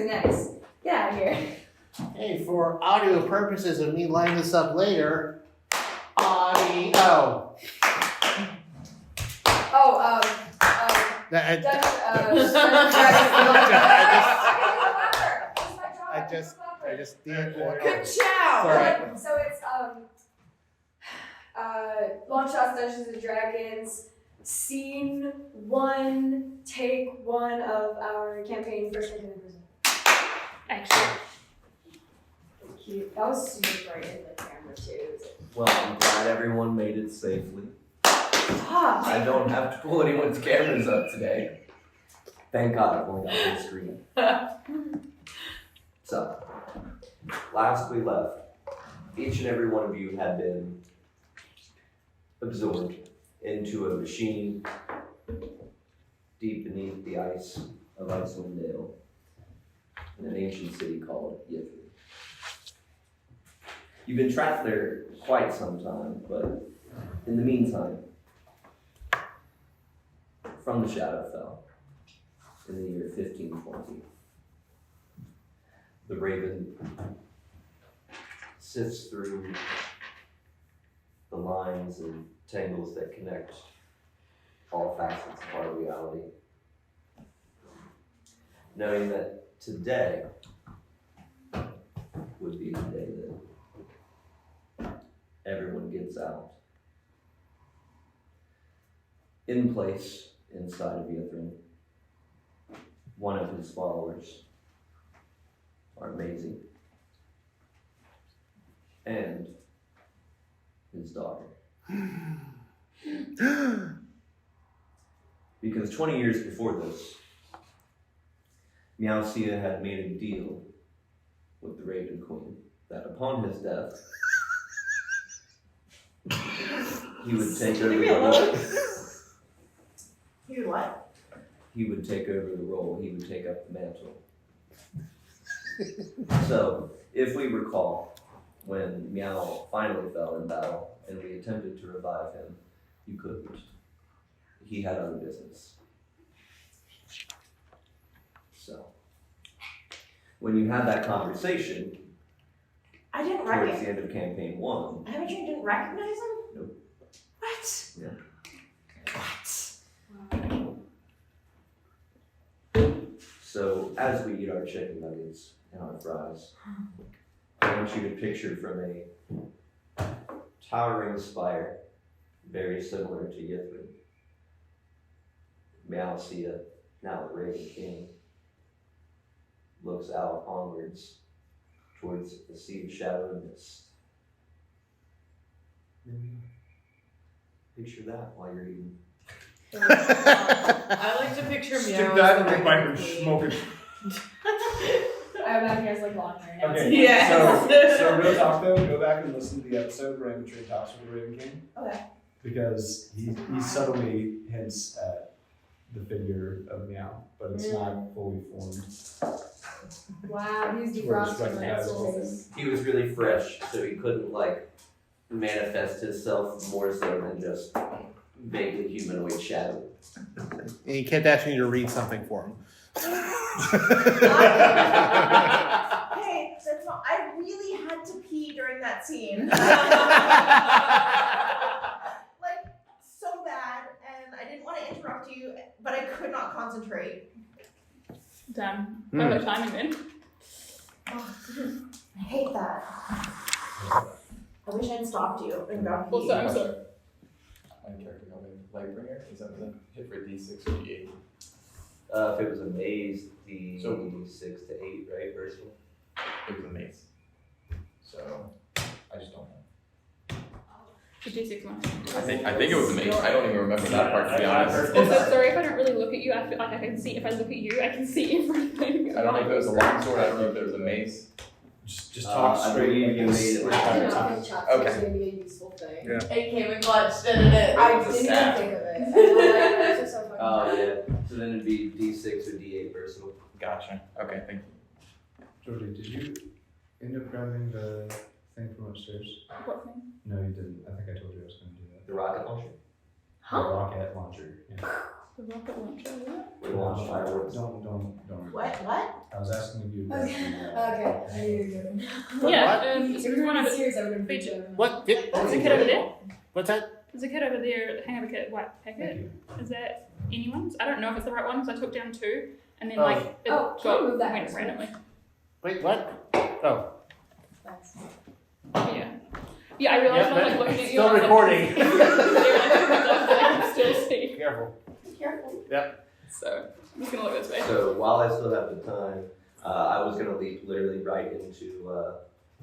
something nice. Get out of here. Hey, for audio purposes of me lining this up later, audio. I just did. Good job. Sorry. So it's Longshots, Dungeons and Dragons, Scene 1, Take 1 of our campaign First Campaign in Prison. Excellent. Cute. That was super bright in the camera too. Well, I'm glad everyone made it safely. Stop. I don't have to pull anyone's cameras up today. Thank God I've only got one screen. So, last we left, each and every one of you had been absorbed into a machine deep beneath the ice of Icewind Dale in an ancient city called Yithri. You've been trapped there quite some time, but in the meantime, from the shadow fell in the year 1520. The raven sifts through the lines and tangles that connect all facets of our reality, knowing that today would be the day that everyone gets out. In place, inside of Yithrin, one of his followers, are amazing, and his daughter. Because 20 years before this, Meowsia had made a deal with the Raven Queen that upon his death, he would take over the role. He would what? He would take over the role. He would take up the mantle. So, if we recall, when Meow finally fell in battle and we attempted to revive him, you couldn't. He had other business. So, when you had that conversation, I didn't towards recognize the end of campaign 1, I you didn't recognize him? Nope. What? Yeah. What? So, as we eat our chicken nuggets and our fries, I want you to picture from a towering spire, very similar to Yithrin, Meowsia, now the Raven King, looks out onwards towards the sea of shadow and mist. Picture that while you're eating. I like to picture Stick Meow that as in the pipe and smoke it. I imagine he has like long hair now. Okay, Yes. so real talk though, go back and listen to the episode where Amateur talks with the Raven King. Okay. Because he subtly hints at the figure of Meow, but it's not fully formed. Wow, he's Towards defrosting my recognizable. soul. He was really fresh, so he couldn't manifest himself more so than just vaguely humanoid shadow. And he kept asking you to read something for him. Hey, that's not. I really had to pee during that scene. So bad, and I didn't want to interrupt you, but I could not concentrate. Damn. Perfect timing then. Oh, I hate that. I wish I'd stopped you and got pee. Also, I'm sorry. My character got a Lightbringer. Is that the hit for D6 or D8? If it was a maze, the So- 6 to 8, right, version? It was a mace. So I just don't know. The D6 one. I think it was a mace. I don't even remember that part, to be honest. Also, sorry if I don't really look at you. I feel like I can see. If I look at you, I can see everything. I don't know if it was a longsword. I don't know if it was a mace. Just talk I straight believe like you this. made it. I Yeah. think chopsticks Okay. may be a useful thing. Yeah. It came in clutch, didn't it? I It's a didn't even staff. think of it. I was just so fucking Oh, yeah. So then it'd be D6 or D8 versatile. Gotcha. Okay, thank you. Georgie, did you end up grabbing the thing from upstairs? What thing? No, you didn't. I think I told you I was going to do that. The rocket launcher? The rocket launcher. Yeah. The rocket launcher, isn't it? We launch fireworks. Don't. What? I was asking if you. Okay, I knew you were good. Yeah, If it's we were one in of a the. series, I would have beat you. What? There's a kid over there. What's that? There's a kid over there, the hangover kit, white Thank packet. you. Is that anyone's? I don't know if it's the right one because I took down 2 and then Oh. like it Oh, can we move that went next randomly. Wait, what? Oh. Thanks. Yeah. Yeah, I realized Yeah, when I was looking at you. still I was recording. Like, I can still see. Careful. Careful. So I'm just gonna look this way. So while I still have the time, I was gonna leap literally right into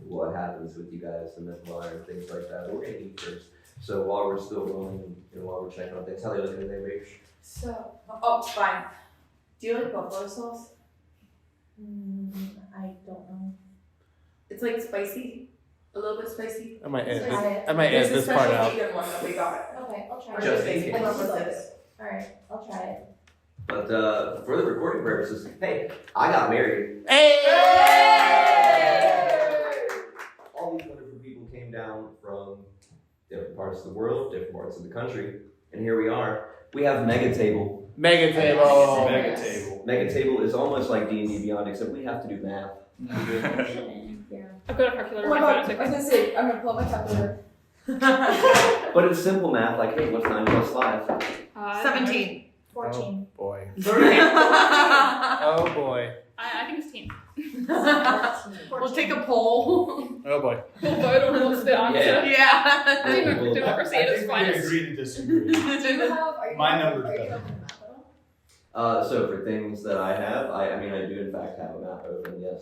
what happens with you guys and then wire and things like that. We're gonna eat first. So while we're still rolling and while we're checking on things, how they looking at their rage? So, oh, fine. Do you like buffalo sauce? I don't know. It's like spicy, a little bit spicy. I might edit Try this. it. I might There's edit a this part special out. vegan one that we got. Okay, I'll try Or it. Just they vegan. came up with Like this. Alright, I'll try it. But for the recording purposes, hey, I got married. All these wonderful people came down from different parts of the world, different parts of the country, and here we are. We have Mega Table. Mega table. Mega table. Mega Table is almost like D&D Beyond, except we have to do math. Yeah. I've got a calculator Oh on my my god, phone. I was gonna say, I'm gonna pull up my calculator. But it's simple math, like, hey, what's 9 plus 5? 17. 14. Oh boy. 30. Oh boy. I think it's 10. We'll take a poll. Oh boy. We'll vote on what's the answer. Yeah. Democracy at its I think we finest. agree to disagree. Do you have, are you My are number's you better. open the map at all? So for things that I have, I mean, I do in fact have a map open, yes.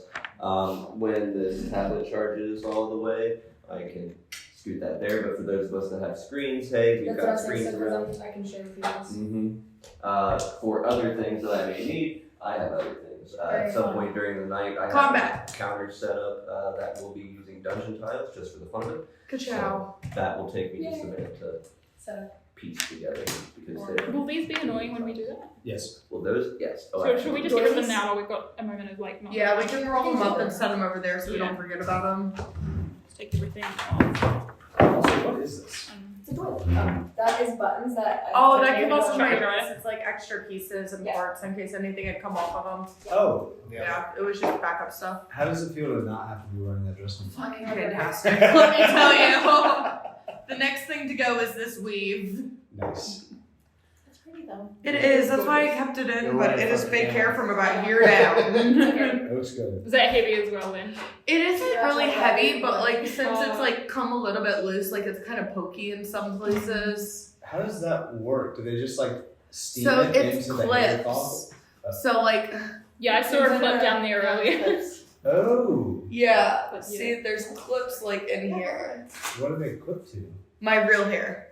When this tablet charges all the way, I can scoot that there, but for those of us that have screens, hey, we've That's what I got was saying, screens so around. I can share with you guys. Mm-hmm. For other things that I may need, I have other things. At Very some fun. point during the night, I have Combat. counters set up that will be using dungeon tiles just for the fun of it. Ka-chow. That will take me just a Yay. minute to So, piece together because they're, Will these be annoying when we do that? Yes. well, those, yes. Oh, So should we just get rid of them Joyce? now while we've got a moment of like not Yeah, we can roll them up and set them over there so we Yeah. don't forget about them. just take everything off. Also, what is this? it's a toilet. That is buttons that. Oh, that Okay, came let's off of try my it. dress. It's like extra pieces and Yeah. parts in case anything had come off of them. Oh. Yeah, it was just backup stuff. How does it feel to not have to be wearing that dress anymore? Fucking fantastic. Let me tell you. The next thing to go is this weave. Nice. That's pretty though. It is. That's why I kept it in, You're but right, it is fucking fake yeah. hair from about here down. It looks good. Is that heavy as well then? It isn't Yeah, really it's like heavy, that. but like since it's Oh. like come a little bit loose, like it's kind of pokey in some places. How does that work? Do they just like steam So it it's into the hair clips. follicle? So like, Yeah, I saw a clip down there earlier. Oh. yeah. But, yeah. See, there's clips like in here. What are they clipped to? My real hair,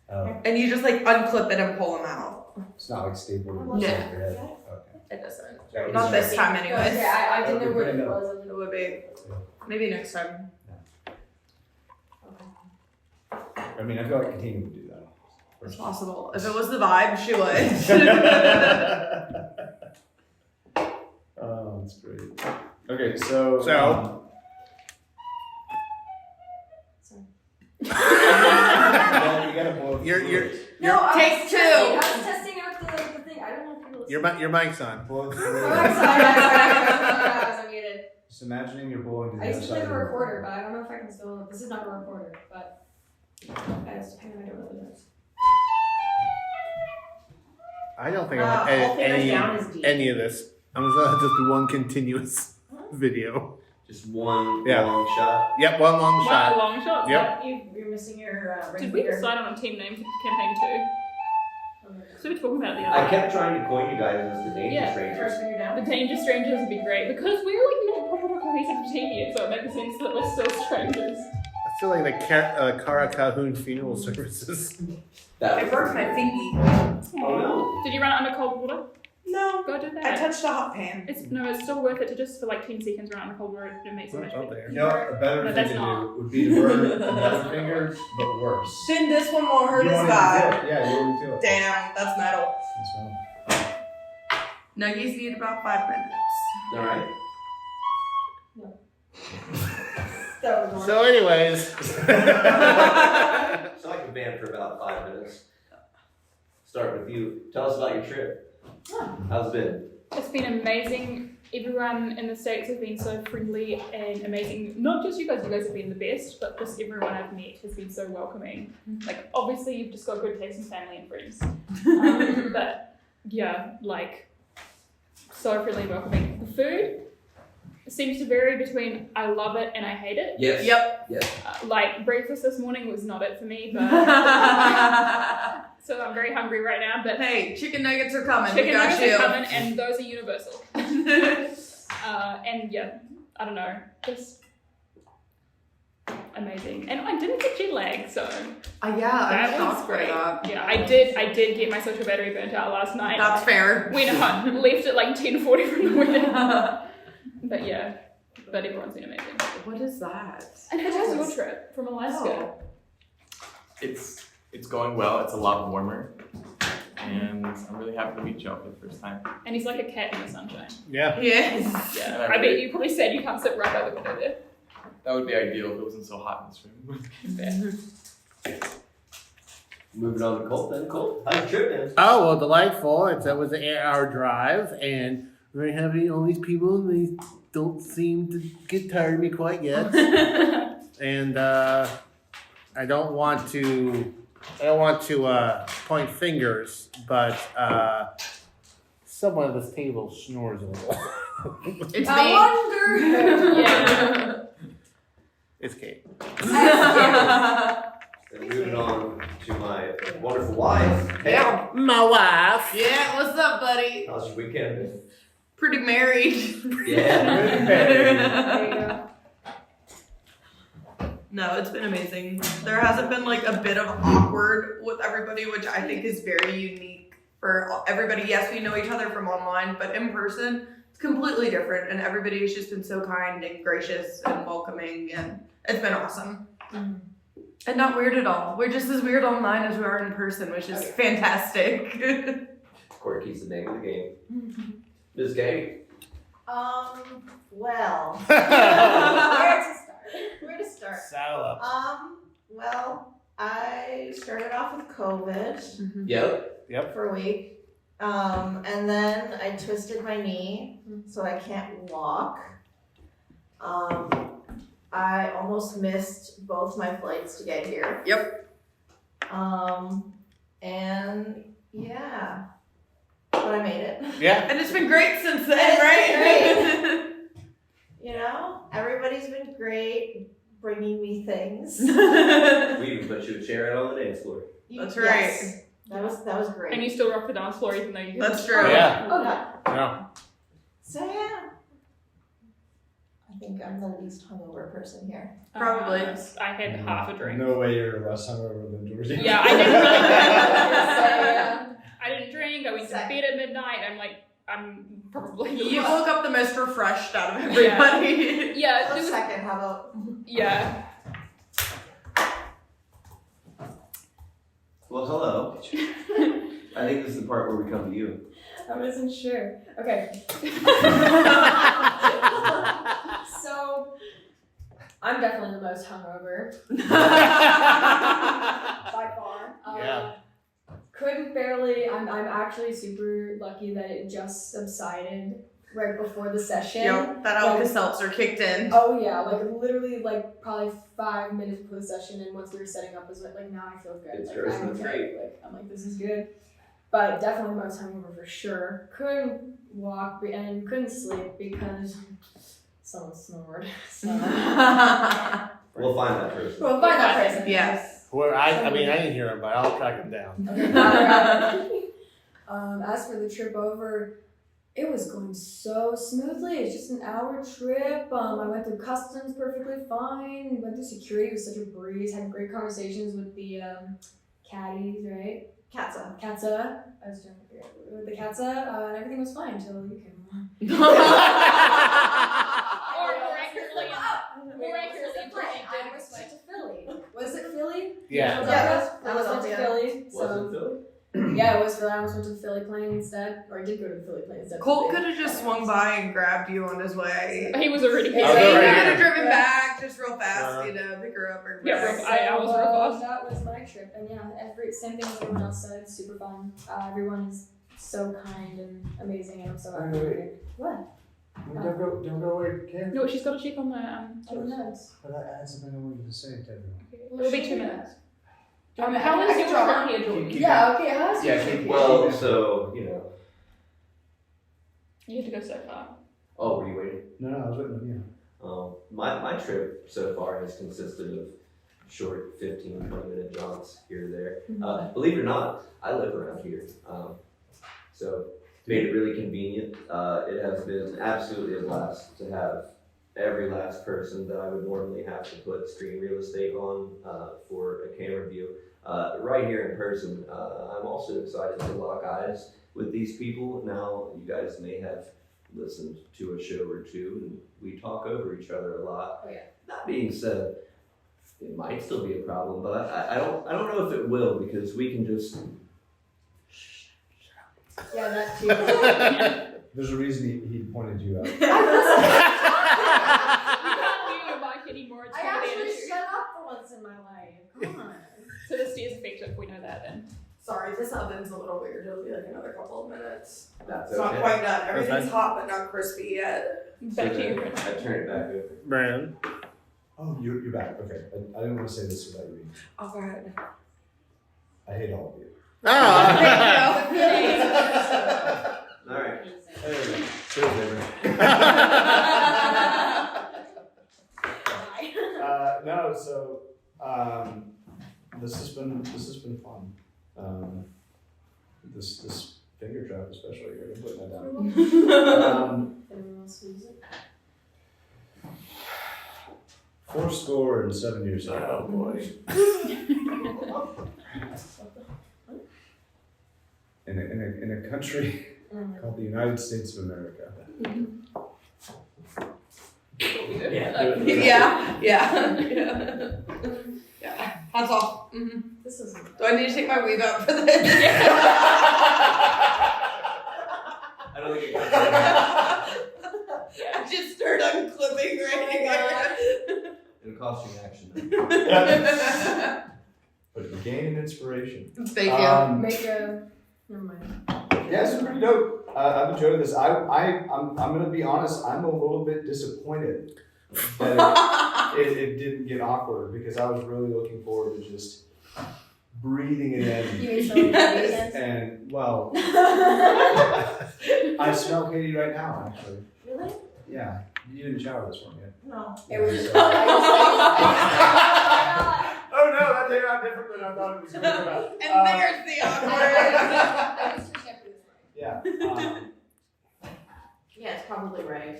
Oh. and you just like unclip it and pull them out. It's not like stapled to No. the side of your head. Okay. It doesn't. That was Not just- this time, anyways. Yeah, I didn't know Okay, what it no. was. It would be. Maybe next time. I mean, I feel like continuing to do that. It's possible. If it was the vibe, she would. Oh, that's great. Okay, so. Well, you gotta blow You're- No, I Take was two. testing- I was testing out the thing. I don't know if people Your mic's on. blow Oh, through. I'm sorry. I was muted. Just imagining you're blowing to the I other used to side play of the the recorder, but I don't know if I can still. This is not a recorder, but I just kind of I don't know this. I don't think Whole I'm gonna fingers edit down is deep. any of this. I'm just gonna just do one continuous video. Just one Yeah. long shot. Yep, one long Wow, shot. long shots. Yep. You're missing your ring Did we finger. decide on a team name for campaign 2? So we were talking about it the I other day. kept trying to coin you guys as the Danger Yeah. Strangers. First finger down. The Danger Strangers would be great because we're like not a proper cohesive team yet, so it makes sense that we're still strangers. I feel like the Cara Calhoun funeral services. That I was broke my pretty fingy. good. Oh no. Did you run it under cold water? No. Go do I that. touched a hot pan. It's still worth it to just for like 10 seconds run it under cold water. It makes it much Up better. there. You know, a better No, thing that's to not. do would be to burn another finger, but worse. Then this one won't hurt You as don't bad. even feel it. Yeah, you don't even feel it. Damn, that's metal. That's fine. Nuggies need about 5 minutes. Alright. So, anyways. So I can ban for about 5 minutes. start with you. Tell us about your trip. How's it been? It's been amazing. Everyone in the States have been so friendly and amazing. Not just you guys have been the best, but just everyone I've met has been so welcoming. Like, obviously, you've just got good taste in family and friends. But, yeah, like, so friendly and welcoming. The food seems to vary between I love it and I hate it. Yes. Yep. Yes. Like, breakfast this morning was not it for me, but... So I'm very hungry right now, but... Hey, chicken nuggets are coming. Chicken we got nuggets you. are coming, and those are universal. And yeah, I don't know, just amazing. And I didn't get jet lag, so Yeah, I'm that was shocked by great. that. Yeah, I did get my social battery burnt out last night. That's fair. Went home, left at like 10:40 from the window. But yeah, but everyone's been amazing. What is that? And how was your trip from Alaska? It's going well. It's a lot warmer, and I'm really happy to meet y'all for the first time. And he's like a cat in the sunshine. Yeah. Yes. Yeah, And I bet you probably said you can't sit right by the window there. That would be ideal if it wasn't so hot in this room. Fair. Moving on to Colt then. Colt, how's your trip been? Oh, well, delightful. It was an 8-hour drive, and we're having all these people, and they don't seem to get tired of me quite yet. And I don't want to point fingers, but someone at this table snores a little. It's I me. wonder. Yeah. It's Kate. And moving on to my wonderful wife. Hey, Yeah. My wife. Yeah, what's up, buddy? how's your weekend been? Pretty married. Yeah. There you go. No, it's been amazing. There hasn't been like a bit of awkward with everybody, which I think is very unique for everybody. Yes, we know each other from online, but in person, it's completely different. And everybody has just been so kind and gracious and welcoming, and it's been awesome. And not weird at all. We're just as weird online as we are in person, which is fantastic. Court keeps the name of the game. Ms. Kate. Well, where to start? Saddle up. Well, I started off with COVID Yep. for a week. And then I twisted my knee, so I can't walk. I almost missed both my flights to get here. Yep. And yeah, but I made it. Yeah. And it's been great since then, It's right? been You know, everybody's been great bringing me things. We even put you a chair out on the dance floor. That's Yes, that was great. And you still rock the dance floor even though you That's true. Yeah. Oh yeah. No. So yeah, I think I'm the least hungover person here. Probably. I had half a drink. No way you're less hungover than Georgie. Yeah, I didn't really Yeah. I didn't drink. I went to Second. bed at midnight. I'm probably You woke up the most refreshed out of everybody. Yeah, Oh, there was, second, how about? yeah. Well, hello. I think this is the part where we come to you. I wasn't sure. Okay. So, I'm definitely the most hungover by far. Yeah. Couldn't barely. I'm actually super lucky that it just subsided right before the session. Yep, that Alka-Seltzer kicked in. Oh yeah, like literally like probably 5 minutes before the session, and once we were setting up, is like now I feel good. It's Like, gross, I'm that's okay. great. Like I'm like this is good, but definitely most hungover for sure. Couldn't walk and couldn't sleep because someone snored. So We'll find that person. we'll find that person. Yes. Where I mean, I didn't hear him, but I'll track him down. Okay, alright. As for the trip over, it was going so smoothly. It's just an hour trip. I went through customs perfectly fine. Went through security with such a breeze. Had great conversations with the caddies, right? Katza. Katza. I was trying to figure out with the Katza, and everything was fine until you came along. Or more accurately, I was went to Philly. Was it Philly? Yeah. That was That was went to Philadelphia. Philly. Was So it Philly? yeah, it was so I almost went to the Philly plane instead, or I did go to the Philly plane instead. Colt could have just swung by and grabbed you on his way. He was already Yeah. here. He already could here. have driven back just real fast, pick her up or Yeah, back. real- I was real fast. That was my trip, and same thing as everyone else said. Super fun. Everyone is so kind and amazing, and I'm so happy. to be here. What? Don't go away, Kim. No, she's got to check on the Oh, nice. But I had something I wanted to say to everyone. It'll be 2 minutes. How I is can your draw. turn here, Jordan? Yeah. Okay. How's your Yeah, trip? keep- Well, so, you know. You have to go so far. Oh, were you waiting? No, I was waiting on you. My trip so far has consisted of short 15, 20-minute jaunts here or there. Believe it or not, I live around here. So made it really convenient. It has been absolutely a blast to have every last person that I would normally have to put screen real estate on for a camera view right here in person. I'm also excited to lock eyes with these people. Now, you guys may have listened to a show or two, and we talk over each other a lot. Oh, yeah. That being said, it might still be a problem, but I don't know if it will, because we can just. Yeah, that too. There's a reason he pointed you out. You can't do your mic anymore. It's I gonna be an actually issue. shut up for once in my life. Come on. So the stairs effective. We know that then. Sorry, this oven's a little weird. It'll be like another couple of minutes. That's It's not okay. quite done. Everything's fine. hot but not crispy yet. Back to you. I turn it back over. Brandon. Oh, you're back. Okay. I didn't want to say this without you reading. Oh, go ahead. I hate all of you. Ah. All right. There we go. Cheers, baby. No, so this has been fun. This finger trap especially. I'm putting that down. Anyone else use it? 4 years ago. Oh boy. In a country called the United States of America. Yeah. Hats off. Mm-hmm. This is. Do I need to take my weave out for this? I don't think it comes I just started unclipping right It'll cost you an action. But it gained an inspiration. Thank you. Make a. Never mind. Yeah, this is pretty dope. I've enjoyed this. I'm gonna be honest. I'm a little bit disappointed that it didn't get awkward, because I was really looking forward to just breathing it in. You mean something that And well, I smell Katie right now. Actually, Really? yeah. You didn't shower this morning yet. No. It was. Oh no, that turned out different than I thought it was going to turn out. And there's the awkward. Yeah. Yeah, it's probably right.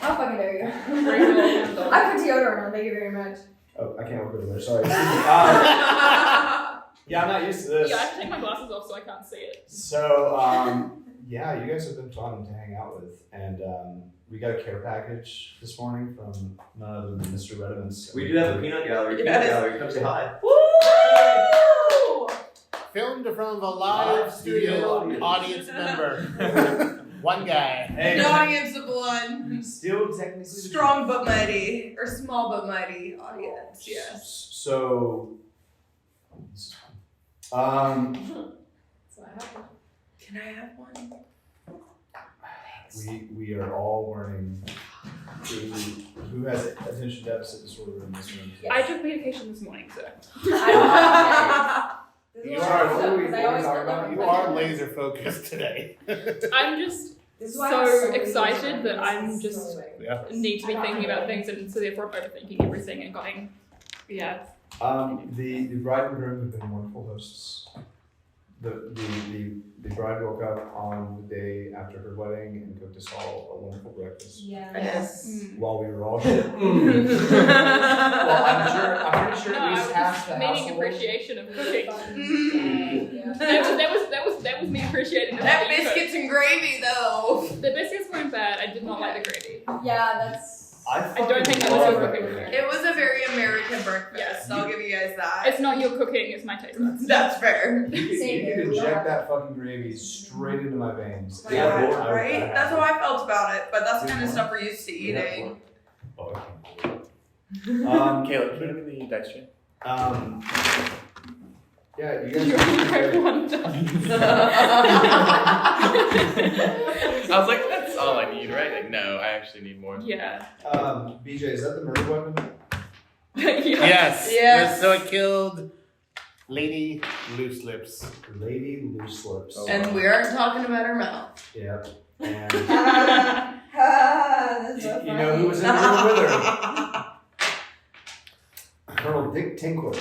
How fucking dare you? I put deodorant on, thank you very much. Oh, I can't work over there. Sorry. Yeah, I'm not used to this. Yeah, I have to take my glasses off so I can't see it. So, yeah, you guys have been fun to hang out with, and we got a care package this morning from none other than Mr. Redmond's. We do have a peanut gallery. Peanut Yes. gallery. Come say hi. Woo! Filmed from a live studio audience member. One guy. Hey, An audience of one. still technically Strong but mighty. Or small but mighty audience, yes. So, That's what happened. Can I have one? we are all learning who has attention deficit disorder in this room. I took medication this morning, so. You are, you are lazy. laser focused today. I'm just This is why so I'm so excited that This I'm is just so annoying. Yeah. need to be thinking about things, and so therefore I'm overthinking everything and going, yeah. The bride and groom have been wonderful hosts. The bride woke up on the day after her wedding and cooked us all a wonderful breakfast Yes. while we were all shit. Well, I'm pretty sure No, at I least was half just the meaning household. appreciation of cooking. Yeah. That was me appreciating That how you cook. biscuits and gravy though. The biscuits weren't bad. I did not like the gravy. Yeah, that's. I don't think that was love a that cooking gravy. gravy. It was a very American American breakfast. Yes. I'll give you guys that. It's not your cooking, it's my taste buds. That's fair. You Same could here. inject that fucking gravy straight into my veins. Yeah, I would- Right? That's how I felt about it, but that's the kind of stuff we're used to eating. Oh, I can't. Caleb, can you look at the dice tray? Yeah, you guys. You're everyone I was like, that's all I need, right? Like, no, I actually need more. Yeah. BJ, is that the murder weapon? Yeah. Yes. Yes. So it killed Lady Loose Lips. Lady Loose Lips. Oh. And we aren't talking about her mouth. Yeah. And That's so you know who was in the room with her? Colonel Dick Tinkler.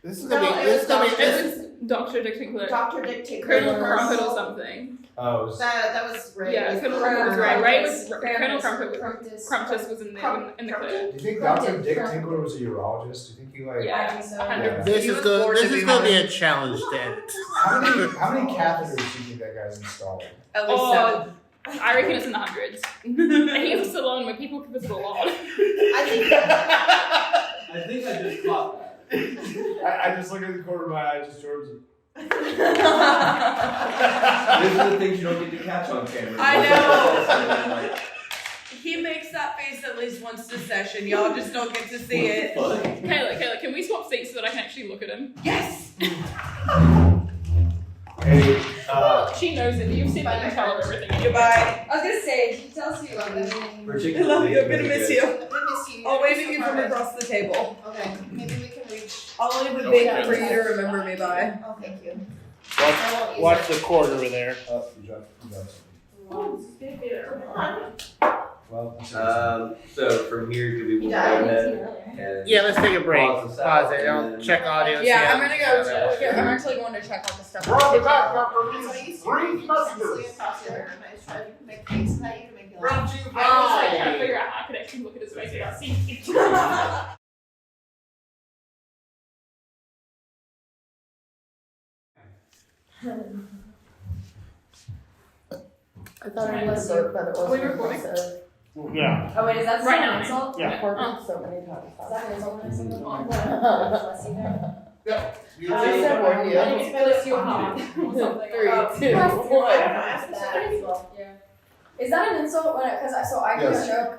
This is No, gonna be. it This was is gonna be. It was Dr. Dick Tinkler. Dr. Dick Taylor. Colonel Crumpet or something. Oh, it was- That was Ray. Yeah, Colonel Crumpet was Ray. Ray was Colonel Crumpet. Crumptus was in the clear. do you think Dr. Dick Tinkler was a urologist? Do you think he like? Yeah. I think so. 100%. This He is was going. born This to is be going to be mine. a challenge to edit. How many catheters do you think that guy's installed? At least Oh, seven. I reckon it's in the hundreds. He was a salon where people could visit a lot. I think I think I just caught that. I just look at the corner of my eye, just towards him. These are the things you don't get to catch on camera. I know. He makes that face at least once a session. Y'all just don't get to see it. Kayla, can we swap seats so that I can actually look at him? Yes! Hey, She knows it. You've seen that you tell her everything. Goodbye. I was gonna say, she tells you everything. I love you. I'm gonna miss you. I miss you. I'll wave at you from across the table. Okay, maybe we can reach. I'll leave a big for you to remember me by. Oh, thank you. Watch the cord over there. oh, you dropped something. Well, So from here, do we You want to go died. ahead and Yeah, let's take a break. Pause this out, Pause it. and I'll then- check audio. see Yeah, how- I'm gonna go. I'm actually going to check out the stuff. That's what I used to do. Intensely across the other room. I just tried to make faces at you to make you laugh. I was like trying to figure out how I could actually look at his face without seeing it. I thought I was so, but it Are we recording? Yeah. Oh wait, is that Right an now. insult? Yeah. so many times. Is that an insult? Bless you there. You I too. said warn you. Bless your heart. Or something. 3, 2, 1. Yeah. Is that an insult? When because I do Yes. a joke.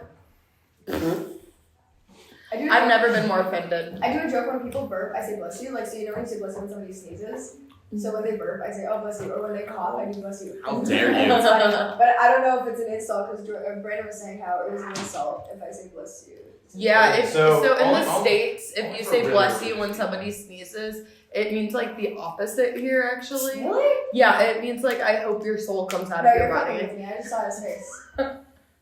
I do. I've never been more offended. I do a joke when people burp. I say bless you. Like so, you know when you say bless you when somebody sneezes. So when they burp, I say oh bless you. Or when they cough, I do bless you. How dare you. It's funny. But I don't know if it's an insult because Brandon was saying how it was an insult if I say bless you. Yeah, So, so in the I'll- States, if you say really bless really you when somebody sneezes, it means like the opposite here actually. Really? Yeah, it means like I hope your soul comes out No, of your you're fucking body. with me. I just saw his face.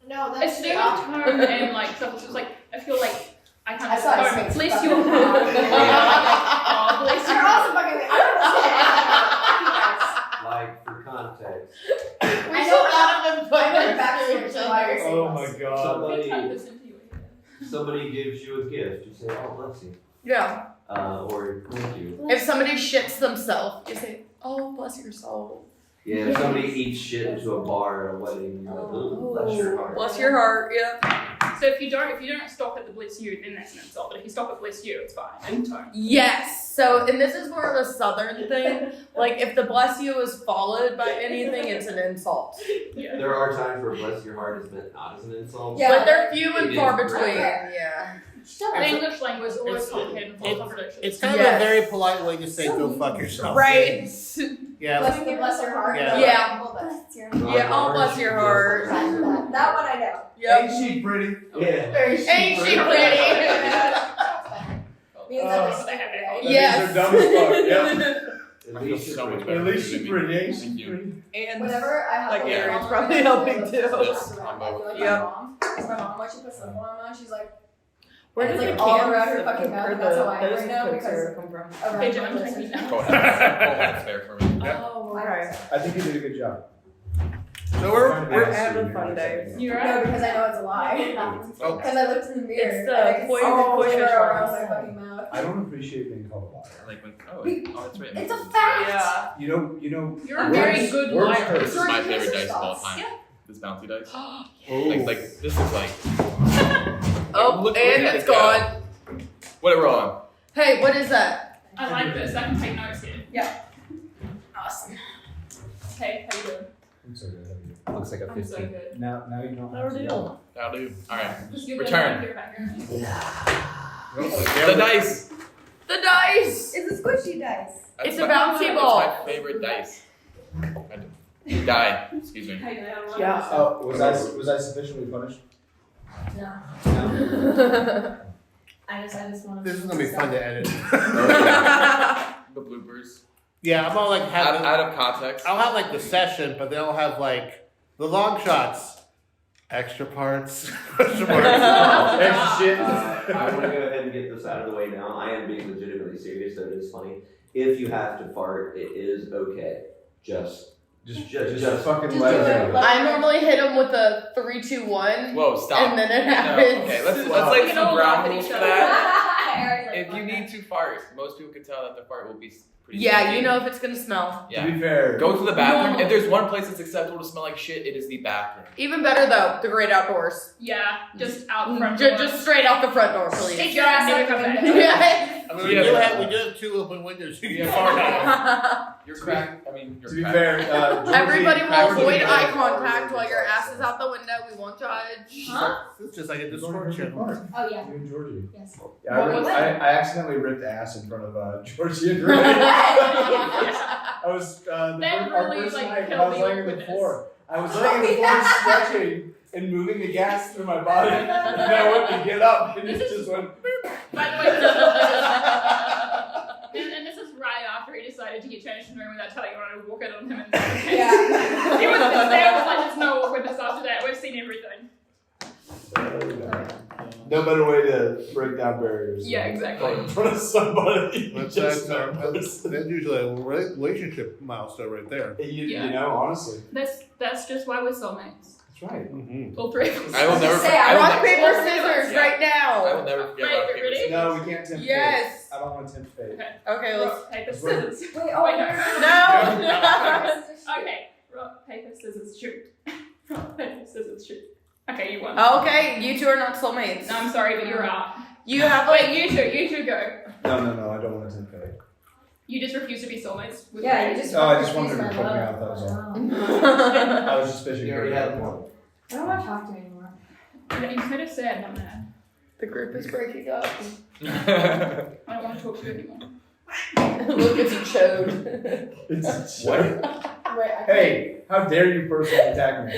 No, It's that's to the do with opposite. tone and like stuff. It's just like I feel like I can't I saw his just face. go, bless your heart. Oh, bless your You're heart. also fucking with me. I don't understand. like for context? We I should know not have been I know putting the backstory next to to why each you're other. saying oh my bless. god. Somebody, Listen to you. somebody gives you a gift, you say, "Oh, bless you," Yeah. or "Thank you." If somebody shits themselves, you say, "Oh, bless your soul." Yeah, if somebody eats shit into a bar at a wedding, you're like, "Oh, bless your heart." Bless your heart. Yeah. So if you don't stop at the bless you, then that's an insult. But if you stop at bless you, it's fine. In tone. Yes. So, and this is more of a southern thing. Like, if the bless you is followed by anything, it's an insult. Yeah. There are times where "bless your heart" is meant not as an insult. Yeah. But they're few and It far is between. rare. Yeah. The English language is always It's- complicated and full of contradictions. It's kind of Yes. a very polite way to say go fuck yourself. Right. Yeah. Bless you, bless your heart. Yeah. Yeah. Well, bless your Ron Yeah, oh, Barnes bless your should go heart. first. That one I know. Yep. Ain't she pretty? Yeah. Ain't she pretty? Means that Oh. they're stupid, right? Yes. They're dumb as fuck. Yep. At I feel least so much it's better. At least she Thank pretty. Ain't Thank she you. pretty? And Whenever I have Like like Aaron's mom probably around, helping I too. feel like Yes, my I'm mom, both. like Yep. my mom, because my mom, when she puts lip balm on, she's like, where It's did like the all cans around her of fucking the- mouth, or and that's the- how I am those right now, clips because- are come from? around Hey, my Jen, I'm lips. taking that. Go ahead. That's fair for me. Oh, Okay. I think you did a good job. So Trying to we're be having nice to you, fun you're days. not You're No, right. because I know it's a lie. Oh. Because I looked in the mirror It's the and I could see poison the fish flavor around ones. my fucking mouth. I don't appreciate being called a liar. Like when, oh, that's right. It's a fact! Yeah. You know. You're a very words- good words liar. hurt. This is George, my give us favorite your dice of all thoughts. time. This bounty dice. Oh. Like this is like. Oh, Oh, Look and at it's it go. gone. What are we on? Hey, what is that? I like this. I can take notes here. Awesome. Hey, how you doing? I'm so good. Looks like a I'm so good. Now you don't have to deal. yell. That'll do. Alright. Just give Return. me a background. The dice! The dice. It's a squishy dice. That's It's a my- bouncy ball. That's my favorite dice. Die. Excuse me. Hey, Dale. Yeah. Oh, was I sufficiently punished? No. No. I just want to. This is gonna be fun to edit. The bloopers. Yeah, I'm all like having. Out of context. I'll have like the session, but then I'll have like the long shots, extra parts, extra parts. Extra shit. I want to go ahead and get this out of the way now. I am being legitimately serious, though it is funny. If you have to fart, it is okay. Just fucking Just let do it it. go. I normally hit him with a 3, 2, 1, Whoa, stop. and then it No, happens. okay, let's We lay can some all ground laugh at rules each for other. that. If you need to fart, most people can tell that the fart will be pretty Yeah, stinky. you know if it's gonna smell. Yeah. To be fair, Go to the bathroom. No. If there's one place that's acceptable to smell like shit, it is the bathroom. Even better though, the great outdoors. Yeah, just out front. Just straight out the front door, Take please. your ass Never out the come back. window. Yeah. I mean, Yeah. we do have 2 open windows. You can fart out. You're cracked. I mean, you're to be cracked. fair, Everybody will Georgie- avoid eye contact while your ass is out the window. We won't judge. Huh? It's just like a Georgie distortion. fart. Oh yeah. You and Georgie. Yes. Yeah, What was I accidentally ripped ass in front of Georgie and Ray. I was That our really, first like, night when killed I was the laying on the awkwardness. floor. I was laying on the floor stretching and moving the gas through my body. And then I went to get up and it just went. By the way, this is, and this is right after he decided to get changed in the room without telling anyone to walk out on him. And Yeah. he was just there, was like, there's no awkwardness after that. We've seen everything. No better way to break down barriers. Yeah, than exactly. In front of somebody. That's, Just that's usually a relationship milestone right there. Yeah. You know, honestly. That's just why we're soulmates. That's right. Mm-hmm. All three of us. I will never. Say, I will Rock, never, paper, scissors, Yeah. right I will now. never forget Wait, rock, you paper, ready? scissors. No, we can't tempt Yes. fate. I don't want to tempt fate. Okay, let's. Rock, paper, scissors. Wait. Oh Wait, No. Okay. Rock, paper, scissors, shoot. Rock, paper, scissors, shoot. Okay, you won. Okay, you two are not soulmates. No, I'm sorry, but you're out. You have like. Wait, you two go. No, I don't want to tempt fate. You just refuse to be soulmates with Yeah, me. you just. Oh, I just refuse wanted to my put me love. out, that was all. Wow. I was just fishing You for already a had one. one. I don't want to talk to you anymore. You kind of sad, not mad. The group is breaking up. I don't want to talk to you anymore. Look at you chode. It's What? Wait, I Hey, how dare you personally attack me?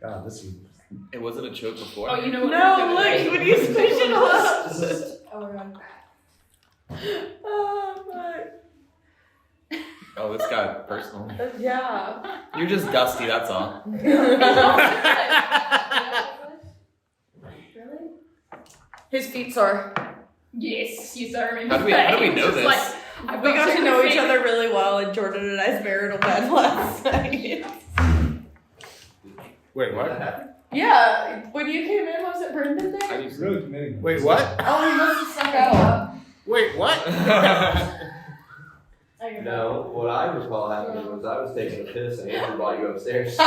God, this is. It wasn't a choke before. Oh, you know what? No, look, when you squish it up. Oh my god. Oh, fuck. Oh, this got personal. Yeah. You're just dusty. That's all. Really? His feet sore. Yes, you so remember. How do we know Just this? like, I've We got to two know each feet. other really well, and Jordan and I's marital bed last night. Wait, what? Yeah, when you came in, was it Brendan I there? used Really committing. Wait, what? Oh, he must have snuck out. Wait, what? No, what I recall happening was I was taking a piss and Andrew brought you upstairs.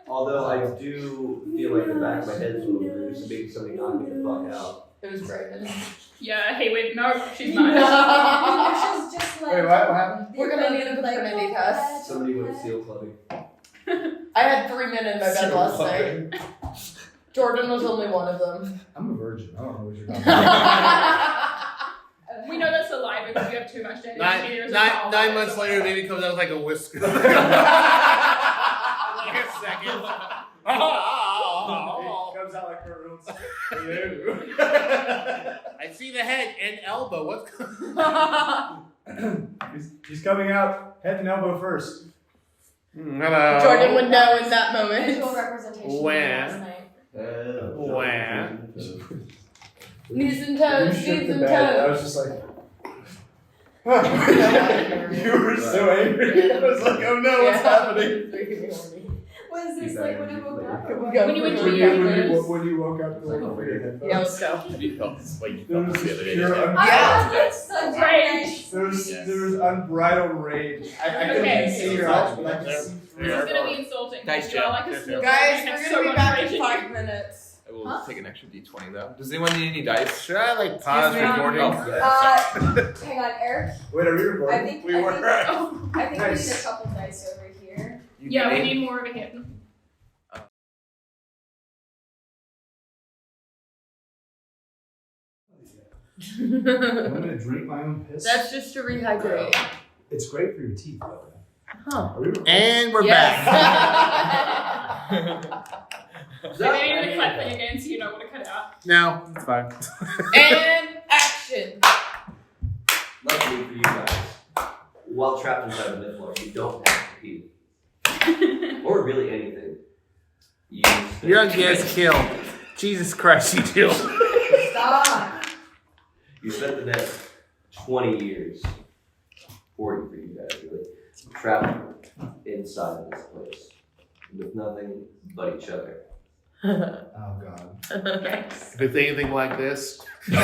Although I do feel like the back of my head is a little bruised, and maybe somebody knocked me the fuck out. It was Brendan. Yeah, he went, no, she's not. She's just like. Wait, what happened? We're gonna need a paternity test. Somebody went seal clubbing. I had 3 men in my bed last night. Jordan was only one of them. I'm a virgin. I don't know what you're talking about. We know that's a lie because you have too much data. Nine months later, maybe comes out like a whisker. Like a second. It comes out like her roots. I see the head and elbow. What's He's coming out head and elbow first. Hello. Jordan would know in that moment. Visual representation When? last night. When? Knees and You toes, shook knees the and bed. I toes. was just like. You were so angry. I was like, oh no, what's happening? It's making me horny. Was this like when I woke up? When you went to When your when you woke up to look over your headphones. Yeah, let's go. Have you felt this like you There felt was this the other day? pure didn't you? Yeah. Such Rage. There was Yes. unbridled rage. I couldn't Okay. even see your eyes, but I could see This through is it. gonna be insulting. Nice You are job. like a Yes, snow Guys, cone. You we're have gonna so be much back rage in in 5 you. minutes. I will take an extra D20 though. Does anyone need any dice? Should I like pause me. recording? Oh, Hang on, Eric. Wait, are we recording? I think We I were. think, I think we Nice. need a couple dice over here. Yeah, we need more over here. I'm gonna drink my own piss. That's just to rehydrate. It's great for your teeth, though. Huh. Are we recording? And we're Yes. back. So maybe I'm gonna cut thing again so you know what to cut out. No, it's fine. And action. Luckily for you guys, while trapped inside the Niffler, you don't have to pee. Or really anything. You're gonna get us killed. Jesus Christ, you do. Stop. You spent the next 20 years, 40 for you guys really, trapped inside of this place with nothing but each other. Oh god. If it's anything like this. Is this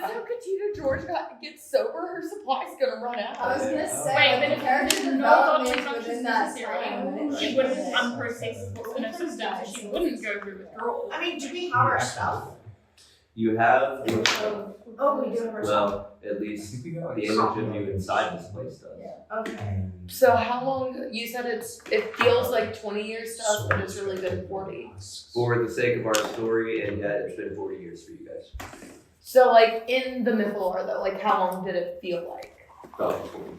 how Katina George gets sober? Her supply's gonna run I out. was gonna say, Wait, like, but the if character no development logic within functions that necessary, time. she wouldn't unprocess what's in her system, so she wouldn't go through withdrawal. I mean, do we have our stuff? You have, Oh, we do have our stuff. well, at least the image of you inside this place does. Okay. So how long? You said it feels like 20 years stuff, but it's really been 40. For the sake of our story, and yet it's been 40 years for you guys. So like in the Mythalore though, like how long did it feel like? Probably 40.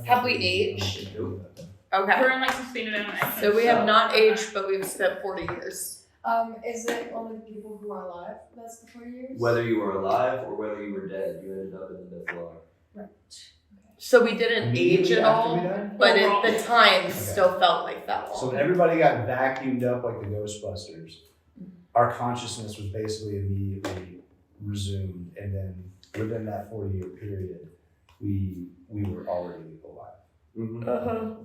Have we aged? Nope. Okay. We're in like suspended animation. So we have not aged, but we've spent 40 years. Is it only the people who are alive? That's the 4 years. Whether you were alive or whether you were dead, you ended up in the Niffler. Right. So we didn't age at all, but at the time still felt like that long. So when everybody got vacuumed up like the Ghostbusters, our consciousness was basically immediately resumed, and then within that 40-year period, we were already alive. Mm-hmm. Uh-huh.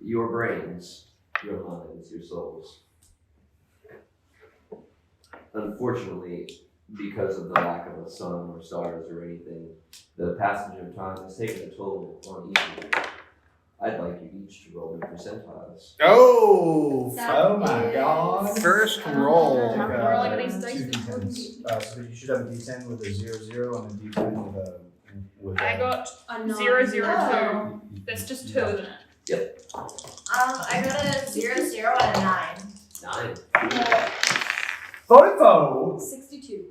Your brains, your minds, your souls. Unfortunately, because of the lack of a sun or stars or anything, the passage of time has taken a toll on each of you. I'd like you each to roll your percentiles. Oh, Oh my god. first roll. We're rolling with these dice Two before D10s. So you should have a D10 with a 0-0 and a D10 with a. I got A nine. 0, 0, 2. Oh. There's just 2, isn't it? I got a 0-0 and a 9. 9. 44. 62.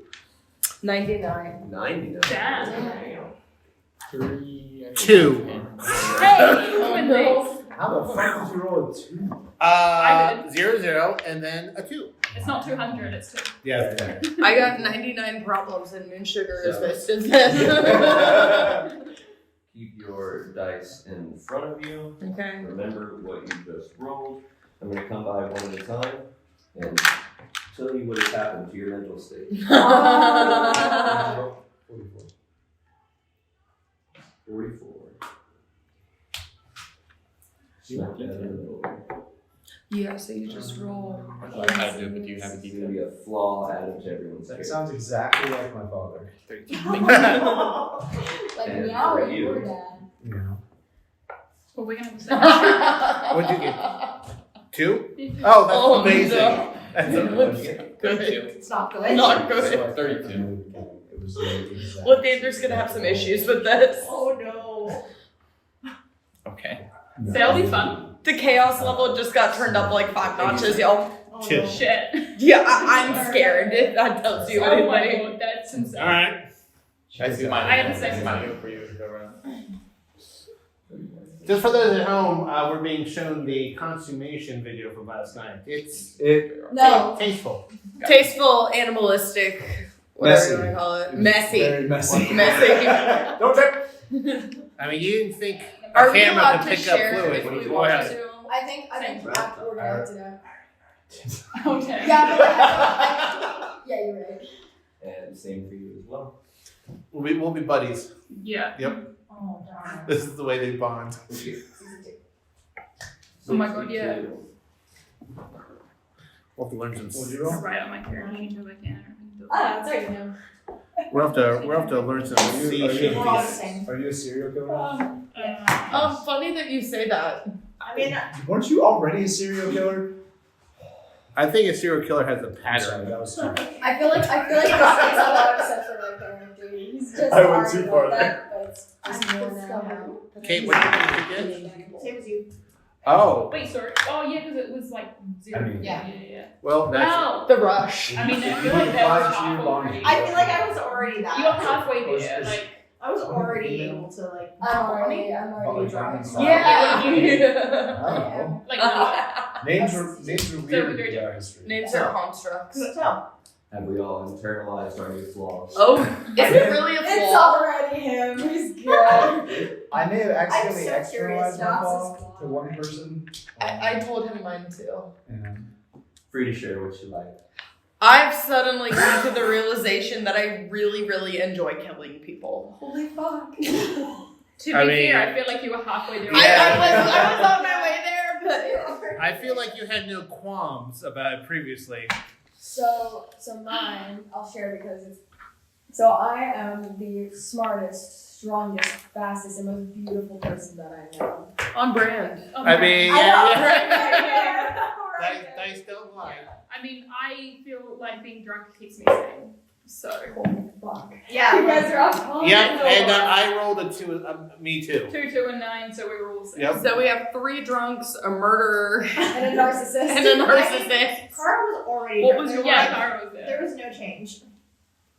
99. 99. Damn. 3. 2. Hey, Oh, win no. How the fuck did you roll a 2? 0, and then a 2. It's not 200, it's 2. Yeah. I got 99 problems and Moon Sugar is So- listed. Keep your dice in front of you. Okay. Remember what you just rolled. I'm going to come by one at a time and tell you what has happened to your mental state. 44. 44. Smack that in the middle. Yeah, so you just roll. I thought I had to do it, but do you have a It's going to D10? be a flaw added to everyone's That character. sounds exactly like my father. 32. Like And meow for or you. your dad. Yeah. Well, we're gonna have to say What'd you get? 2? Oh, that's Oh, amazing. no. That's What'd you get? 32. It's not good. Not good. So I 32. It was the exact. Well, Dander's gonna have some issues with this. Oh no. Okay. No. That'll be fun. The chaos level just got turned up like 5 notches, y'all. Two. Shit. Yeah, I'm scared if that tells you Oh my anything. god, that's insane. Alright. I see mine. I have the same mine for you to go around. Just for those at home, we're being shown the consummation video from last night. It's No. tasteful. Tasteful, animalistic, whatever Messy. you want to call it. Messy. Very messy. Messy. Don't trip. I mean, you didn't think a Are we camera allowed could to pick up share fluid. if we Go want ahead. to? I think after we're gonna have to know. Okay. Yeah, but yeah, you're right. And same for you as well. We'll be buddies. Yeah. Oh darn. This is the way they bond. Okay. Oh my god, yeah. We'll have to learn some. What'd you roll? Right on my character sheet if I can. Oh, it's okay. We'll have to learn some sea Are you- We're all the shanties. same. Are you a serial killer? Funny that you say that. I mean, Weren't you already a serial killer? I think a serial killer has a I'm sorry, pattern. that was too much. I feel like this makes a lot of sense for like character. He's just I went hard too about far that, there. but it's just more now. Kate, what did you get? same as you. Oh, Wait, sorry. Oh, yeah, because it was like 0. I mean- yeah. well, that's Wow. The rush. I mean, I You feel like that applied was to half long- already. I feel like I was already that. You're halfway Was- there. was- Like, I was already able to like. I'm already Probably drunk. drowning. Yeah. I don't like know. Names are weird So in weird. our history. Names are constructs. So Have we all internalized our new flaws? Oh, is it really a It's flaw? already him. He's good. I may have accidentally I'm so curious externalized my now. flaw to one person. I told him mine too. And Free to share what you like. I've suddenly come to the realization that I really, really enjoy killing people. Holy fuck. to be I mean- fair, I feel like you were halfway there. Yeah. I was on my way there, but I feel like you had no qualms about it previously. So mine, I'll share because it's. So I am the smartest, strongest, fastest, and most beautiful person that I know. on brand. I mean, I know, yeah. right? Right. Dice don't lie. I mean, I feel like being drunk keeps me sane. So. Holy fuck. yeah, You guys are all Yep, and I rolled a 2. Me too. 2, 2, and 9, so we were all sane. Yep. So we have 3 drunks, a murderer, And a narcissist. and a narcissist. Kara was already. What drunk. was your Yeah, rank? Kara was there. There was no change.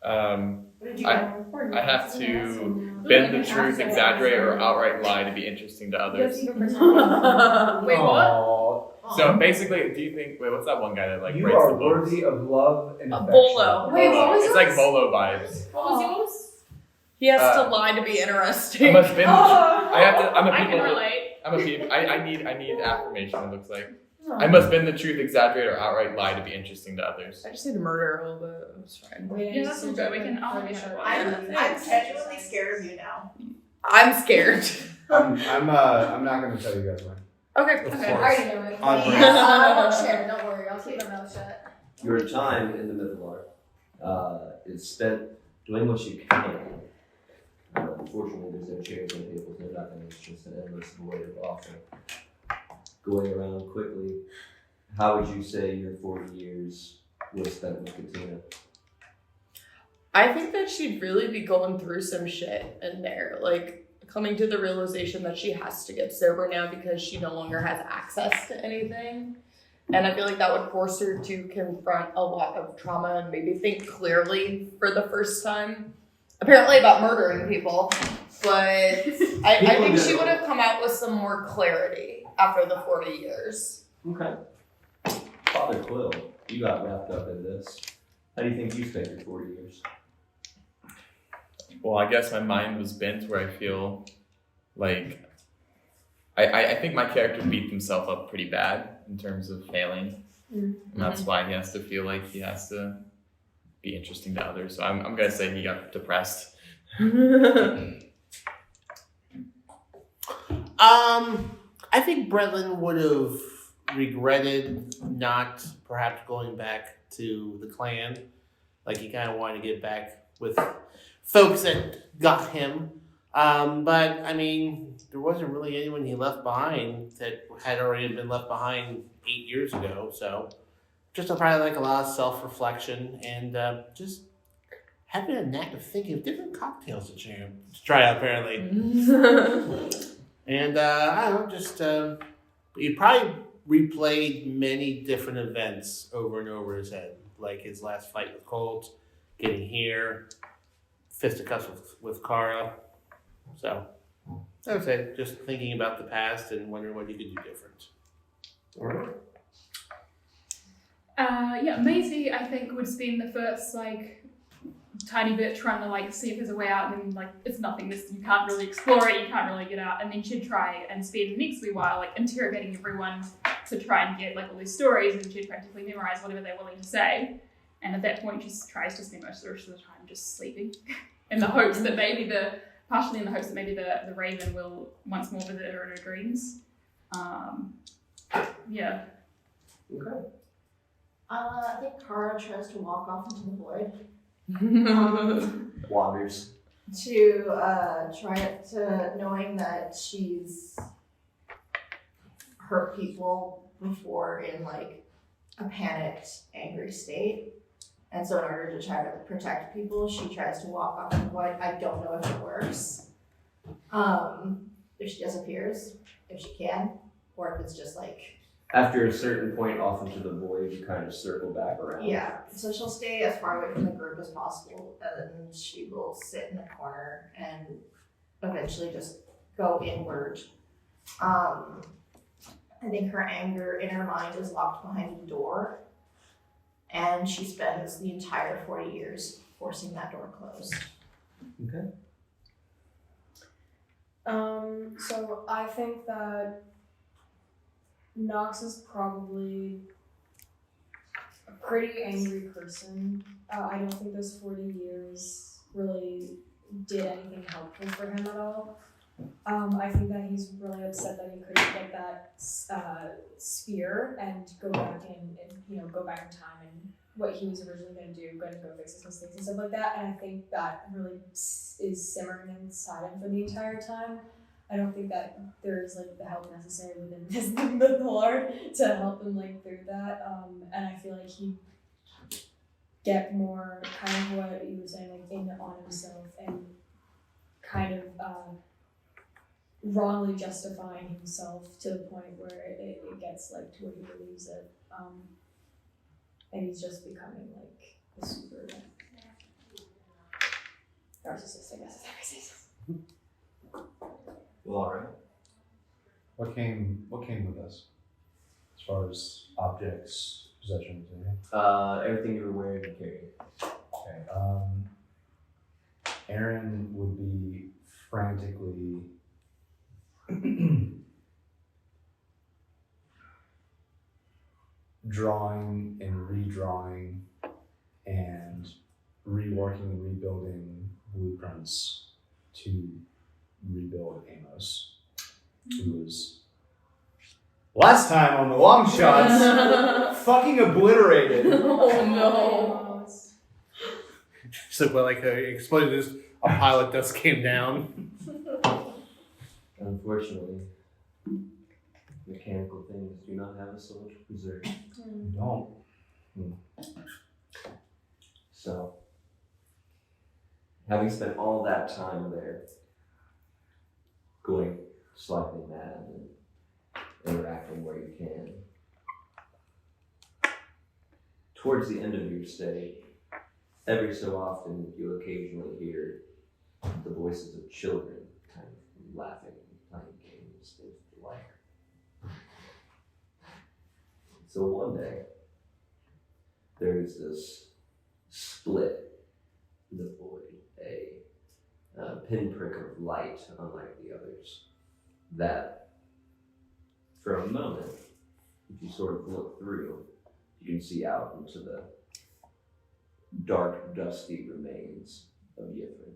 I What did you get? have to bend the truth, exaggerate, or outright lie to be interesting to others. Wait, what? Aw, So basically, do you think? Wait, what's that one guy that like you writes are the books? worthy of love and A affection. bolo. Wait, what was It's yours? like Bolo vibes. What was yours? He has to Uh, lie to be I interesting. must bend. Oh. I have to. I'm a I can people. relate. I'm a people. I need affirmation. It looks like I must bend the truth, exaggerate, or outright lie to be interesting to others. I just need to murder a little bit. It's fine. Yeah, that's all good. We can. I'll make sure. I'm genuinely scared of you now. I'm scared. I'm not gonna tell you guys when. Okay. Of I course. already know it. On I won't share. Don't worry. I'll keep my mouth shut. Your time in the Mythalar is spent doing what you can. Unfortunately, there's no chairs, no tables, no nothing. It's just an endless void of awful. Going around quickly, how would you say your 40 years was spent with Katina? I think that she'd really be going through some shit in there. Like, coming to the realization that she has to get sober now because she no longer has access to anything. And I feel like that would force her to confront a lot of trauma and maybe think clearly for the first time. Apparently about murdering people. But I think she would have come out with some more clarity after the 40 years. Okay. Father Quill, you got wrapped up in this. How do you think you spent your 40 years? Well, I guess my mind was bent where I feel like I think my character beat himself up pretty bad in terms of failing. And that's why he has to feel like he has to be interesting to others. So I'm gonna say he got depressed. I think Bretlin would have regretted not perhaps going back to the clan. Like he kind of wanted to get back with folks that got him. But I mean, there wasn't really anyone he left behind that had already been left behind 8 years ago. So just probably like a lot of self-reflection and just having a knack of thinking of different cocktails to try out apparently. And I don't know, just he probably replayed many different events over and over his head, like his last fight with Colt, getting here, fisticuffs with Kara. So I would say just thinking about the past and wondering what you could do different. All right. Yeah, Maisie, I think, would spend the first, like, tiny bit trying to, like, see if there's a way out, and then, like, it's nothingness, you can't really explore it, you can't really get out, and then she'd try and spend the next wee while, like, interrogating everyone to try and get, like, all these stories, and she'd practically memorize whatever they're willing to say, and at that point, she tries to spend most of the rest of the time just sleeping, in the hopes that maybe partially in the hopes that maybe the Raven will once more visit her in her dreams. Yeah. Okay. I think Kara tries to walk off into the void. Wanders. To try it to knowing that she's hurt people before in like a panicked, angry state. And so in order to try to protect people, she tries to walk off in the void. I don't know if it works. If she disappears, if she can, or if it's just like After a certain point off into the void, you kind of circle back around. yeah, so she'll stay as far away from the group as possible, and she will sit in the corner and eventually just go inward. I think her anger in her mind is locked behind a door, and she spends the entire 40 years forcing that door closed. Okay. So I think that Nox is probably a pretty angry person. I don't think those 40 years really did anything helpful for him at all. I think that he's really upset that he couldn't get that spear and go back in and go back in time and what he was originally going to do, going to go fix his mistakes and stuff like that. And I think that really is simmering inside him for the entire time. I don't think that there's like the help necessary within his the Lord to help him like through that. And I feel like he'd get more kind of what you were saying, like in on himself and kind of wrongly justifying himself to the point where it gets like to where he believes it. And he's just becoming like a super narcissist, I guess is how I say it. Well, all right. What came with us? As far as objects, possessions, anything? Everything you were wearing and carrying. Okay. Aaron would be frantically drawing and redrawing and reworking and rebuilding blueprints to rebuild Amos, who was last time on the Longshots fucking obliterated. Oh no. So, well, like exploded as a pile of dust came down. Unfortunately, mechanical things do not have a soul to preserve. Don't. So, having spent all that time there, going slightly mad and interacting where you can, towards the end of your stay, every so often you'll occasionally hear the voices of children kind of laughing and playing games with delight. So one day, there's this split in the void, a pinprick of light unlike the others, that for a moment, if you sort of look through, you can see out into the dark, dusty remains of Yithrin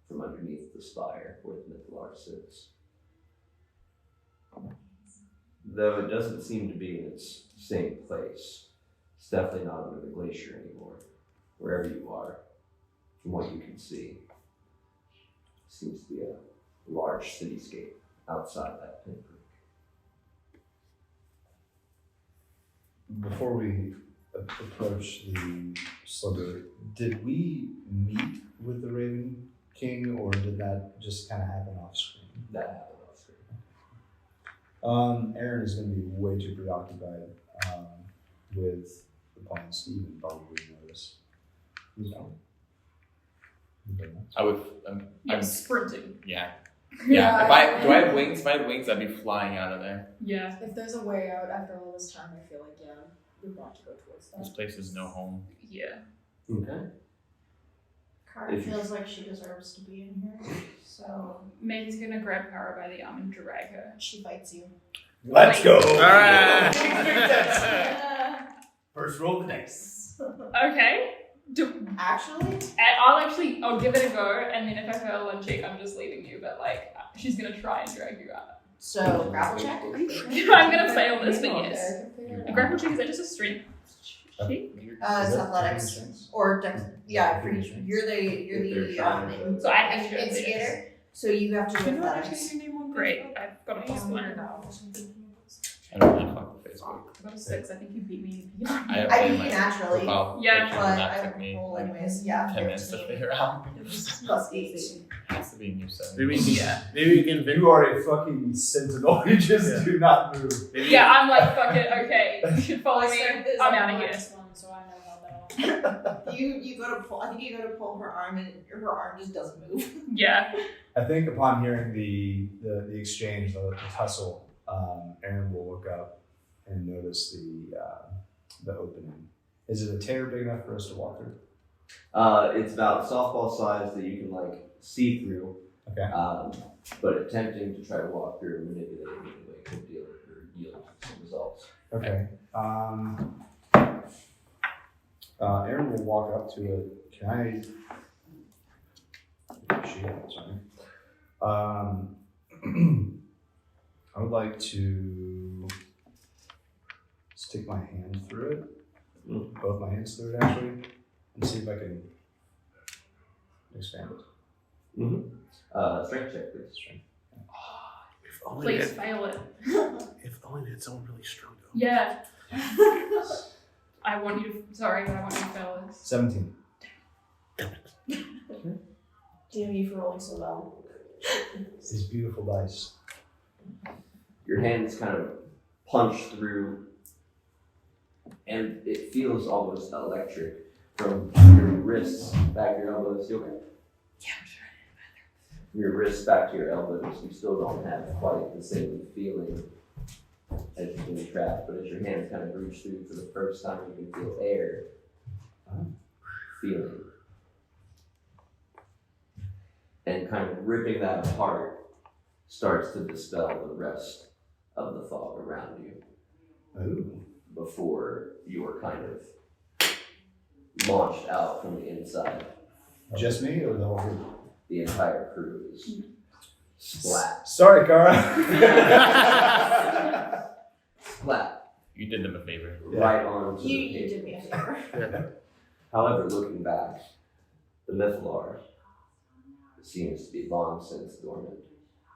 from underneath the spire where the Mythalar sits. Though it doesn't seem to be in its same place, it's definitely not under the glacier anymore. Wherever you are, from what you can see, seems to be a large cityscape outside that pinprick. Before we approach the slither, did we meet with the Raven King, or did that just kind of happen off screen? That happened off screen. Aaron is going to be way too preoccupied with the plans to even probably notice. Who's going? I would. I'm sprinting. Yeah. Yeah, If I had wings, I'd be flying out of there. Yeah. If there's a way out after all this time, I feel like we want to go towards This that. place is no home. Yeah. Okay. Kara feels like she deserves to be in here, so Meg's gonna grab Kara by the arm and drag her. she fights you. Let's go! All right. First roll the dice. Okay. Actually, I'll give it a go, and then if I fail one check, I'm just leaving you. But like, she's gonna try and drag you out. So grapple check. I'm gonna fail this, but yes. A grapple check, is that just a strength check? It's athletics or dex. Yeah, you're the So I have to do instigator. So you have to do athletics. Great, I've got a +1. I don't really fuck with Facebook. I got a 6, I think you beat me. I I beat you naturally, profile Yeah. picture, but and that I took me roll like anyways. Yeah, 10 minutes to 15 figure out. plus 8. Has to be in your setting. Maybe we can You are a fucking sentinel. You just do not move. Yeah, I'm like, fuck it, okay. You should follow me. I'm out of here. So I know how that. You go to pull. I think you go to pull her arm, and her arm just doesn't move. Yeah. I think upon hearing the exchange, the tussle, Aaron will look up and notice the opening. Is it a tear big enough for us to walk through? It's about softball size that you can like see through. Okay. But attempting to try to walk through and manipulate it anyway could yield some results. Okay. Aaron will walk up to it. Can I? Sorry. I would like to stick my hand through it, both my hands through it actually, and see if I can expand it. Mm-hmm. Strength check, please. Strength. If only Please it- fail it. if only it's someone really strong though. Yeah. I want you to fail this. 17. Damn you for rolling so well. These beautiful dice. Your hands kind of punch through, and it feels almost electric from your wrists back to your elbows. You okay? Yeah, I'm sure. From your wrists back to your elbows, you still don't have quite the same feeling as you've been trapped, but as your hands kind of reach through for the first time, you can feel air feeling. And kind of ripping that apart starts to dispel the rest of the fog around you. Ooh. Before you are kind of launched out from the inside. Just me or the whole group? The entire crew is splat. Sorry, Kara. Splat You did them a favor. right onto You the did me a favor. However, looking back, the Mythalar seems to be long since dormant.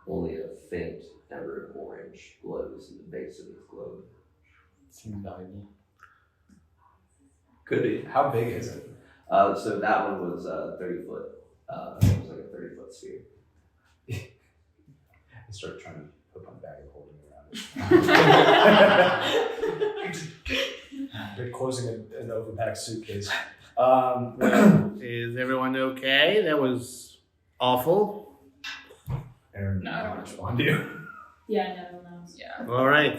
Only a faint ember of orange glows in the base of its globe. Seems valuable. Could be. How big is it? So that one was 30 foot. It was like a 30-foot sphere. I started trying to put my bag of holding around it. They're closing an overpacked suitcase. Is everyone okay? That was awful. Aaron, No, no, I I don't don't respond to you. Yeah, no. Yeah. All right.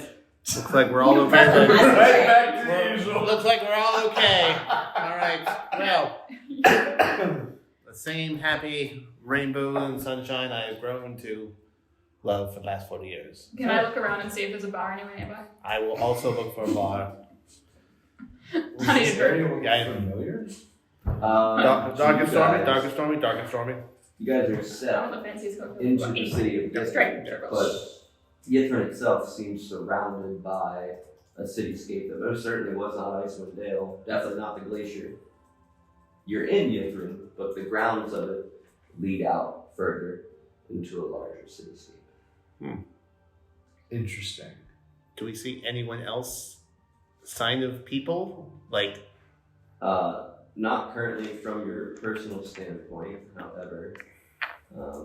Looks like we're all okay. Right back to the usual. Looks like we're all okay. All right. Well, the same happy rainbow and sunshine I have grown to love for the last 40 years. Can I look around and see if there's a bar anywhere nearby? I will also look for a bar. I need a drink. Area Yeah, familiar? Dark and stormy. You guys are I want set the fanciest cocktail. into the city of Straight. Yithrin, but Yithrin itself seems surrounded by a cityscape that most certainly was not Icewind Dale, definitely not the glacier. You're in Yithrin, but the grounds of it lead out further into a larger cityscape. Interesting. Do we see anyone else? Sign of people? Like, Not currently from your personal standpoint, however,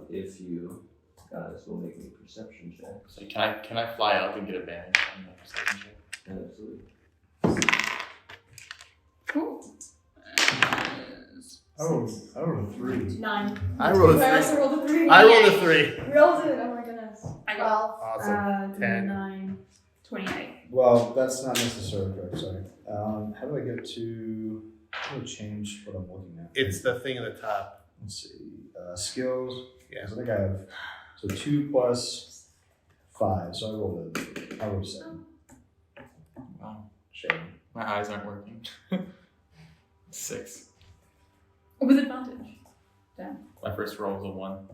if you guys will make me perception checks. So can I fly up and get advantage on the perception check? Absolutely. Cool. Oh, I rolled a 3. 9. I rolled I a also 3. rolled a 3. I rolled a 3. We all did. Oh my goodness. I got 12. Awesome. 10. 9. 28. Well, that's not necessarily correct, sorry. How do I get to... How do I change what I'm looking at? It's the thing at the top. Let's see. Skills. Yeah. So I think I have... So 2 plus 5. So I rolled a 7. Wow. Shame. My eyes aren't working. 6. With advantage. My first roll was a 1.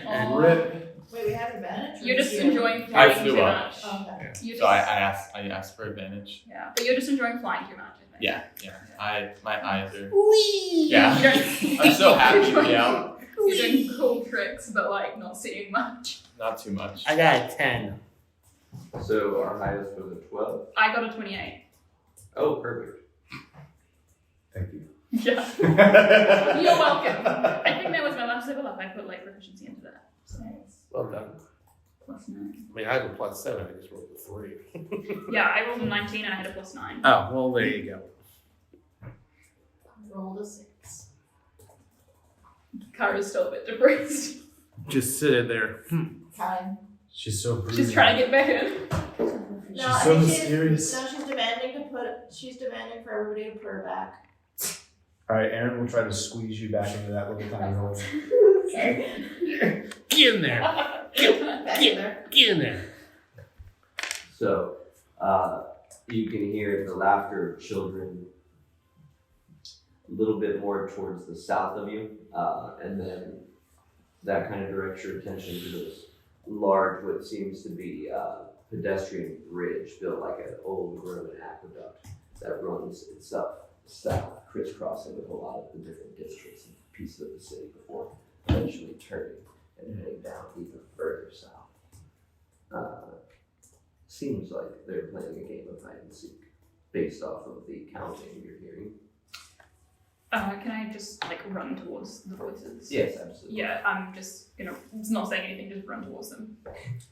Oh. Rip. Wait, we had advantage? advantage? or You're just you? enjoying I flying flew too up. much. Oh, okay. You're So I just, asked for advantage. yeah, but you're just enjoying flying too much. I think. Yeah. My eyes are. You Yeah. don't- I'm so happy to be You're out. doing cool tricks, but like not seeing much. Not too much. I got a 10. So our highest was a 12. I got a 28. Oh, perfect. Thank you. Yeah. You're welcome. I think that was my last level up. I put like proficiency into that. So Well done. plus 9. I mean, I have a plus 7. I just rolled a 3. Yeah, I rolled a 19 and I had a plus 9. Oh, well, there you go. Rolled a 6. Kara's still a bit depressed. Just sit there. Time. She's so broody. She's trying to get back in. No, She's I so think mysterious. she's demanding for everybody to put her back. All right, Aaron will try to squeeze you back into that little tiny hole. Okay. Get in there. Back in there. Get in there. So you can hear the laughter of children a little bit more towards the south of you, and then that kind of directs your attention to this large, what seems to be pedestrian bridge built like an old Roman aqueduct that runs itself south, crisscrossing with a lot of the different districts and pieces of the city before eventually turning and heading down even further south. Seems like they're playing a game of hide and seek based off of the counting you're hearing. Can I just like run towards the voices? Yes, absolutely. Yeah, I'm just gonna not saying anything, just run towards them.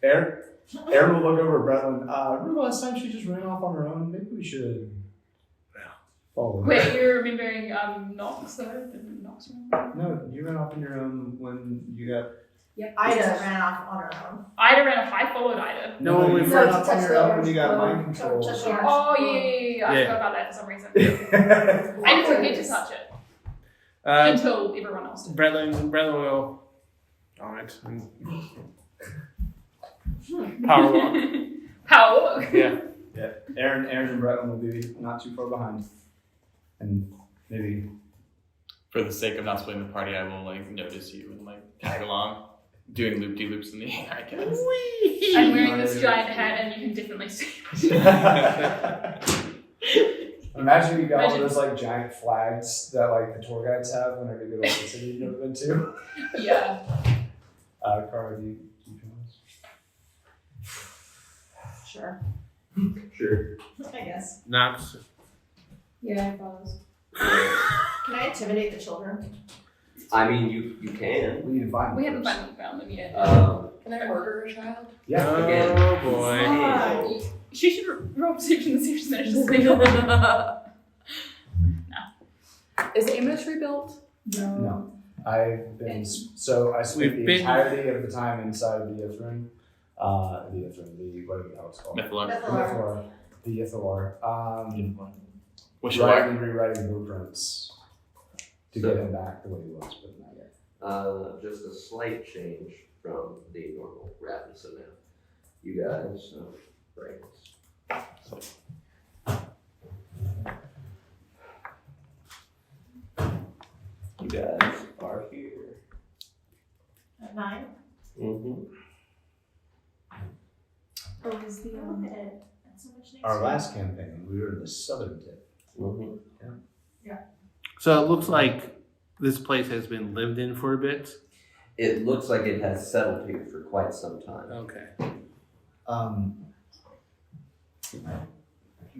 Aaron will look over at Bretlin. Remember last time she just ran off on her own? Maybe we should follow her. Wait, you're remembering Nox though? Didn't Nox run? No, you ran off on your own when you got. Ida ran off on her own. Ida ran off. I followed Ida. No, you No, ran to off on touch your the own when you got orange mind bone. control. Touch the orange Oh bone. yeah. I Yeah. forgot about that for some reason. Yeah. I didn't forget to touch it until everyone else did. Bretlin will on it. Power walk. Power walk. Yeah. Aaron and Bretlin will be not too far behind. And maybe. For the sake of not splitting the party, I will like notice you and like tag along, doing loop de loops in the air, I guess. I'm wearing this giant hat and you can definitely see. Imagine you got one Imagine- of those like giant flags that like the tour guides have whenever you go to like, the city you've never been to. Yeah. Cara, do you feel this? Sure. Sure. I guess. Knox. Yeah, it follows. Can I intimidate the children? I mean, you can. We need to find them We haven't first. found them yet. Can I murder a child? Yeah. Again. Oh boy. Hey. She should roll perception and see if she's managed to sneak up. Is the inventory built? No. I've been so I spent We've the been- entirety of the time inside the Ithrin. Whatever the hell it's called. Mythological. Mythological. The Ithor. Wish Writing and rewriting blueprints to So- get him back the way he was, but not yet. Just a slight change from the normal rapid. So now, you guys, right. You guys are here. At 9? Mm-hmm. Or is the Oh, okay. That's so much nicer. Our last campaign, we were in the southern tip. Mm-hmm. So it looks like this place has been lived in for a bit. It looks like it has settled here for quite some time. Okay.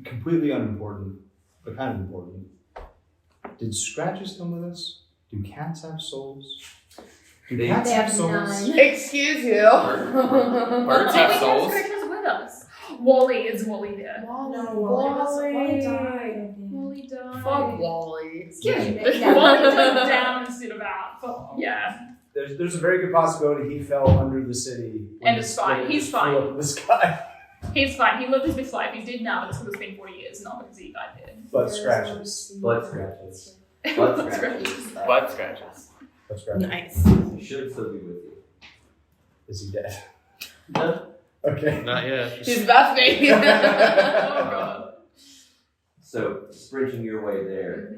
Completely unimportant, but kind of important. Did scratches come with us? Do cats have souls? Do They- cats They have have souls? 9. Excuse you. Birds Did have we have souls. scratches with us? Wally, is Wally there? No, Wally died. Wally died. Fuck Wally. Excuse me. Yeah. Wally died down instead of out. Yeah. There's a very good possibility he fell under the city. when And it- it's fine. when it He's just flew fine. up in the sky. He's fine. He lived his best life. He's dead now, but it's because it's been 40 years, not because he died there. But scratches. Blood scratches. Blood scratches. Butt scratches. But scratches. Nice. He should still be with you. Is he dead? No. Okay. Not yet. He's about to be. Oh god. So, sprinting your way there,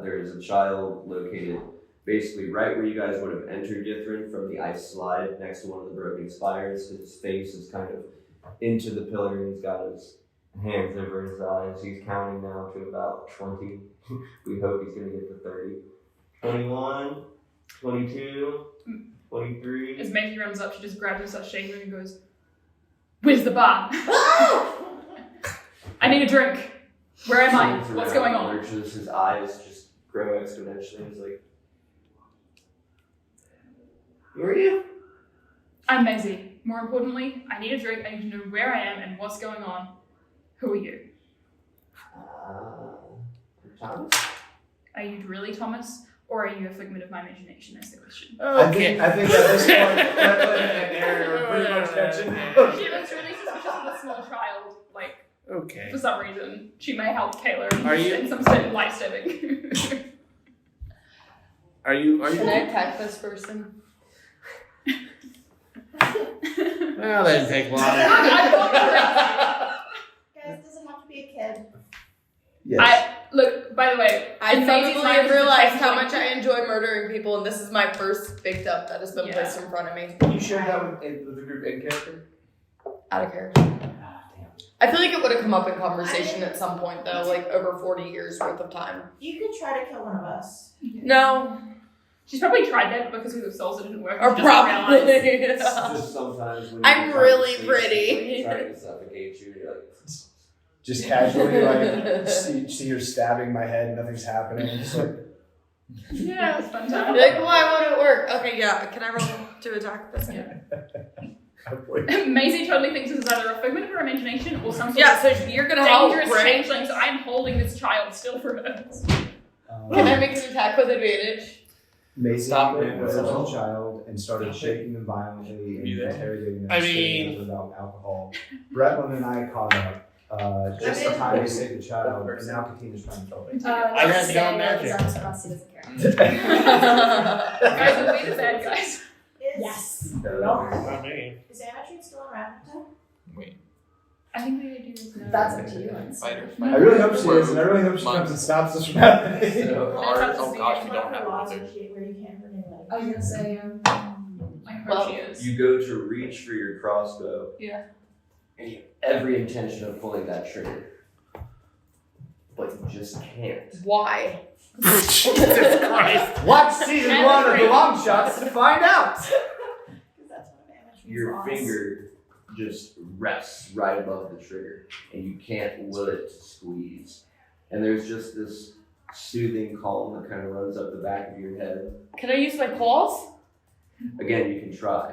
there is a child located basically right where you guys would have entered Yithrin from the ice slide next to one of the broken spires. His face is kind of into the pillar and he's got his hands over his eyes. He's counting now to about 20. We hope he's going to get to 30. 21, 22, 23. As Maggie runs up, she just grabs her, starts shaking her, and goes, "Where's the bar? I need a drink. Where am I? Turns What's around, going on?" lurches, his eyes just grow exponentially. He's like, "Who are you?" "I'm Maisie. More importantly, I need a drink. I need to know where I am and what's going on. Who are you? Thomas? Are you really Thomas? Or are you a figment of my imagination?" Is the question. Okay. I think at this point, Bethlehem and Aaron are pretty much catching. She looks really suspicious of a small child, like, Okay. for some reason. She may help Kayla Are you- in some certain life-saving. Are you? Can I attack this person? Well, that didn't take long. Guys, does it have to be a kid? Yes. Look, by the way, I in Maisie's suddenly mind, have this is realized how technically- much I enjoy murdering people, and this is my first victim that has been Yeah. placed in front of me. You shared that with the group in character? Out of character. I feel like it would have come up in conversation at some point, though, like over 40 years worth of time. You could try to kill one of us. No. She's probably tried that, but because we were souls, it didn't work. Or She doesn't realize. probably. Just sometimes when I'm you're really trying to pretty. sleep, trying to suffocate you, you're like, Just casually, like, see her stabbing my head, nothing's happening. I'm just like, Yeah, it's fun time. Like, why won't it work? Okay, yeah. Can I roll to attack this guy? Maisie totally thinks this is either a figment of her imagination or some sort Yeah, of so you're gonna help, dangerous right? changeling, so I'm holding this child still for her. Can I make an attack with advantage? Mason Stop went it. with a child and started shaking them violently and Me there. interrogating them. I stating mean- them about alcohol. Bretlin and I caught up just in time to save the child, and now Katina's trying to kill it. I have no magic. He doesn't care. Guys, are we the bad guys? Yes. Not me. Is Amateur still around? Wait. I think the idea is no. That's up to you. Fighter. I really hope she is, and I really hope she comes and stops us from happening. So, That's oh gosh, we don't have a one laws either. where you can't hurt anybody. I was gonna say, I hope Well, she is. you go to reach for your crossbow. Yeah. And you have every intention of pulling that trigger. But you just can't. Why? Jesus Christ. Watch season 1 of the Longshots to find out. Because that's one of Amateur's Your laws. finger just rests right above the trigger, and you can't will it to squeeze. And there's just this soothing calm that kind of runs up the back of your head. Can I use my claws? Again, you can try.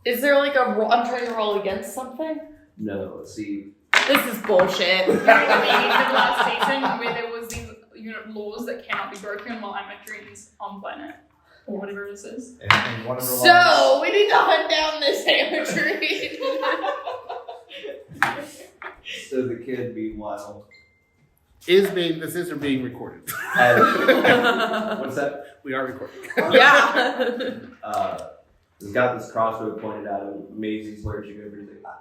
Is there like a roll? I'm trying to roll against something? No, see, This is bullshit. You know the meaning of last season where there was these laws that cannot be broken while Amatrine's on planet. Or whatever this is. And one of her So, we need to hunt down this amateur. so the kid, meanwhile, The sister being recorded. has, what's that? We are recording. Yeah. He's got this crossbow pointed at him. Maisie's lurching over. He's like,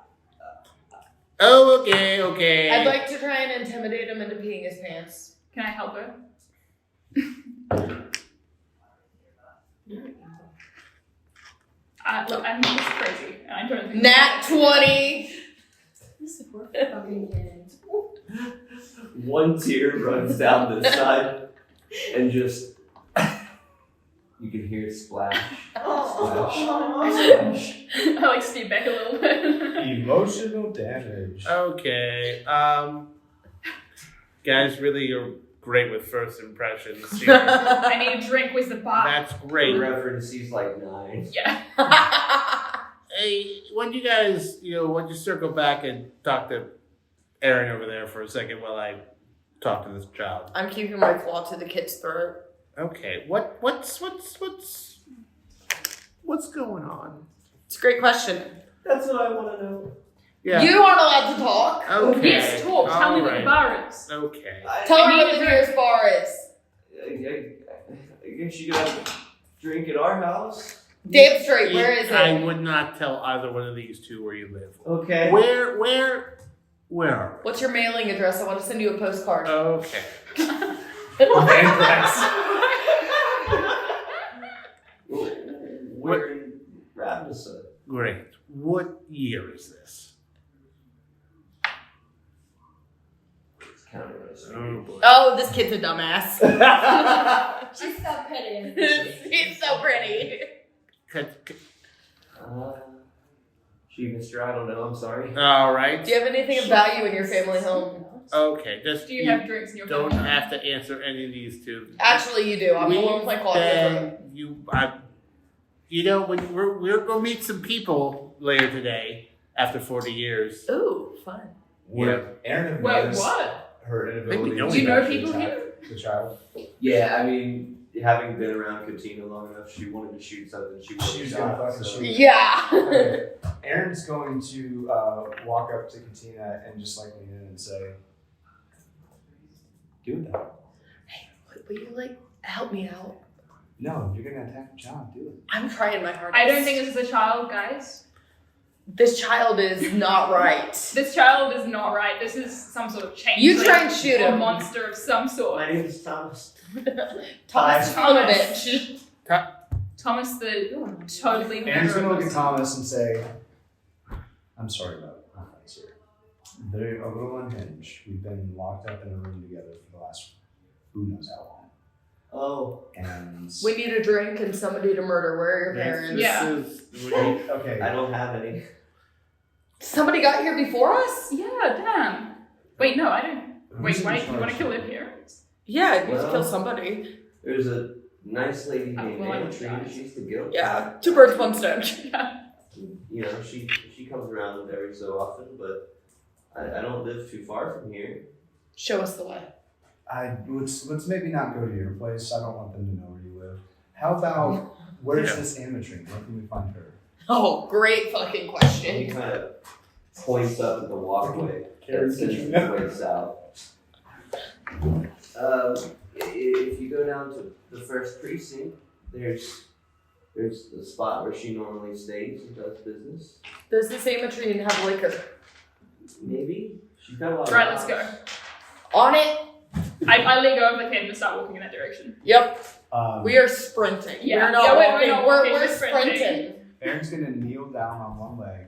Oh, okay. I'd like to try and intimidate him into peeing his pants. Can I help her? Look, I'm just crazy. And I don't think Nat 20! support for fucking kids. one tear runs down this side, and just you can hear splash, splash. I like step back a little bit. Emotional damage. Okay. Guys, really, you're great with first impressions. Here. I need a drink. Where's the bar? That's For great. reference, he's like 9. Yeah. Hey, why don't you circle back and talk to Aaron over there for a second while I talk to this child? I'm keeping my claw to the kid's throat. Okay. What's going on? It's a great question. That's what I want to know. Yeah. You aren't allowed to talk. Okay. Yes, talk. Tell me what the Alright. bar is. Okay. Tell I me need what a the drink. nearest bar is. I guess you could have a drink at our house. Damn straight, where is I it? would not tell either one of these two where you live. Okay. Where are What's your mailing address? I want to send you a postcard. we? Okay. Van Press. episode. Great. What year is this? It's counting on us. Oh boy. Oh, this kid's a dumbass. She's so pretty. He's so pretty. Gee, Mr. I don't know. I'm sorry. All right. Do you have anything of value in your family home? Okay. Just Do you have drinks in your don't family? have to answer any of these two. Actually, you do. I'm the one playing Call of Duty. We're gonna meet some people later today after 40 years. Ooh, fun. Yeah. Aaron Wait, noticed what? her inability Maybe don't Do you know to people attack here? the child. Yeah, I mean, having been around Katina long enough, she wanted to shoot something. She She was gonna fucking shoot. Yeah. Okay. Aaron's going to walk up to Katina and just like lean in and say, "Do that." Will you like help me out? No, you're gonna attack the child. Do it. I'm trying my hardest. I don't think this is a child, guys. this child is not right. This child is not right. This is some sort of change. You try and shoot A him. monster of some sort. My name is Thomas. Thomas Tonovich. Thomas the totally Aaron's gonna look at murderous. Thomas and say, "I'm sorry about my friends here. They're a little unhinged. We've been locked up in a room together for the last who knows how long. Oh, And We need a drink and somebody to murder. Where are your parents? Yeah. okay, I don't have any. Somebody got here before us? Yeah, damn. Wait, no, I don't. who's Wait, in you want to charge? kill their parents? Yeah, you Well- kill somebody. There's a nice lady named well, I Anna would Tree. try. She's the guilt. Yeah, 2 birds, 1 stone. You know, she comes around every so often, but I don't live too far from here. Show us the way. Let's maybe not go to your place. I don't want them to know where you live. How about where's Yeah. this amateur? Where can we find her? Oh, great fucking He question. kind of points up at the walkway Carry that sends the its way south. If you go down to the first precinct, there's the spot where she normally stays and does business. Does this amatrine have liquor? Maybe she's got a lot. Right, of let's go. On it? I let go of the kid and start walking in that direction. Yep. We We are sprinting. Yeah. We're not Yeah, we're walking. not We're, walking, we're we're sprinting. sprinting. Aaron's gonna kneel down on one leg,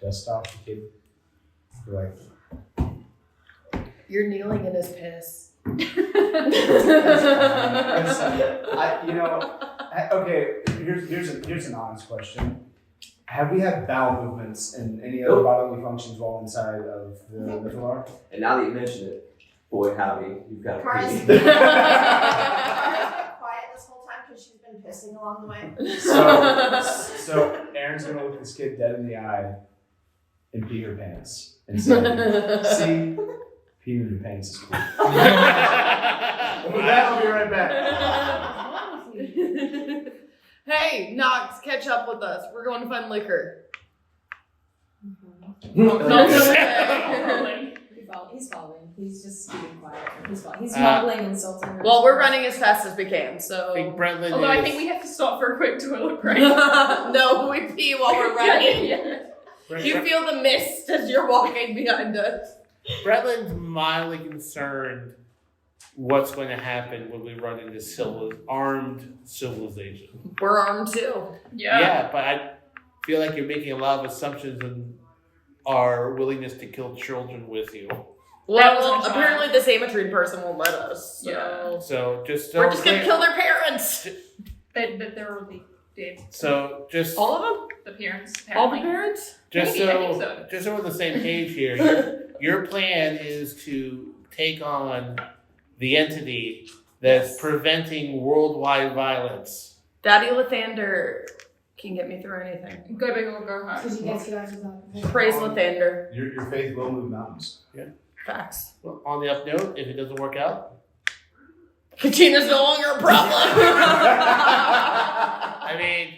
dust off the kid. Be like, You're kneeling in his piss. okay. Here's an honest question. Have we had bowel movements and any other bodily functions while inside of the floor? And now that you mention it, boy howdy, you've got a Cars. pretty. Cars been quiet this whole time because she's been pissing along the way. So Aaron's gonna look this kid dead in the eye and pee her pants and say, "See, peeing in your pants is cool." With that, I'll be right back. Hey, Knox, catch up with us. We're going to find liquor. Not Okay. He's following. He's just keeping quiet. He's following. He's Uh, mumbling, insulting her. Well, we're running as fast as we can, I so. think Bretland Although I is. think we have to stop for a quick toilet break. No, we pee while we're running. Yeah. You feel the mist as you're walking behind us. Bretland's mildly concerned what's going to happen when we run into armed civilization. We're armed too. Yeah. But I feel like you're making a lot of assumptions on our willingness to kill children with you. Well, was a apparently this amateur person won't let us. So. Yeah. So just We're just gonna kill their parents. They're already dead. So just All of them? The parents, All the apparently. parents? just Maybe, I think so so. just so we're on the same page here. Your plan is to take on the entity that's preventing worldwide violence. Daddy Lathander can get me through anything. Go big or go home. Because you guys get out of the Praise Lathander. Your faith will move mountains. Facts. Well, on the up note, if it doesn't work out, Katina's no longer a problem. I mean,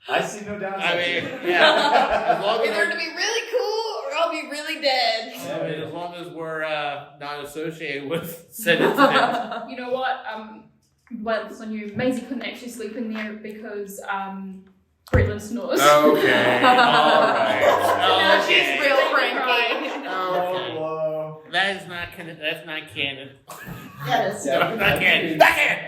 I see no downside. yeah. As long as Either to we're, be really cool or I'll be really dead. as long as we're not associated with said incident. You know what? Well, it's on you. Maisie couldn't actually sleep in there because Bretland snores. Okay, all right. Now she's Okay. real cranky. Okay. Whoa. That's not canon. Yes. Yeah. Not canon. Not canon.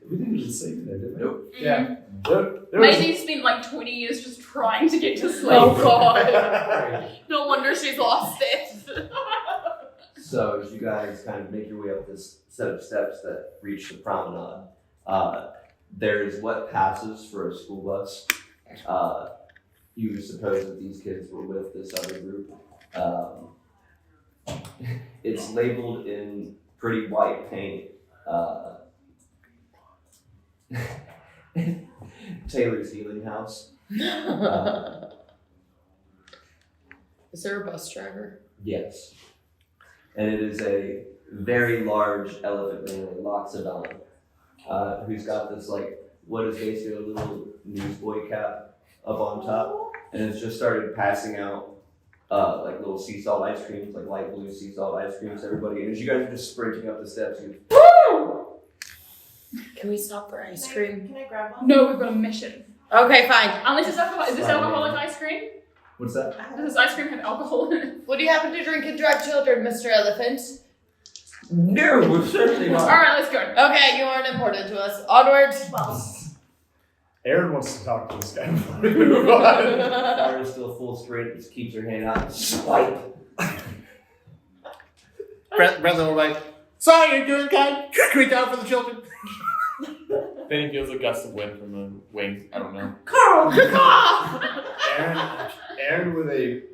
We didn't even sleep there, did we? Nope. Yeah. There was- Maybe spent like 20 years just trying to get to sleep. Oh god. No wonder she's lost it. So as you guys kind of make your way up this set of steps that reach the promenade, there's what passes for a school bus. You would suppose that these kids were with this other group. It's labeled in pretty white paint. Taylor's Healing House. Is there a bus driver? Yes. And it is a very large elephant man, a Loxodon, who's got this, like, what is basically a little newsboy cap up on top. And it's just started passing out, like, little sea salt ice creams, like light blue sea salt ice creams to everybody. And as you guys are just sprinting up the steps, you Can we stop for ice cream? Can I grab one? No, we've got a mission. Okay, fine. Unless it's alcohol. Is this alcoholic ice cream? What's that? Does this ice cream have alcohol in it? Would you happen to drink and drive children, Mr. Elephant? No, we're certainly not. Alright, let's go. Okay, you aren't important to us. Onward. Aaron wants to talk to this guy before we move on. Fire is still full sprint, just keeps her hand out. Swipe. Brother will like, sorry, you're doing kind. Reach out for the children. Then he feels a gust of wind from the wing. I don't know. Aaron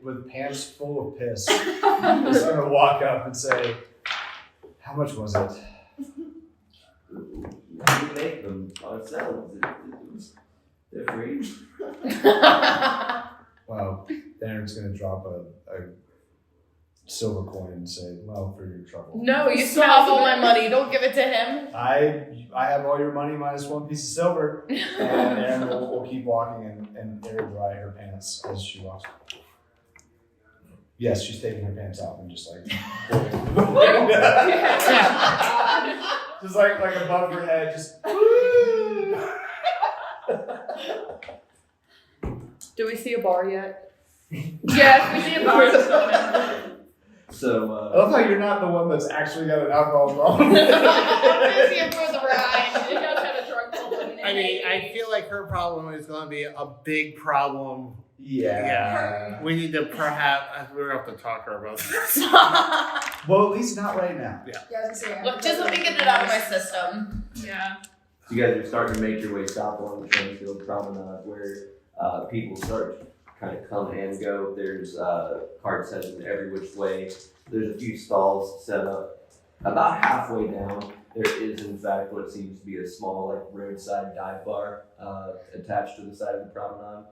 with pants full of piss is gonna walk up and say, "How much was it?" We make them ourselves. They're free. Well, Aaron's gonna drop a silver coin and say, "Well, for your trouble." No, you still have all my money. Don't give it to him. I have all your money minus one piece of silver. And Aaron will keep walking and air dry her pants as she walks. Yes, she's taking her pants off and just like just like above her head, just Do we see a bar yet? Yeah, we see a bar. So, I love how you're not the one that's actually got an alcohol problem. I'm here for the ride. She does have a drug problem. I mean, I feel like her problem is going to be a big problem. Yeah. We need to perhaps, we're going to have to talk to her about this. Well, at least not right now. Yeah, I was gonna say. Look, just let me get it out of my system. Yeah. you guys are starting to make your way south along the Transfield Promenade, where people start to kind of come and go. There's cart sets in every which way. There's a few stalls set up. About halfway down, there is in fact what seems to be a small, like, roadside dive bar attached to the side of the promenade.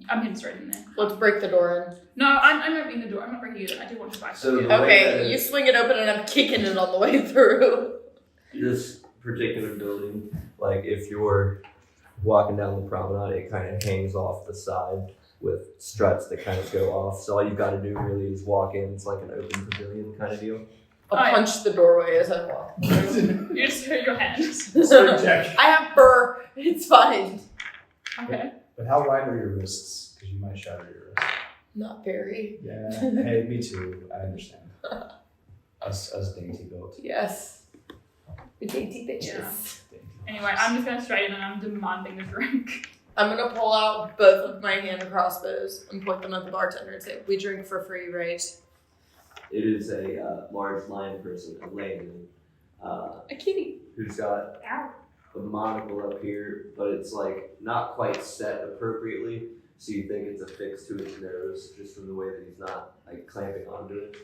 I'm heading straight in there. Let's break the door in. No, I'm opening the door. I'm not breaking it. I do want to buy So something. the way that Okay, you swing it open and I'm kicking it on the way through. this particular building, like, if you're walking down the promenade, it kind of hangs off the side with struts that kind of go off. So all you've got to do really is walk in. It's like an open pavilion kind of deal. I'll punch the doorway as I walk. You just hurt your hands. Jack. I have fur. It's fine. Okay. But how wide are your wrists? Because you might shatter your wrist. Not very. Yeah. Hey, me too. I understand. Us dainty built. Yes. The dainty bitches. Yeah. Anyway, I'm just going straight in and I'm demanding a drink. I'm gonna pull out both of my hand crossbows and point them at the bartender and say, "We drink for free, right?" It is a large lion person, a Landon, A kitty. who's got Ow. a monocle up here, but it's like not quite set appropriately. So you think it's affixed to his nose just from the way that he's not like clamping onto it.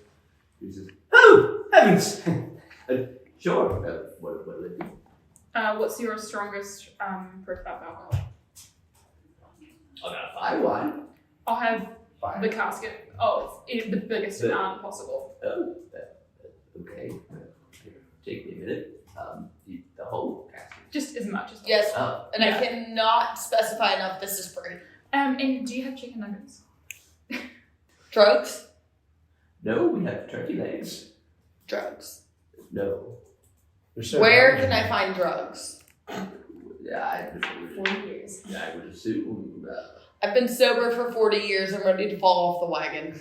He's just, oh heavens! Sure. What would it be? What's your strongest proof of alcohol? I got a 5 wine. I'll have Fine. the casket. Oh, in the biggest amount possible. Oh, okay. Take me a minute. The whole casket. Just as much as possible. Yes, Oh, and I cannot specify enough. This is free. And do you have chicken nuggets? Drugs? no, we have turkey legs. Drugs. No. Where can I find drugs? Yeah, 40 years. I would assume. I've been sober for 40 years. I'm ready to fall off the wagon.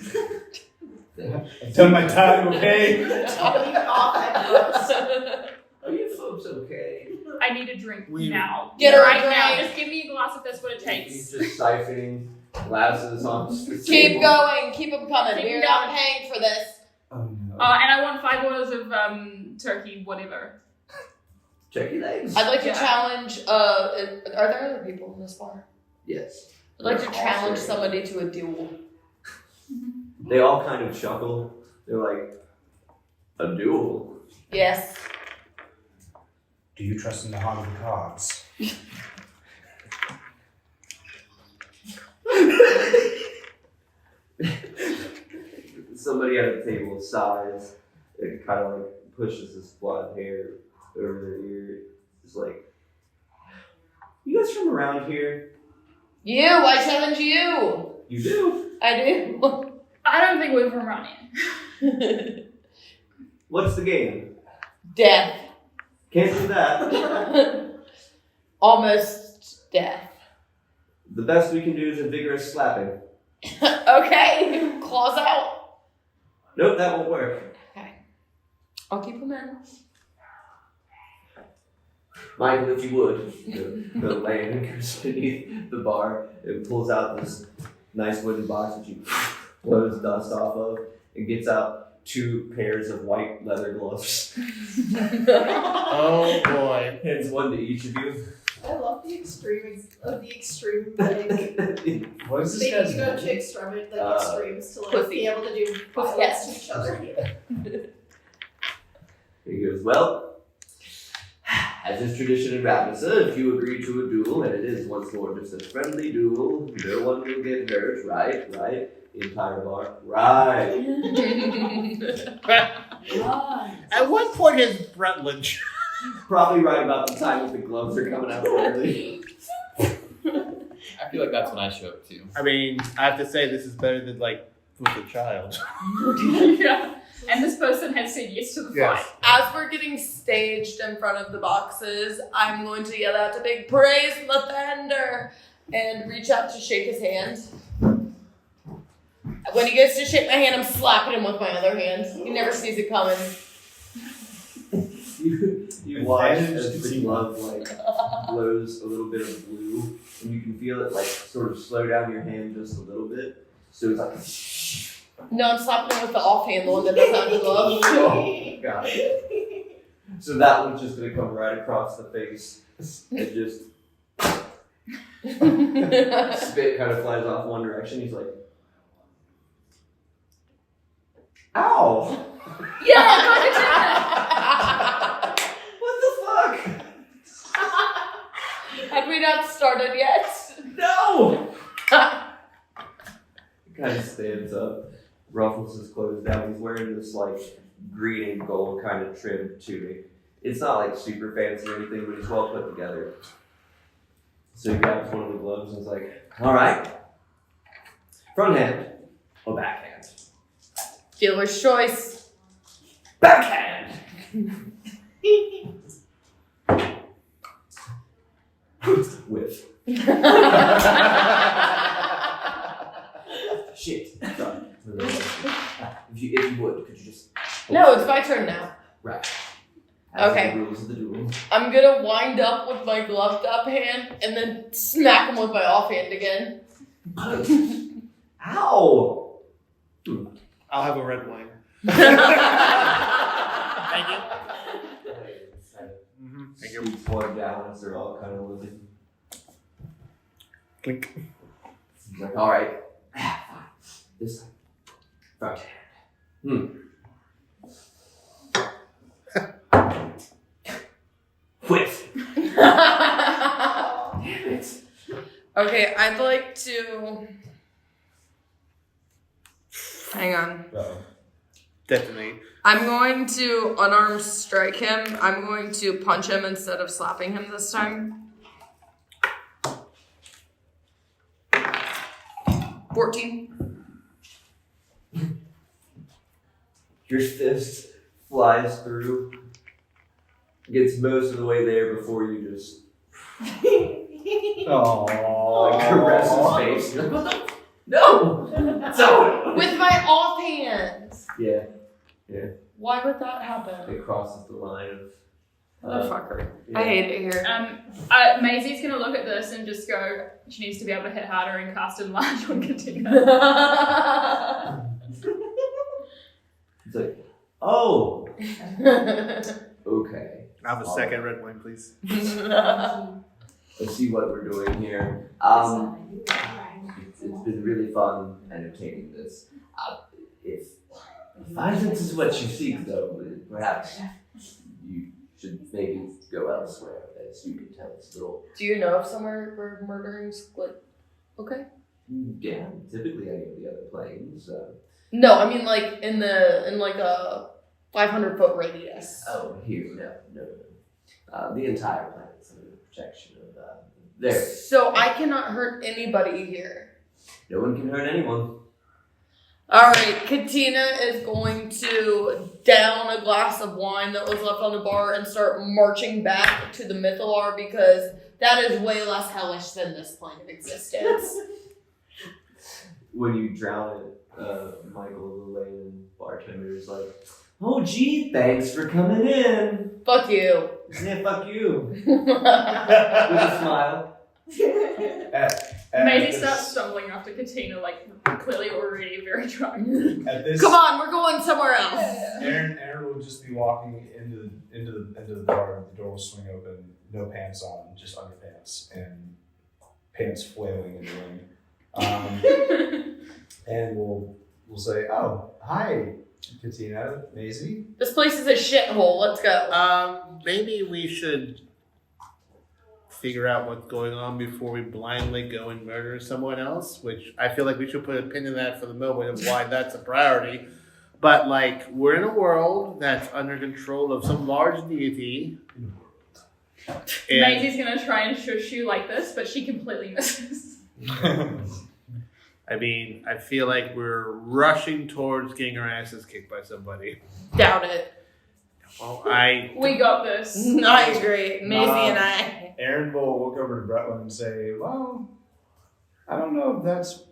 I've done my time, okay? Are you folks okay? I I need a drink now. Get her a right now. drink. Just give me a glass if that's what it takes. He's just siphoning glasses on the Keep table. going. Keep them coming. Keep We're 'em not going. paying for this. Oh no. And I want 5 oils of turkey, whatever. Turkey legs. I'd like to Yeah. challenge. Are there other people in this bar? Yes. I'd like to They're challenge also- somebody to a duel. They all kind of chuckle. They're like, a duel? Yes. Do you trust in the heart of the cards? Somebody at the table sighs and kind of like pushes his blonde hair over their ear. It's like, you guys from around here? You. I challenge you. You do? I do. I don't think we're from around here. What's the game? Death. Can't do that. Almost death. The best we can do is a vigorous slapping. Okay. Claws out. Nope, that won't work. Okay. I'll keep them in. Michael, if you would. The lane goes beneath the bar and pulls out this nice wooden box that you blows dust off of and gets out 2 pairs of white leather gloves. Oh boy. Hands one to each of you. I love the extreme like What is they this need to guy's go name? to extreme like extremes to like Pussy. be able to do violence Yes. to each other. He goes, well, as is tradition in Ravnica, if you agree to a duel, and it is once more just a friendly duel, no one will get hurt, right? The entire bar, right. At what point is Rutledge? Probably right about the time that the gloves are coming out early. I feel like that's when I show up too. I mean, I have to say this is better than like with a child. Yeah. And this person has said yes to the Yes. fight. As we're getting staged in front of the boxes, I'm going to yell out to Big Praise Lathander and reach out to shake his hand. When he gets to shake my hand, I'm slapping him with my other hand. He never sees it coming. You watch as the glove like glows a little bit of blue, and you can feel it like sort of slow down your hand just a little bit. So it's like, No, I'm slapping him with the offhand, the one that doesn't have the glove. oh, got it. So that one's just gonna come right across the face and just spit kind of flies off one direction. He's like, ow! Yeah! What the fuck? Have we not started yet? No! He kind of stands up, ruffles his clothes down. He's wearing this like green and gold kind of trimmed tunic. It's not like super fancy or anything, but it's well put together. So he grabs one of the gloves and is like, all right, front hand or backhand? Dealer's choice. Backhand! Whiff. Shit. Sorry. If you would, could you just... No, it's my turn now. Right. As Okay. The rules of the duel. I'm gonna wind up with my gloved up hand and then smack him with my offhand again. Ow! I'll have a red wine. Thank you. Thank you. Sweets poured down as they're all kind of looking. Clink. He's like, all right. This time. Front hand. Whiff. Damn it. Okay, I'd like to. Hang on. Detonate. I'm going to unarmed strike him. I'm going to punch him instead of slapping him this time. 14. Your fist flies through, gets most of the way there before you just caress his face. You're like, what the? No! So, With my offhand. yeah, Why would that happen? it crosses the line of Motherfucker. I hate it here. Maisie's gonna look at this and just go, she needs to be able to hit harder and cast enlarge on Katina. It's like, oh, okay. I have a second red wine, please. Let's see what we're doing here. It's been really fun entertaining this. If violence is what you seek, though, perhaps you should maybe go elsewhere, as you can tell. It's a little. Do you know of somewhere where murdering's like okay? Yeah, typically any of the other planes. No, I mean like in like a 500-foot radius. Oh, here, no. The entire planet's under the protection of there. So I cannot hurt anybody here. No one can hurt anyone. Alright, Katina is going to down a glass of wine that was left on the bar and start marching back to the Mythalar because that is way less hellish than this plane of existence. When you drown it, Michael, the Lane bartender, is like, oh gee, thanks for coming in. Fuck you. Yeah, fuck you. With a smile. Maisie starts stumbling after Katina, like clearly already very drunk. At this, Come on, we're going somewhere else. Aaron will just be walking into the bar. The door will swing open. No pants on, just underpants and pants flailing in the wind. And we'll say, "Oh, hi, Katina, Maisie." This place is a shithole. Let's go. Maybe we should figure out what's going on before we blindly go and murder someone else, which I feel like we should put a pin in that for the moment of why that's a priority. But like, we're in a world that's under control of some large deity. And Maisie's gonna try and shush you like this, but she completely misses. I mean, I feel like we're rushing towards getting our asses kicked by somebody. Doubt it. Well, We got this. I agree. Maisie and I. Aaron will look over to Bretland and say, "Well, I don't know if that's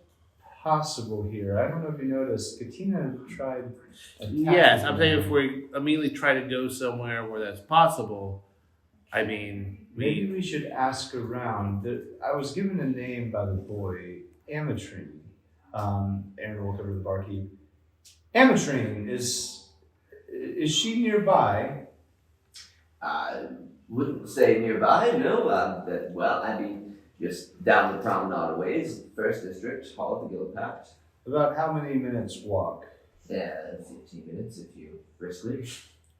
possible here. I don't know if you noticed. Katina tried." yes, I'm saying if we immediately try to go somewhere where that's possible, I mean, Maybe we should ask around. I was given a name by the boy, Amatrine. Aaron will look over to the barkeep. Amatrine, is she nearby? Wouldn't say nearby, no. Well, I mean, just down the promenade a ways, First District, Hall of the Guild Pact. About how many minutes walk? Yeah, 15 minutes if you briskly.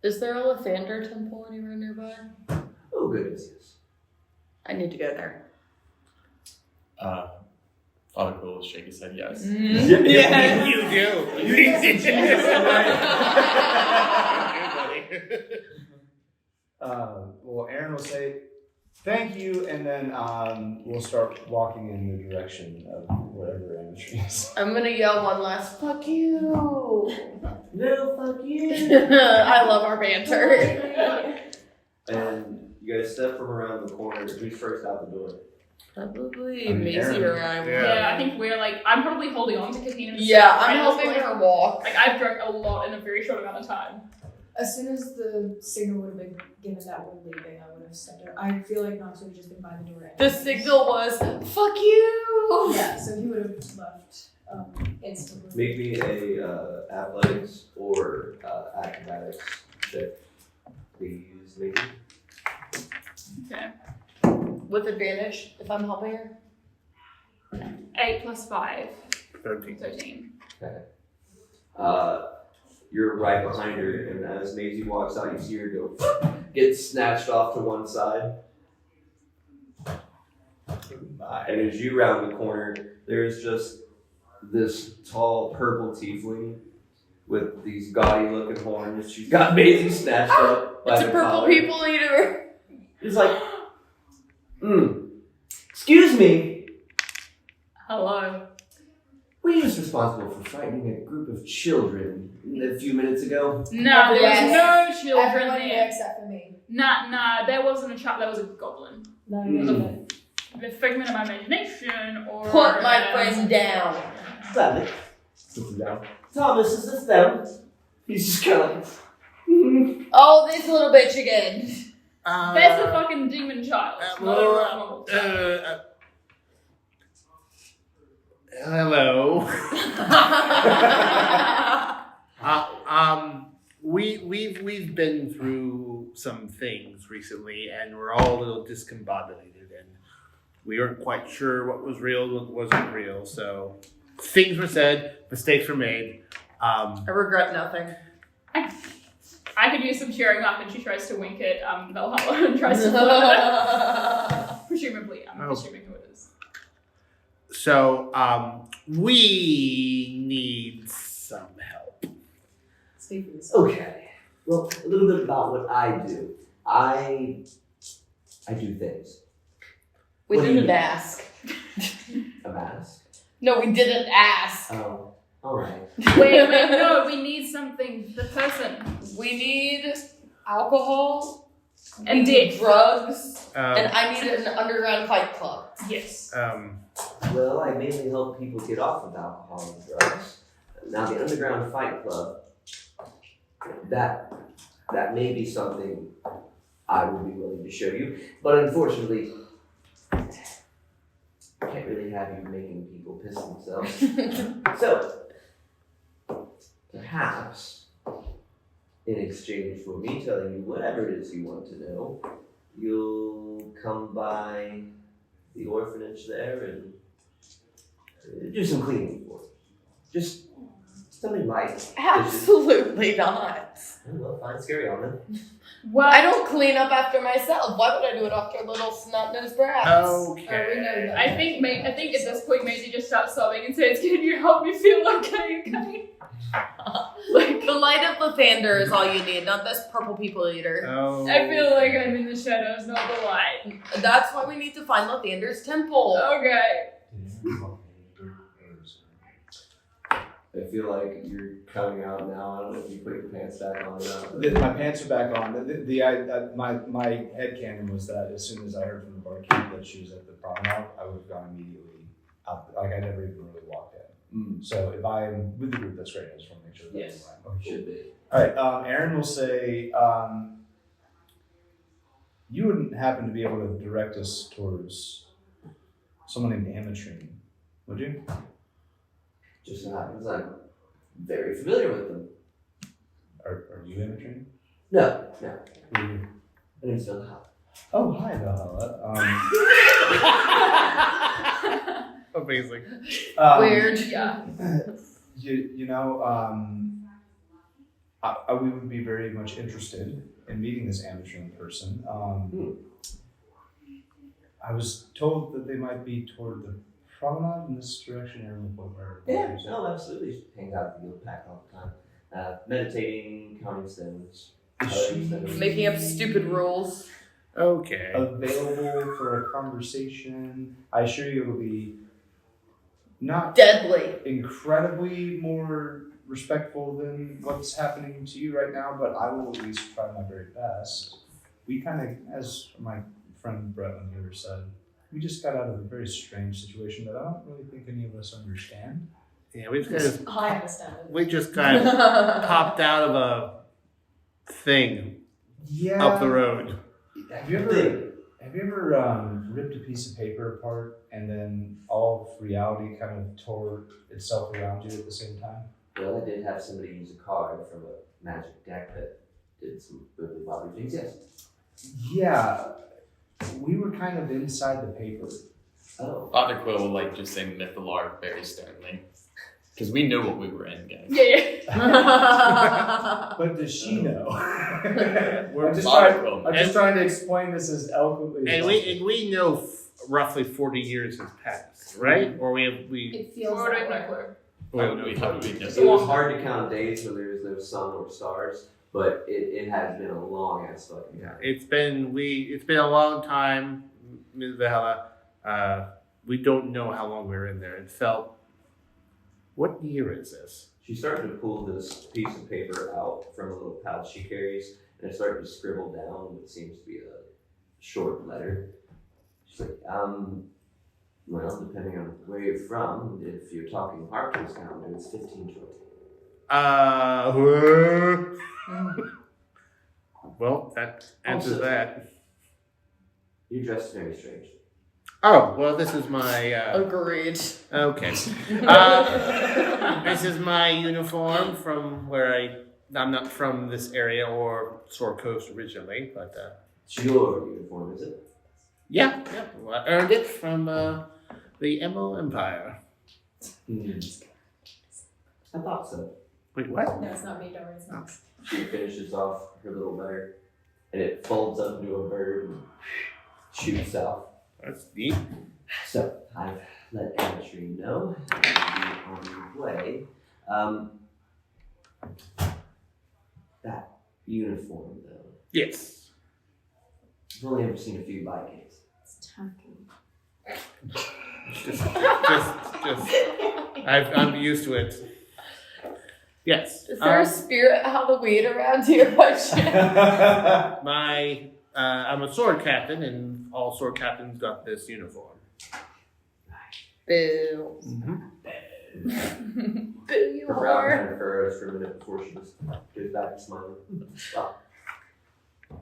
Is there a Lathander temple anywhere nearby? Oh, goodness, yes. I need to go there. Father Cool will shake his head yes. Yeah. you do. Well, Aaron will say, "Thank you," and then we'll start walking in the direction of wherever Amatrine is. I'm gonna yell one last "fuck you." No, fuck you. I love our banter. And you guys step from around the corner. Who's first out the door? Probably I mean, Maisie or I will. Yeah, I think we're like, I'm probably holding on to Katina. Yeah, I'm helping her walk. Like, I've drunk a lot in a very short amount of time. As soon as the signal would have been given that we're leaving, I would have stepped out. I feel like Knox would have just been by the door. The signal was "fuck you." Yeah, so he would have left instantly. Make me a athletics or acrobatics check. Please, maybe. Okay. With advantage if I'm helping her. 8 plus 5. 13. 13. Okay. You're right behind her, and as Maisie walks out, you see her go, get snatched off to one side. And as you round the corner, there's just this tall purple tiefling with these gaudy looking horns. She's got Maisie snatched up by It's the a purple collar. people eater. He's like, excuse me, Hello. were you just responsible for frightening a group of children a few minutes ago? No, there Yes. was no children Everyone here there. except for me. Nah, there wasn't a child, there was a goblin. No, The figment of my imagination, or... Put my friend down. Gladly. Sits him down. Thomas, is this them? He's just kind of like, Oh, this little bitch again. That's a fucking demon child. Not a normal child. Hello. We've been through some things recently, and we're all a little discombobulated, and we weren't quite sure what was real, what wasn't real. So things were said, mistakes were made. I regret nothing. I could use some cheering up, and she tries to wink at Valhalla and tries to flirt her. Presumably, I'm assuming who it is. So we need some help. Speak for yourself. Okay. Well, a little bit about what I do. I do things. We What do you didn't do? ask. A mask. No, we didn't ask. Oh, all right. Wait, no, we need something. The person. We need alcohol And we dick. need drugs, Um, and I need an underground fight club. Yes. Well, I mainly help people get off of alcohol and drugs. Now, the Underground Fight Club, that may be something I would be willing to show you, but unfortunately, I can't really have you making people piss themselves. So, perhaps, in exchange for me telling you whatever it is you want to know, you'll come by the orphanage there and do some cleaning for me. Just something light. Absolutely not. Well, fine, scary on them. Well, I don't clean up after myself. Why would I do it after little snot-nosed brats? Okay. we know that. I think at this point Maisie just starts sobbing and says, "Can you help me feel okay?" Like the light of Lathander is all you need, not this purple people eater. Oh. I feel like I'm in the shadows, not the light. That's why we need to find Lathander's temple. Okay. I feel like you're coming out now. I don't know if you put your pants back on or not. My pants are back on. My headcanon was that as soon as I heard from the barkeep that she was at the promenade, I would have gone immediately out. Like I never even really walked in. So if I'm with the group, that's great. I just want to make sure that's Yes, fine. Okay, should be. All right, Aaron will say, you wouldn't happen to be able to direct us towards someone named Amatrine, would you? Just so happens I'm very familiar with them. Are you Amatrine? No. Who are you? My name's Valhalla. Oh, hi, Valhalla. Amazing. Weird. Yeah. We would be very much interested in meeting this Amatrine person. I was told that they might be toward the promenade in this direction. Aaron will over. Yeah, no, absolutely. Hang out at the Yield Pack all the time. Meditating, counting stones. Is she Making up stupid rules. Okay. available for a conversation? I assure you it will be not Deadly. incredibly more respectful than what's happening to you right now, but I will at least try my very best. We kind of, as my friend Bretland here said, we just got out of a very strange situation that I don't really think any of us understand. Yeah, we just I understand it. kind of popped out of a thing Yeah. up the road. Have you ever ripped a piece of paper apart and then all of reality kind of tore itself around you at the same time? Well, I did have somebody use a card from a magic deck that did some really bothersome things, yes. Yeah. We were kind of inside the paper. Oh. Father Quill will just say Mythalar very sternly. Because we knew what we were in, guys. Yeah. But does she know? We're I'm just Father Quill. trying to explain this as eloquently as And we know roughly 40 years has passed, right? Or we It feels Or that no way. clue. How would we know? It was hard to count days when there was no sun or stars, but it has been a long ass fucking time. It's been a long time, Ms. Valhalla. We don't know how long we were in there. It felt. What year is this? She started to pull this piece of paper out from a little pouch she carries, and it started to scribble down what seems to be a short letter. She's like, well, depending on where you're from, if you're talking Harper's calendar, it's 1520. Well, that answers Also- that. You're dressed very strange. Oh, well, this is my, Agreed. okay. This is my uniform from where I'm not from this area or Sword Coast originally, but, It's your uniform, is it? yeah. Well, I earned it from, the Emo Empire. I thought so. Wait, what? No, it's not me, don't worry, it's not. She finishes off her little letter, and it folds up into a bird and shoots out. That's neat. So, I've let Ametry know you'll be on your way. That uniform, though. Yes. I've only ever seen a few Vikings. It's tacky. I'm used to it. Yes. Is there a spirit Halloween around here? I'm a sword captain, and all sword captains got this uniform. Boo. Boo, you Her brow whore. kind of furrows for a minute before she just goes back to smiling. Well,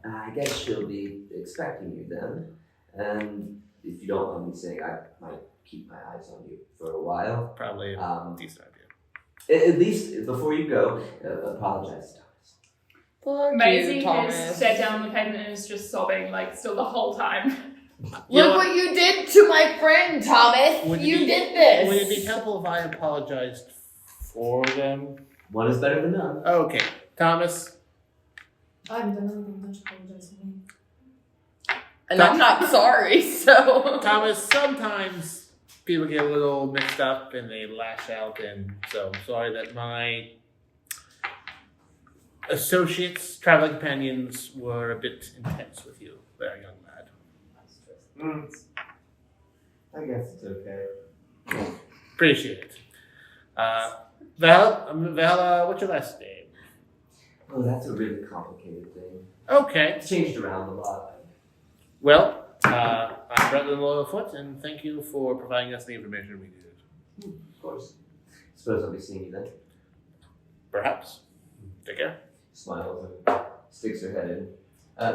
I guess she'll be expecting you then. And if you don't mind me saying, I might keep my eyes on you for a while. Probably a decent idea. At least before you go, apologize to Thomas. Fuck Maisie you, has Thomas. sat down on the pavement and is just sobbing, like, still the whole time. Look what you did to my friend, Thomas. Would it You be- did this. Would it be helpful if I apologized for them? One is better than none. Okay, Thomas. I haven't done anything, don't you apologize to me. And I'm not sorry, so. Thomas, sometimes people get a little mixed up and they lash out, and so I'm sorry that my associates, traveling companions, were a bit intense with you, there, young lad. I guess it's okay. Appreciate it. Val, what's your last name? Oh, that's a really complicated thing. Okay. It's changed around a lot. Well, I'm Bretton Loyalfoot, and thank you for providing us the information we needed. Of course. Suppose I'll be seeing you then. Perhaps. Take care. Smiles and sticks her head in.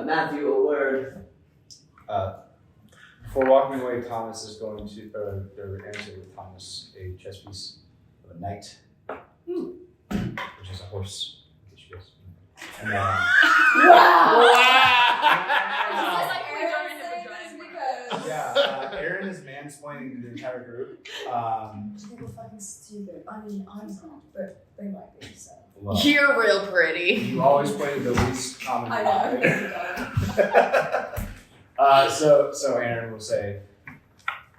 Matthew, a word. Before walking away, Thomas is going to, or answer with Thomas a chess piece of a knight, which is a horse. Which is, and Wow! yeah, Aaron is mansplaining to the entire group. They're fucking stupid. I mean, I'm not, but they might be, so. Well, You're real pretty. you always play the least common. I know. So Aaron will say,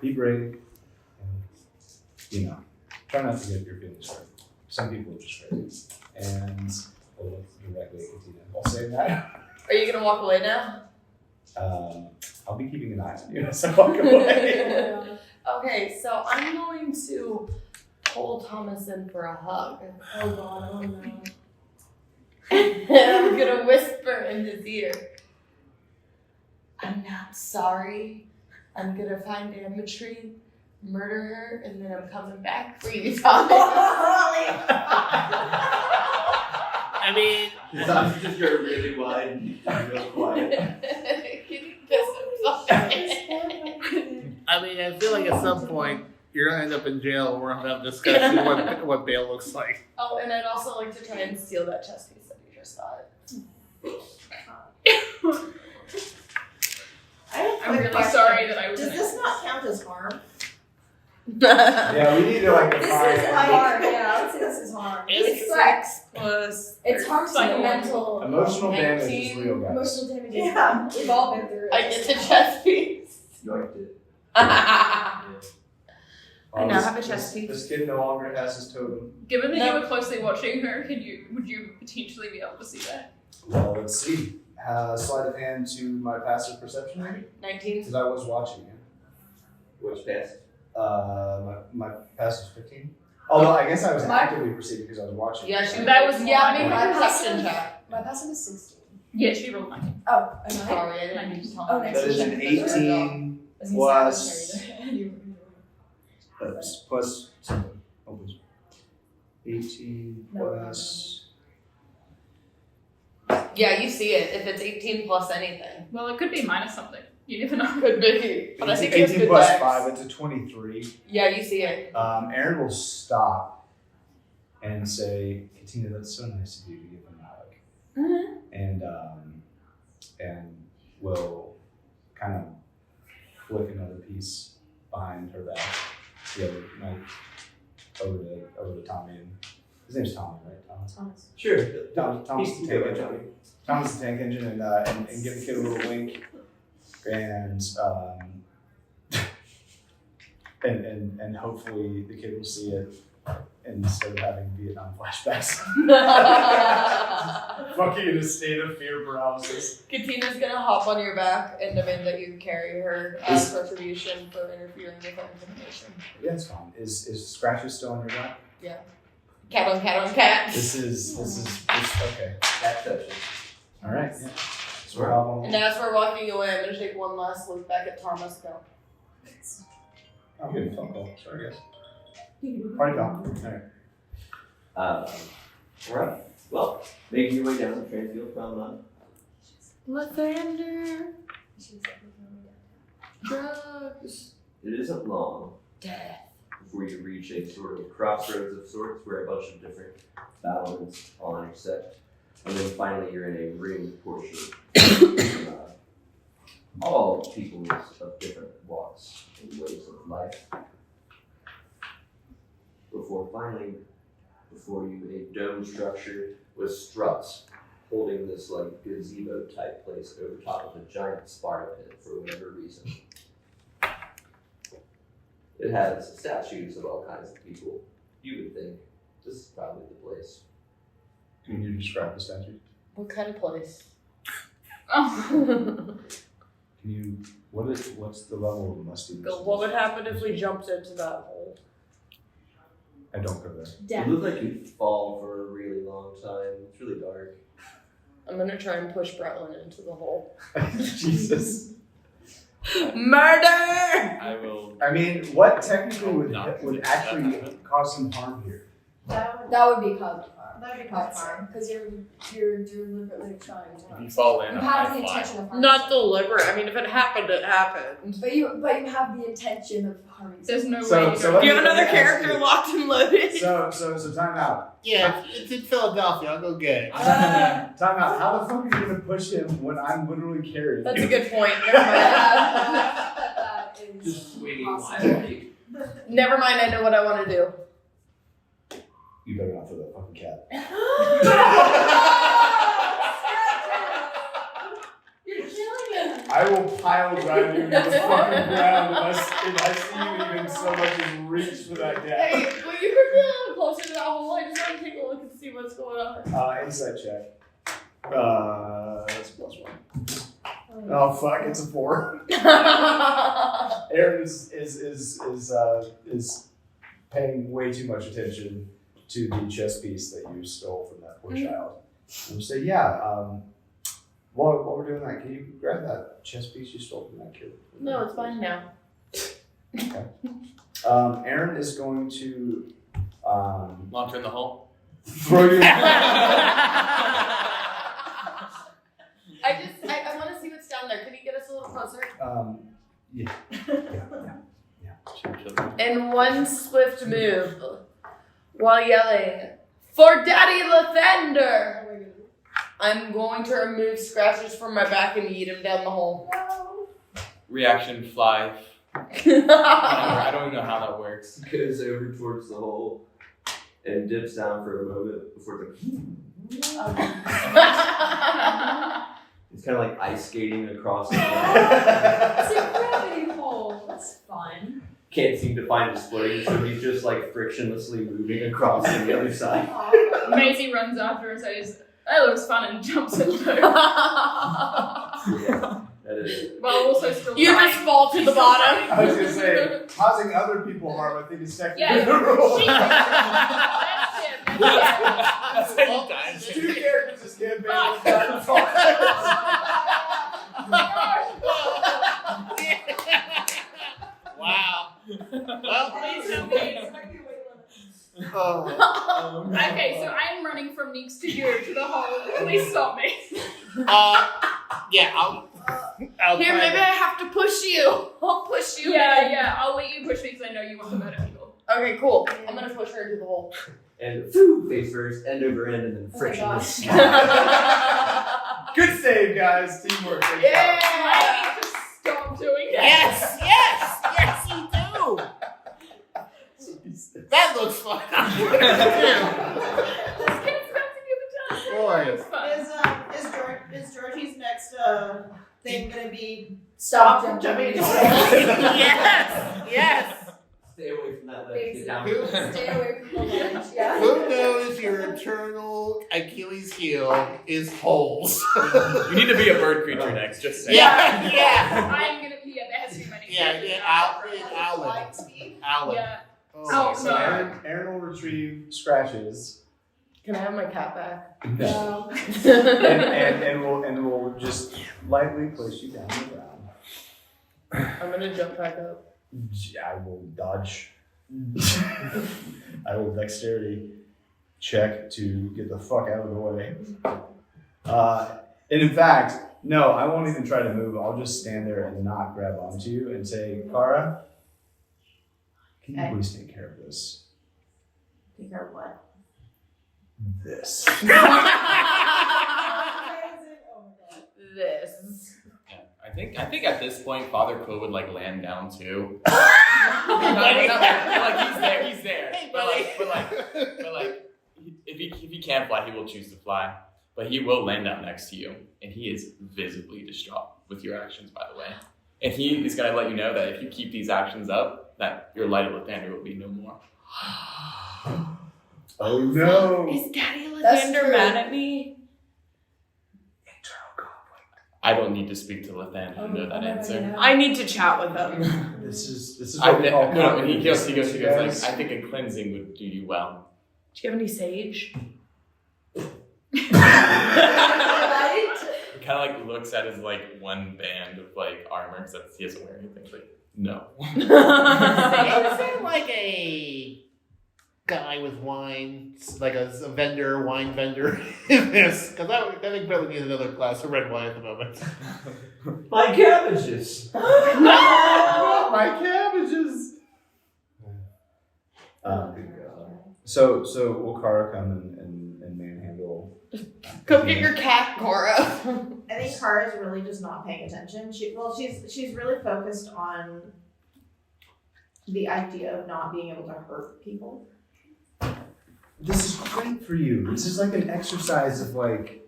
be brave, and, try not to get your feelings hurt. Some people are just crazy. And we'll look directly at Katina. I'll say that. Are you gonna walk away now? I'll be keeping an eye on you as I walk away. Okay, so I'm going to pull Thomas in for a hug. Oh god, oh no. And I'm gonna whisper in his ear, I'm not sorry. I'm gonna find Ametry, murder her, and then I'm coming back for you, Thomas. I mean, His eyes just go really wide and real quiet. I feel like at some point you're gonna end up in jail. We're gonna have a discussion what bail looks like. Oh, and I'd also like to try and steal that chess piece that you just got. I'm really sorry that I was. Does this not count as harm? Yeah, we need to This is define harm, yeah, I would say this is harm. It's It's 6 plus. It's harm to the Psychological. mental, emotional damage is 19 real, guys. emotional damage. Yeah. We've all been through it. I get the chess piece. Yoinked it. I Oh, now this- have a chess this- piece. This kid no longer has his totem. Given that No. you were closely watching her, would you potentially be able to see that? Well, let's see. Sleight of hand to my passive perception, maybe? 19. Because I was watching it. Which pass? My passive 15. Although I guess I was My- actively perceiving because I was watching. Yeah, it. she That was yeah, more make my a perception passive. check. My passive is 16. Yeah, she rolled 19. Oh, am I? Sorry, I didn't mean to tell Oh, her. next That is an 18 plus. Plus something. Oh, please. 18 No. plus. Yeah, you see it if it's 18 plus anything. Well, it could be minus something. You never know. Could be. But I think it's 18 good plus dex. 5, it's a 23. Yeah, you see it. Aaron will stop and say, Katina, that's so nice of you to give him a hug. And will kind of flick another piece behind her back, the other knife over to Tommy. And his name's Tommy, right? Thomas. Sure. Thomas the tank engine. Thomas the tank engine, and give the kid a little wink, and hopefully the kid will see it instead of having Vietnam flashbacks. Fucking in a state of fear paralysis. Katina's gonna hop on your back and demand that you carry her as retribution for interfering with our information. Yeah, it's fine. Is Scratches still on your back? Cat on cat on cat. This is okay. Cat session. All right. Yeah. So we're all And as we're walking away, I'm gonna take one last look back at Thomas. Go. I'm getting a phone call. Sorry, guys. Party call. All right. Alright. Well, making your way down the Transfield Promenade. Lathander. Drugs. It isn't long Death. before you reach a sort of crossroads of sorts where a bunch of different battlements all intersect. And then finally you're in a ringed portion. All people of different walks and ways of life. Before you, a dome structure with struts holding this like gazebo type place over top of a giant Sparta pit for whatever reason. It has statues of all kinds of people. You would think this is probably the place. Can you describe the statue? What kind of place? Oh. Can you? What's the level of mustiness? What would happen if we jumped into that hole? I don't go there. It looked like you'd fall for a really long time. It's really dark. I'm gonna try and push Bretlin into the hole. Jesus. Murder! I will. I mean, what technically would Not actually that. cause some harm here? That would That would be called harm. be quite fun. Because you're deliberately trying to If harm. you fall in, You I have the fly. intention of harming. Not deliberate. I mean, if it happened, it happened. But you have the intention of harming. There's no So- way. so let Do you me- have another let me ask character you. locked and loaded? So time out. Yeah, it's in Philadelphia. I'll go get it. Time out. How the fuck are you gonna push him when I'm literally carrying? That's him? a good point. Never mind. That is Just swinging possible. wildly. Never mind. I know what I want to do. You better not throw that fucking cat. You're killing him. I will pile drive you to the fucking ground if I see you even so much as reach for that cat. Hey, will you bring me a little closer to that hole? I just want to take a look and see what's going on. Insight check. That's +1. Oh fuck! It's a 4. Aaron is paying way too much attention to the chess piece that you stole from that poor child. And we'll say, while we're doing that, can you grab that chess piece you stole from that kid? No, it's fine now. Okay. Aaron is going to Launch in the hole. throw you. I want to see what's down there. Can you get us a little closer? Yeah. In one swift move, while yelling, "For Daddy Lathander!" I'm going to remove Scratches from my back and yeet him down the hole. Reaction fly. I don't even know how that works. Goes over towards the hole and dips down for a moment before it's like. It's kind of like ice skating across the It's a gravity hole. That's fun. Can't seem to find his footing, so he's just like frictionlessly moving across to the other side. Maisie runs after and says, "That looks fun," and jumps in too. Yeah, that is it. While also still You flying. just fall to the bottom. I was gonna say, causing other people harm, I think is technically Yeah. the rule. That's him. Two characters this campaign. Wow. Okay, so I'm running from Neeks to to you to the hole. Please stop me. Yeah, I'll Here, try maybe to- I have to push you. I'll push you. Yeah, in. yeah. I'll let you push me because I know you want to murder people. Okay, cool. I'm gonna push her into the hole. And face first, end over end, and then Oh my friction. gosh. Good save, guys. Teamwork. Great job. I need to stop doing that. Yes, you do. That looks fun. Let's get it back together. Boy. It's fun. Is Georgie's next thing gonna be Stop stop jumping. jumping? Yes. Stay away from that ledge. Get down. Stay away from the ledge. Yeah. Who knows your eternal Achilles heel is holes? You need to be a bird creature next. Just saying. Yeah. I'm gonna be there has too many. Alan. Yeah. Oh, Oh, So no. Aaron will retrieve scratches, Can I have my cat back? No. and we'll just lightly place you down the ground. I'm gonna jump back up. I will dodge. I will dexterity check to get the fuck out of the way. And in fact, no, I won't even try to move. I'll just stand there and not grab onto you and say, Kara, can you Okay. please take care of this? Take care of what? This. This. I think at this point, Father Quill would like land down too. Hey, buddy. He's there. Hey, But buddy. like, if he can't fly, he will choose to fly. But he will land down next to you, and he is visibly distraught with your actions, by the way. And he is gonna let you know that if you keep these actions up, that your light of Lathander will be no more. Oh no. Is Daddy That's Lathander true. mad at me? I don't need to speak to Lathander to know that Oh my God, answer. yeah. I need to chat with him. This is I what we think, call no, and he goes confidence, like, guys. I think a cleansing would do you well. Do you have any sage? Right? He kind of like looks at his like one band of like armor because he doesn't wear anything. He's like, no. Is there like a guy with wine, like a vendor, wine vendor in this? Because I think Billy needs another glass of red wine at the moment. My cabbages. My cabbages. So will Kara come and manhandle? Come get your cat, Cora. I think Kara's really just not paying attention. She's really focused on the idea of not being able to hurt people. This is great for you. This is like an exercise of like,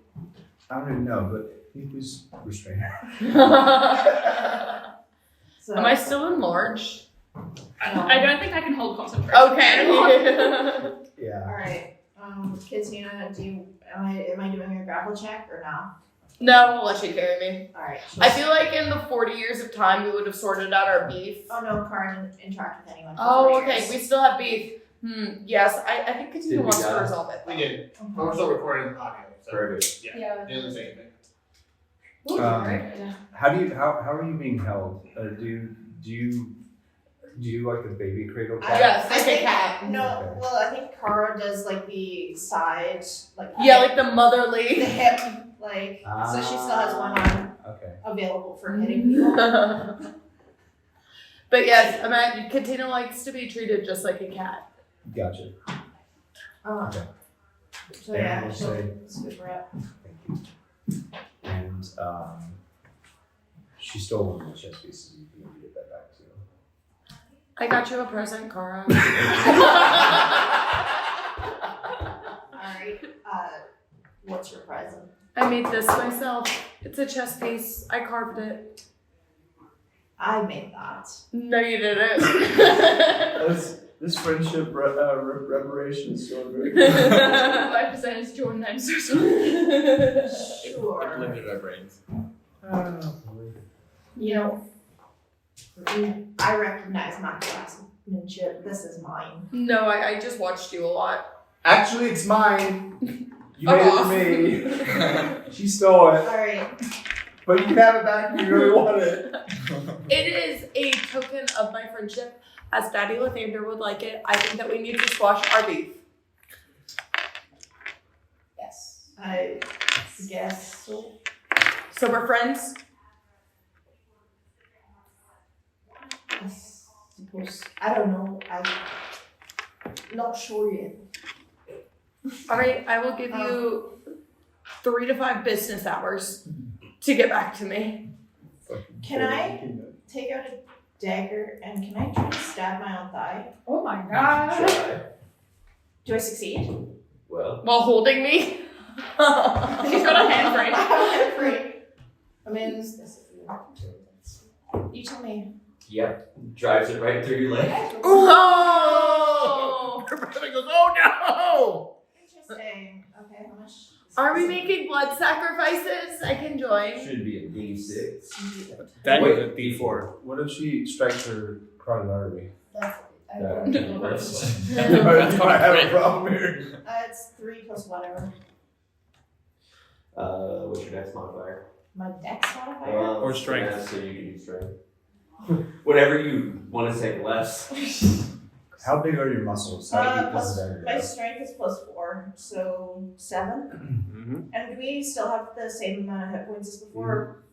I don't even know, but can you please restrain her? So Am I still enlarged? I don't think I can hold concentration. Okay. Yeah. All right, Katina, am I doing a grapple check or no? No, I'll let you carry me. All right. I feel like in the 40 years of time, we would have sorted out our beef. Oh no, Kara didn't interact with anyone. For Oh, 4 okay. years. We still have beef. Yes, I think Did Katina we wants to got it? resolve it. We did. We're still recording audio. So. Very good. Yeah. Didn't say anything. Yeah. How are you being held? Do you like the baby cradle cat? Yes, I like a think- cat. No, Okay. well, I think Kara does like the side, like Yeah, like the the motherly. hip, like so she still has one arm Okay. available for hitting people. But yes, imagine Katina likes to be treated just like a cat. Gotcha. Okay. So yeah, And she'll we'll scoop her up. And she stole one of the chess pieces. You can get that back too. I got you a present, Cara. Alright, what's your present? I made this myself. It's a chess piece. I carved it. I made that. No, you didn't. This friendship reparation is going very good. 5% is Jordan. I'm so sorry. It Sure. blended our brains. You know, I recognize my craftsmanship. This is mine. No, I just watched you a lot. Actually, it's mine. You Fuck made it off. for me. She stole it. Alright. But you can have it back if you really want it. It is a token of my friendship. As Daddy Lathander would like it, I think that we need to squash our beef. Yes. I guess so. So we're friends? I suppose. I don't know. I'm not sure yet. Alright, I will give you 3 to 5 business hours to get back to me. Can I take out a dagger and can I try to stab my own thigh? Oh my god. Try. Do I succeed? Well, While holding me? She's got a hand frame. I'm free. I mean, this if you want to. You tell me. yeah, drives it right through your leg. Oh! Everybody goes, oh Interesting. Okay, how much? Are we making blood sacrifices? I can join. Should be a D6. no! That Wait. is a D4. What if she strikes her carotid artery? That's That That's- you might have a problem here. it's 3 plus whatever. What's your next modifier? My dex modifier? Or strength. Yeah, so you can use strength. Whatever you want to say less. How big are your muscles? How deep does the dagger My go? strength is plus 4, so 7. Mm-hmm. And do we still have the same amount of hit points as before?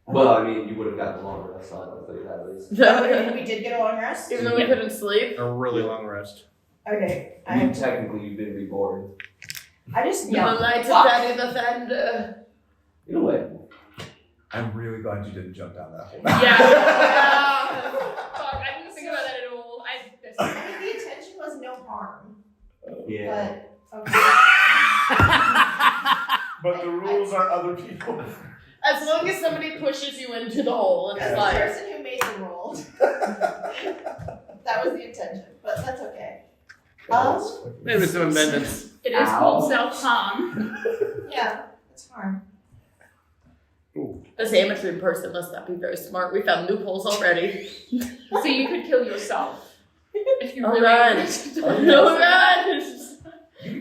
Well, I mean, you would have gotten the longer rest on it, I'll tell you that at least. We did get a long rest? Even though we couldn't sleep. A really long rest. Okay. Technically, you've been reborn. I just, The yeah. light of Fuck. Daddy the Thunder. In a way. I'm really glad you didn't jump down that hole. Yeah. Fuck, I didn't think about that at all. I mean, the intention was no harm, Yeah. but okay. But the rules are other people. As long as somebody pushes you into the hole, it's As the fine. person who made the roll, that was the intention, but that's okay. Maybe some amendments. It is called self-harm. Yeah, it's harm. This amateur person must not be very smart. We found loopholes already. So you could kill yourself. If you Oh, really God. wanted to. Oh God!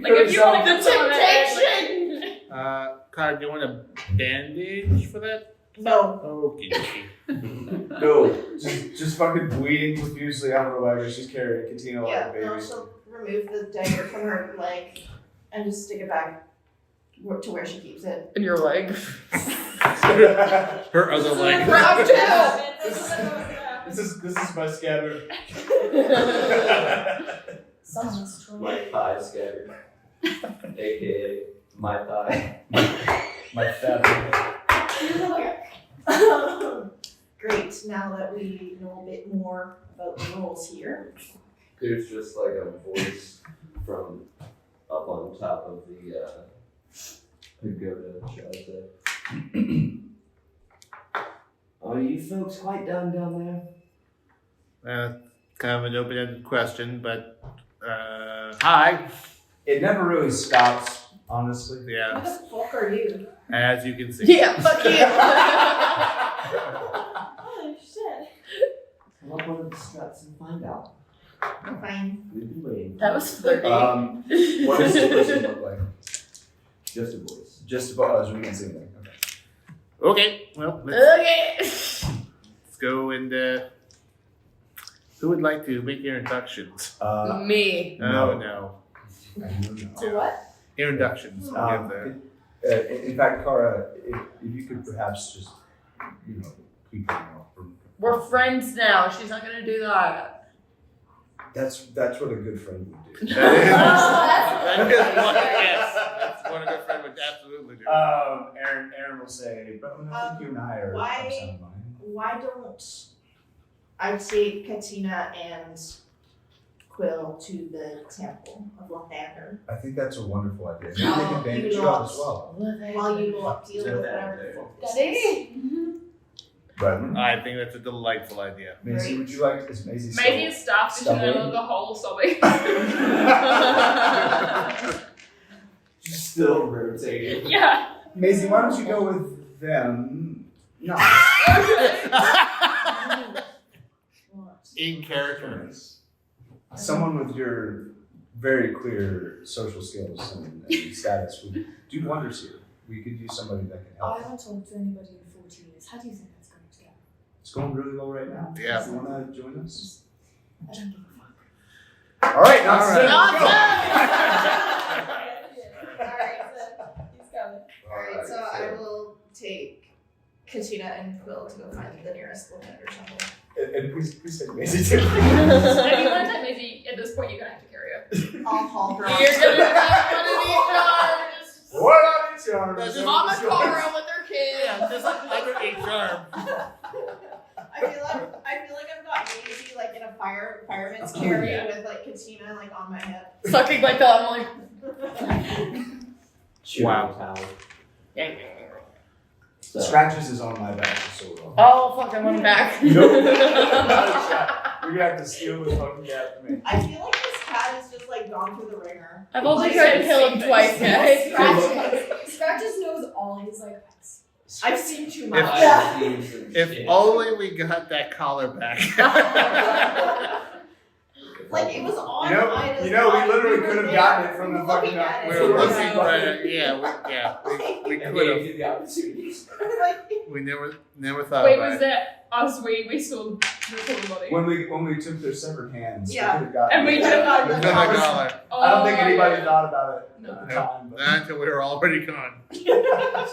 Like if you want to The kill someone temptation! Kyle, do you want a bandage for that? No. Okay. No, just fucking bleeding profusely out of her leg as she's carrying Katina like Yeah, a baby. no, she'll remove the dagger from her leg and just stick it back to where she keeps it. In your leg. Her other leg. Round 2! This is my scabbard. Someone's trolling. My thigh scatter. AKA my thigh. My fat. Great, now that we know a bit more about the rules here. There's just like a voice from up on top of the pagoda, shall I say. Are you folks quite done down there? Kind of an open-ended question, but hi. It never really stops, honestly. Who Yeah, the fuck are you? as you can see. Yeah, fuck you! Oh shit. Come up one of the struts and find out. I'm fine. We'll be waiting. That was flirty. What does the person look like? Just a voice. Just about as we can see them. Okay. Okay, well, Okay. let's go and who would like to make your introductions? Me. Oh no. I don't know. To what? Introductions. I'll give the- In fact, Cara, if you could perhaps just, keep them off from. We're friends now. She's not gonna do that. That's what a good friend would do. That is, Oh, that is one, yes, that's what a good friend would absolutely do. Aaron will say, but I think you and I are why- of sound mind. Why don't I take Katina and Quill to the Temple of Lathander I think that's a wonderful idea. Maybe Oh, they can bandage you you up lost. as well. while you go up deal with whatever the fuck this is. Daddy? But I think that's a delightful idea. Maisie, would you like? Is Maisie still? Maybe it's staffed into the middle of the hole sobbing. Still rotating. Yeah. Maisie, why don't you go with them? No. In character. Someone with your very clear social skills and status would do wonders here. We could use somebody that can I help. haven't talked to anybody in 14 years. How do you think that's going to go? It's going really well right now. Yeah. You want to join us? I don't give a fuck. All right. All right. Nonsense! Alright, so he's Alright, so I will take Katina and Quill to go find the nearest lieutenant or something. And please take Maisie too. If you learn that Maisie, at this point you're gonna have to carry her. I'll haul her You're gonna have one of these arms. What on each arm? That's Mama Cara with her kids. Yeah, just like other HR. I feel like I've got Maisie like in a fireman's carry with like Katina like on my hip. Sucking my thumb like. Wow. Towel. So, Scratches is on my back, so well. Oh fuck! I want him back. Nope. Not a shot. You're gonna have to steal this fucking cat from me. I feel like this cat has just like gone through the ringer. I've only Like, tried to kill him twice, guys. Scratches knows all. He's like, I've seen too much. If only we got that collar back. Like it was on You Ida's know, we body. literally were could have there. gotten it from We the were fucking looking at it. We were looking Yeah. right. We I could have. gave you the opportunities. Like, We never thought Wait, about was it. that us? We saw the full body. When we took their severed hands, Yeah. we could have gotten And we it. could have gotten We the could have collar. gotten it. I don't think anybody thought about it No. at the time. But. Not until we were already gone.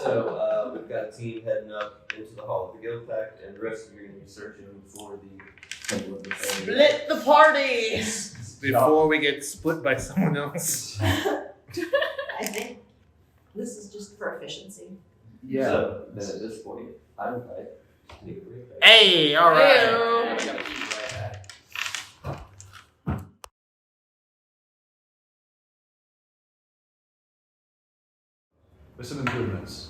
So we've got a team heading up into the Hall of the Guild Pact, and the rest of you are going to be searching for the Temple of the Fang. Split the party. Before we get split by someone else. I think this is just for efficiency. Yeah. So then at this point, I would like to take a break. Hey, all right. And I gotta keep right back. With some improvements.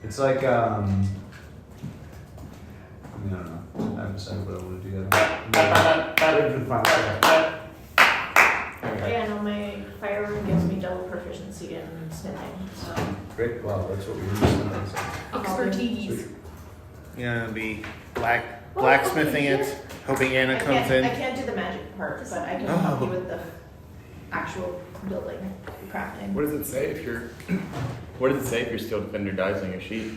It's like I don't know. I haven't decided what I want to do yet. I'm waiting for the final step. Yeah, no, my fire room gives me double proficiency in smithing, so. Great. Wow, that's what we were just saying. Expertise. Gonna be blacksmithing it, hoping Anna comes I in. can't do the magic part, but I can help you with the actual building, crafting. What does it say if you're? What does it say if you're Steel Defender dies on your sheet?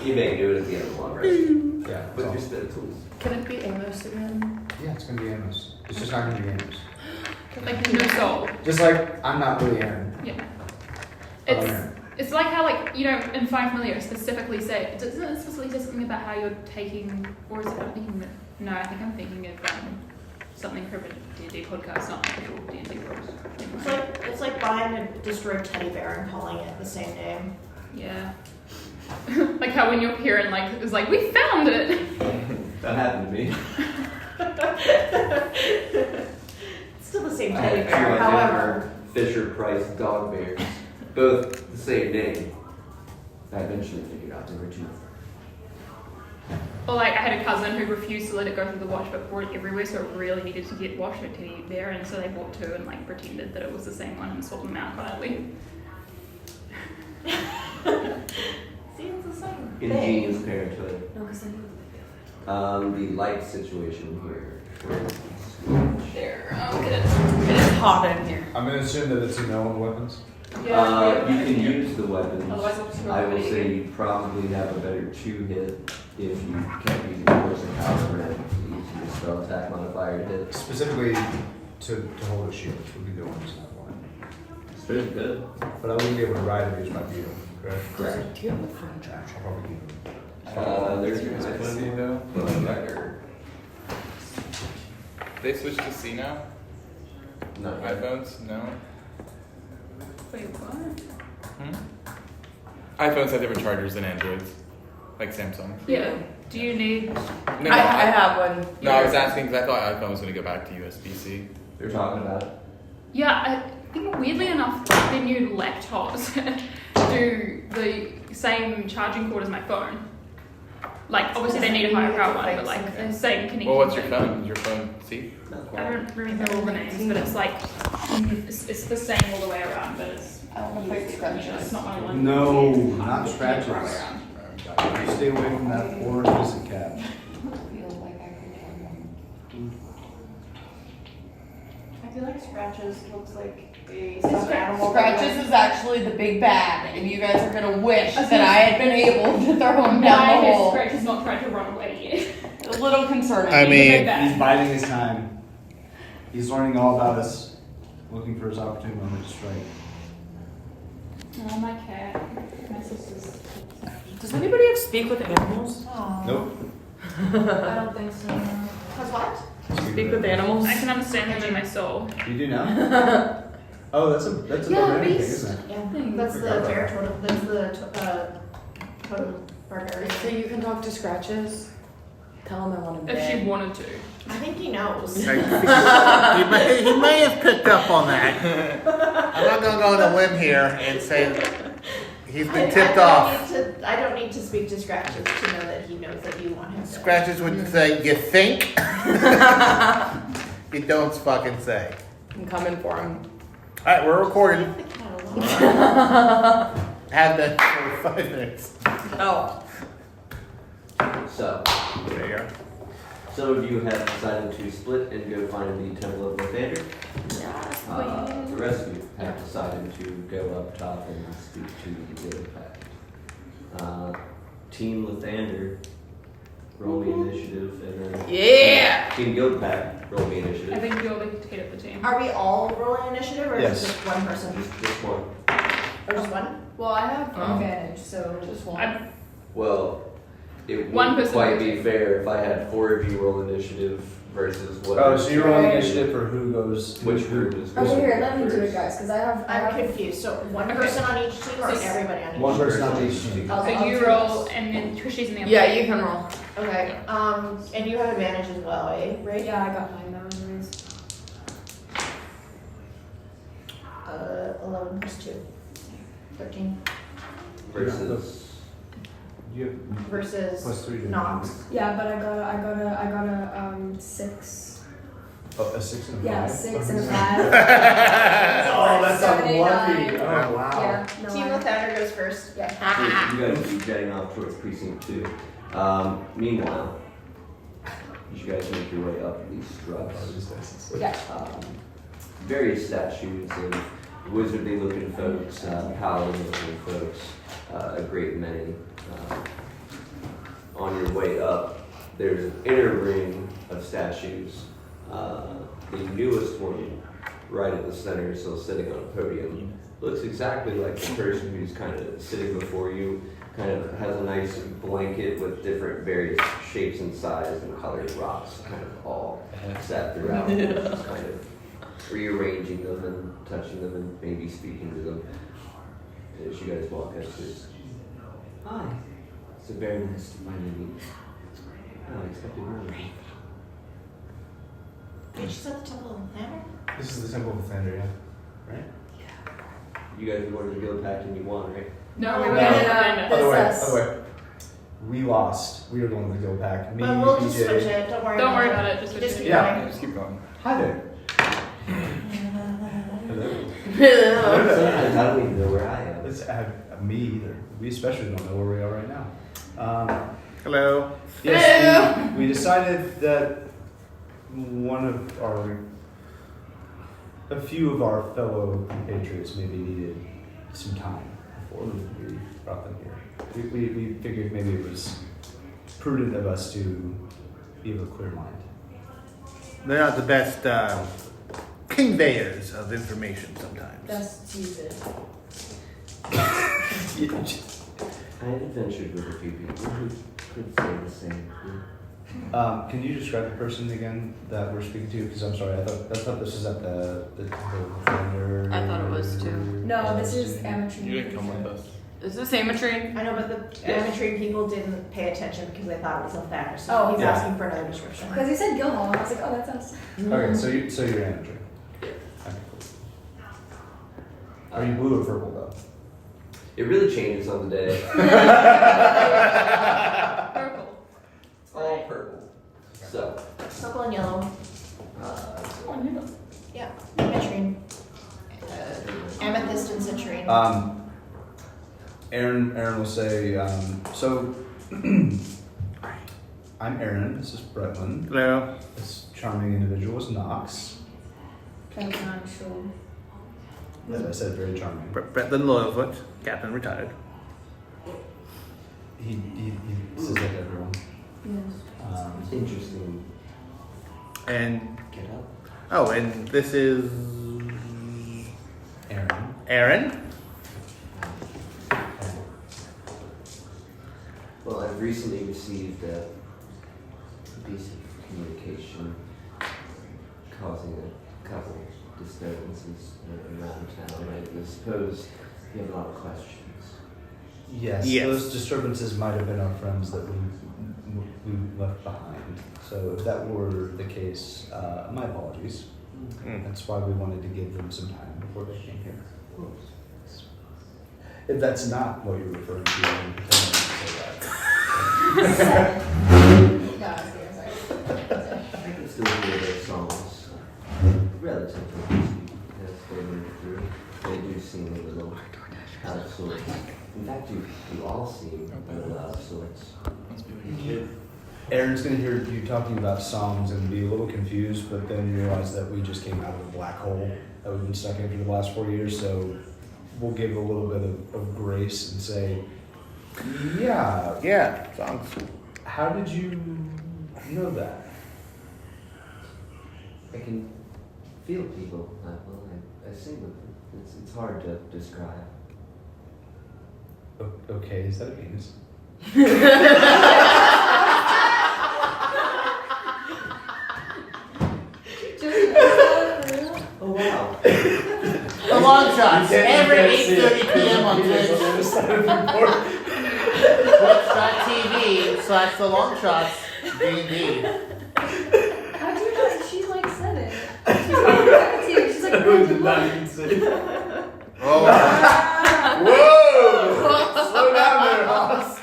You may do it at the end of the long rest. Yeah. With your spit tools. Can it be Amos again? Yeah, it's gonna be Amos. It's just not gonna be Amos. Like no soul. Just like I'm not really Aaron. Yeah. I'm It's Aaron. it's like how like you know in Five Familiar specifically say doesn't it specifically say something about how you're taking or is it I'm thinking that no I think I'm thinking of something from a D&D podcast not actual D&D rules. It's like buying a destroyed teddy bear and calling it the same name. Yeah. Like how when your parent like was like we found it. That happened to me. It's still the same I teddy had two bear, however. Fisher Price dog bears, both the same name. I eventually figured out there were two. Or like I had a cousin who refused to let it go through the wash but brought it everywhere so it really needed to get washed her teddy bear and so they bought two and like pretended that it was the same one and swapped them out quietly. See, it's the same Ingenious thing. parenthood. no, because I know The light situation here. There, I'll get it. It is hot in here. I'm gonna assume that it's known weapons. You can use the weapons. Otherwise I'll just I will say you probably have a better 2-hit if you kept using force and power and using your spell attack modifier to hit. Specifically to hold a shield, which would be the ones that one. It's pretty good. But I wouldn't be able to ride it, use my vehicle, correct? Correct. Do you have a friend track? I'll probably keep it. There's your iPhone though. They switched to C now. No. iPhones, no. Wait, what? iPhones have different chargers than Androids, like Samsung. Yeah. Do you need No, I have one. No, I was asking because I thought iPhone was going to go back to USB-C. They're talking about it. Yeah, I think weirdly enough, the new laptops do the same charging cord as my phone. Like, obviously they need a higher power one, but like the same connection. Well, what's your phone? Is your phone C? I don't remember all the names, but it's like it's the same all the way around, but it's I don't know if I scratch it's it. not my one. No, not It's the other way scratches. around. Stay away from that orifice cat. I feel like Scratches looks like a stuffed animal. Scratches is actually the big bad, and you guys are gonna wish that I had been able to throw him down Why the has hole. Scratch has not tried to run away yet? A little concerning. I mean, He's biding his time. He's learning all about us, looking for his opportune moment to strike. Oh, my cat. My sister's. Does anybody have speak with animals? Nope. I don't think so. No. Cause what? Speak with animals? I can understand them in my soul. You do now? Oh, that's a Yeah, barbarian thing, beast. isn't it? Yeah, that's the bear totem. That's the totem barbarian. So you can talk to Scratches? Tell him I want him If she dead. wanted to. I think he knows. he may have picked up on that. I'm not gonna go on a limb here and say he's been tipped off. I don't need to speak to Scratches to know that he knows that you want him. Scratches would say, "You think?" You don't fucking say. I'm coming for him. All right, we're recording. The cat alone. Have been for 5 minutes. Oh. So, There you go. some of you have decided to split and go find the Temple of Lathander. The rest of you have decided to go up top and speak to the Guild Pact. Team Lathander, roll me initiative, and then Yeah! Team Guild Pact, roll me I initiative. think you're the head of the team. Are we all rolling initiative, or Yes. is it just one person? Just one. Or just one? Well, I have Oh. advantage, so Just one. I'm, Well, it One wouldn't person quite per be team. fair if I had 4 of you roll initiative versus what. Oh, so you're rolling initiative for who goes. Which group is okay. going Here, let me do first? it, guys, because I have. I'm confused. So one Okay. person on each team, or So- everybody on each? One person on each team. I'll so you do roll, this. and then Trishy's in the other Yeah, team. you can roll. Okay. And you have advantage as well, eh? Right? Yeah, I got mine now, anyways. 11 plus 2. 13. Versus. You Versus plus 3 to Knox. Yeah, but I got a 6. Oh, a 6 and a 5. Yeah, 6 and a 5. Oh, that's 7, 8, unlucky. 9. Oh, wow. Yeah, no. Team Lathander goes first. Yeah. You guys keep jetting off towards precinct 2. Meanwhile, you guys make your way up these struts. Yeah. Various statues of wizardly looking folks, paladin looking folks, a great many. On your way up, there's an inner ring of statues. The newest one, right at the center, still sitting on a podium, looks exactly like the person who's kind of sitting before you. Kind of has a nice blanket with different various shapes and size and colored rocks, kind of all set throughout. Just kind of rearranging them and touching them and maybe speaking to them as you guys walk up. Says, "Hi, it's very nice to finally meet. Oh, I expected more. Did you set the Temple of Lathander? This is the Temple of Thunder, yeah? You guys were going to the Guild Pact and you won, right? No, we No, were no, in no. the Other way, us. other way. We lost. We were going to go back. Me, But we'll just BJ. switch it. Don't worry Don't about worry it. about it, just Just switch keep Yeah. going. Just keep going. Hi there. Hello. Sometimes I don't even know where I am. It's me either. We especially don't know where we are right now. Hello. Yes, we decided that a few of our fellow compatriots maybe needed some time before we brought them here. We figured maybe it was prudent of us to be of a clear mind. They're not the best conveyors of information sometimes. That's Jesus. I had adventured with a few people who could say the same. Can you describe the person again that we're speaking to? Because I'm sorry, I thought this was at the Thunder. I thought it was too. No, this is amateur. You didn't come with us. Is this Amatrine? I know, but the Amatrine people didn't pay attention because they thought it was Lathander. So Oh, he's yeah. asking for another description. Because he said Guildhall, and I was like, oh, that's us. Okay, so you're amateur. Okay, cool. Are you blue or purple though? It really changes on the day. Purple. All purple. So, Purple and yellow. Oh, no. Yeah. Amatrine. Amethyst and citrine. Aaron will say, so I'm Aaron, this is Bretland. Hello. This charming individual is Knox. That's not true. As I said, very charming. Bretland Loyalfoot, Captain retired. He says that to everyone. Yes. interesting. And Get up. oh, and this is Aaron. Aaron. Well, I've recently received a piece of communication causing a couple disturbances around town. I suppose you have a lot of questions. Yes, Yes. those disturbances might have been our friends that we left behind. So if that were the case, my apologies. That's why we wanted to give them some time before they came here. If that's not what you're referring to, then pretend I didn't say that. I can still hear their songs relatively easy as they move through. They do seem a little out of sorts. In fact, you all seem a little out of sorts. Aaron's going to hear you talking about songs and be a little confused, but then realize that we just came out of a black hole that we've been stuck in for the last 4 years. So we'll give a little bit of grace and say, Yeah, songs. how did you know that? I can feel people. I sing with them. It's hard to describe. Okay, is that a penis? Oh wow! The Longshots, every 8:30 p.m. on Twitch.tv/The Longshots D&D. How'd you know? She like said it. She's talking back to you. She's like, Who did not even say it? Oh. Whoa! Slow down there, Hoss.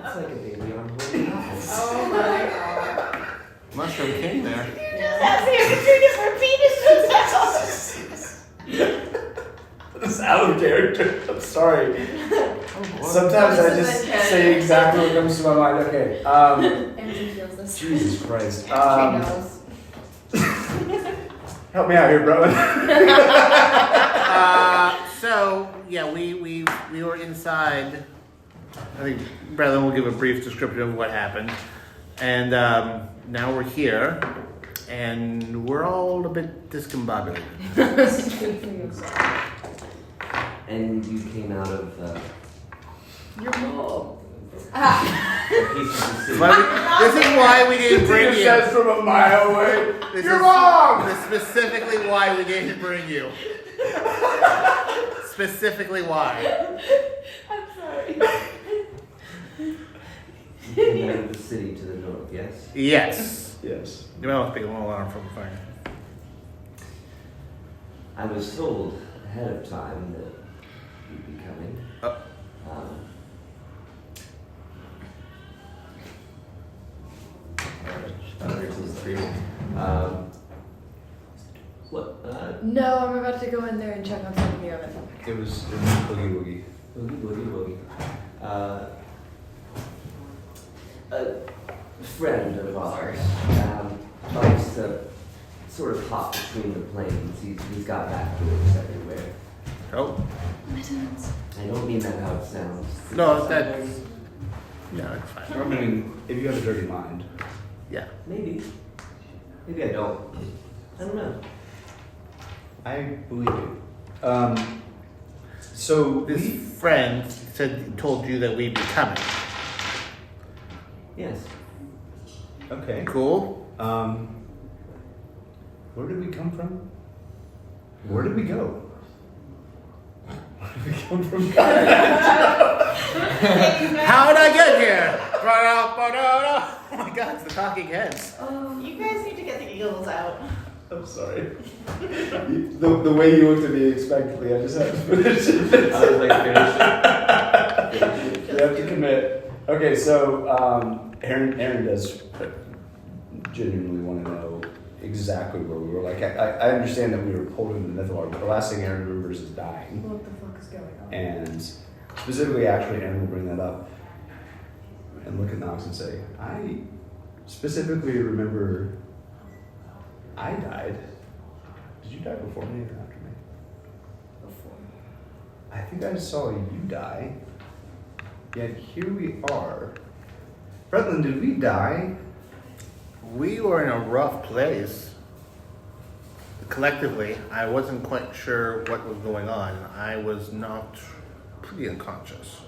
It's like a baby on holy house. Oh my god. Mushroom King there. That's the other two different penises. That's awesome. It's out of character. I'm sorry. Oh, Sometimes I just say exactly what comes to my mind. Okay. Andrew feels this. Jesus Christ. She knows. Help me out here, bro. So yeah, we were inside. I think Brethren will give a brief description of what happened, and now we're here, and we're all a bit discombobulated. Speak for yourself. And you came out of Your mom. a piece of the city. This is why we didn't bring you. says from a mile away. This Your is- mom! This is specifically why we didn't bring you. Specifically why. I'm sorry. You came out of the city to the north, yes? Yes. Yes. You might want to pick a little alarm from the fire. I was told ahead of time that you'd be coming. Oh. What? No, I'm about to go in there and check on something in the oven. It was Boogie Woogie. Boogie, boogie, boogie. A friend of ours likes to sort of hop between the planes. He's got back doors everywhere. Oh. I don't mean that how it sounds. No, that's... No, it's fine. I mean, if you have a dirty mind. Yeah. Maybe. Maybe I don't. I don't know. I believe you. So This friend told you that we'd be coming. Yes. Okay. Cool. Where did we come from? Where did we go? Where did we come from? How did I get here? Oh my god, it's the talking heads. You guys need to get the eagles out. I'm sorry. The way you looked at me expectantly, I just had to finish it. I was like, finish it. You have to commit. Okay, so Aaron does genuinely want to know exactly where we were. Like, I understand that we were pulled into the Mythalar, but the last thing Aaron remembers is dying. What the fuck is going on? And specifically, actually, Aaron will bring that up and look at Knox and say, I specifically remember I died. Did you die before me or after me? Before. I think I saw you die. Yet here we are. Brethren, did we die? We were in a rough place. Collectively, I wasn't quite sure what was going on. I was not pretty unconscious.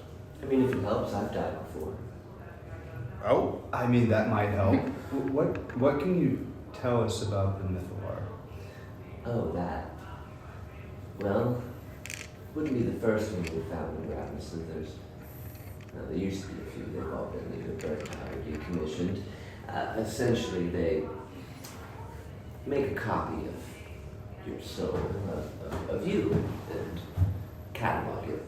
I mean, if it helps, I've died before. Oh, I mean, that might help. What can you tell us about the Mythalar? Oh, that. Well, wouldn't be the first one we found in Ravison. There used to be a few. They've all been either burned out or decommissioned. Essentially, they make a copy of your soul, of you, and catalog it.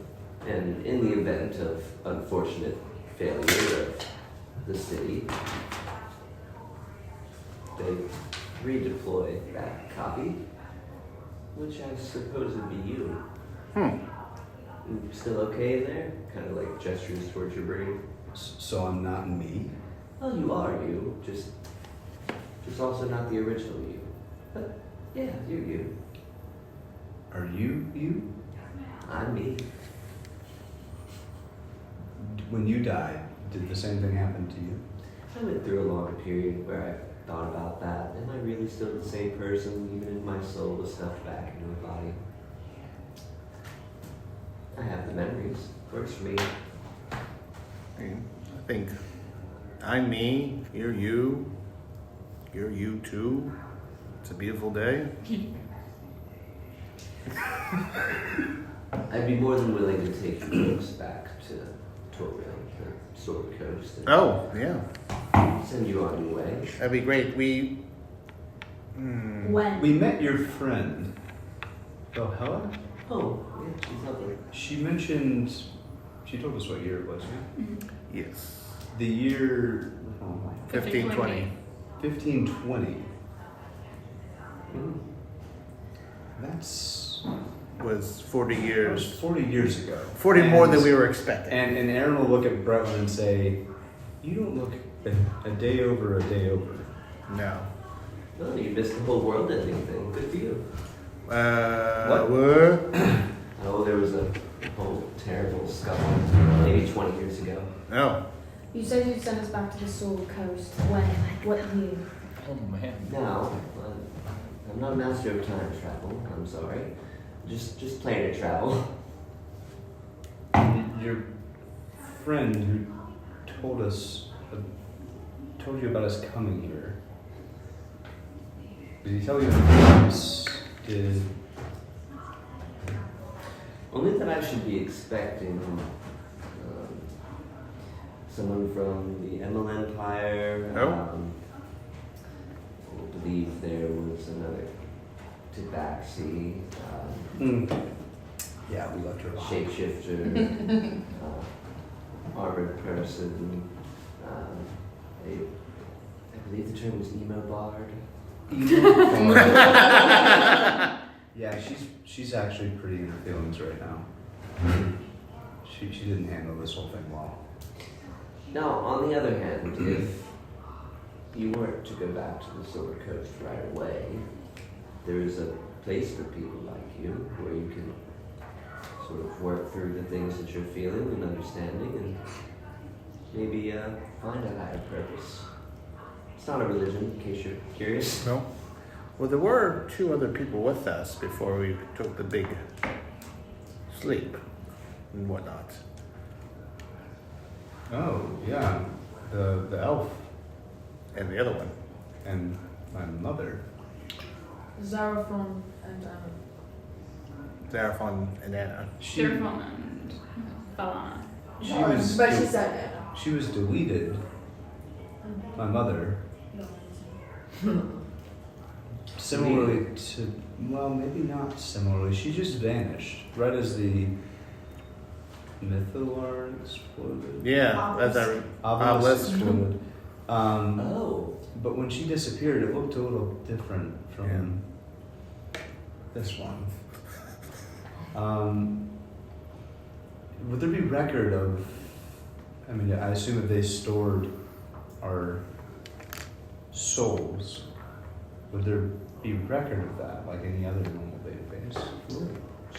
And in the event of unfortunate failure of the city, they redeploy that copy, which I suppose would be you. You still okay there? Kind of like gestures towards your brain. So I'm not me? Well, you are you, just also not the original you. But yeah, you're you. Are you you? I'm me. When you died, did the same thing happen to you? I went through a longer period where I thought about that. Am I really still the same person, even if my soul was stuffed back into a body? I have the memories. Works for me. I think I'm me, you're you too. It's a beautiful day. I'd be more than willing to take you folks back to Torreon, the Sword Coast. And Oh, yeah. send you on your way. That'd be great. When? We met your friend, Hella. Oh, yeah, she's lovely. She told us what year it was, right? Yes. The year 1520. 1520. That's Was 40 that was years. 40 years ago. 40 more than we were expecting. And Aaron will look at Bretland and say, "You don't look a day over a day over." No. Well, you missed the whole world ending thing. Good for you. What? Oh, there was a whole terrible scuffle maybe 20 years ago. No. You said you'd send us back to the Sword Coast. When? What year? Oh man. Now, I'm not a master of time travel. I'm sorry. Just planar travel. Your friend who told you about us coming here. Did he tell you anything else? Did Only that I should be expecting someone from the Emil Empire. Oh. I believe there was another Tabaxi, yeah, we left her alone. shapeshifter, armored person. I believe the term was emo bard. Yeah, she's actually pretty in her feelings right now. She didn't handle this whole thing well. Now, on the other hand, if you weren't to go back to the Silver Coast right away, there is a place for people like you where you can sort of work through the things that you're feeling and understanding and maybe find a higher purpose. It's not a religion, in case you're curious. No. Well, there were 2 other people with us before we took the big sleep and whatnot. Oh, yeah. The elf And the other one. and my mother. Xarophon and Zaraphon and Anna. Sherifon and Valana. But she said Anna. She was deleted. My mother. Similarly to, well, maybe not similarly. She just vanished right as the Mythalar exploded. Yeah, that's our Obelisk obelisk. exploded. Oh, But when she disappeared, it looked a little different from this one. Would there be record of? I mean, I assume if they stored our souls, would there be record of that, like any other normal database?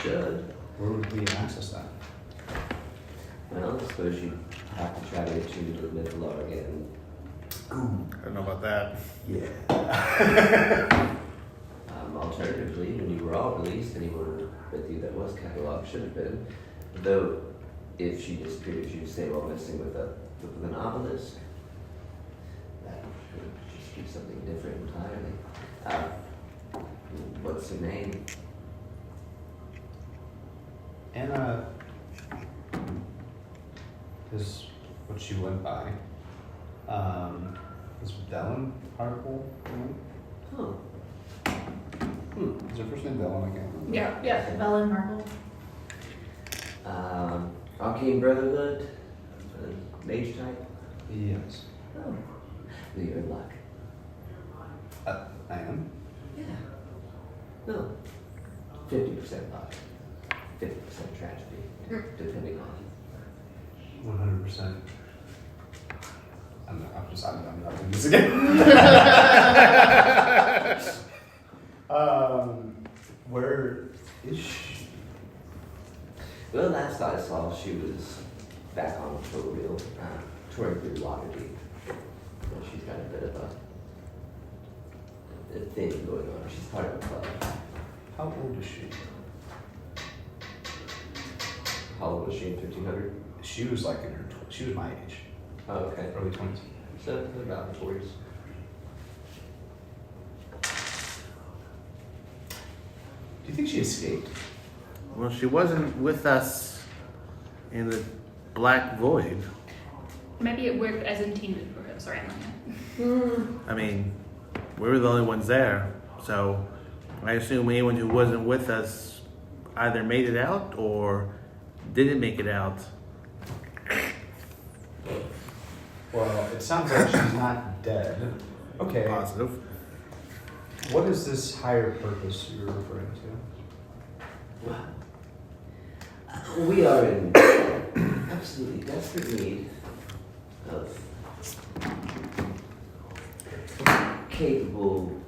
should. Where would we access that? Well, I suppose you'd have to try to get tuned to the Mythalar again. I don't know about that. Yeah. Alternatively, when you were all released, anyone with you that was cataloged should have been. Though if she disappears, you stay while messing with an obelisk. That would just be something different entirely. What's her name? Anna is what she went by. Is Dylan Harple? Huh. Is her first name Dylan? I can't remember. Yeah. Bellin Marble. Arcane Brotherhood? Mage type? Yes. Oh. Well, you're in luck. I am. Yeah. No. 50% luck. 50% tragedy. Depending on. 100%. I'm not doing this again. Where is she? Well, last I saw, she was back on for real, touring through Waterdeep. Well, she's got a bit of a thing going on. She's part of a club. How old is she? How old was she in 1500? She was like in her she was my age, Oh, okay. early 20s. So, about the 40s. Do you think she escaped? Well, she wasn't with us in the Black Void. Maybe it worked as intended for her. Sorry, I'm I mean, we were the only ones there, so I assume anyone who wasn't with us either made it out or didn't make it out. Well, it sounds like she's not dead. Okay. Positive. What is this higher purpose you're referring to? We are in absolutely desperate need of capable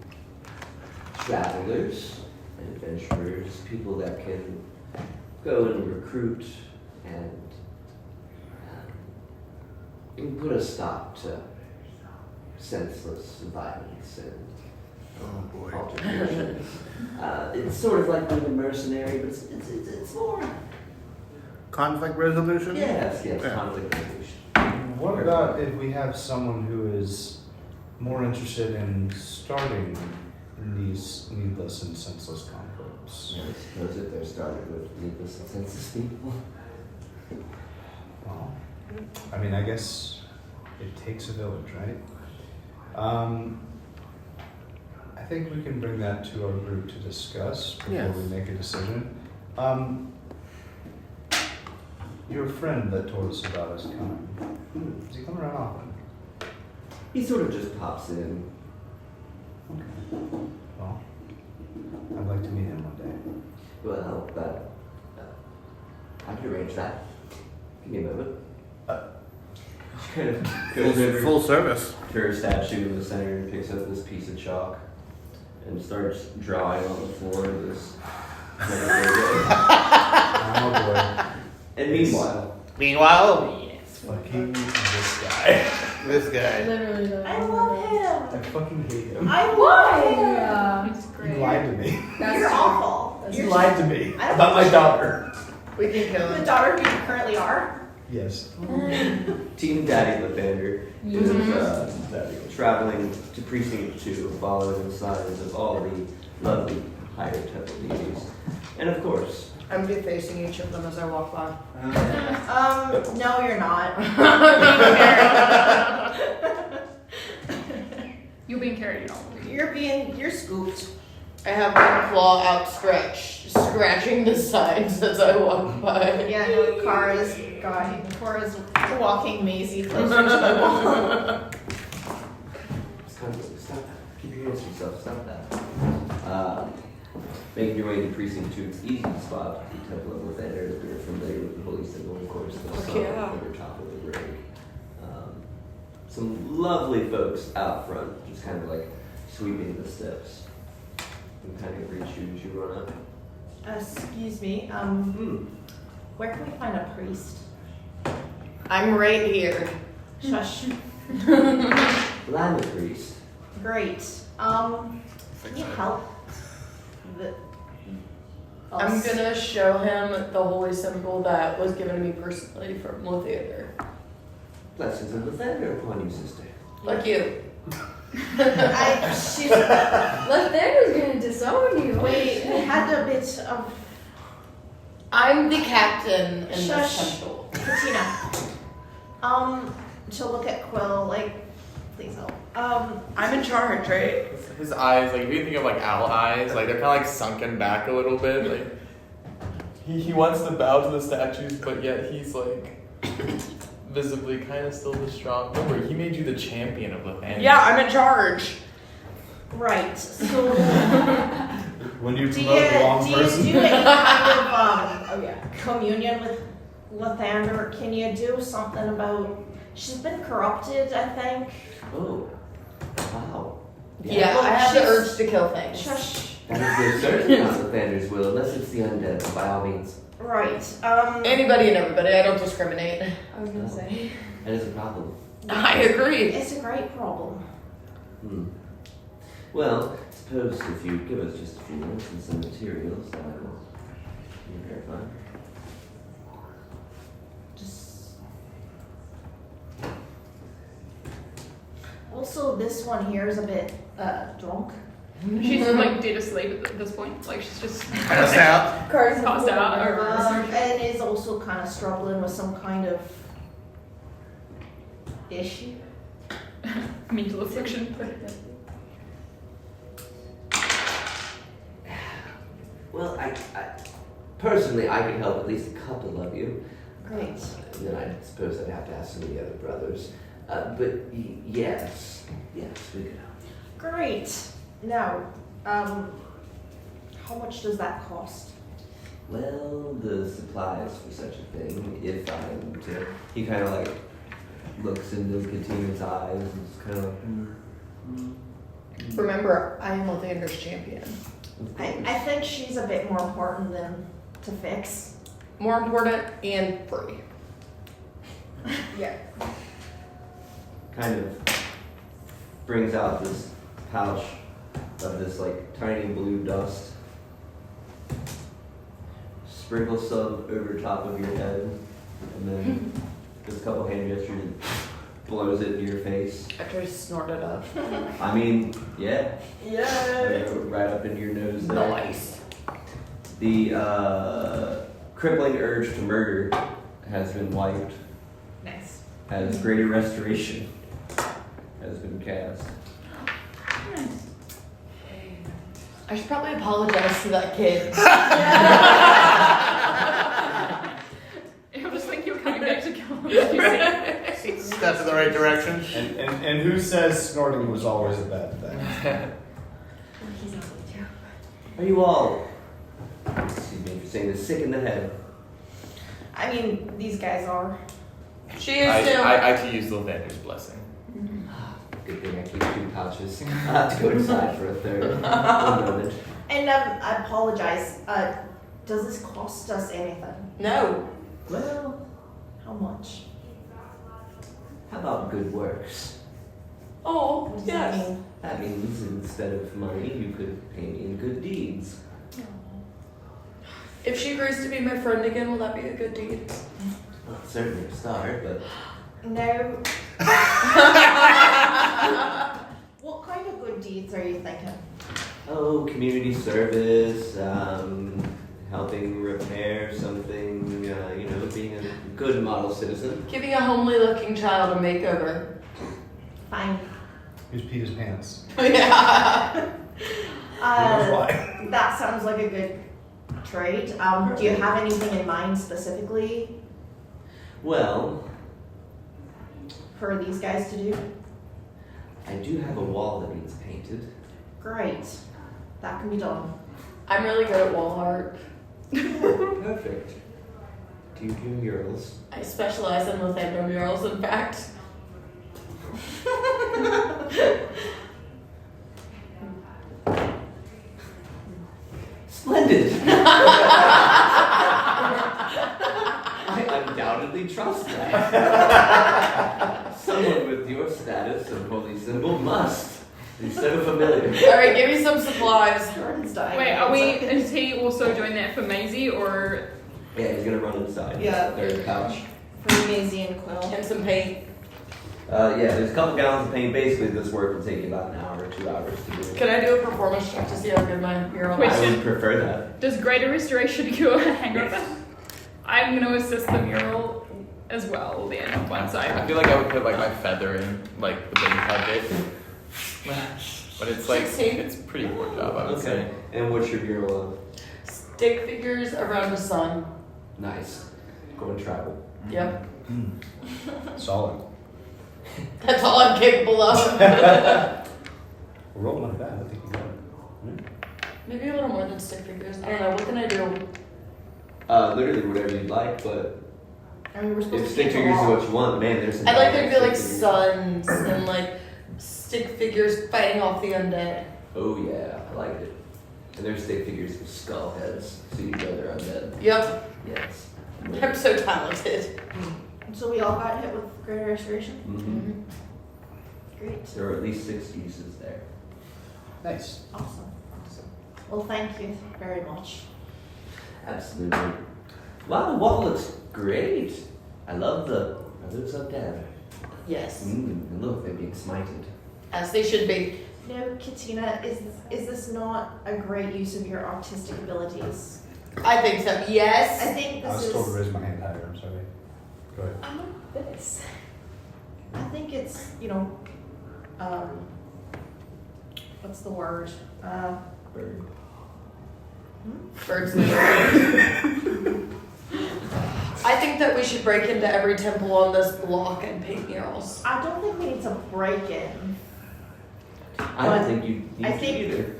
travelers and adventurers, people that can go and recruit and put a stop to senseless violence and altercations. It's sort of like being a mercenary, but it's more. Conflict resolution? Yes, Yeah. conflict resolution. What about if we have someone who is more interested in starting these needless and senseless conflicts? I suppose if they're started with needless and senseless people. Well, I mean, I guess it takes a village, right? I think we can bring that to our group to discuss before Yes. we make a decision. Your friend that told us about us coming, does he come around often? He sort of just pops in. Well, I'd like to meet him one day. Well, but I can arrange that. Give me a moment. She kind of goes over Full service. to her statue in the center and picks up this piece of chalk and starts drawing on the floor this. Oh boy. And meanwhile, Meanwhile, Fucking this guy. this guy. Literally though. I love him. I fucking hate him. I love him. Yeah. It's He great. lied to me. You're awful. He You're lied to me I don't about my think- daughter. We can kill the him. daughter who you currently are. Yes. Team Daddy Lathander is traveling to Precinct 2, following the signs of all the lovely higher temple deities. And of course, I'm defacing each of them as I walk by. No, you're not. You're being carried on. You're scooped. I have one claw outstretched, scratching the sides as I walk by. Yeah, no, Kara's walking Maisie closer to the wall. stop that. Keep your hands to yourself. Stop that. Making your way to Precinct 2, it's easy to spot the Temple of Lathander if you're familiar with the Holy Symbol, of course, the sun yeah. over top of the ring. Some lovely folks out front, just kind of like sweeping the steps. And kind of reach you as you run up. Excuse me. Where can we find a priest? I'm right here. Shush. Well, I'm a priest. Great. Can you help I'm gonna show him the holy symbol that was given to me personally from Lathander. Blessings of the thunder upon you, sister. Like you. She's Lathander's gonna disown you. we had a bit of I'm the captain in Shush. this temple. Katina. To look at Quill, like, please help. I'm in charge, right? His eyes, like if you think of like owl eyes, like they're kind of like sunken back a little bit. Like he wants to bow to the statues, but yet he's like visibly kind of still the strong. Remember, he made you the champion of Lathander. Yeah, I'm in charge. Right. So When you do promote the wrong you person. do any kind of communion with Lathander? Can you do something about? She's been corrupted, I think. Oh, wow. Yeah, Well, I have the she's- urge to kill things. Shush. That is certainly not the Thander's will, unless it's the undead, by all means. Right. Anybody and everybody, I don't discriminate. I was gonna say. That is a problem. I agree. It's a great problem. Well, suppose if you give us just a few minutes and some materials, I will verify. Just. Also, this one here is a bit drunk. She's like dead asleep at this point. Like she's just Pass out. Cards passed out over. And is also kind of struggling with some kind of issue. Mental affliction. Well, I personally, I could help at least a couple of you. Great. And then I suppose I'd have to ask some of the other brothers. But yes, we could help. Great. Now, how much does that cost? Well, the supplies for such a thing, if I'm to... He kind of like looks into Katina's eyes and is kind of like... Remember, I am Lathander's champion. I think she's a bit more important than to fix. More important and free. Yeah. Kind of brings out this pouch of this like tiny blue dust. Sprinkles some over top of your head, and then does a couple hand gestures and blows it in your face. I try to snort it up. I mean, yeah. Yeah. Right up into your nose there. Nice. The crippling urge to murder has been wiped, Nice. as greater restoration has been cast. I should probably apologize to that kid. I just think you're coming back to kill him. Step in the right direction. And who says snorting was always a bad thing? He's not going to. Are you all, excuse me for saying this, sick in the head? I mean, these guys are. She is too. I could use Lathander's blessing. Good thing I keep 2 pouches. I'll have to go inside for a third. One moment. And I apologize. Does this cost us anything? No. Well, How much? how about good works? Oh, What does that yes. mean? That means instead of money, you could pay me in good deeds. If she agrees to be my friend again, will that be a good deed? Well, it's certainly a start, but No. What kind of good deeds are you thinking? oh, community service, helping repair something, being a good model citizen. Giving a homely looking child a makeover. Fine. Who's peed his pants? Yeah. Who knows why? That sounds like a good trade. Do you have anything in mind specifically Well, for these guys to do? I do have a wall that needs painted. Great. That can be done. I'm really good at wall art. Perfect. Do you do murals? I specialize in Lathander murals, in fact. Splendid! I undoubtedly trust that. Someone with your status of holy symbol must. He's so familiar. Alright, give me some supplies. Jordan's dying. Wait, are we? Is he also doing that for Maisie or? Yeah, he's gonna run inside. Yeah. There's a couch. For Maisie and Quill. And some paint. Yeah, there's a couple gallons of paint. Basically, this work will take you about an hour or 2 hours to do. Can I do a performance check to see how good my hero Wait, is? I would prefer that. Does greater restoration cure a hangover? I'm gonna assist the mural as well. Then once I I. feel like I would put like my feather in like the baby bit. But it's like 16. it's a pretty poor job, I would say. And what's your bureau Stick figures around the sun. of? Nice. Go and travel. Yep. Solid. That's all I'm capable of. We're rolling like that. I think you got it. Maybe a little more than stick figures. I don't know. What can I do? Literally whatever you'd like, but I mean, we're supposed if to stick paint the figures is wall. what you want, man, there's some. I'd like there to be like stick figures. suns and like stick figures fighting off the undead. Oh yeah, I like it. And there's stick figures with skull heads, so you know they're undead. Yep. Yes. I'm so talented. So we all got hit with greater restoration? Mm-hmm. Great. There are at least 6 uses there. Nice. Awesome. Well, thank you very much. Absolutely. Wow, the wall looks great. I love Are those up there? Yes. And look, they're being smited. As they should be. No, Katina, is this not a great use of your artistic abilities? I think so. Yes. I think I this was told to is. raise my hand higher. I'm sorry. Go ahead. I'm like this. I think it's, what's the word? Bird. Birds. I think that we should break into every temple on this block and paint murals. I don't think we need to break in. I don't think you need I to think- either.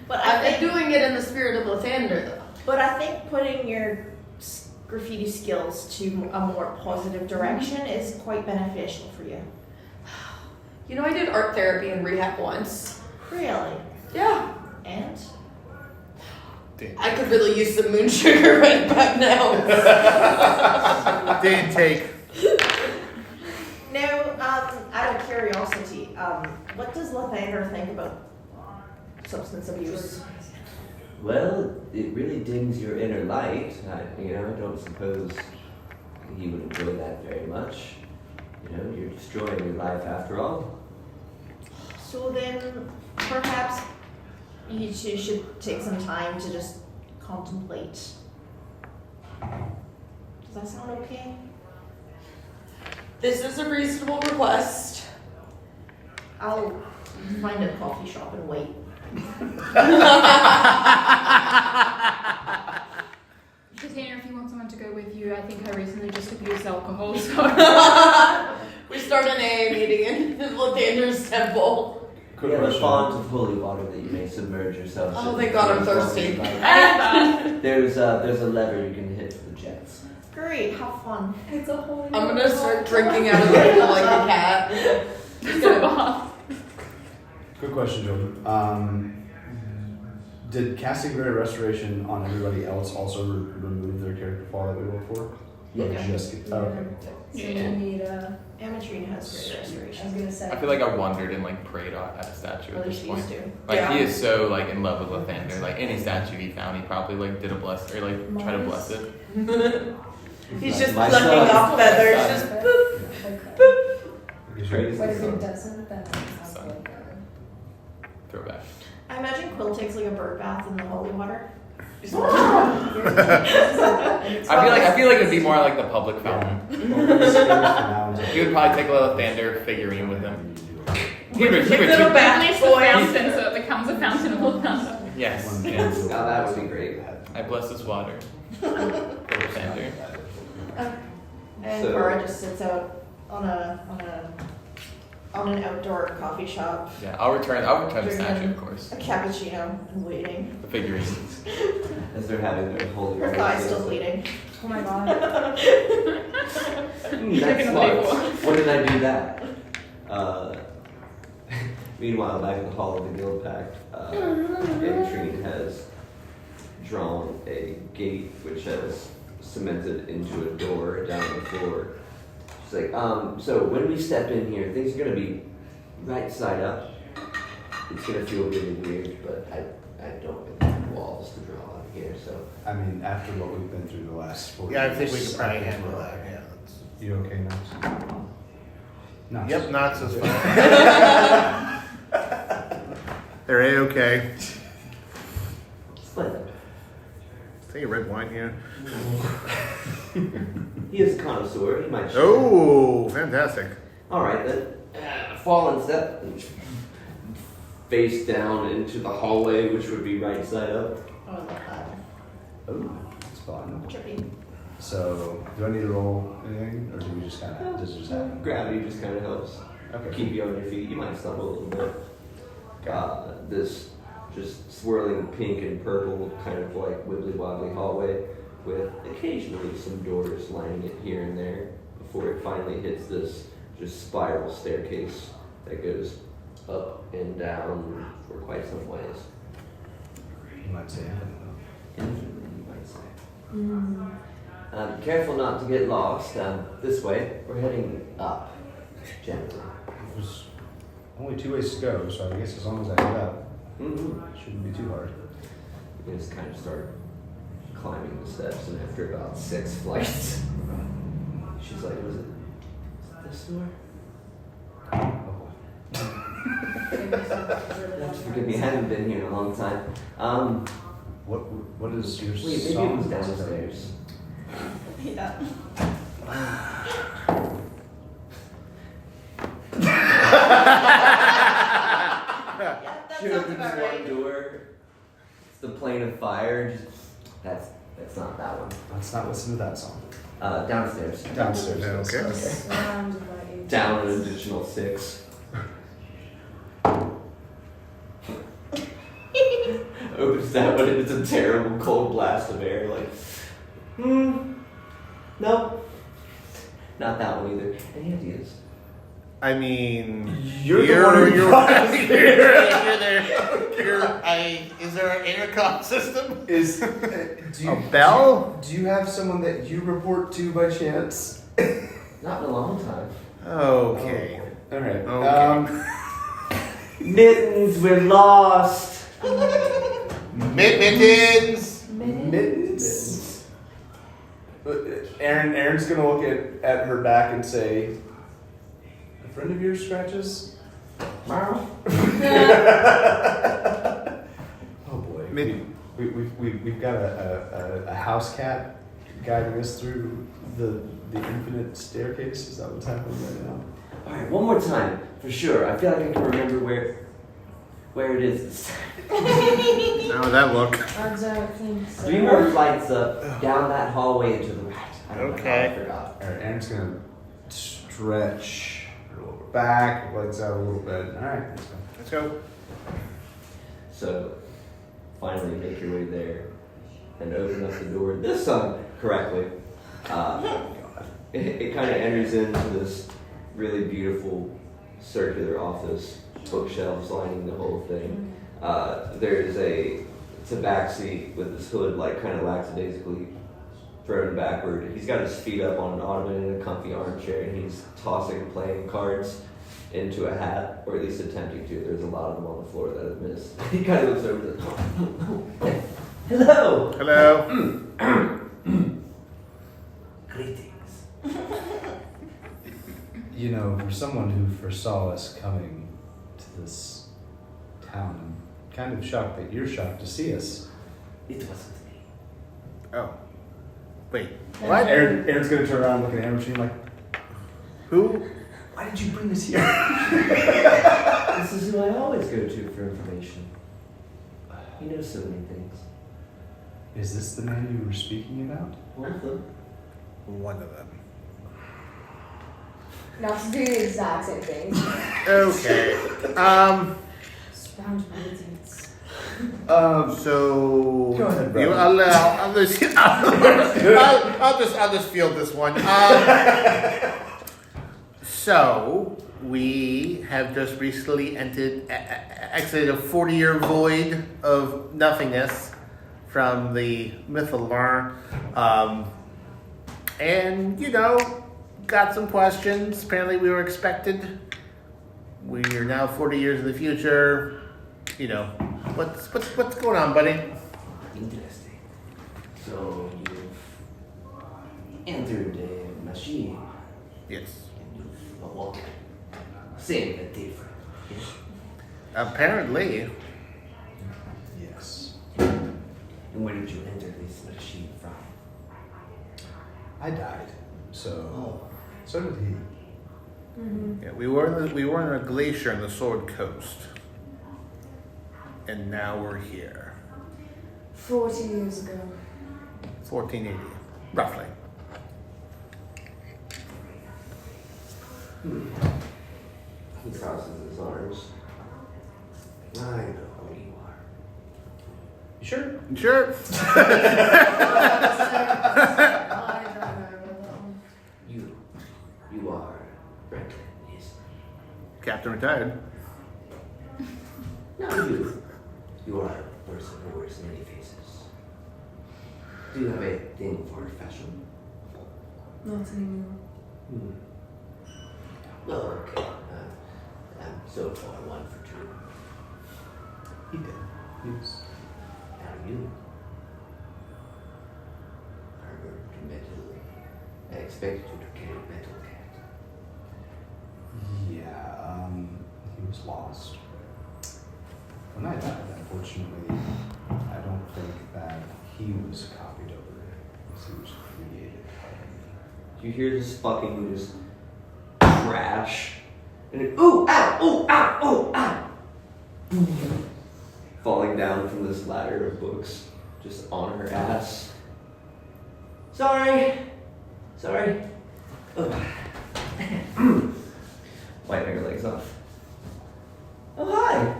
But I've been doing it in the spirit of Lathander, though. But I think putting your graffiti skills to a more positive direction is quite beneficial for you. You know, I did art therapy and rehab once. Really? Yeah. And? I could really use some moon sugar right about now. Didn't take. No, out of curiosity, what does Lathander think about substance abuse? Well, it really dings your inner light. I don't suppose he would enjoy that very much. You're destroying your life after all. So then, perhaps you two should take some time to just contemplate. Does that sound okay? This is a reasonable request. I'll find a coffee shop and wait. Katina, if you want someone to go with you, I think I recently just abused alcohol, so. We start an AA meeting in Lathander's temple. We have a font of holy water that you may submerge yourself in. Oh, thank God, I'm thirsty. There's a lever you can hit for the jets. Great, have fun. It's a whole. I'm gonna start drinking out of the pool like a cat. It's a bath. Quick question, Jordan. Did casting greater restoration on everybody else also remove their character flaw that we rolled for? Yeah. Or just okay. So you need Amatrine has great I was restoration. gonna say. I feel like I wandered and like prayed at a statue Or at at this least point. used to. Like Yeah. he is so like in love with Lathander. Like any statue he found, he probably like did a bless or like try to bless it. He's just My plucking son. off feathers, just Okay. Greatest But if son. it doesn't, then it's not like Throwback. I imagine Quill takes like a bird bath in the holy water. I feel like it'd be more like the public fountain. He would probably take a little Lathander figurine with him. He would little bath Replace the boy. fountain so it becomes a fountain of Lathander. Yes. Now that would be great. I bless this water. For Lathander. And So- Cora just sits out on an outdoor coffee shop, Yeah, I'll return the statue, of course. a cappuccino, and waiting. The figurine. As they're having their holy Her water. thigh's still bleeding. Oh my god. That's Chicken smart. flavor. When did I do that? Meanwhile, back in the hall of the guild pact, Amatrine has drawn a gate which has cemented into a door down the floor. She's like, so when we step in here, things are gonna be right side up. It's gonna feel really weird, but I don't really have walls to draw on here, so. I mean, after what we've been through the last 4 Yeah, I years. think we can probably think handle we're that. okay. Yeah. You okay, Knox? Knox. Yep, Knox is fine. They're A-okay. Splendid. Take a red wine here. He is a connoisseur, he might share. Oh, fantastic. Alright then. Fallen step. Face down into the hallway, which would be right side up. Oh, I love that. Oh, that's fun. Trippy. So, do I need to roll anything, or do we just kind of, does it just happen? Gravity just kind of helps Okay. keep you on your feet. You might stumble a little bit. This just swirling pink and purple, kind of like wibbly wobbly hallway, with occasionally some doors lining it here and there before it finally hits this just spiral staircase that goes up and down for quite some ways. You might say anything, Infinitely, you might say. Careful not to get lost. This way, we're heading up, gently. It was only 2 ways to go, so I guess as long as I head up, Mm-hmm. it shouldn't be too hard. You just kind of start climbing the steps, and after about 6 flights, she's like, was it this door? Oh Forgive me, I haven't been here in a long time. What is your Wait, maybe it song? was downstairs. Yeah. Yeah, that She sounds opens about one right. door. It's the plane of fire. Just, that's not that one. Let's not listen to that song. Downstairs. Downstairs. Okay. Surrounded by agents. Down an additional 6. Opens that one and it's a terrible cold blast of air. Like, no. Not that one either. Any ideas? I mean, You're the one who brought us you're here. there. Is there an intercom system? Is A bell? Do you have someone that you report to by chance? Not in a long time. Okay. All right. Okay. Mittens, we're lost. Mittens. Mittens. Aaron's gonna look at her back and say, "A friend of yours scratches." Tomorrow? Oh boy. Mid- We've got a house cat guiding us through the infinite staircase. Is that what's happening right now? Alright, one more time, for sure. I feel like I can remember where it is. How would that look? I don't think so. 3 more flights up, down that hallway and to the right. I don't know how Okay. I forgot. All right, Aaron's gonna stretch her lower back, legs out a little bit. All right, let's go. Let's go. So, finally make your way there and open up the door. This time, correctly. It kind of enters into this really beautiful circular office, bookshelves lining the whole thing. There's a tabaxi with his hood like kind of lackadaisically thrown backward. He's got his feet up on an ottoman in a comfy armchair, and he's tossing playing cards into a hat, or at least attempting to. There's a lot of them on the floor that have missed. He kind of looks over to hello! Hello. Greetings. You know, for someone who foresaw us coming to this town, I'm kind of shocked that you're shocked to see us. It wasn't me. Oh. Wait. What? Aaron's gonna turn around and look at Aaron machine like, Who? why did you bring this here? This is who I always go to for information. He knows so many things. Is this the man you were speaking about? One of them. One of them. Not to do the exact same thing. Okay. Surrounded by agents. So Go ahead, you brother. I'll just field this one. So we have just recently exited a 40-year void of nothingness from the Mythalar, and got some questions. Apparently, we were expected. We are now 40 years in the future. you know, what's going on, buddy? Interesting. So you've entered a machine Yes. and you've awoken. Same but different. Yes. Apparently. Yes. And where did you enter this machine from? I died. So Oh. so did he. Yeah, we were in a glacier on the Sword Coast, and now we're here. 40 years ago. 1480, roughly. He crosses his arms. I know who you are. You sure? Sure. You are Franklin, yes. Captain retired. No, you are a person who wears many faces. Do you have a thing for fashion? Not anymore. Oh, okay. I'm so far one for two. He did. Yes. Now you are metal. I expected you to carry a metal cat. Yeah, he was lost. When I died, unfortunately, I don't think that he was copied over because he was created by me. You hear this fucking just crash, and it, ooh, ow, ooh, ow, ooh, ow. Falling down from this ladder of books, just on her ass. Sorry. Oh. Wiping her legs off. Oh, hi.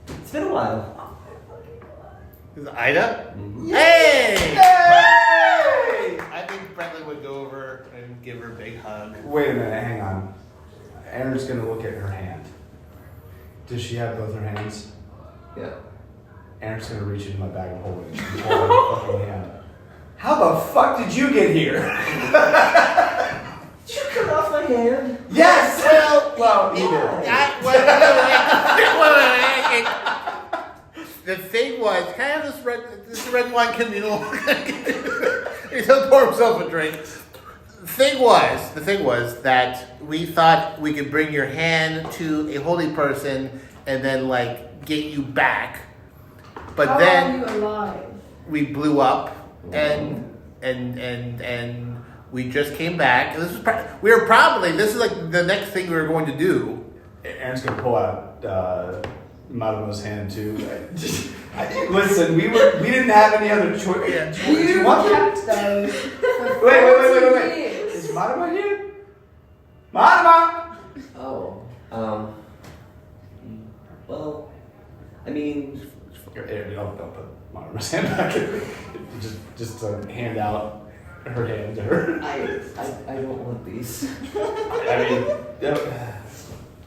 It's been a while. Is it Ida? Mhm. Hey! Hey! I think Franklin would go over and give her a big hug. Wait a minute, hang on. Aaron's gonna look at her hand. Does she have both her hands? Yeah. Aaron's gonna reach into my bag of holding and pull out her fucking hand. How the fuck did you get here? Did you cut off my hand? Yes! Well, you did. The thing was, kind of this red wine can, you know, he's gonna pour himself a drink. The thing was that we thought we could bring your hand to a holy person and then like get you back, but How then are you alive? we blew up and we just came back. And this is like the next thing we were going to do. Aaron's gonna pull out Marumo's hand too. Listen, we didn't have any other choice. Yeah. Do you want it? kept those for Wait. 14 years. Is Marumo here? Marumo! Oh. Well, I mean, Aaron, don't put Marumo's hand back. just hand out her hand to her. I don't want these. I mean,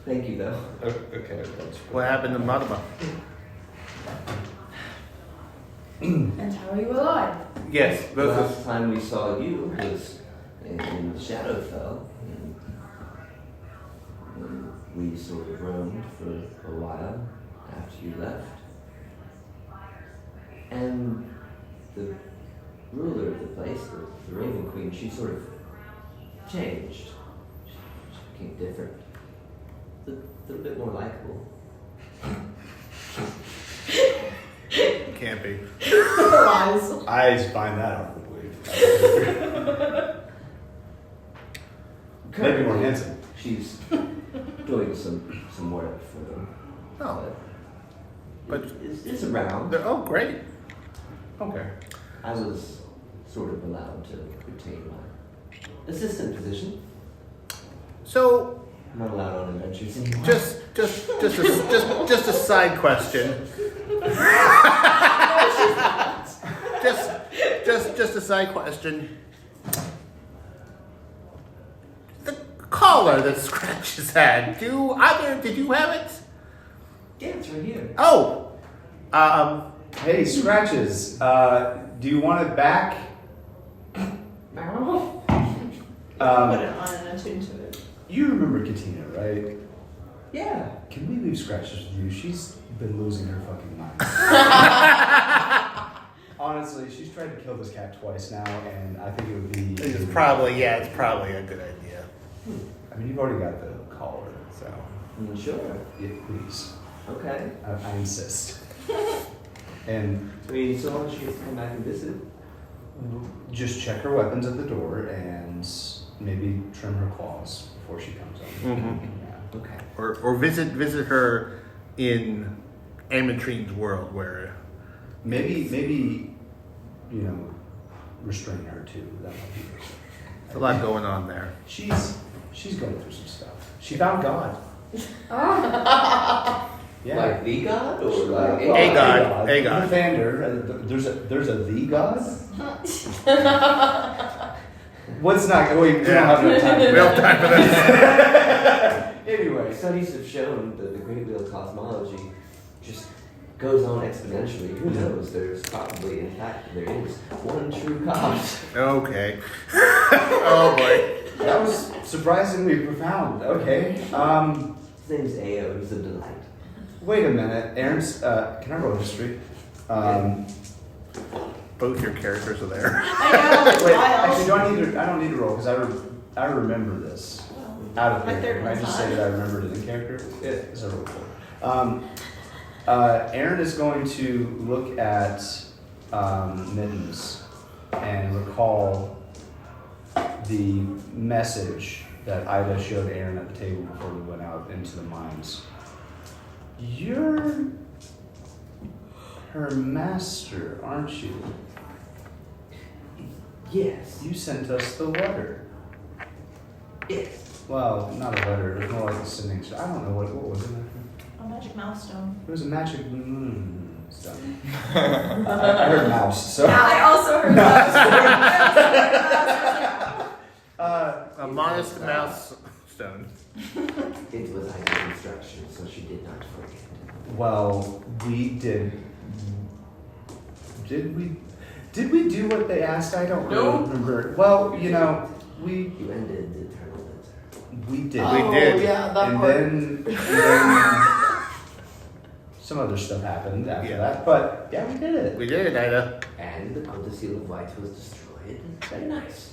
Thank you, though. okay. What happened to Madama? And how are you alive? Yes, The both of last time we saw you was in Shadowfell. And we sort of roamed for a while after you left. And the ruler of the place, the Raven Queen, she sort of changed. She became different. A little bit more likable. can't be. I find that hard to believe. Maybe more handsome. She's doing some work for them. Oh, but It's around. oh, great. Okay. I was sort of allowed to retain my assistant position. So I'm not allowed on adventures anymore. just a side question. just a side question. The collar that Scratches had. Did you have it? Yeah, it's right here. Oh, Hey, Scratches. Do you want it back? Put it on and attune to it. You remember Katina, right? Yeah. Can we leave Scratches with you? She's been losing her fucking mind. Honestly, she's tried to kill this cat twice now, and I think it would be. It's probably a good idea. I mean, you've already got the collar, so. Sure. Yeah, please. Okay. I insist. And I mean, so long as she gets to come back and visit. just check her weapons at the door and maybe trim her claws before she comes in. Yeah. Okay. Or visit her in Amatrine's world where Maybe, restrain her too. That might be good. there's a lot going on there. She's going through some stuff. She found God. Yeah. Like the god or like A god. A god. Evander. There's a the god. What's not? Wait, we don't have enough time. We don't have time for that. Anyway, studies have shown that the Great Wheel of Cosmology just goes on exponentially. Who knows? There's probably, in fact, there is one true god. Okay. Oh boy. that was surprisingly profound. Okay. His name's Ao. He's a delight. Wait a minute, Aaron's. Can I roll history? Both your characters are there. I know, it's Wait, wild. actually, I don't need to roll because I remember this out of My character. third Can I one's just say on. that I remembered it in character? Yeah, it's a roll for. Aaron is going to look at Mittens and recall the message that Ida showed Aaron at the table before we went out into the mines. You're her master, aren't you? Yes. You sent us the letter. Yes. Well, not a letter. It was more like a signature. I don't know what was it. A magic milestone. It was a magic stuff. I heard mouse. So. Yeah, I also heard A modest mouse stone. It was Ida's instruction, so she did not forget. Well, we did. Did we do what they asked? I don't really remember. Well, we You ended the eternal winter. we did. Oh, We did. yeah, that And part. then some other stuff happened after that. But yeah, we did it. We did it, Ida. And the Seal of Light was destroyed. Very nice.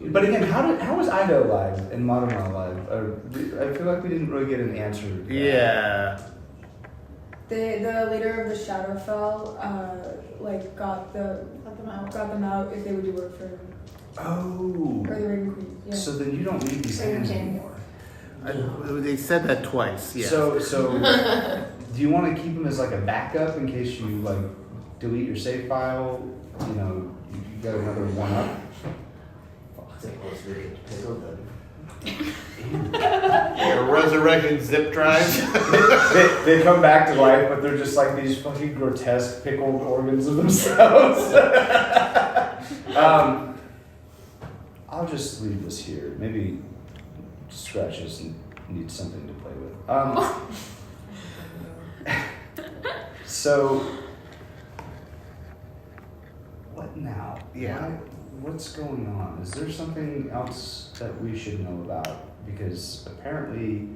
But again, how was Ida alive and Madama alive? I feel like we didn't really get an answer. to that. Yeah. The leader of the Shadowfell, got them out if they would do work for him. Oh. Or the Raven Queen. Yeah. So then you don't need these Raven hands King. anymore. They said that twice. Yeah. So do you want to keep them as like a backup in case you delete your save file? You got another one up. I suppose we could pickle them. Your resurrection zip drive. they come back to life, but they're just like these fucking grotesque pickled organs of themselves. I'll just leave this here. Maybe Scratches needs something to play with. So, what now? Yeah. What's going on? Is there something else that we should know about? Because apparently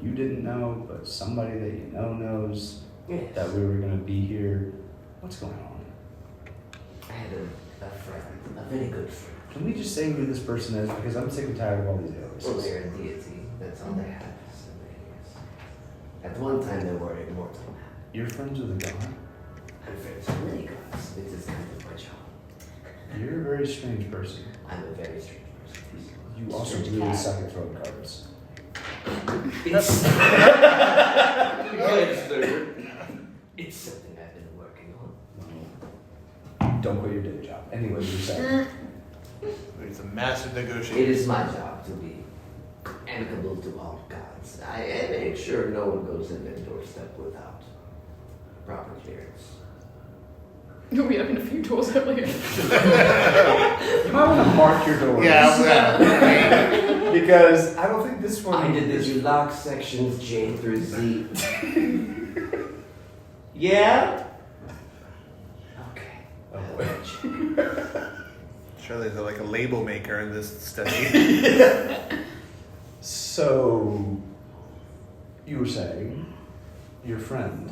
you didn't know, but somebody that you know knows Yes. that we were going to be here. What's going on? I had a friend, a very good friend. Can we just say who this person is? Because I'm sick and tired of all these Well, aliases. they're a deity. That's all they have. So they, at one time, they were immortal. You're friends with a god? I'm friends with many gods. It is kind of my job. You're a very strange person. I'm a very strange person. You also Strange really cat. suck at throwing cards. It's, it's something I've been working on. Don't quit your day job. Anyway, you're saying. It's a massive It negotiation. is my job to be amicable to all gods. I make sure no one goes in their doorstep without proper clearance. We opened a few doors earlier. You might want to mark your doors. Yeah. Because I don't think this one. I did this. You lock sections J through Z. Yeah? Okay. Oh, boy. Sure, there's like a label maker in this study. So, You were saying your friend.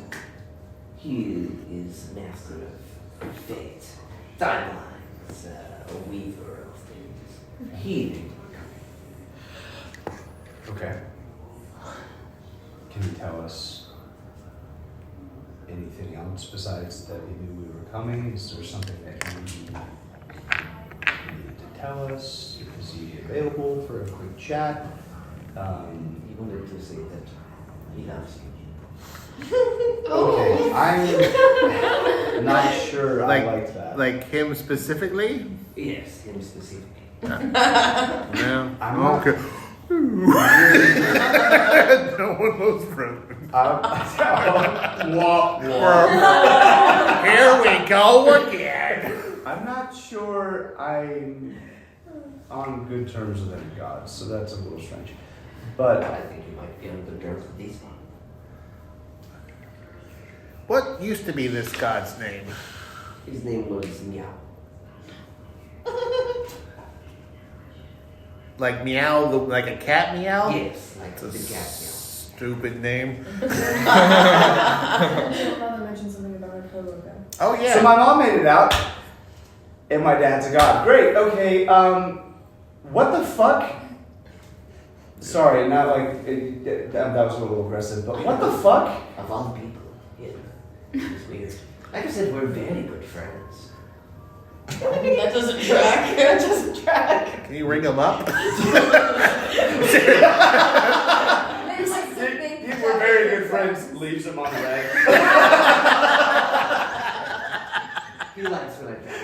He is master of fate, timelines, a weaver of things. He Okay. Can you tell us anything else besides that he knew we were coming? Is there something that he needed to tell us? Is he available for a quick chat? he wanted to say that he loves you. Okay, I'm not sure I like that. Like him specifically? Yes, him specifically. Yeah. I'm not. Okay. no one knows from. Here we go again. I'm not sure I'm on good terms with any gods, so that's a little strange. But I think you might be on good terms with these ones. What used to be this god's name? His name was Meow. Like meow, like a cat meow? Yes, like It's a the cat meow. stupid name. Your mother mentioned something about a coworker. Oh yeah. so my mom made it out, and my dad's a god. Great. Okay. What the fuck? Sorry, not like that was a little aggressive, but what the fuck? Of all people, yeah. It's weird. Like I said, we're very good friends. That doesn't track. That doesn't track. Can you ring him up? You were very good friends. Leaves him on the rag. He likes when I play.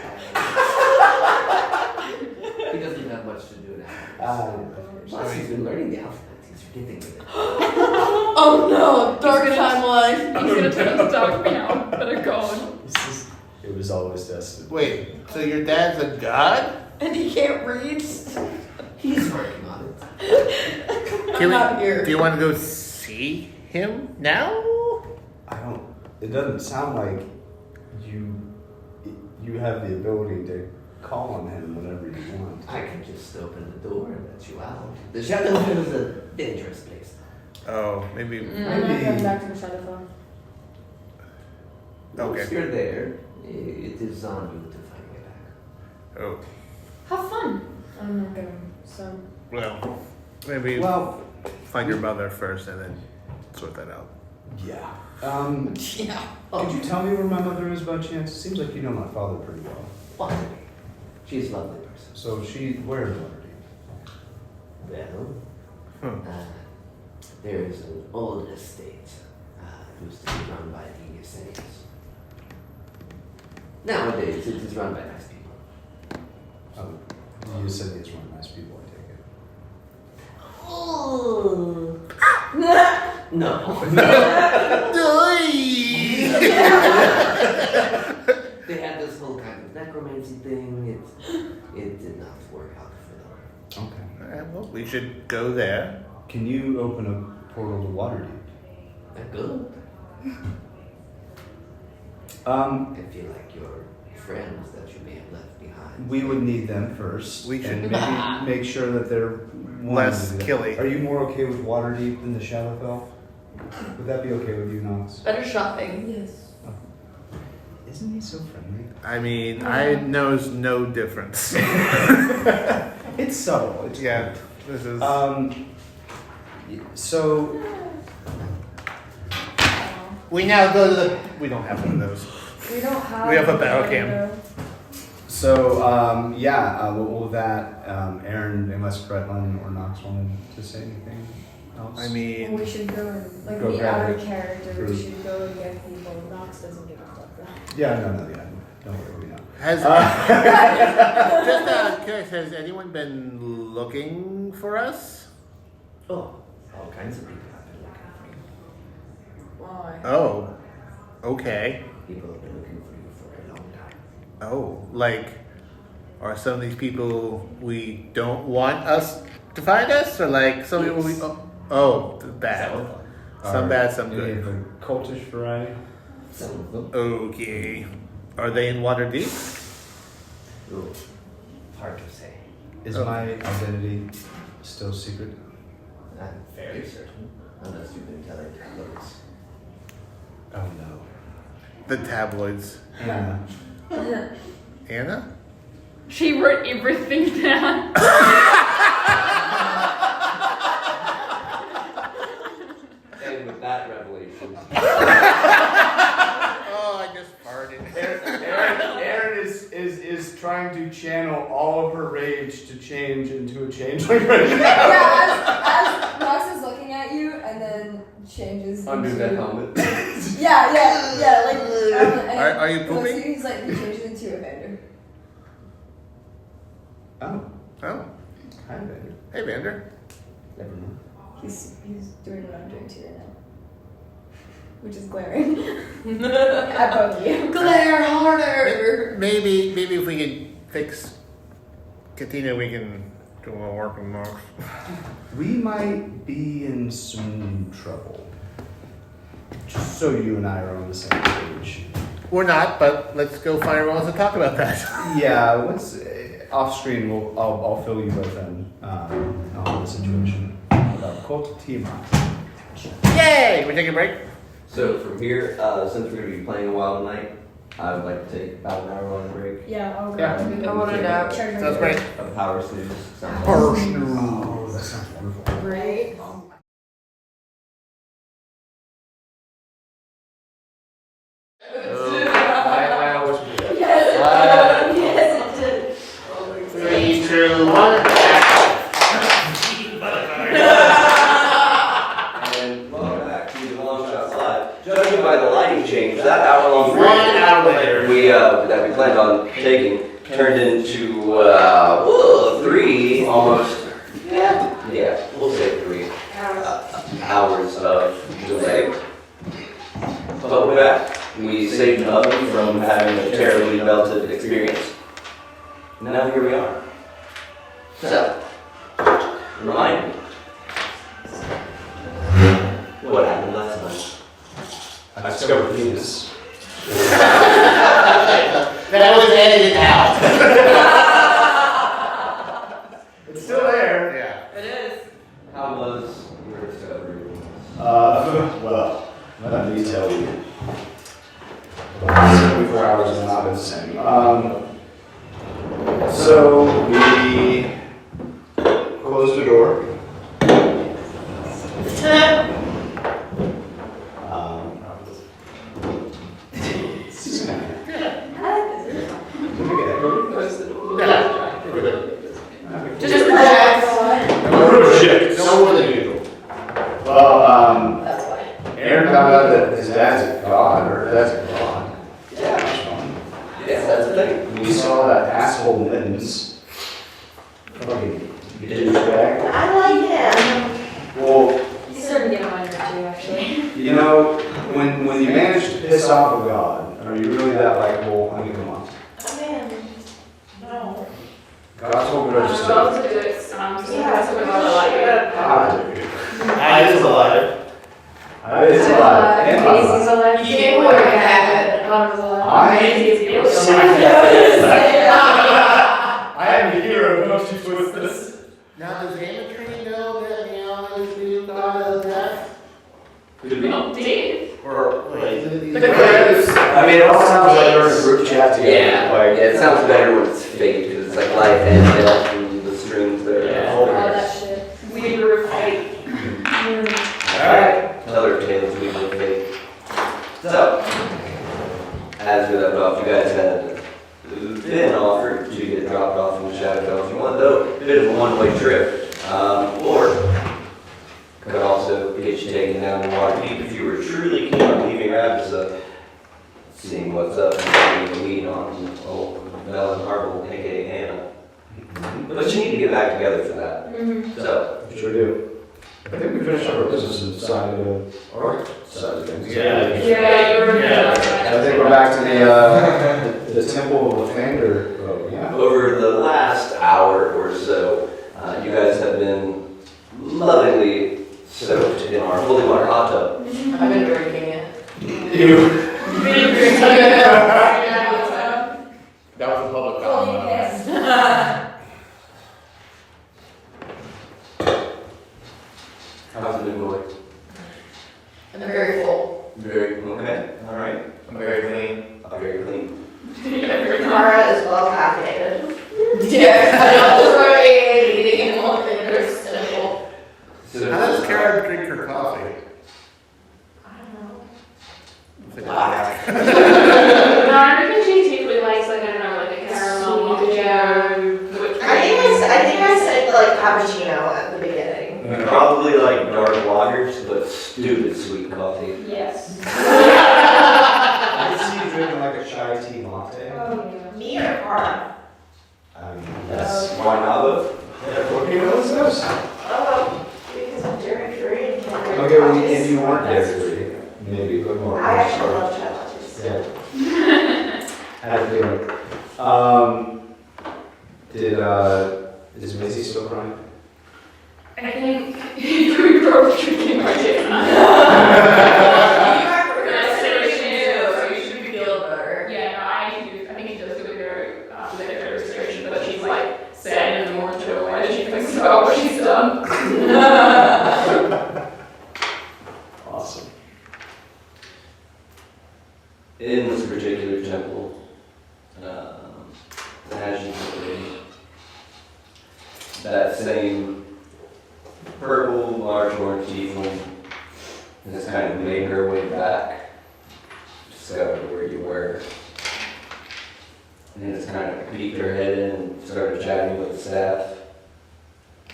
He doesn't have much to do now. Plus, he's been learning the alphabet. He's forgetting it. Oh no, dark timeline. He's gonna turn into dark meow that are gone. It was always destined. Wait, so your dad's a god? And he can't read. He's working on it. Can not here. Do you want to go see him now? I don't. It doesn't sound like you have the ability to call on him whenever you want. I can just open the door and let you out. The Shadowfield is a dangerous place. Oh, maybe. I'm not coming back to the Shadowfell. Okay. Once you're there, it is on you to find me back. Oh, Have fun. I'm not going, so. well, maybe Well, find your mother first and then sort that out. yeah. Yeah. Could you tell me where my mother is by chance? It seems like you know my father pretty well. Possibly. She's a lovely person. So where is Waterdeep? Well, there is an old estate used to be run by the Saints. Nowadays, it is run by nice people. Oh, you said these weren't nice people, I take it. Oh. No. They had this whole kind of necromancy thing. It did not work out for them. Okay. All right, well, we should go there. Can you open a portal to Waterdeep? Good. I I feel like your friends that you may have left behind. We would need them first. We should- and maybe make sure that they're Less wanting to do that. killy. Are you more okay with Waterdeep than the Shadowfell? Would that be okay with you, Knox? Better shopping. Yes. Isn't he so friendly? I mean, I knows no difference. It's subtle. It's Yeah, this is. So we now go to the. We don't have one of those. We don't have. We have a battle anybody, cam. though. with that, Aaron, unless Bretlin or Knox wanted to say anything else? I Well, mean, we should go and like Go be grab out of it. character. True. We should go and get people. Knox doesn't give a fuck. Yeah, no, yeah. Don't worry, we know. has just curious, has anyone been looking for us? Oh, all kinds of people have been looking for you. Why? Oh, okay. People have been looking for you for a long time. Oh, like, are some of these people we don't want us to find us, or like some people we? Oh, bad. Some bad, some Any of good. the cultish variety? Some of them. Okay. Are they in Waterdeep? Ooh, hard to say. Is Oh. my identity still secret? I'm very certain. unless you've been telling tabloids. Oh no. The tabloids. Yeah. Anna? She wrote everything down. And with that revelation, Oh, I just farted. Aaron is trying to channel all of her rage to change into a changeling right now. Yeah, as Max is looking at you and then changes under into... that helmet. Yeah, like... and Are you he looks at pooping? you, he's like, he changes into Evander. Oh, Oh. hi, Vander. Hey, Vander. Never mind. He's doing what I'm doing to you right now. Which is glaring. At both of you. Glare harder. Maybe if we can fix Katina, we can do a little work on Marks. We might be in some trouble. Just so you and I are on the same page. We're not, but let's go find everyone else to talk about that. Yeah, let's off screen. I'll fill you both in on the situation about Colt Sebastian. Yay! We take a break? So from here, since we're going to be playing a while tonight, I would like to take about an hour long break. Yeah, I'll go. Yeah. I want to know. Sounds great. A power snooze. Oh, that sounds wonderful. Right. I always do that. Yes, it did. 3, 2, 1. And welcome back to the Longshots Live. Judging by the lighting change, that hour-long break 1 hour later. that we planned on taking turned into 3 almost. Yeah, we'll say 3 hours of delay. But we're back. We saved an oven from having a terribly melted experience. Now here we are. So, remind me. What happened last night? I discovered penis. That was edited out. It's still there. Yeah. It is. How was your discovery? Well, let me tell you. 24 hours has not been the same. So we closed the door. Just project. Project. No more than usual. Well, That's why. Aaron found out that his dad's a god, or her dad's a god. Yeah, that's fun. Yeah, that's the thing. We saw that asshole Mittens. Fucking douchebag. I like him. Well, He's starting to get on my nerves too, actually. you know, when you manage to piss off a god, are you really that likable? I mean, come on. Oh man. No. God's whole good is Well, to do it, so that's what I like it. I is alive. I is alive. And Casey's alive. alive. You can't work at it. Connor's alive. I I am the hero, don't you twist this. Now, does Amatrini know that Meow is the god of death? Could be. Not dead. Or wait, is it The cruise. I mean, it all sounds like we're in a group chat together. Yeah. Like, it sounds better when it's fake, because it's like life and death and the strings there. Yeah. all that shit. Weaver of fate. Alright, another tale to Weaver of Fate. So, as we left off, you guys had been offered to get dropped off in the Shadowfell if you want, though a bit of a one-way trip. Or could also get you taken down to Waterdeep if you were truly keen on leaving Ravnica, seeing what's up and getting a lead on old Melon Harble, aka Hannah. But you need to get back together for that. So, Sure do. I think we finished our business and decided to art side of things. Yeah. Yeah. I think we're back to the Temple of Lathander. Yeah. over the last hour or so, you guys have been lovingly soaked in our holy water hot tub. I've been drinking it. That was a public comment. How's it been going? I'm very full. Very okay. All right. I'm very clean. Very clean. Mara is well caffeinated. Yeah, I also eating one thing very simple. So How does Kara drink her coffee? I don't know. It's like No, I reckon she typically likes like, I don't know, like a caramel macchiato. whipped I think I said like cappuccino at the beginning. probably like dark lagers, but stupid sweet coffee. cream. Yes. I can see you drinking like a chai tea latte. Me or Mara? I mean, That's why not both. what do you know this knows? Oh, because I'm dairy free and can't drink Okay, well, coffee. if you weren't dairy free, maybe put more. I actually love chai lattes. Yeah. I had a feeling. Is Maisie still crying? I think you could probably drinking right here. Yeah, no, I think he does feel better after the registration, but she's like sad and more chill as she thinks about what she's done. Awesome. In this particular temple, as you can that same purple large orange tiefling has kind of made her way back, discovered where you were, and has kind of peeked her head in and started chatting with the staff.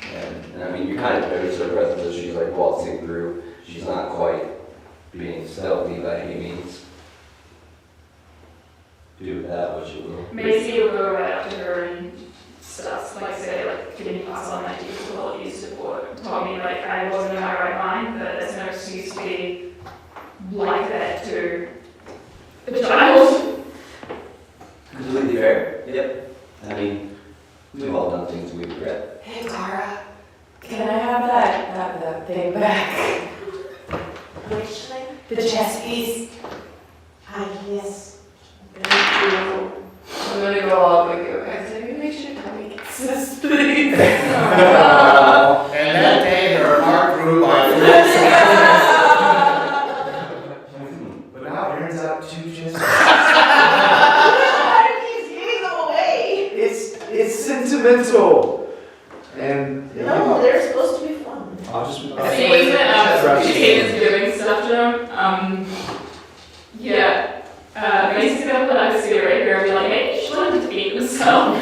And I mean, you kind of notice her presence as she's like waltzing through. She's not quite being stealthy by any means. Do with that what you will. Macy will go right up to her and stuff, like say, like, can you pass on my difficulty support? Told me, like, I wasn't in my right mind, but there's no excuse to be like that to a child. Completely fair. Yep. I mean, we've all done things we regret. Hey Mara, can I have that thing back? Which thing? The chess piece. Yes. I'm gonna go up and go back. Can you make sure Tommy gets this, please? And that day her heart grew by 4 But now Aaron's out to just. He's giving them away. It's sentimental. And No, they're supposed to be fun. I'll just. Seeing that Kate is giving stuff to him, yeah. Macy's gonna put out a cigarette right here and be like, hey, she wanted to defeat himself.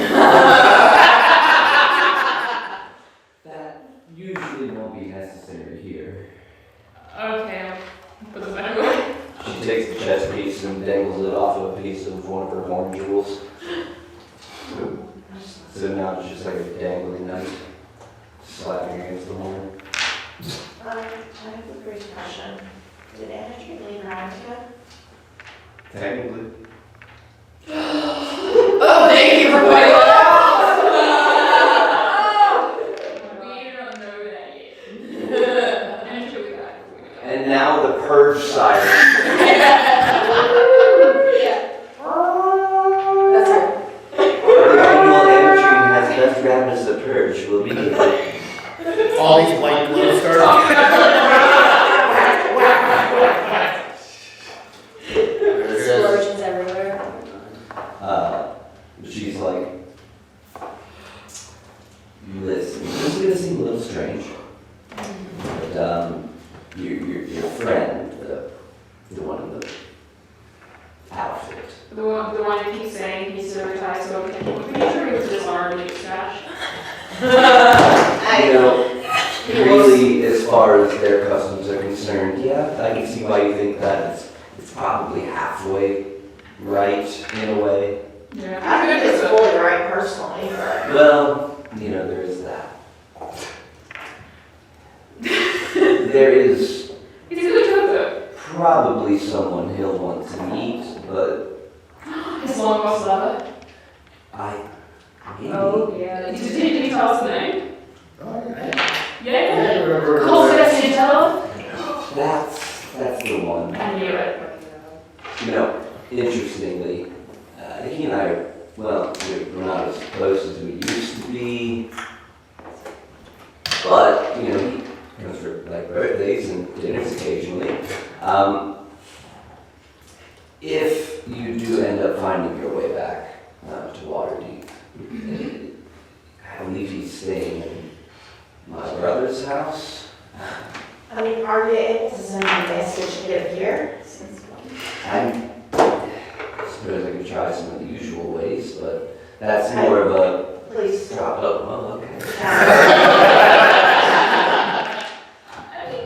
That usually won't be necessary here. Okay, I'll put this back away. She takes the chess piece and dangles it off of a piece of one of her horn jewels. So now it's just like a dangling knife slapping against the horn. I have a great question. Did Anna treat me around yet? Technically. Oh, thank you for pointing that We don't know that yet. And she'll be back. And now the purge siren. That's right. The annual energy has best ravenous the purge will be. all these white gloves start. Explosions everywhere. She's like, listen, this is gonna seem a little strange, but your friend, the one in the outfit. The one who keeps saying he's so retired, so I'm pretty sure he was just already trashed. You know, really, as far as their customs are concerned, yeah, I can see why you think that. It's probably halfway right in a way. Yeah. I think it's fully right personally, but. Well, you know, there is that. There is He's a good joker. probably someone he'll want to meet, but His long lost lover. maybe. Oh, yeah. Did he tell us the name? Yeah. Remember Colt Sebastian Taylor? That's the one. I knew it. You know, interestingly, he and I, well, we're not as close as we used to be. But, you know, he comes for like birthdays and dinners occasionally. If you do end up finding your way back to Waterdeep, I believe he's staying in my brother's house. I mean, are you able to send a message to get here? I suppose I could try some of the usual ways, but that's more of a Please. drop. Oh, well, okay. I think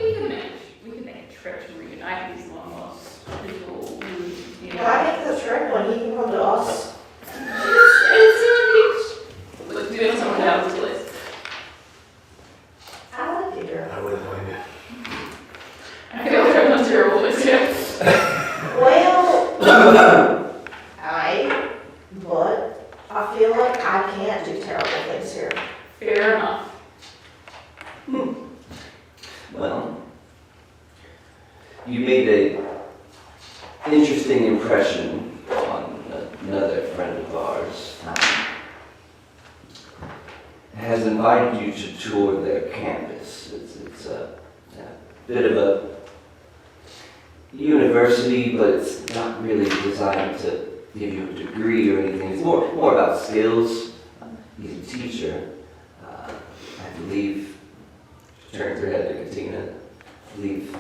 we can make a trip to reunite these long lost people who, you know. Well, I make the trip when he can come to us. Let's do it on someone else's list. I like Peter. I wouldn't mind it. I feel like I'm on terrible list here. Well, but I feel like I can't do terrible things here. Fair enough. Well, you made a interesting impression on another friend of ours. Has invited you to tour their campus. It's a bit of a university, but it's not really designed to give you a degree or anything. It's more about skills. He's a teacher. I believe, she turns her head to Katina, I believe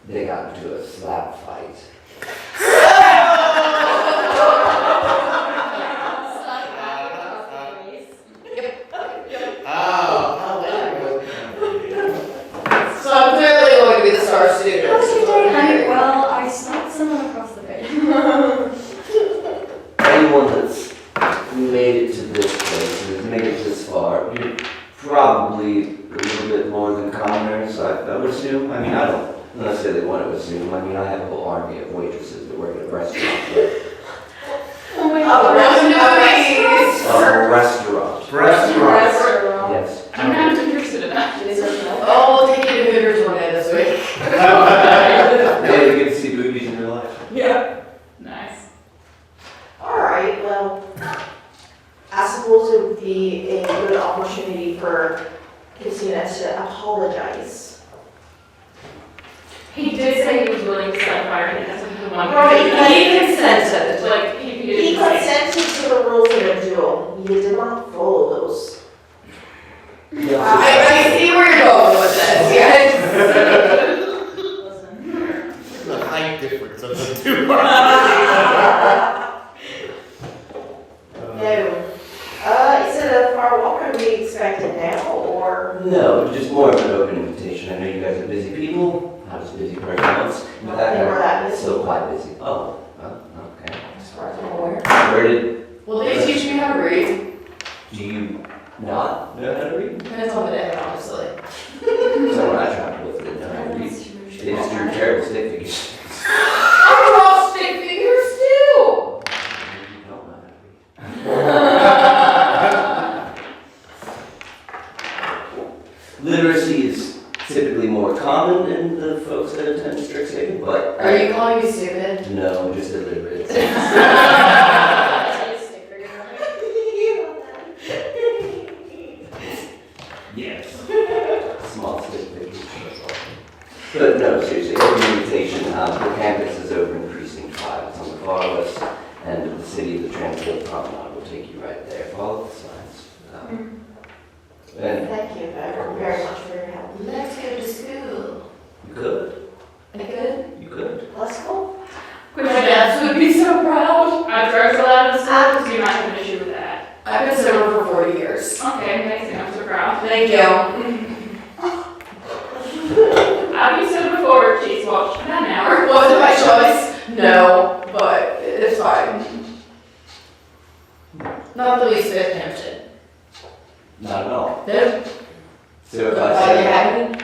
they got into a slap fight. So I'm clearly going to be the star student. Well, I stopped someone across the way. Anyone that's made it to this place, who's made it this far, you're probably a little bit more than commoners, I would assume. I mean, I don't necessarily want to assume. I mean, I have a whole army of waitresses that work at a restaurant. Oh my A restaurant. Restaurant. Yes. I'm not interested in that. Oh, we'll take you to Hooters one day this week. Yeah, you get to see movies in real life. Yeah. Nice. Alright, well, I suppose it would be a good opportunity for Katina to apologize. He did say he was willing to start firing. That's what he wanted. Right, He consented. Like he He consented to the rules of the duel. You did not follow those. I see where you're going with this, yes. The height difference of the two. No. Is it a far walk to be expected now, or? No, just more of an open invitation. I know you guys are busy people. I was a busy person once. But They were that busy. still quite busy. Oh, okay. As far as I'm aware. Where did, Well, they teach me how to read. do you not know how to read? Depends on the day, honestly. Someone I traveled with didn't know how to read. They just drew terrible stick figures. I draw stick figures too. You don't know how to read. Literacy is typically more common in the folks that attend Strixhaven, but Are you calling me stupid? no, just illiterate. Yes. Small stick figures. But no, seriously, open invitation. The campus is over in Precinct 5. It's on the far west end of the city. The transport promenade will take you right there. Follow the signs. And Thank you very much for your help. Let's go to school. you could. I could. You could. Let's go. My dads would be so proud. I drove a lot of stuff, so you might have an issue with that. I've been sober for 40 years. Okay, amazing. I'm so proud. Thank you. I've used it before. Jeez, watch. About an hour. Was it my choice? No, but it's fine. Not the least bit tempted. Not at all. Nope. So if Oh, I you say, haven't?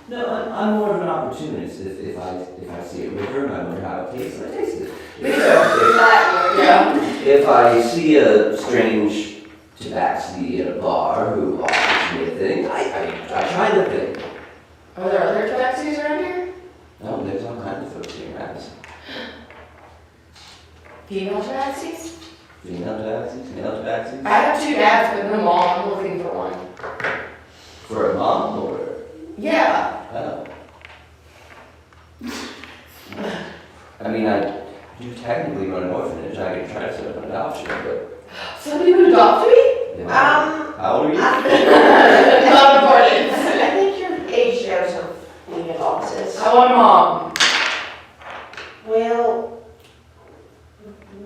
no, I'm more of an opportunist. If I see a river and I wonder how it tastes, I taste it. Me too. Yeah. If I see a strange tabaxi in a bar who offers me a thing, I try the thing. Are there other taxis around here? No, there's all kinds of folks here around. Female taxis? Female tabaxis, male tabaxis. I have 2 dads, but no mom. I'm looking for one. For a mom or? Yeah. Oh. technically run an orphanage. I could try to set up an adoption, but Somebody would adopt me? you know, how old are you? Not important. I think your age shows of being adopted. I want a mom. Well,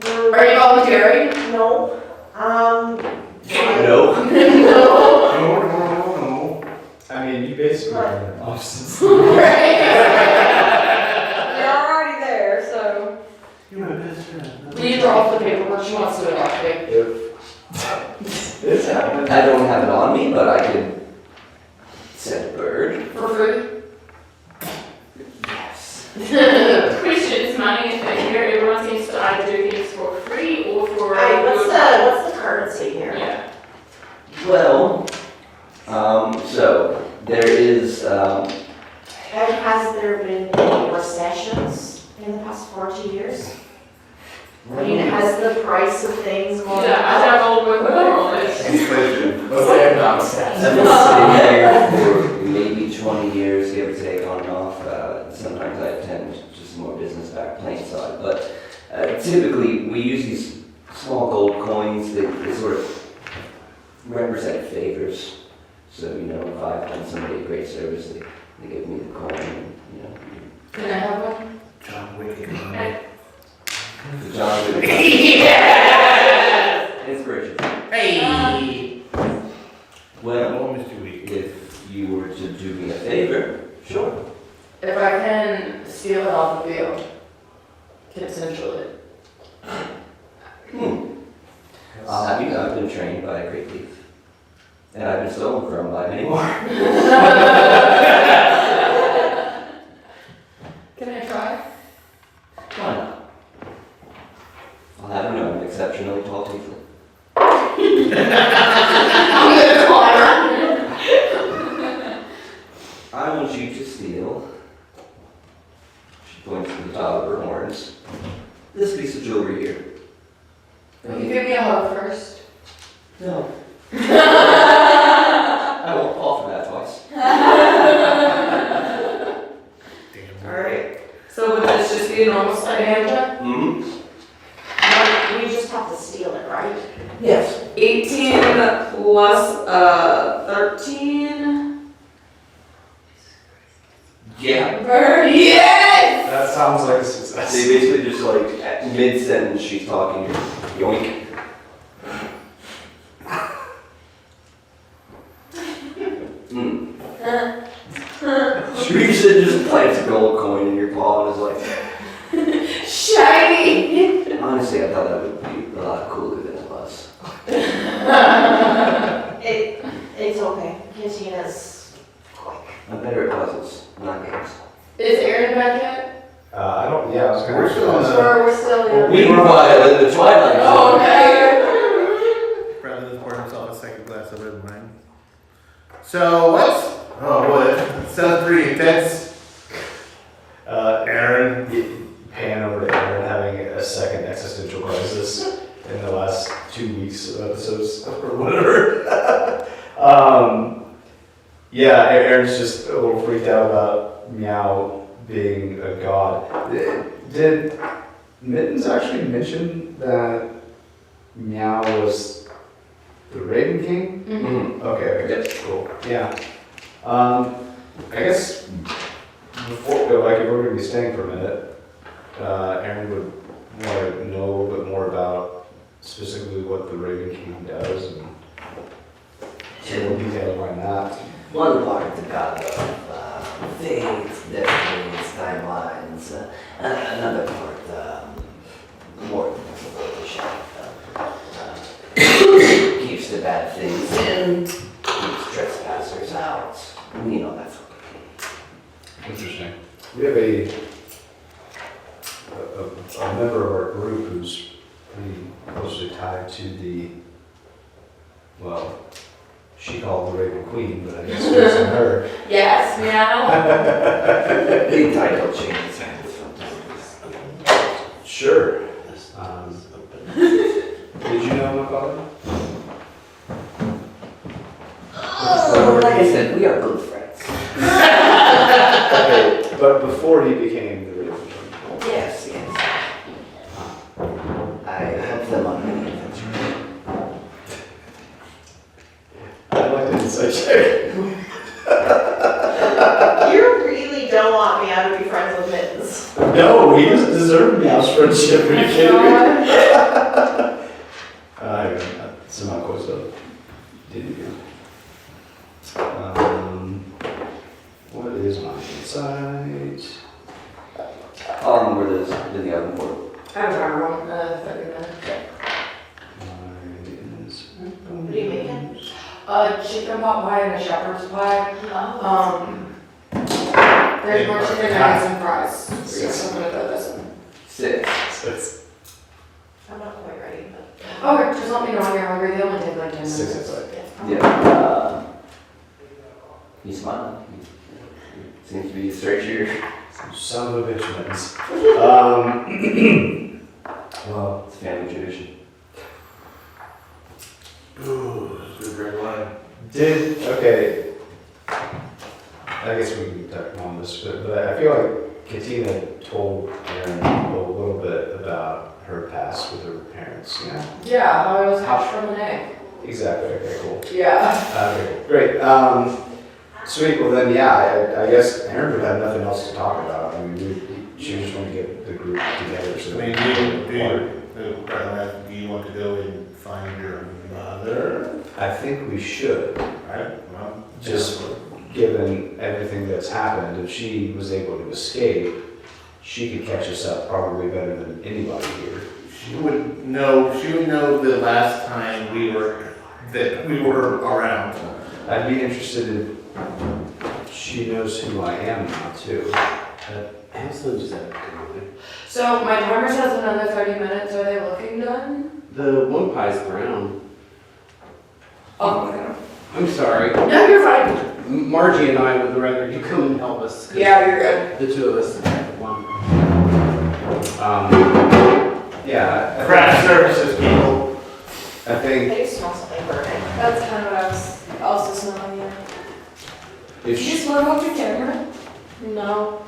Are you volunteering? no. No. No. I mean, you basically are an options. Right. You're already there, so. You're my best friend. Leave her off the paperwork. She wants to adopt me. It's happening. I don't have it on me, but I could send a bird. For free? Yes. The question is money a thing here. Everyone seems to either do things for free or for What's the currency here? Yeah. Well, so there is, Has there been any recessions in the past 40 years? I mean, has the price of things gone Yeah, I up? have all work with all this. Inflation. What's the economic stats? I've been sitting there for maybe 20 years, give or take, on and off. Sometimes I attend just more business back plain side, but typically we use these small gold coins that they sort of represent favors. So, you know, if I've done somebody a great service, they give me the coin, and, you know. Can I have one? John Wick. The John Wick. Yes! Inspiration. Hey! Well, Almost 2 weeks. if you were to do me a favor, sure. If I can steal it off the field, potentially. I'll have you know I've been trained by a great thief. And I've been stolen from by many more. Can I try? Why not? I'll have you know I'm an exceptionally tall tiefling. I'm gonna climb. I want you to steal. She points to the top of her horns. This piece of jewelry here. Will you give me a hug first? No. I won't fall for that twice. Alright. So would this just be a normal side hand? Mm-hmm. We just have to steal it, right? Yes. 18 plus 13. Yeah. Yes! That sounds like a success. They basically just like at mid-sentence she's talking, yoink. Mm. Teresa just plants a gold coin in your paw and is like, Shiny! honestly, I thought that would be a lot cooler than it was. It's okay. Katina's quick. I'm better at puzzles, not games. Is Aaron back yet? I don't, yeah, I was gonna. We're still on the- We're still in. Meanwhile, in the twilight Oh, zone. okay. Probably just poured himself a second glass of red wine. So what's what? Sounds pretty intense. Aaron, pan over to Aaron having a second existential crisis in the last 2 weeks of episodes or whatever. Yeah, Aaron's just a little freaked out about Meow being a god. Did Mittens actually mention that Meow was the Raven King? Mhm. Okay, cool. Yeah. I guess before, like, if we're going to be staying for a minute, Aaron would want to know a little bit more about specifically what the Raven King does and some more details behind that. One part the god of faith, destinies, timelines. Another part, more keeps the bad things in, keeps trespassers out. You know, that's okay. Interesting. We have a member of our group who's pretty closely tied to the, well, she called the Raven Queen, but I guess it wasn't her. Yes, meow. Big title changes hands sometimes. Sure. Did you know my father? So, like I said, we are good friends. Okay, but before he became the Raven King. Yes, yes. I'd like to insight check. You really don't want me out to be friends with Mittens. No, he doesn't deserve Meow's friendship. Are you kidding me? I'm somehow close up. Didn't you? What is my insight? Where does in the oven port? I have a timer on 30 minutes. Mine is. What are you making? Chicken pot pie and a shepherd's pie. There's more chicken Yeah. and some fries. So I'm gonna throw this in. 6. I'm not quite ready, but. Oh, just let me know when you're hungry. They only take like 10 minutes. 6 insight. Yeah. He's smiling. He seems to be a straight shooter. Son of a bitch, Mittens. Well, It's a family tradition. Ooh, this is a great line. okay. I guess we can talk on this, but I feel like Katina told Aaron a little bit about her past with her parents, you know? Yeah, how I was hatched from an egg. Exactly, okay, cool. Yeah. Okay, great. Sweet, well then, yeah, I guess Aaron would have nothing else to talk about. I mean, she just want to get the group together. So I mean, do you want to go and find your mother? I think we should, Right? Well, just given everything that's happened, if she was able to escape, she could catch us up probably better than anybody here. She would know the last time we were around. I'd be interested in, she knows who I am now too. How slow does that go? So my timer says another 30 minutes. Are they looking done? The one pie's brown. Oh, okay. I'm sorry. No, you're fine. Margie and I would rather you come and help us. 'cause Yeah, you're good. The two of us. One. Yeah. Craft services people. I think I do smell something burning. That's kind of what I was also smelling. Yeah. if Did you she, smell off your camera? No.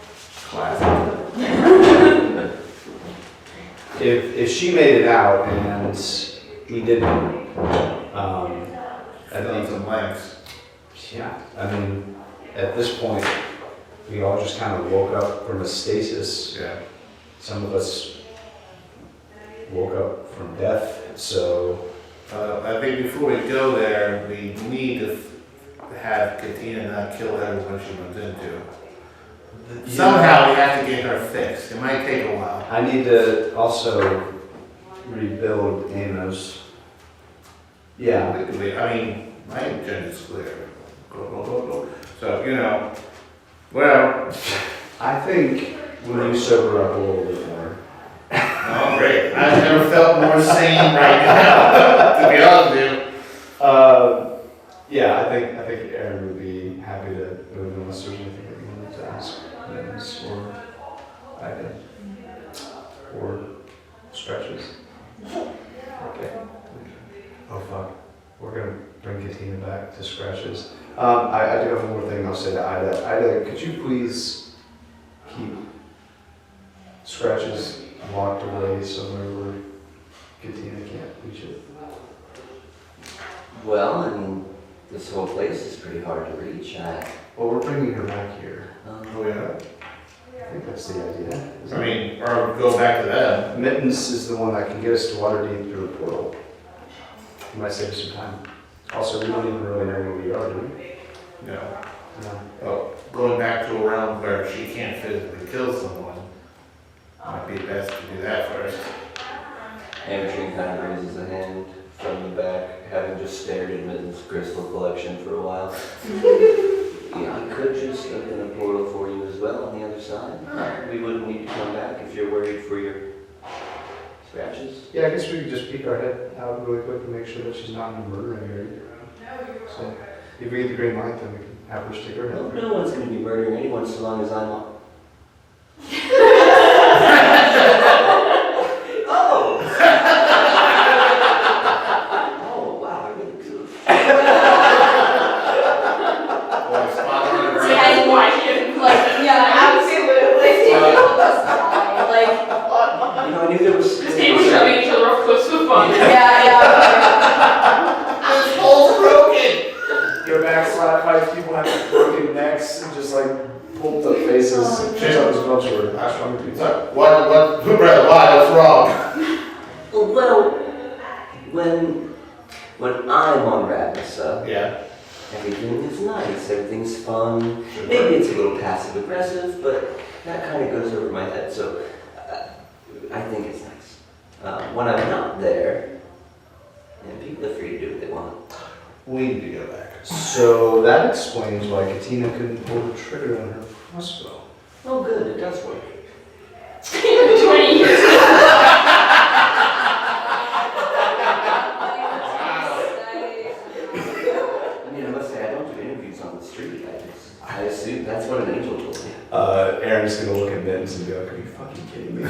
if she made it out and he didn't, I Fill in think, some blanks. yeah, I mean, at this point, we all just kind of woke up from a stasis. Yeah. Some of us woke up from death, so I think before we go there, we need to have Katina not kill everyone she runs into. Somehow we have to get her fixed. It might take a while. I need to also rebuild Amos. Yeah, I mean, my agenda is clear. Go. So, well, I think when you sober up a little bit more. oh, great. I've never felt more sane right now, to be honest with you. Yeah, I think Aaron would be happy to move unless there's anything that you wanted to ask Mittens or Ida or Stretches. Okay. Oh fuck, we're gonna bring Katina back to Scratches. I do have one more thing I'll say to Ida. Ida, could you please keep Scratches locked away somewhere where Katina can't reach it? Well, I mean, this whole place is pretty hard to reach. Well, we're bringing her back here. Oh, yeah? I think that's the idea. I mean, or go back to them. Mittens is the one that can get us to Waterdeep through a portal. You might save us some time. Also, we don't even really know where we are, do we? No. No. Well, going back to a realm where she can't physically kill someone, might be best to do that first. Hamstring kind of raises a hand from the back, having just stared at Mittens' crystal collection for a while. Yeah, I could just open a portal for you as well on the other side. We wouldn't need to come back if you're worried for your scratches. Yeah, I guess we could just peek our head out really quick and make sure that she's not in a murdering area. So, if we get the green light, then we can have her stick her No, head. no one's going to be murdering anyone so long as I'm on. Oh! Oh, wow, I really could. You know, I knew there was. This game was shoving each other off cliffs for fun. Yeah. This pole's broken! Your backslap fights, people have broken necks and just like pulled up faces. Check out this bunch of That's what, brother, why? What's wrong? Well, when I'm on Ravnica, Yeah. everything is nice, everything's fun. Maybe it's a little passive aggressive, but that kind of goes over my head. So I think it's nice. When I'm not there, and people are free to do what they want. We need to go back. So that explains why Katina couldn't pull the trigger on her crossbow. Oh, good, it does work. 20 years. I mean, I must say, I don't do interviews on the street. I assume that's what an angel told me. Aaron's gonna look at Mittens and be like, "Are you fucking kidding me?"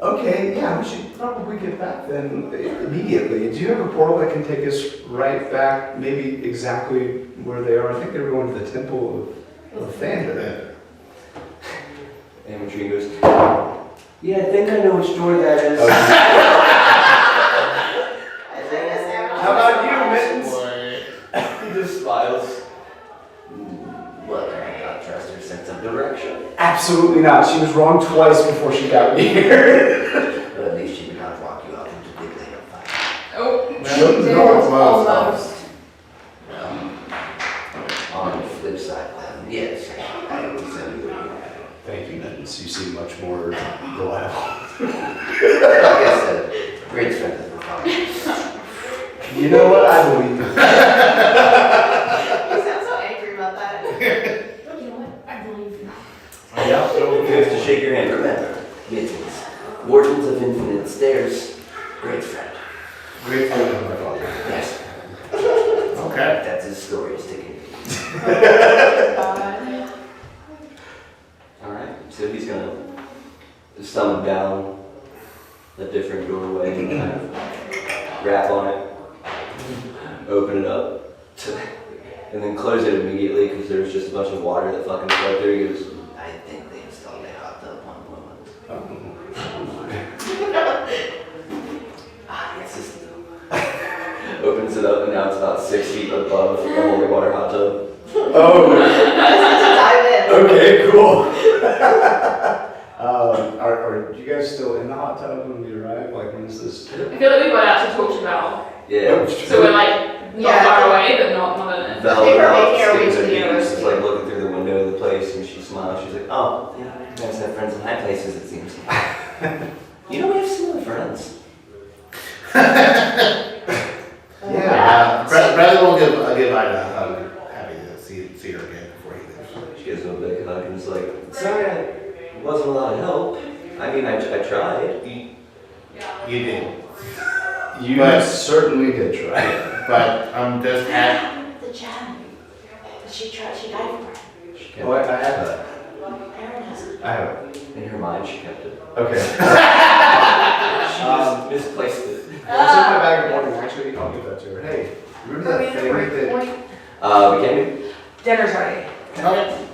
Okay, yeah, we should probably get back then immediately. Do you have a portal that can take us right back, maybe exactly where they are? I think they were going to the Temple of Thander. Amateur goes, yeah, I think I know which door that is. How about you, Mittens? He just smiles. Well, I can't trust her sense of direction. Absolutely not. She was wrong twice before she got me here. But at least she would not walk you out into the big lane of fire. Oh, Almost. On the flip side, yes, I will send you. Thank you, Mittens. You seem much more reliable. Like I said, great strength of performance. You know what? I believe you. You sound so angry about that. You know what? I believe you. Yeah, good to shake your hand. Remember, Mittens, Wardens of Infinite Stairs, great friend. Great friend of my father. Yes. Okay. That's his story, sticking. Alright, so he's gonna stumble down a different doorway and kind of rap on it, open it up, and then close it immediately because there's just a bunch of water that fucking flowed through. He goes, I think they installed a hot tub on woman. Yes, this opens it up and now it's about 6 feet above the holy water hot tub. Oh. Dive in. Okay, cool. Are you guys still in the hot tub when we arrive? Like, when is this? I feel like we got out to talk about. Yeah. So we're like not far away, but not in it. Val I think we're Val making our way skips to her the knees, university. just like looking through the window of the place, and she smiles. She's like, "Oh, yeah, you guys have friends in high places, it seems." You know, we have similar friends. Yeah. Brother will give Ida a hug. Happy to see her again before he leaves. She gives him a big hug and is like, "Sorry, I wasn't a lot of help. I mean, I tried." You did. You certainly did try. But I'm just happy. The gem. She died for it. She kept Oh, I have that. Aaron has it. I have it. in her mind. She kept it. Okay. She just misplaced it. It's in my bag of holding. Actually, I'll give that to her. Hey, remember that thing that... We can do. Dinner's ready. Okay.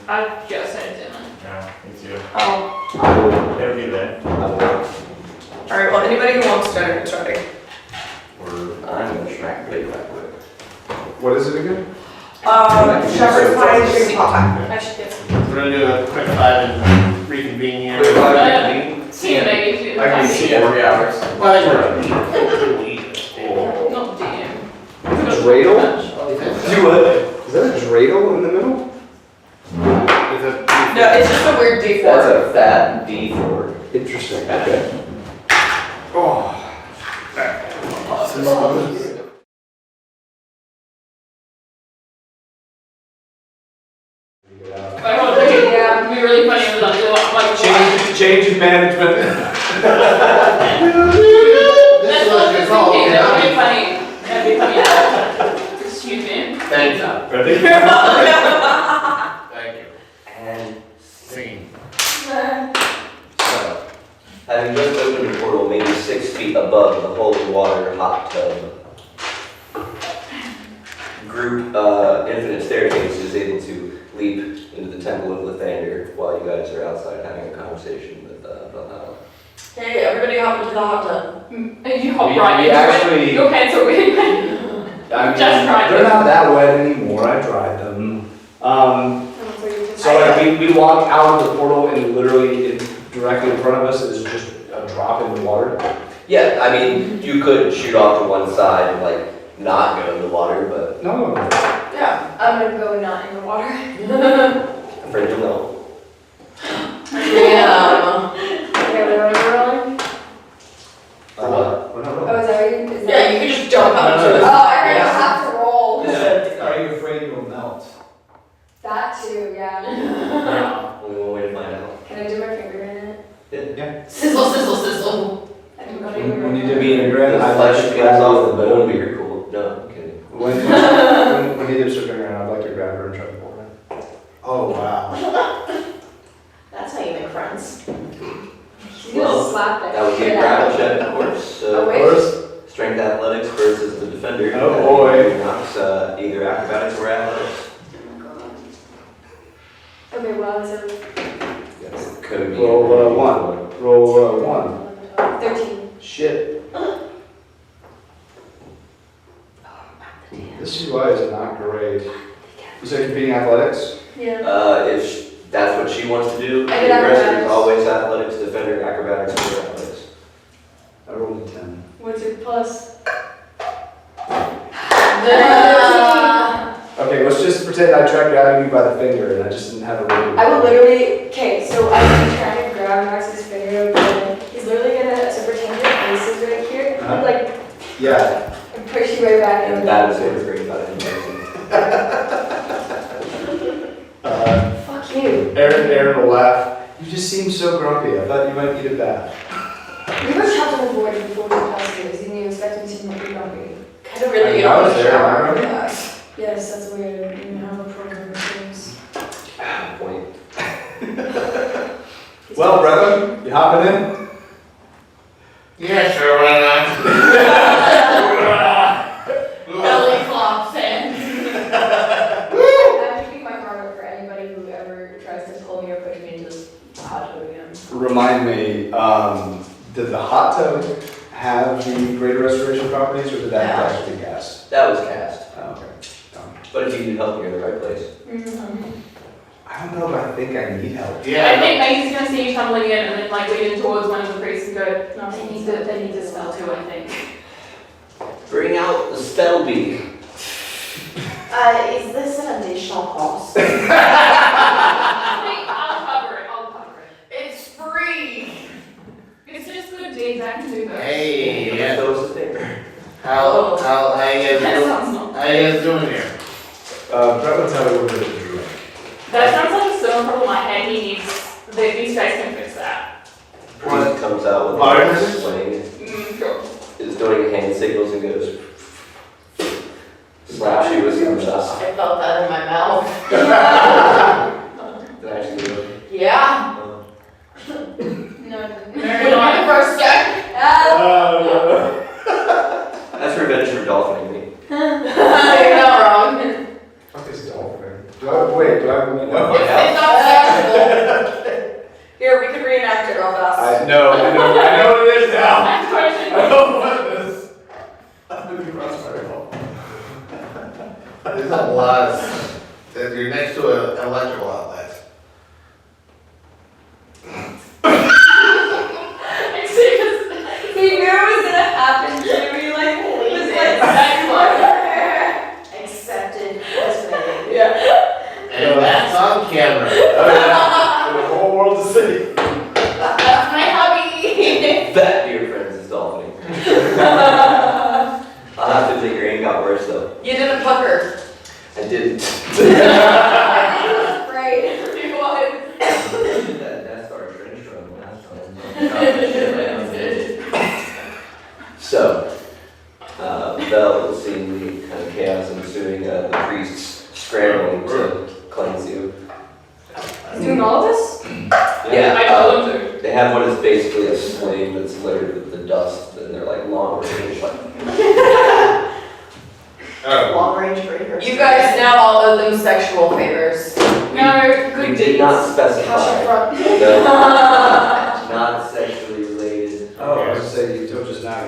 I just had dinner. Yeah, me too. Oh. They'll be there. Alright, well, anybody who wants dinner, it's ready. I'm gonna smack the plate right quick. What is it again? Shepherd's pie and chicken pot pie. I should get some. We're gonna do a quick 5 and reconvene here. See you maybe. I can see 4 hours. Well, I think we're eating. Not DM. Dreidel? Do what? Is that a dreidel in the middle? No, it's just a weird D4. That's a fat D4. Interesting. Okay. Oh. Yeah, it'd be really funny if like Change in management. This was your call. that would be funny. That'd be funny. Excuse me. Thank you. Ready? Thank you. And Scene. so, having just opened the portal maybe 6 feet above the holy water hot tub, group Infinite Staircase is able to leap into the Temple of Lathander while you guys are outside having a conversation with Valhalla. Hey, everybody hop into the hot tub. And you hop We right into actually- it. Your pants are wet. I mean, Just tried they're them. not that wet anymore. I tried them. So like we walk out of the portal and literally directly in front of us is just a drop in the water. Yeah, I mean, you could shoot off to one side and like not go in the water, but No. Yeah. I'm gonna go not in the water. I'm afraid you'll know. Yeah. Okay, what are we rolling? We're not Oh, rolling. is that what you? Is Yeah, you can just jump out into Oh, the I don't have to roll. Are you afraid you'll melt? That too, yeah. Only one way to find out. Can I do my finger in it? Yeah. Sizzle, sizzle, sizzle. I don't know. When you dip I your mean, finger in, the I'd like flesh to peels grab off you the bone, but you're cool. No, I'm kidding. When he dips her finger in, I'd like to grab her and try to pull her in. Oh, wow. That's how you make friends. She's gonna slap that. That would be a shit out grapple of check, me. of course. Oh, So wait. First, strength athletics versus the defender. Oh, boy. Knocks either acrobatics or athletics. Okay, well, so That's Cody. roll one. Roll 1. 13. Shit. This UI is not great. You said competing athletics? Yeah. If that's what she wants to do, the I did aggressor is acrobatics. always athletics, defender, acrobatics, or athletics. I rolled a 10. What's your plus? Okay, let's just pretend I tried grabbing you by the finger and I just didn't have a roll. I would literally, okay, so I'm trying to grab Max's finger, but he's literally gonna, so pretend your face is right here, Uh-huh. like, Yeah. and push you right back in. And that is what's great about it. Fuck you. Aaron will laugh. You just seem so grumpy. I thought you might eat a bath. We were trapped in the void before the past years, and you expect me to not be grumpy. Kind of really get I on was the there, shower. remember? Yeah. Yes, that's weird, you have a program with things. Point. Well, brother, you hopping in? Yeah, sure, why not? Belly flops in. I'm keeping my heart up for anybody who ever tries to pull me or push me into this hot tub again. Remind me, did the hot tub have the greater restoration properties or did that Yeah. actually gas? That was cast. Oh, okay. But if you need help, you're in the right place. I don't know, but I think I need help. I think Maggie's gonna see you tumbling in and then like lean in towards one of the priests and go, no, they need to spell too, I think. Bring out the spell bee. Is this an additional cost? I think I'll cover it. It's free. It's just good deeds, I can do that. Hey, yeah. That was the thing. How you guys That doing? sounds not. How you guys doing here? Brett will tell you what it is. That sounds like a stone problem I had. He needs, these guys can fix that. Priest comes out with a Virus? swing, Sure. is doing hand signals and goes, slaps you with some dust. I felt that in my mouth. Did I actually do it? Yeah. No, When I first got. That's revenge for dolphining me. You're not wrong. Fuck is dolphin? Do I have one? No. It's not sexual. Here, we can reenact it real fast. I know what it is now. Next question. I know what it is. I'm gonna be crossfire. There's a lot. You're next to an electrical outlet. he knew it was gonna happen to me, like, it was like, Accepted as made. yeah. And that's on camera. For the whole world to see. That's my hobby. That, dear friends, is dolphining. I'll have to think your aim got worse though. You didn't pucker. I didn't. I think he was afraid. You would. That's our trench run last time. So, Belle was seeing the kind of chaos ensuing, the priests scrambling to cleanse you. He's doing all of this? Yeah, I told him to. they have what is basically a sling that's littered with the dust, and they're like long range, like Long range breakers. You guys now all owe them sexual favors. No, we good did deeds. not How's your specify. front? No, not sexually related.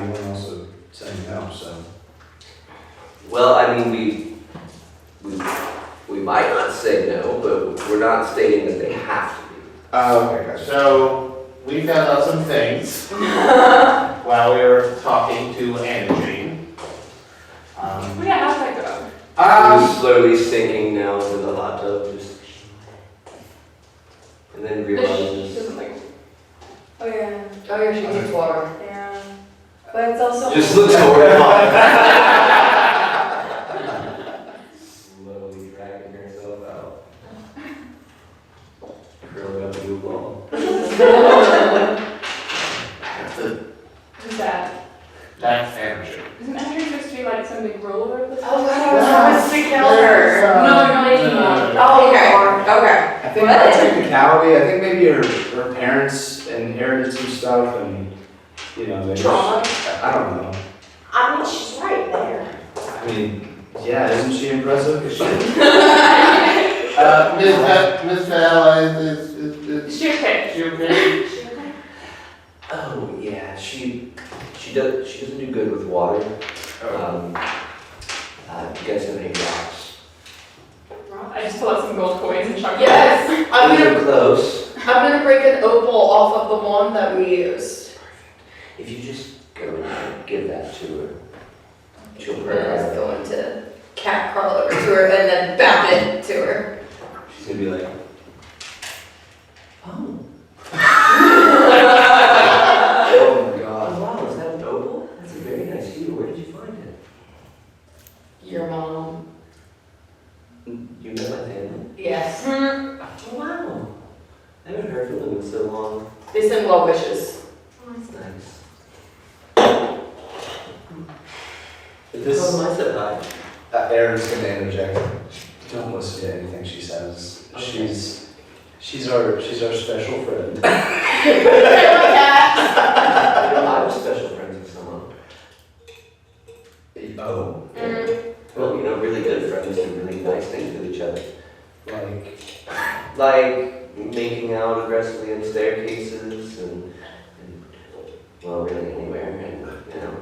be willing also saying no, so. Well, I mean, we might not say no, but we're not stating that they have to be. Okay, gotcha. So we found out some things while we were talking to Angie. Well, yeah, how's that go? We're slowly sinking now into the hot tub, just, and then She realizes. doesn't like. Oh yeah, Oh yeah, she needs water. yeah. But it's also Just looks horrified. Slowly dragging herself out. Curling up a new ball. Who's that? That's Andrew. Isn't Andrew supposed to be like some big ruler of the Oh, God, I was supposed to kill her. No, not anymore. Oh, okay, okay. I think by technicality, I think maybe her parents inherited some stuff and, you know, they Trauma? I don't know. I mean, she's right there. I mean, yeah, isn't she impressive? Is she? Miss Vala is Is she okay? she okay? Oh yeah, she doesn't do good with water. Do you guys have any rocks? I just pull out some gold coins and chuck them. Yes, I'm These gonna are close. break an opal off of the one that we used. If you just go and give that to her, she'll And I pray. was going to cat crawl over to her and then bap it to her. She's gonna be like, oh. Oh my god. Oh wow, is that an opal? That's a very nice hue. Where did you find it? Your mom. You met my family? Yes. Oh wow. I haven't heard from them in so long. They send well wishes. Oh, that's nice. This- Tell them I said hi. Erin's gonna interject. Don't listen to anything she says. Okay. She's our special friend. I was special friends with someone. Oh, Well, you know, really good friends do really nice things with each other. like Like making out aggressively in staircases and well, really anywhere, and you know,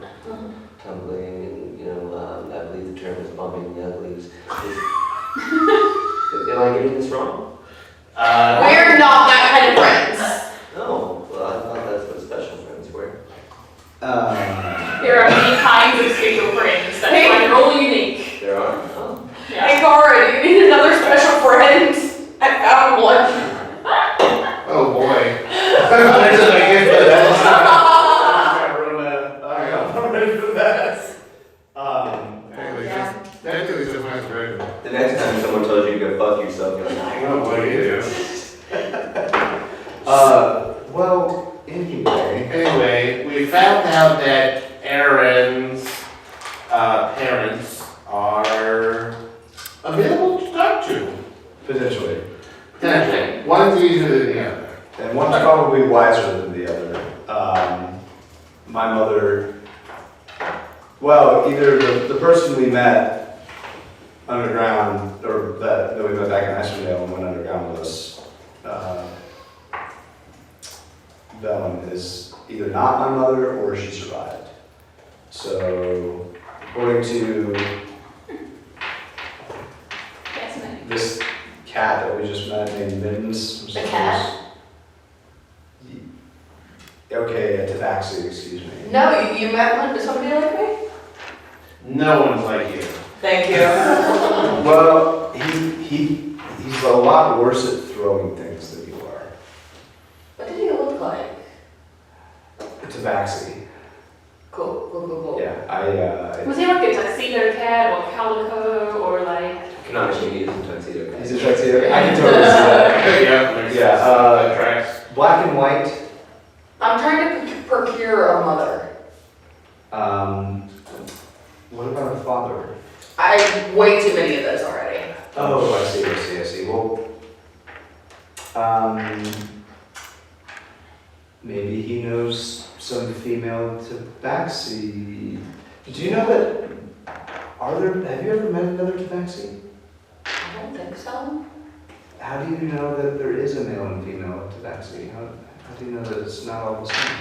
tumbling, and you know, I believe the term is bumping the uglies. Am I getting this wrong? We're not that kind of friends. No. Well, I thought that's what special friends were. There are many kinds of special friends. That's why they're all unique. There are. Oh. Yeah. Hey Cara, do you need another special friend? I found one. Oh boy. The next time someone tells you to go fuck yourself, you're like, I know what you do. Well, anyway, We found out that Aaron's parents are available to talk to. potentially. Potentially. One's easier than the other. And one's probably wiser than the other. My mother, well, either the person we met underground, or that we met back in Asheville and went underground with us, Velen is either not my mother or she survived. So, according to Fascinating. this cat that we just met named Mittens. The cat? Okay, a tabaxi, excuse me. No, you met somebody like me? No one's like you. Thank you. Well, he's a lot worse at throwing things than you are. What did he look like? A tabaxi. Cool. Yeah, Was he like a tuxedo cat or calico or like? Canonically, he is a tuxedo guy. he's a tuxedo. I can totally see that. Yeah, tracks. black and white. I'm trying to procure a mother. What about a father? I have way too many of those already. Oh, I see. Well, maybe he knows some female tabaxi. Do you know that? Have you ever met another tabaxi? I don't think so. How do you know that there is a male and female tabaxi? How do you know that it's not all the same?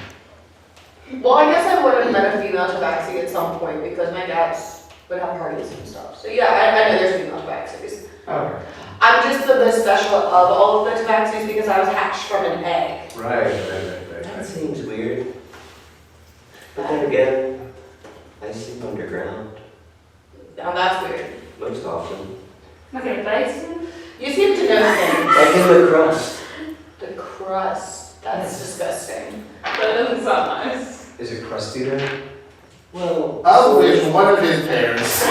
Well, I guess I would have met a female tabaxi at some point because my dads would have parties and stuff. So yeah, I know there's female tabaxis. Okay. I'm just the special of all of the tabaxis because I was hatched from an egg. Right. That seems weird. But then again, I sleep underground Now that's weird. most often. Okay, basement. You seem to know things. Like in the crust. The crust. That's disgusting. That doesn't sound nice. Is it crusty then? Well, Of which one of his parents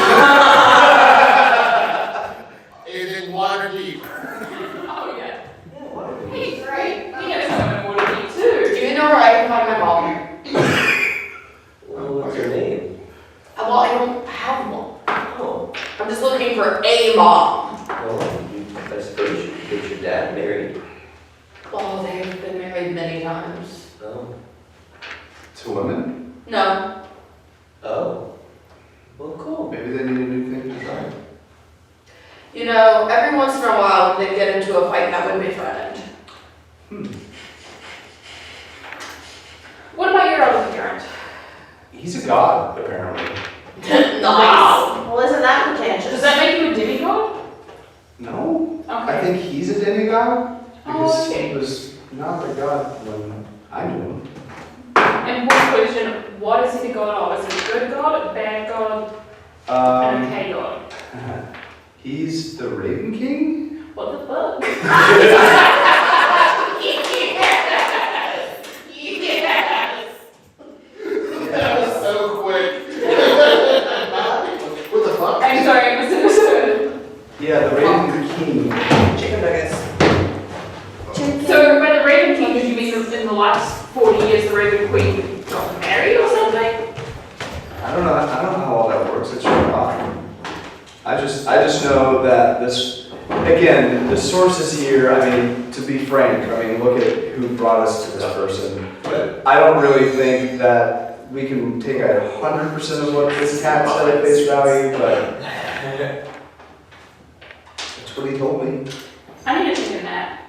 is in water deep. Oh yeah. Hey, great. He has someone in water deep too. Do you know where I can find my mom? well, what's her name? Well, I don't have one. Oh, I'm just looking for a mom. well, I suppose you could get your dad married. Oh, they've been married many times. Oh. To women? No. Oh. Well, cool. Maybe they need a new thing to try. You know, every once in a while they get into a fight that would befriend. What about your other parent? He's a god, apparently. Nice. Well, isn't that pretentious? Does that make you a demigod? No, I Okay. think he's a demigod because Oh, okay. he was not a god when I knew him. And one question, what is he the god of? Is it a good god, a bad god, an okay god? He's the Raven King? What the fuck? That was so quick. What the fuck? I'm sorry, I misunderstood. Yeah, the Raven King. Chicken nuggets. So by the Raven King, did you mean in the last 40 years the Raven Queen got married or something? I don't know how all that works. It's really odd. I just know that this, again, the sources here, I mean, to be frank, I mean, look at who brought us to this person. I don't really think that we can take 100% of what this cat said at face value, but that's what he told me. I need to think of that.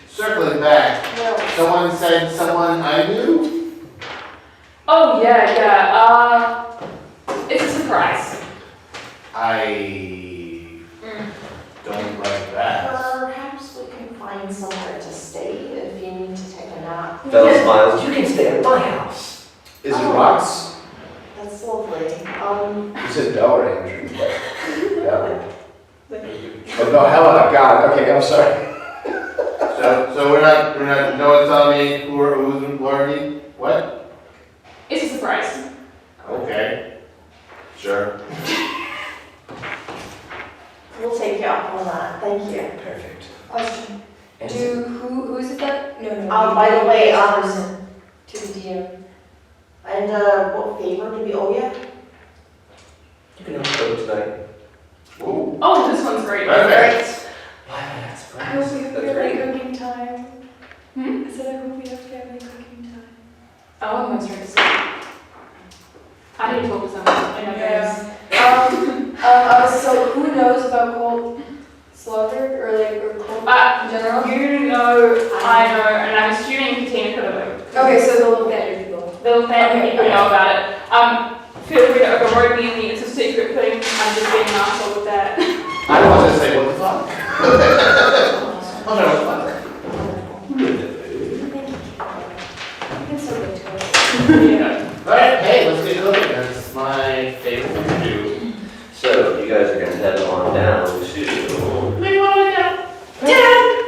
Circling back, someone said someone I knew? Oh yeah. It's a surprise. I don't like that. Perhaps we can find somewhere to stay if you need to take a nap. Fellas, Miles, you can stay at my house. Is it rocks? That's lovely. You said Bell or Andrew, but Bell. Oh no, Helen, God, okay, I'm sorry. So we're not, no one's telling me who's learning what? It's a surprise. Okay. Sure. We'll take you up on that. Thank you. Perfect. Question. And Who is it that? No. By the way, to the DM. and what favor do we owe you? you can have go tonight. Ooh. Oh, this one's great. Perfect. Why that's I hope we have That's family right. cooking time. Hmm? I said I hope we have family cooking time. Oh, I'm sorry to say. I need to talk to someone in advance. So who knows about Colt Slaughter or Colt in general? You know, I know, and I'm assuming Katina could have. Okay, so the little bandit people. Little family Okay, people okay. know about it. Feel free to override me in the it's a secret thing. I'm just being an asshole with that. I don't want to say what the fuck. Oh no, what the fuck? You've been so good to us. Yeah. Alright, hey, let's get cooking. That's my favorite thing to do. So you guys are gonna head on down to. We want to go.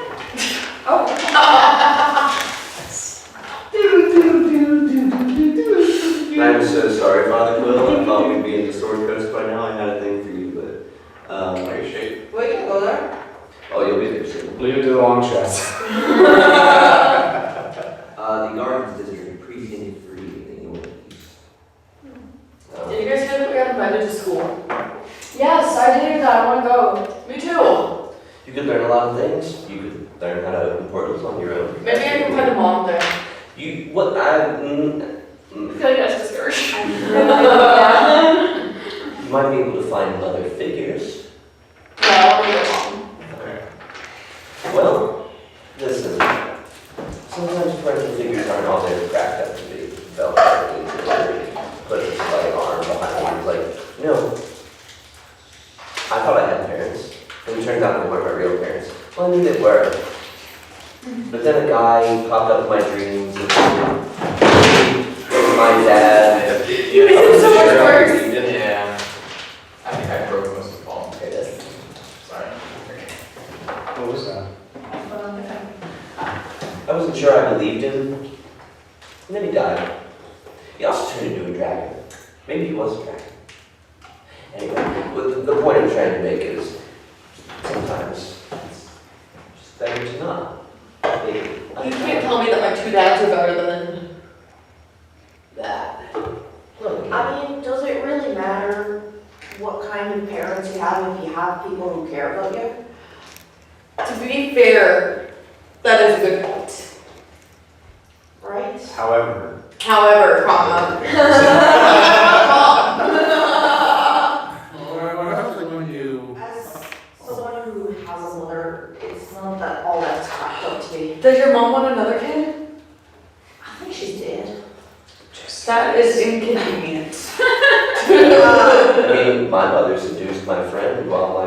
I'm so sorry, Father Quill. I thought we'd be in the Sword Coast by now. I had a thing for you, but We can go there. oh, you'll be there soon. Leave it to the Longshots. The Gardens District is pre-painted free in the England. Did you guys know that we got invited to school? Yes, I did. I want to go. Me too. You could learn a lot of things. You could learn how to open portals on your own. Maybe I can find a mom there. You what? I feel like that's discouraging. You might be able to find mother figures. No, I'll be your mom. Well, listen. Sometimes parental figures aren't all there mom popped up in my dreams. And my dad. Yeah, This is so much Sure, I worse. believed it. Yeah. I think I broke most of the phone. Sorry. What was that? I wasn't sure I believed him. And then he died. He also turned into a dragon. Maybe he was a dragon. Anyway, the point I'm trying to make is sometimes it's just better to not. You can't tell me that my two dads are better than that. I mean, does it really matter what kind of parents you have if you have people who care about you? To be fair, that is a good point. Right? However, However, What else are going to? As someone who has a mother, it's not that all that's cracked up to me. does your mom want another kid? I think she's dead. That is inconvenient. I mean, my mother seduced my friend while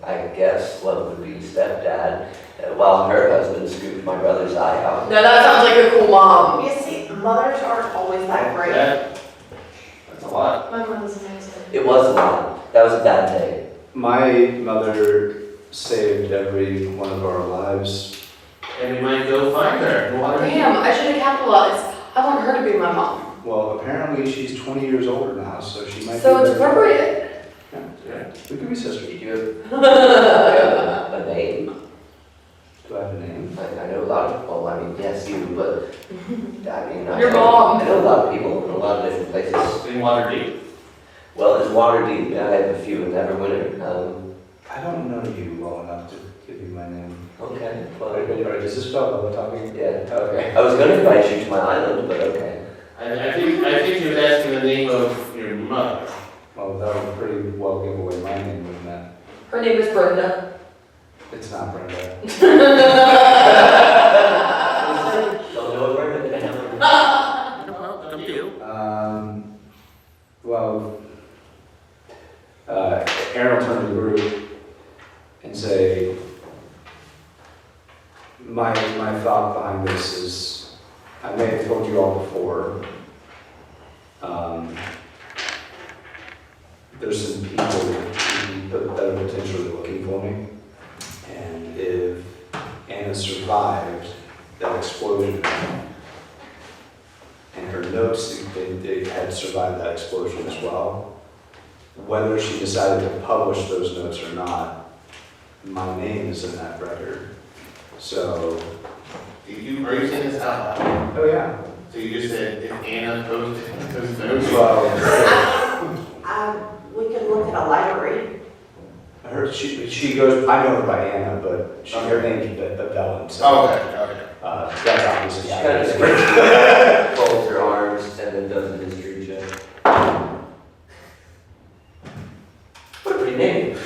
I guess what would be stepdad, while her husband scooped my brother's eye out. Now that sounds like a cool mom. You see, mothers aren't always that great. That's a lot. My mother's amazing. It was a lot. That was a bad day. my mother saved every one of our lives. And we might go find her. Damn, I should have capitalized. I want her to be my mom. Well, apparently she's 20 years older now, so she might So be it's better. appropriate. Yeah, we could be sisters. Did you have a name? Do I have a name? I know a lot of, well, I mean, yes, you, but I mean, Your mom. I know a lot of people in a lot of different places. In Waterdeep. Well, in Waterdeep, I have a few in Neverwinter. I don't know you well enough to give you my name. Okay, well, Alright, does this stop while we're talking? yeah, okay. I was going to invite you to my island, but okay. I think she was asking the name of your mother. Well, that would pretty well give away my name, wouldn't that? Her name is Brenda. It's not Brenda. Don't know where it is. Well, up to you. Aaron will turn to the group and say, my thought behind this is, I may have told you all before, there's some people that are potentially looking for me. And if Anna survived that explosion, and her notes, they had survived that explosion as well, whether she decided to publish those notes or not, my name is in that record. So, Are you saying this out loud? oh yeah. So you just said if Anna posted those notes? Well, We could look at a library. she goes, I know her by Anna, but her name's Bellen, so. Oh, okay. That's obviously. She kind of folds her arms and then does a history check. What a pretty name.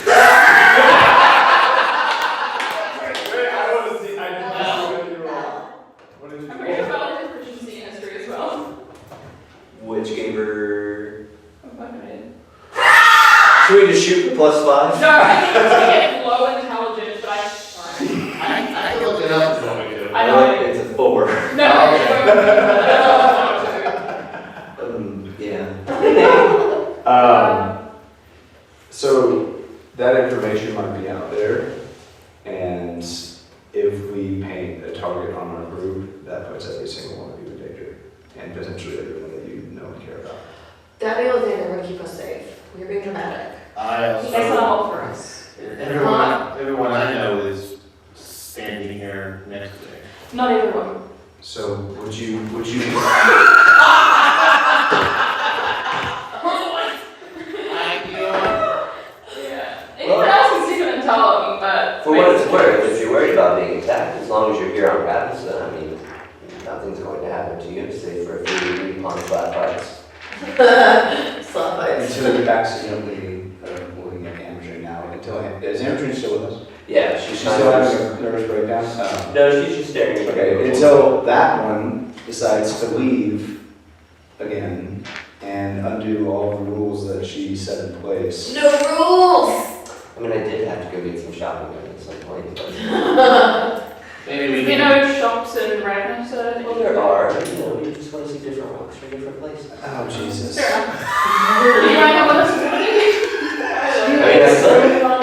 I'm pretty sure about his proficiency in history as well. Which gave her. Okay. Should we just shoot for +5? No, I think it's to get low intelligence, but I looked it up. I know it. It's a 4. No, Yeah. So that information might be out there, and if we paint a target on our group, that puts every single one of you in danger, and potentially everyone that you know and care about. Daddy Alexander will keep us safe. You're being dramatic. That's not all for us. Everyone I know is standing here next to me. Not everyone. So would you? Anyone else can see them and tell them, but. For what it's worth, if you're worried about being attacked, as long as you're here on Ravison, I mean, nothing's going to happen to you, save for a few on flat fights. Slap fights. Until you accidentally looking at Andrew now. Is Andrew still with us? Yeah, She's she's still having a nervous breakdown. No, she's just staring at Okay, until that one decides to leave again and undo all the rules that she set in place. No rules! I mean, I did have to go get some shopping done at some point, but Maybe we You can. know, shops in Ravenous are. Well, there are, but you just want to see different rocks from different places. Oh, Jesus. Fair enough. You want to know what this is?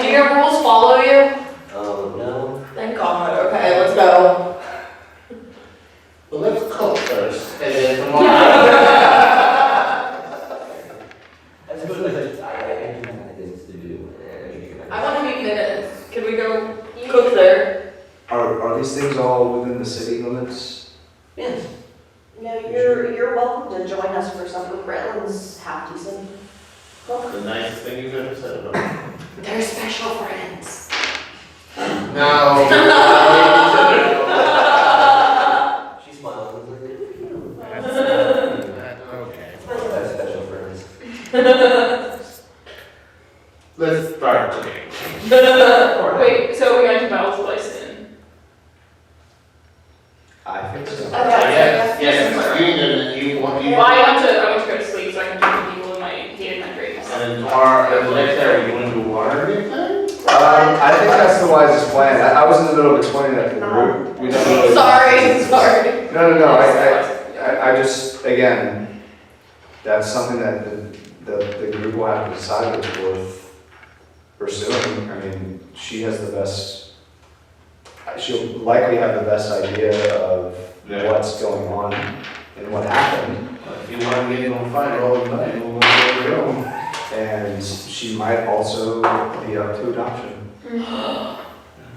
Do your rules follow you? Oh, no. Thank God. Okay, let's go. Well, let's cook first, and then tomorrow. That's good, but I do have things to do. I want to meet minutes. Can we go cook there? Are these things all within the city limits? Yes. No, you're welcome to join us for supper. Bretland's half decent. The nicest thing you've ever said about me. They're special friends. No. She smiled and was like, good for you. Okay. That's special friends. Let's start today. Wait, so are we going to Belle's place then? I think so. Yes, you want Well, I want to go to sleep so I can talk to people in my head and my dreams. And tomorrow, next day, you want to do water anything? I think that's the wisest plan. I was in the middle of explaining that to the group. We don't really. Sorry. No. I just, again, that's something that the group will have to decide what's worth pursuing. I mean, she has the best, she'll likely have the best idea of what's going on and what happened. If you want to get on fire all the time, we'll go. And she might also be up to adoption.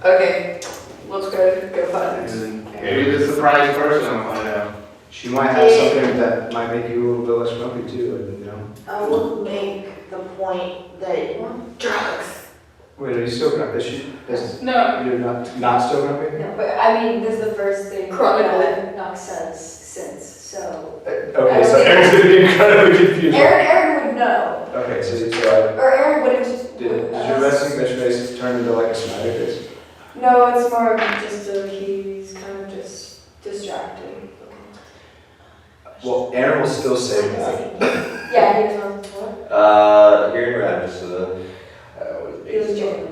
Okay, let's go find it. And Maybe the surprise person will find out. she might have something that might make you a little bit less grumpy too, you know? I will make the point that Drugs. Wait, are you still grumpy? No. You're not still grumpy? No, but I mean, this is the first thing Chronically. Knox says since, so. Okay, so Aaron's gonna be incredibly confused. Aaron would know, Okay, so or Aaron wouldn't just. did your resting bitch face turn into like a smiley face? No, it's more of just he's kind of just distracted. Well, Aaron will still say that. Yeah, he was on what? Here in Ravenous, He was joking.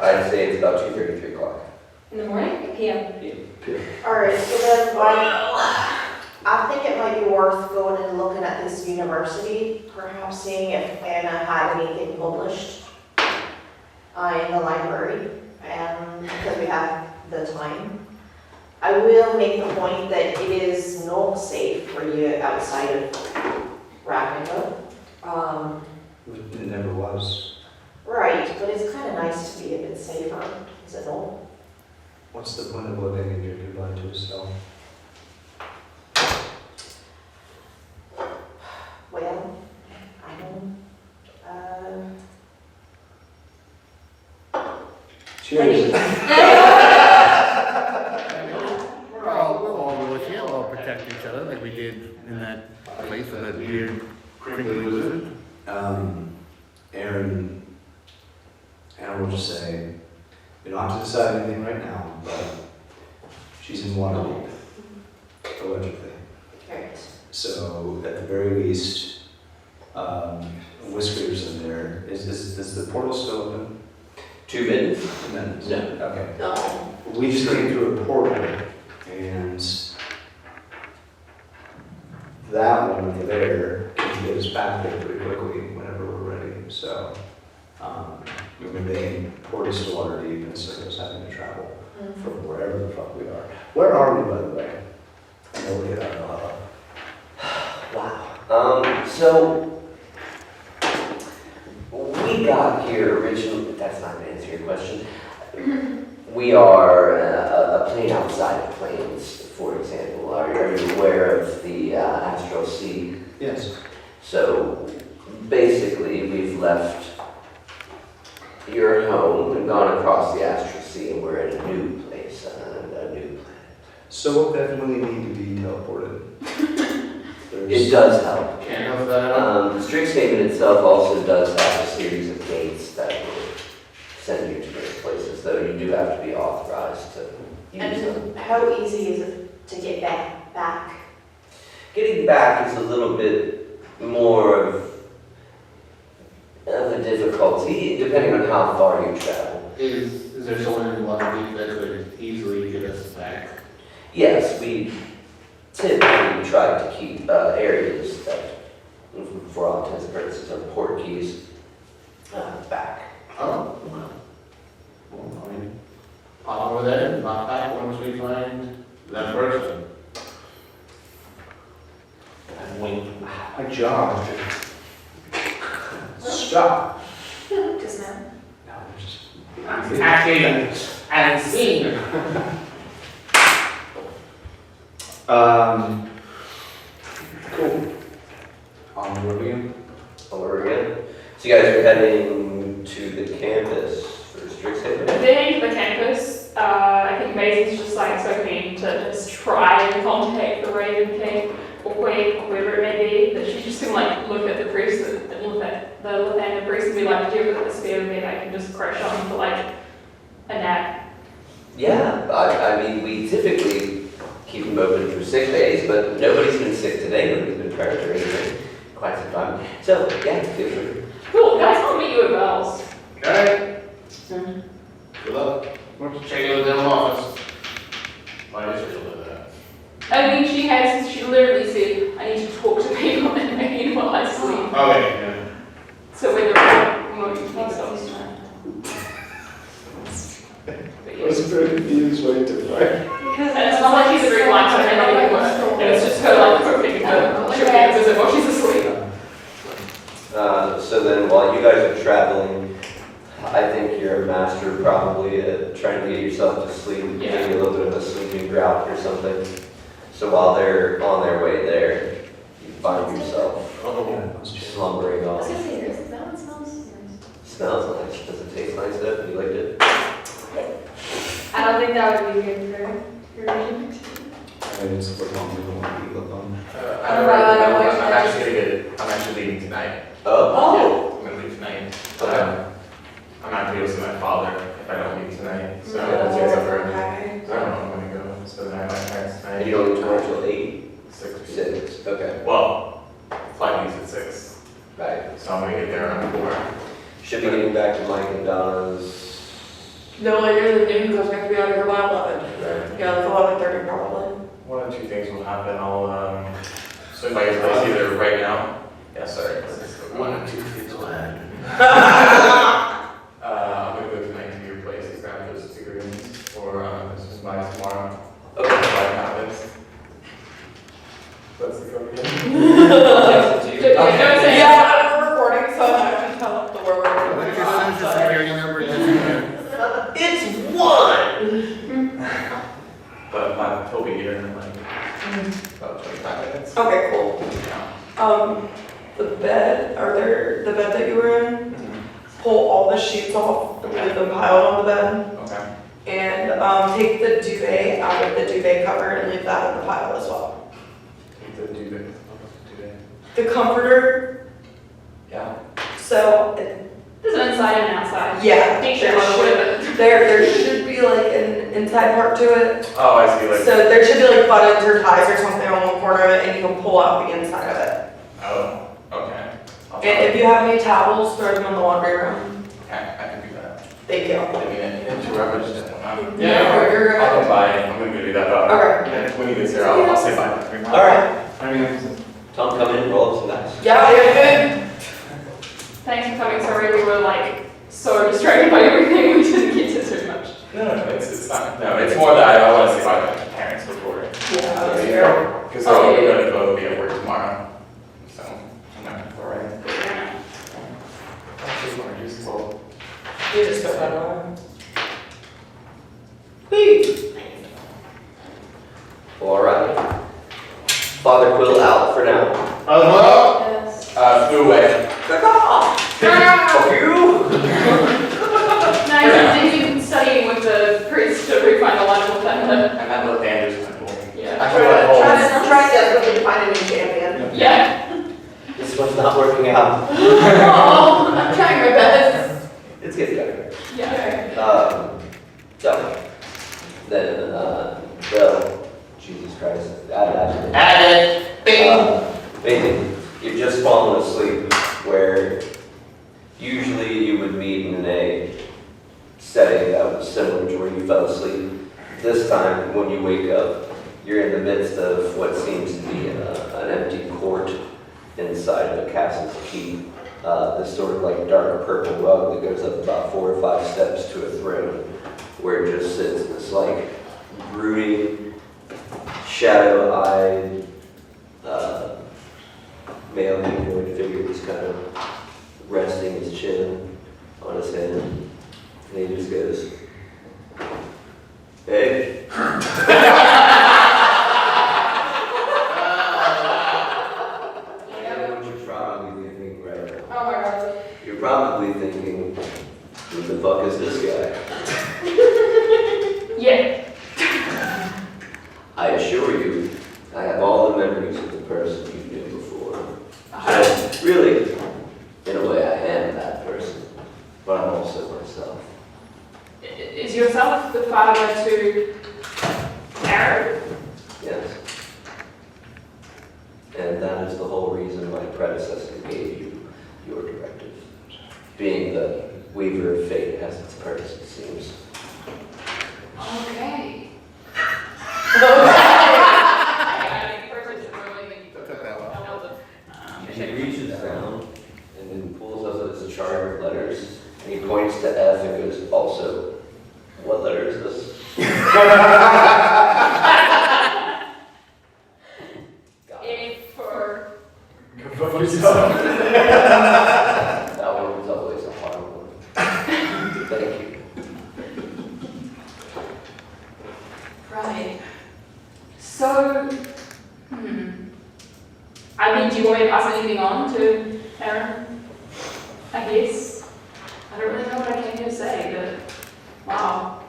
I'd say it's about 2:30, 3 o'clock. In the morning? PM. Alright, so then I think it might be worth going and looking at this university, perhaps seeing if Anna had anything published in the library, and because we have the time. I will make the point that it is not safe for you outside of Ravenna. It never was. Right, but it's kind of nice to be a bit safer, is it not? What's the point of living if you're goodbye to yourself? Well, I don't, Cheers. We'll all go with you. We'll all protect each other like we did in that place with that weird crinkly lizard. Aaron will just say, you don't have to decide anything right now, but she's in Waterdeep, allegedly. right. So at the very least, Whisker's in there. Is the portal still open? 2 minutes? 2 minutes? No. Okay. No. We just came through a portal, and that one over there can get us back there pretty quickly whenever we're ready. So we've been making portals to Waterdeep instead of us having to travel from wherever the fuck we are. Where are we, by the way? I know we get out of Wow. So we got here originally. That's not going to answer your question. We are a plane outside of planes, for example. Are you aware of the Astral Sea? Yes. So basically, we've left your home and gone across the Astral Sea, and we're in a new place, a new planet. So we'll definitely need to be teleported. It does help. Can't help that. The Strixhaven itself also does have a series of gates that will send you to different places, though you do have to be authorized to use them. And how easy is it to get back? Getting back is a little bit more of a difficulty, depending on how far you travel. Is there someone in Waterloo that could easily get us back? Yes, we typically try to keep areas that, for all intents and purposes, are port keys back. Oh, well. Well, I mean, pop over there and pop back once we find that person. And wink. My job. Stop. Just now. No, just acting and scene. Cool. Onward again. Over again. So you guys are heading to the campus for Strixhaven? Then to the campus, I think Maisie's just like so keen to just try and contact the Raven King or Queen, or whoever it may be, that she's just gonna like look at the priest, look at the Lathander priest and be like, do you have a spare bed I can just crash on for like a nap? Yeah, I mean, we typically keep them open for 6 days, but nobody's been sick today, nobody's been hurt or anything. Quite some time. So, yeah, feel free. Cool, guys, I'll meet you at Bell's. Alright. Good luck. Why don't you check out the dental office? Why is she doing that? I mean, she literally said, I need to talk to people and maybe while I sleep. Okay, yeah. So when they're remote, you can stop. That's a very confused way to write. And it's not like she's a very blind person anymore. And it's just her like cooking her. She'll be visit while she's asleep. So then while you guys are traveling, I think you're a master probably at trying to get yourself to sleep, maybe a little bit of a sleeping drought or something. So while they're on their way there, you find yourself slumbering I was off. gonna say, that one smells nice. Smells nice. Does it taste nice though? You liked it? I don't think that would be good for your It's what I'm going to look on. I'm actually leaving tonight. Oh. Yeah, I'm gonna leave tonight. I'm not gonna be able to see my father if I don't leave tonight. So Oh, it's over. okay. So I don't know if I'm gonna go spend the night with my parents tonight. And you don't leave tomorrow till 8? 6. 6. Okay. Well, flight leaves at 6. Right. So I'm gonna get there around 4. Should be getting back to Mike and Donna's. No later than noon because we have to be out of here by 11. Right. Yeah, like 11:30 probably. One of 2 things will happen. I'll swing by your place either right now. Yes, sorry. One or two things will happen. I'm gonna go tonight to your place and grab those figurines, or this is by tomorrow. Okay. If that happens. What's the code again? Yeah, we're recording, so I have to tell the word we're What's recording. your social security number? It's 1! But he'll be here in like about 25 minutes. Okay, cool. The bed that you were in, pull all the sheets off and leave them piled on the bed. Okay. And take the duvet out of the duvet cover and leave that in the pile as well. Take the duvet. The comforter, Yeah. so There's an inside and outside. yeah, T-shirt. there should be like an inside part to it. Oh, I see. Like. So there should be like buttons or ties or something on one corner of it, and you can pull out the inside of it. Oh. Okay. And if you have any towels, throw them in the laundry room. Okay, I can do that. Thank you. I mean, it's rubbish. Yeah, you're good. I'll come by. I'm gonna go do that. But Okay. when he gets here, I'll say bye. Alright. I mean, Tom, come in, roll up some dice. Yeah, you're good. Thanks for coming. Sorry, we were like so distracted by everything. We didn't get to too much. no, it's not. No, it's more that I want to say bye to my parents before. Yeah, Because we're gonna both be at work tomorrow. So, no, alright. Actually, want to use cold. you just put that on. Whee! Alright. Father Quill out for now. Hello? Yes. Flew away. Good call! Fuck you! No, he's been studying with the priest to refine the line with them. And that little Andrew's temple. Yeah. Actually, that whole. Try desperately to find a new champion. Yeah. This one's not working out. Oh, I'm trying my best. It's getting better. Yeah. So, then, Bill, Jesus Christ, add Add it. Bing. basically, you've just fallen asleep where usually you would meet in a setting that was similar to where you fell asleep. This time, when you wake up, you're in the midst of what seems to be an empty court inside of a castle's keep. This sort of like dark purple rug that goes up about 4 or 5 steps to a throne, where it just sits this like brooding, shadow-eyed male humanoid figure that's kind of resting his chin on his hand, and he just goes, "Hey." You're probably thinking, who the fuck is this guy? Yeah. I assure you, I have all the memories of the person you knew before. So, really, in a way, I am that person, but I'm also myself. Is yourself the father to Aaron? Yes. And that is the whole reason my predecessor gave you your directive. Being the weaver of fate has its perks, it seems. Okay. He reaches down and then pulls up this chart of letters, and he points to F and goes, "Also, what letter is this?" That one was always a hard one. Thank you. Right. So, I mean, do you want me to pass anything on to Aaron? I guess. I don't really know what I came here to say, but wow.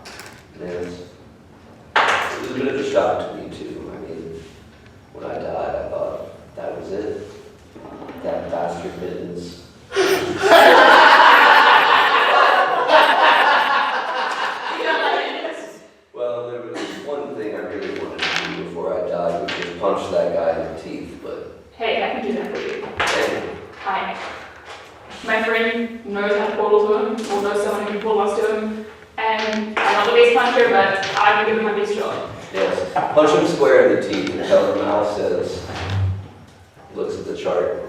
Yes. It was a bit of a shock to me too. I mean, when I died, I thought that was it. That bastard Mittens. Well, there was one thing I really wanted to do before I died, which was punch that guy in the teeth, but... Hey, I can do that for you. Hey. Hi. My friend knows how to portal to him, or knows someone who can portal us to him, and I'm not the best puncher, but I can give him my best shot. Yes. Punch him square in the teeth and tell him how it says. Looks at the chart.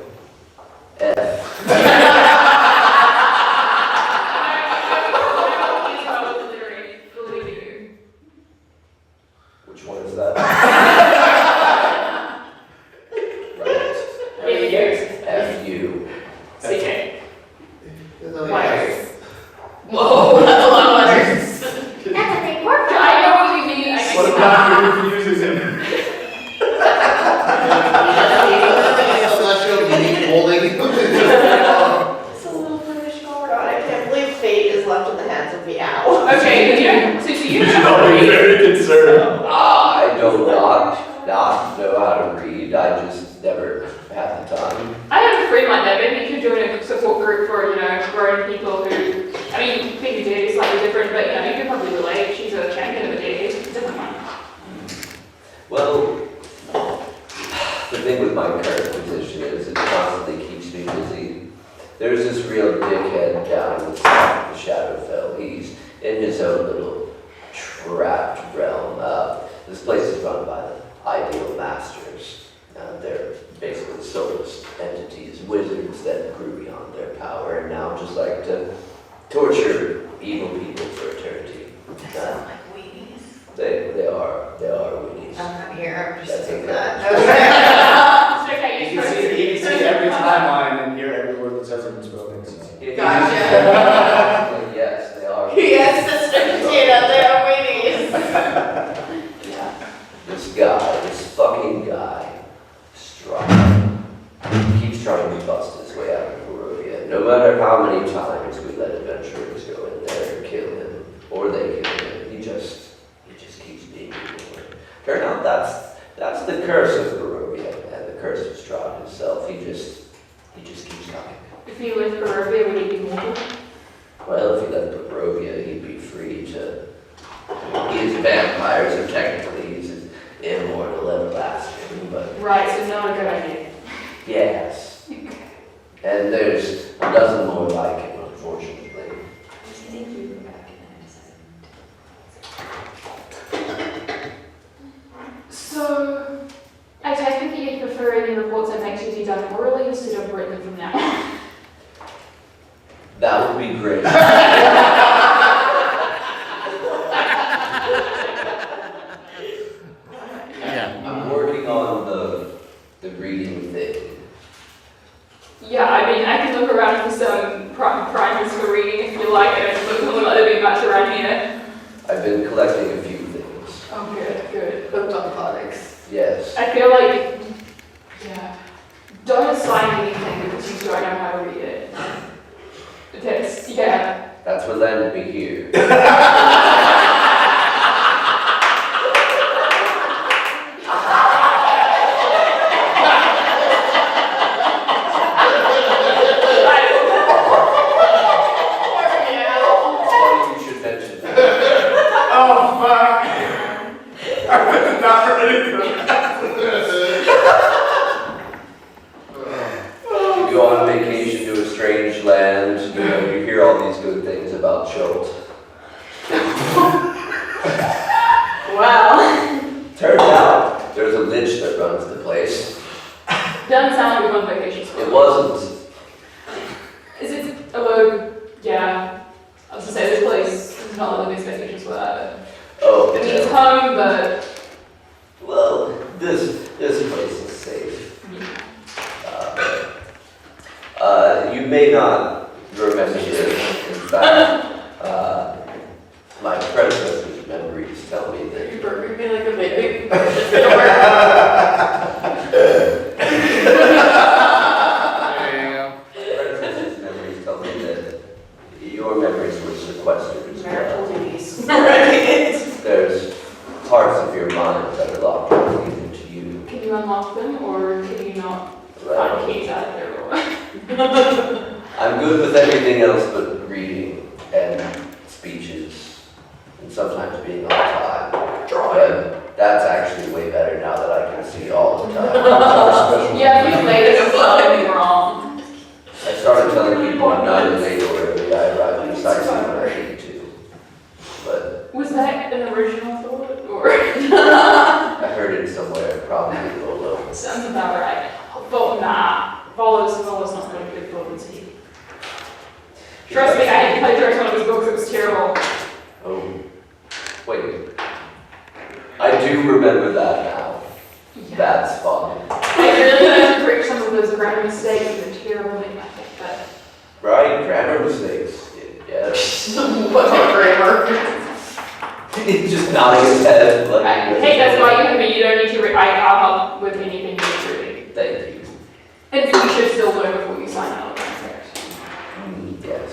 F. Which one is that? Right. F-U. CK. Letters. Whoa, that's a lot of letters. That's a big word. I know what you mean. What about who confuses him? Celestial unique holding. It's a little British card. God, I can't believe fate is left in the hands of the owl. Okay, so you You should know all be very concerned. I do not know how to read. I just never had the time. I have a friend like that. Maybe you could join a support group for, grown people who, I mean, being a deity is slightly different, but, you could probably relate. She's a champion of a deity. It's a different one. Well, the thing with my current position is it constantly keeps me busy. There's this real dickhead down in the south of Shadowfell. He's in his own little trapped realm. This place is run by the Ideal Masters. They're basically soulless entities, wizards that grew beyond their power and now just like to torture evil people for eternity. That sounds like weenies. They are weenies. I'm not here, I'm just That's saying okay. that. You can see every timeline and hear every word that says in this building. Gotcha. Yes, they are. Yes, Sister Tina, they are weenies. Yeah. This fucking guy, Strahd, keeps trying to bust his way out of Barovia. No matter how many times we let adventurers go in there and kill him, or they kill him, he just keeps being ignored. Turn out that's the curse of Barovia, and the curse of Strahd himself. He just keeps coming. If he left Barovia, would he be mortal? Well, if he left Barovia, he'd be free to... He's vampires, so technically he's immortal, everlasting, but... Right, so not a good idea. Yes. And there's a dozen more like him, unfortunately. Does he think you were back in it? be done orally instead of written from now on? That would be great. Yeah. I'm working on the reading thing. Yeah, I mean, I can look around for some primers for reading if you like. It doesn't look like there'd be much around here. I've been collecting a few things. Oh, good. Hooked on phonics. Yes. I feel like, yeah, don't assign anything because you don't know how to read it. Because, yeah. That's what landed me here. Funny you should mention that. Oh, fuck. I was not ready for You go on vacation to a strange land, you know, you hear all these good things about Colt. Wow. Turns out there's a lich that runs the place. Doesn't sound like a fun vacation spot. It wasn't. Is it, although, yeah, I was gonna say this place is not like the best vacation spot. Oh, It means home, but well, this place is safe. You may not remember this. In fact, my predecessor's memories tell me that. You burping me like a baby. Predecessor's memories tell me that your memories were sequestered as Marital well. duties. There's parts of your mind that are locked only into you. can you unlock them or can you not Well, find keys out of there? I'm good with everything else but reading and speeches and sometimes being on time. But that's actually way better now that I can see all the time. Yeah, you made it something wrong. I started telling people I'm not as late or early. I arrived precisely when I need to. But Was that an original thought or? I heard it somewhere, probably Lolo. Sounds about right. But nah, Volo's not going to be good fluency. Trust me, I had to play one of his books, it was terrible. Oh, wait. I do remember that now. Yeah. That's fun. I really need to correct some of those grammar mistakes, they're terrible in my head, but Right? Grammar mistakes. Yes. What's my grammar? He's just nodding his head. Like, hey, that's why you have me, you don't need to read, I'll help with anything you need to read. Thank you. And you should still learn before you sign out of contract. Yes.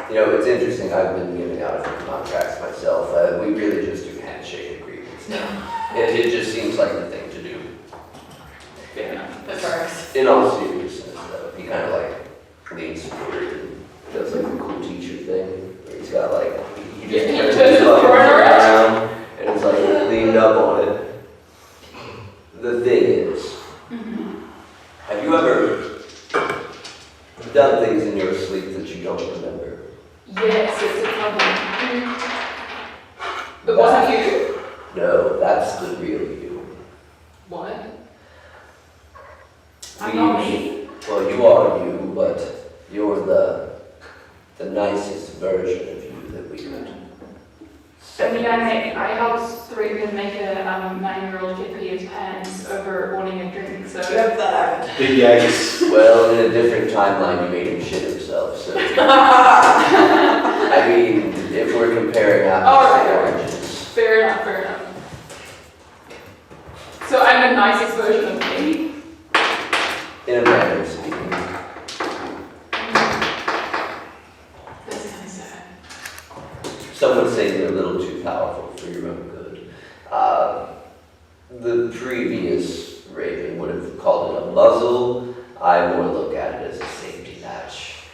You know, it's interesting, I've been giving out a few contracts myself. We really just do handshake agreements now. It just seems like the thing to do. Fair enough. That works. In all seriousness, though, he kind of like leans forward and does like the cool teacher thing, where he's got like, he just Yeah, turns he turns his the arms corner. around and it's like leaned up on it. The thing is, have you ever done things in your sleep that you don't remember? Yes, it's a problem. But wasn't you? No, that's the real you. What? I'm not me. Well, you are you, but you're the nicest version of you that we could. I mean, I helped three of them make a 9-year-old kid pee his pants over wanting a drink, so. Yep, that happened. Big yikes. Well, in a different timeline, you made him shit himself, so. I mean, if we're comparing apples to oranges. Fair enough. So I'm the nicest version of me. In a manner of speaking. That's kind of sad. Some would say you're a little too powerful for your own good. The previous Raven would have called it a muzzle. I more look at it as a safety match.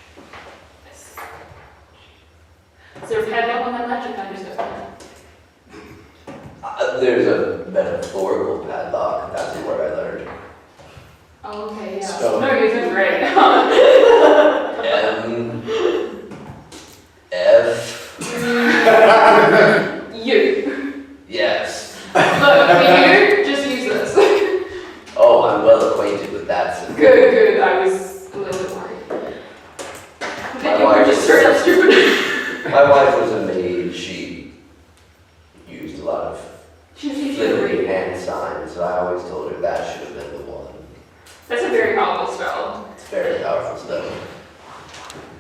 Is there a padlock on that latch? I just don't know. There's a metaphorical padlock. That's the word I learned. Oh, okay, yeah. Spell it. No, you're doing great. M. F. You. Yes. Look, for you, just use this. Oh, I'm well acquainted with that. So Good. Good. I was a little bit worried. My You were wife just straight up stupid. My wife was a maid. She used a lot of flipping hand signs, so I always told her that should have been the one. That's a very powerful spell. It's very powerful stuff.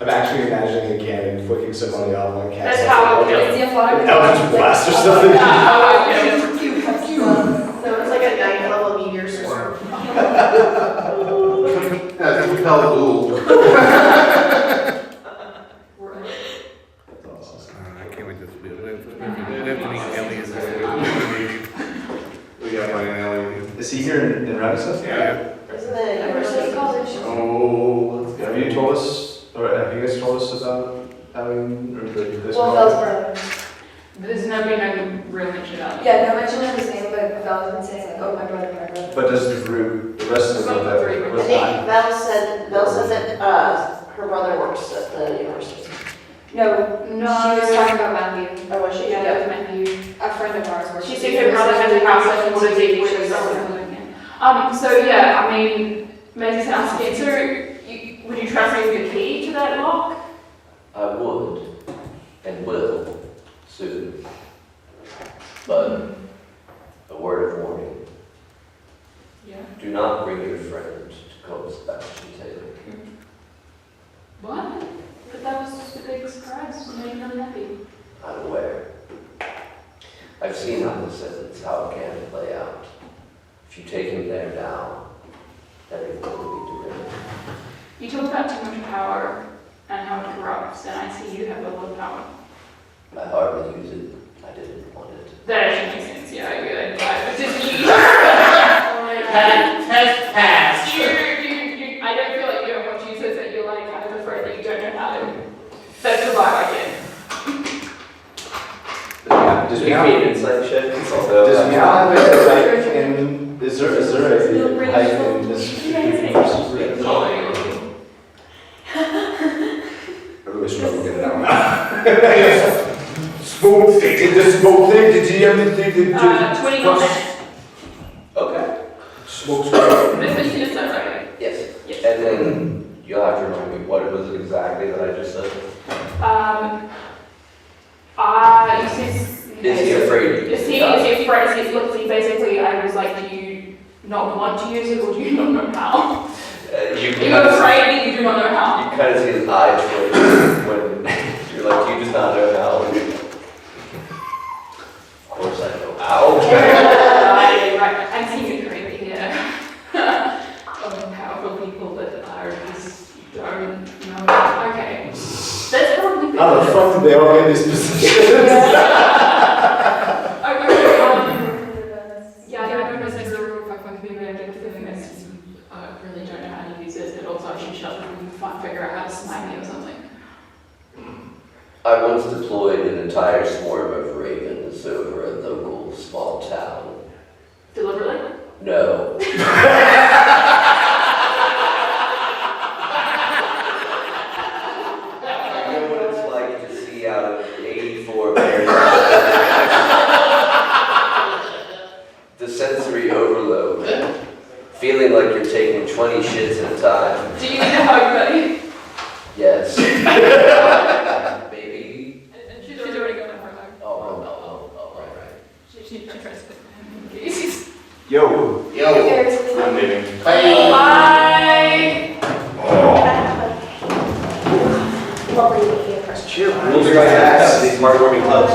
I'm actually imagining a cannon flicking somebody off like cast. That's how I feel. Eldritch blast or something. That's how I feel. So it's like a 9th level meteor swarm. That's Pel Ghoul. I can't wait to see it. We have to meet Ellie as We got my alley. Is he here in Radisson? Yeah. Isn't it University College? Oh, let's go. Have you told us, or have you guys told us about having, or this? Well, Bel's brother. There's no been no real mention about it. Yeah, no mention of his name, but Bel's been saying like, oh, my brother. But does the group, the rest of the group that was I think not? Belle said that her brother works at the university. No, she was talking about Matthew. Oh, was she? Yeah, that was Matthew. A friend of ours works. She at said the her brother has a university. house and wanted to teach her So yeah, I mean, Maisie sounds scared. So would you trust me with the key to that lock? I would and will soon. But a word of warning. Yeah. Do not bring your friend to Colt Sebastian Taylor. What? But that was just a big surprise. It made me really happy. I'm aware. I've seen how this sentence, how it can play out. If you take him there now, everything will be derailed. You talked about too much power and how it corrupts, and I see you have a lot of power. I hardly use it. I didn't want it. That actually makes sense. Yeah, I get it. But just you. Test pass. I don't feel like you don't want to use it, that you're like kind of afraid that you don't know how to. That's the vibe I get. Does he have an insight check? Although Does Meow have a height in, is there a height in this? I really struggle to get it out now. Smoke thing, did the smoke thing, did you ever think that? 20 comments. Okay. Smoke This is just right. Yes. Yes. And then you'll have to remind me what it was exactly that I just said. You said. Is he afraid? Is he afraid? Basically, I was like, do you not want to use it, or do you not know how? You're afraid and you do not know how. You kind of see his eyes twitch when you're like, you just not know how. Of course I know how. Right. I'm seeing it correctly here. Of powerful people that are just don't know. Okay. That's probably good. How the fuck did they all get this position? Yeah, I don't know if that's true if I can be objective in this. I really don't know how to use it, but also I should shut up and figure out how to smite me or something. I once deployed an entire swarm of ravens over a local small town. Deliberately? No. I know what it's like to see out of 84 pairs. The sensory overload. Feeling like you're taking 20 shits at a time. Do you need a hug, buddy? Yes. Baby. She's already going for a hug. Oh, right. She tries to put my hand in Yo. I'm leaving. Bye! Lovely meeting you first. Cheer. Rules are right ass. These heartwarming clubs.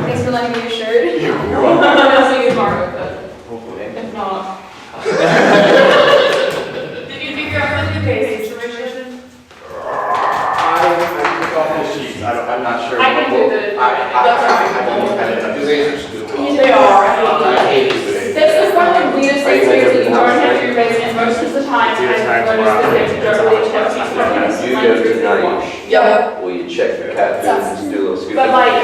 Thanks for lending me your shirt. You're I'm welcome. gonna see you tomorrow, but Hopefully. if not. Did you figure out what the pay situation? I'm not sure. I can do the. I don't kind of, these answers do. They are. I hate this today. This is one of the weirdest things here that you don't have to raise, and most of the time I've noticed that they don't really check these problems. You go tonight. Yeah. Will you check the captains, do a little scooping? But like,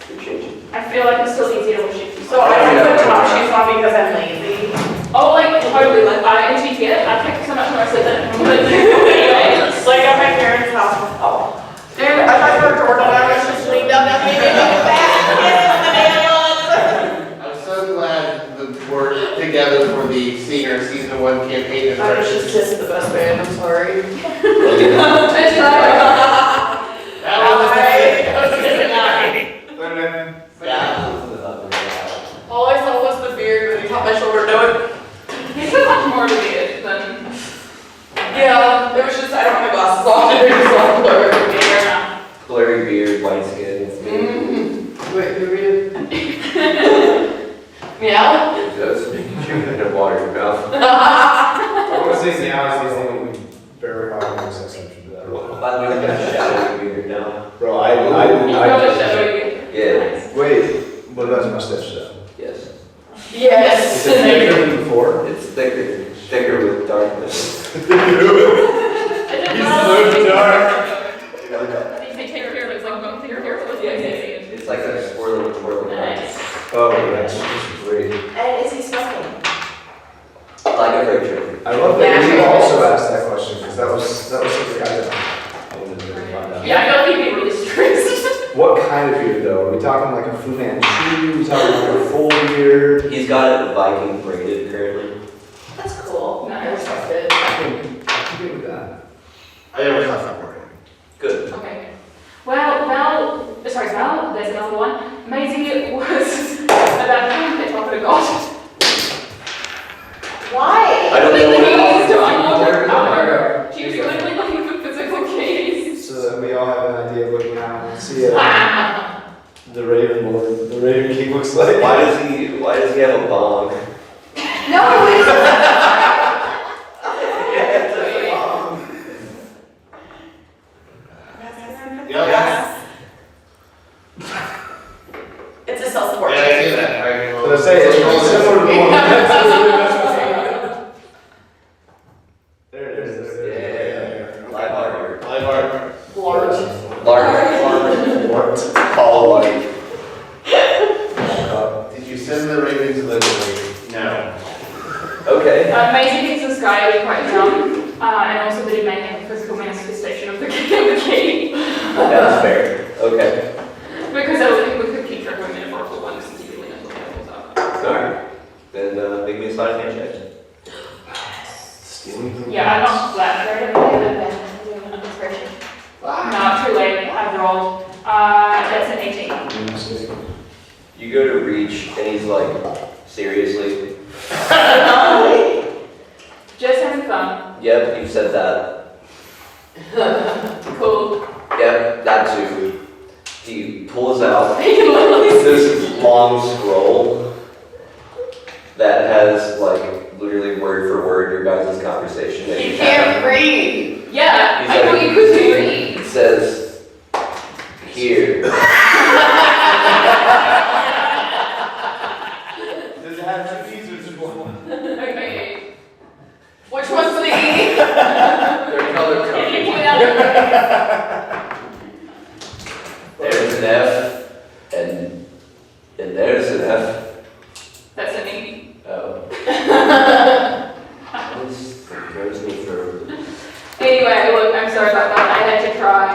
You're changing. I feel like it's still easier to wash it. So I don't put top shoes on because I'm lazy. Oh, like totally. Like I NTT it. I picked so much more so that anyway. Like at my parents' house. Oh. And I thought you were Jordan. I was just leaving down that I'm so glad the work together for the senior season 1 campaign is I was fresh. just kissed the best man. I'm sorry. All I saw was the beard when he tapped my shoulder. No, He's so much more to beard than. yeah, it was just I don't have my glasses on. It was all blurred. Blurry beard, white skin. It's me. Wait, who are you? Meow? Just making sure you don't water your mouth. I want to say now is the only verified exception to that. By the way, I got a shadowy beard now. Bro, You got a shadowy beard. Yeah. wait, but that's mustache stuff. Yes. Yes. Is it thicker than before? It's thicker with darkness. He's so dark. They take care of it. It's like one thing here. It's like a swirling, twirling light. Oh, that's great. And is he smoking? Like a grape tree. I love that you also asked that question because that was something I wanted to find out. Yeah, I don't think he really stressed. What kind of beard though? Are we talking like a Fu Manchu? Are we talking like a full beard? He's got it Viking braided currently. That's cool. I respect it. I can get with that. I never thought that working. Good. Okay. Well, there's another one. Maisie was about to talk to God. Why? I don't know what She was literally looking for physical keys. So that we all have an idea of looking out and see the Raven King looks like. Why does he have a bong? No, Yeah. It's a self-support. Yeah, I see that. But I say it's similar to the one. There it is. Yeah. Live art. Live art. Large. Tall white. Did you send the Ravens literally? No. Okay. Maisie thinks this guy is quite young, and also that he may have a physical manifestation of the key. That's fair. Okay. Because I was thinking we could keep track of metaphorical ones since you really know what that was. Alright. Then make me a sleight of hand check. Stealing from Yeah, I'm not glad. Inspiration. No, too late. I've rolled. That's an 18. You go to reach, and he's like, seriously? Just having fun. Yep, you said that. Cool. Yep, that too. He pulls out He can literally this long scroll that has like literally word for word your guys' conversation. that You you can't had. read. Yeah, He's I thought like- you could read. It says, here. Does it have two E's or just one? Okay. Which one's the E? They're color Can you coded. point out? There's an F, and there's an F. That's an E. Oh. This throws me through. Anyway, look, I'm sorry about that. I had to try.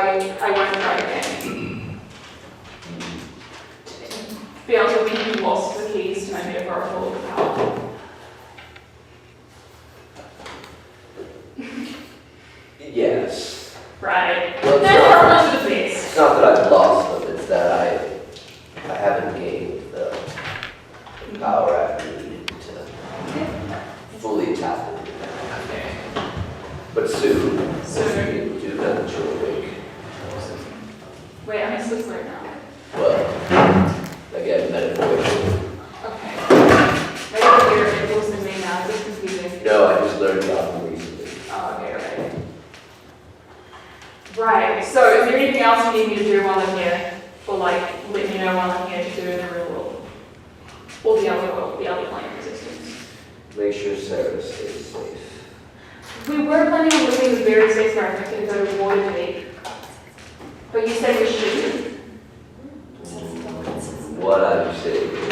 I want to try again. Be honest with me, you lost the keys to my metaphorical power. Yes. Right. Well, it's That's not- our to the face. It's not that I've lost them, it's that I haven't gained the power I need to fully tap into. Okay. But soon, Soon. you do eventually wake. Wait, I'm asleep right now. Well, again, metaphorically. Okay. Maybe you're able to me now. It's confusing. No, I just learned about them recently. Oh, okay, right. Right. So, is there anything else you need me to do while I'm here? Or like, let me know while I'm here to do in the real world? Or the other world, the other plane of existence? Make sure Sarah stays safe. We were planning on living a very safe environment to go to Waterdeep. But you said we shouldn't. What I'm saying is,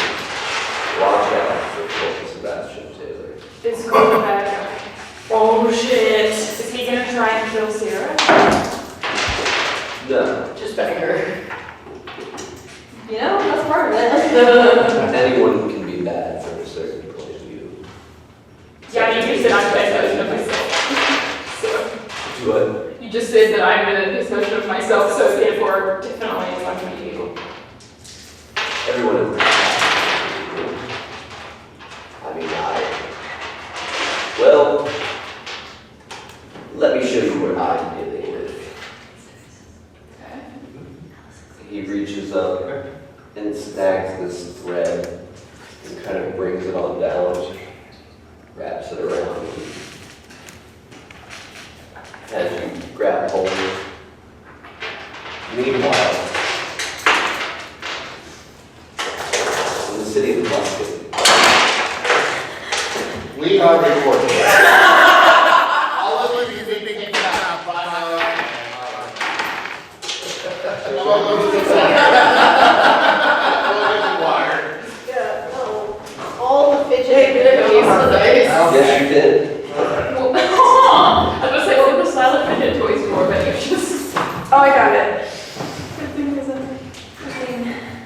watch out for Colt Sebastian Taylor. It's called a bad guy. Oh shit. Is he gonna try and kill Sarah? No, Just better. You know, that's part of it. anyone can be bad from a certain point of view. Yeah, you said I'm the best version of myself. What? You just said that I'm in this version of myself, so therefore definitely like many people. Everyone is. I mean, well, let me show you where I really live. He reaches up and snags this thread and kind of brings it on down, wraps it around. As you grab hold of it. Meanwhile, in the city of Muscat, We are recording. All of us is thinking about Yeah, no. All the fidgeting. yes, you did. Well, I was gonna say what were the silent fidget toys for, but it's just. Oh, I got it.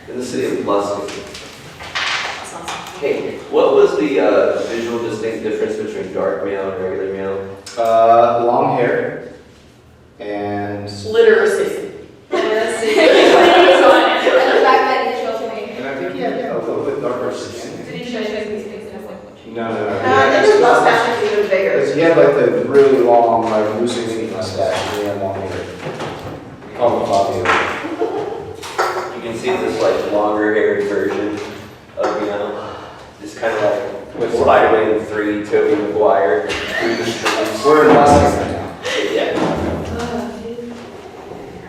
In the city of Muscat. Hey, what was the visual distinct difference between dark meow and regular meow? Long hair and Literacy. I think he had a little bit darker skin. Did he show you these things in a way? No. I think his mustache is even bigger. Because he had like the really long, like loosely fitting mustache, and he had long hair. We call him Fabio. You can see this like longer haired version of meow. It's kind of like with Spider-Man 3, Tobey Maguire through the streets. We're in Muscat right now. Yeah.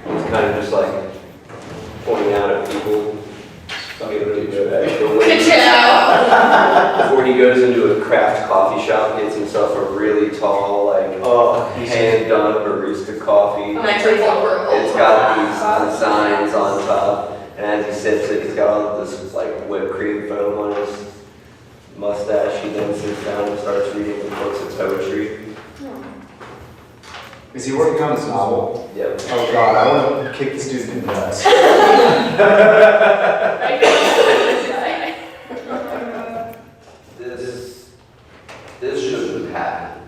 It's kind of just like pointing out at people. Before he goes into a craft coffee shop, gets himself a really tall, like, hand-done barista coffee. It's got these designs on top, and as he sips it, he's got all this like whipped cream foam on his mustache. He then sits down and starts reading the books of poetry. Is he working on his novel? Yep. Oh god, I want to kick this dude in the nuts. This shouldn't happen.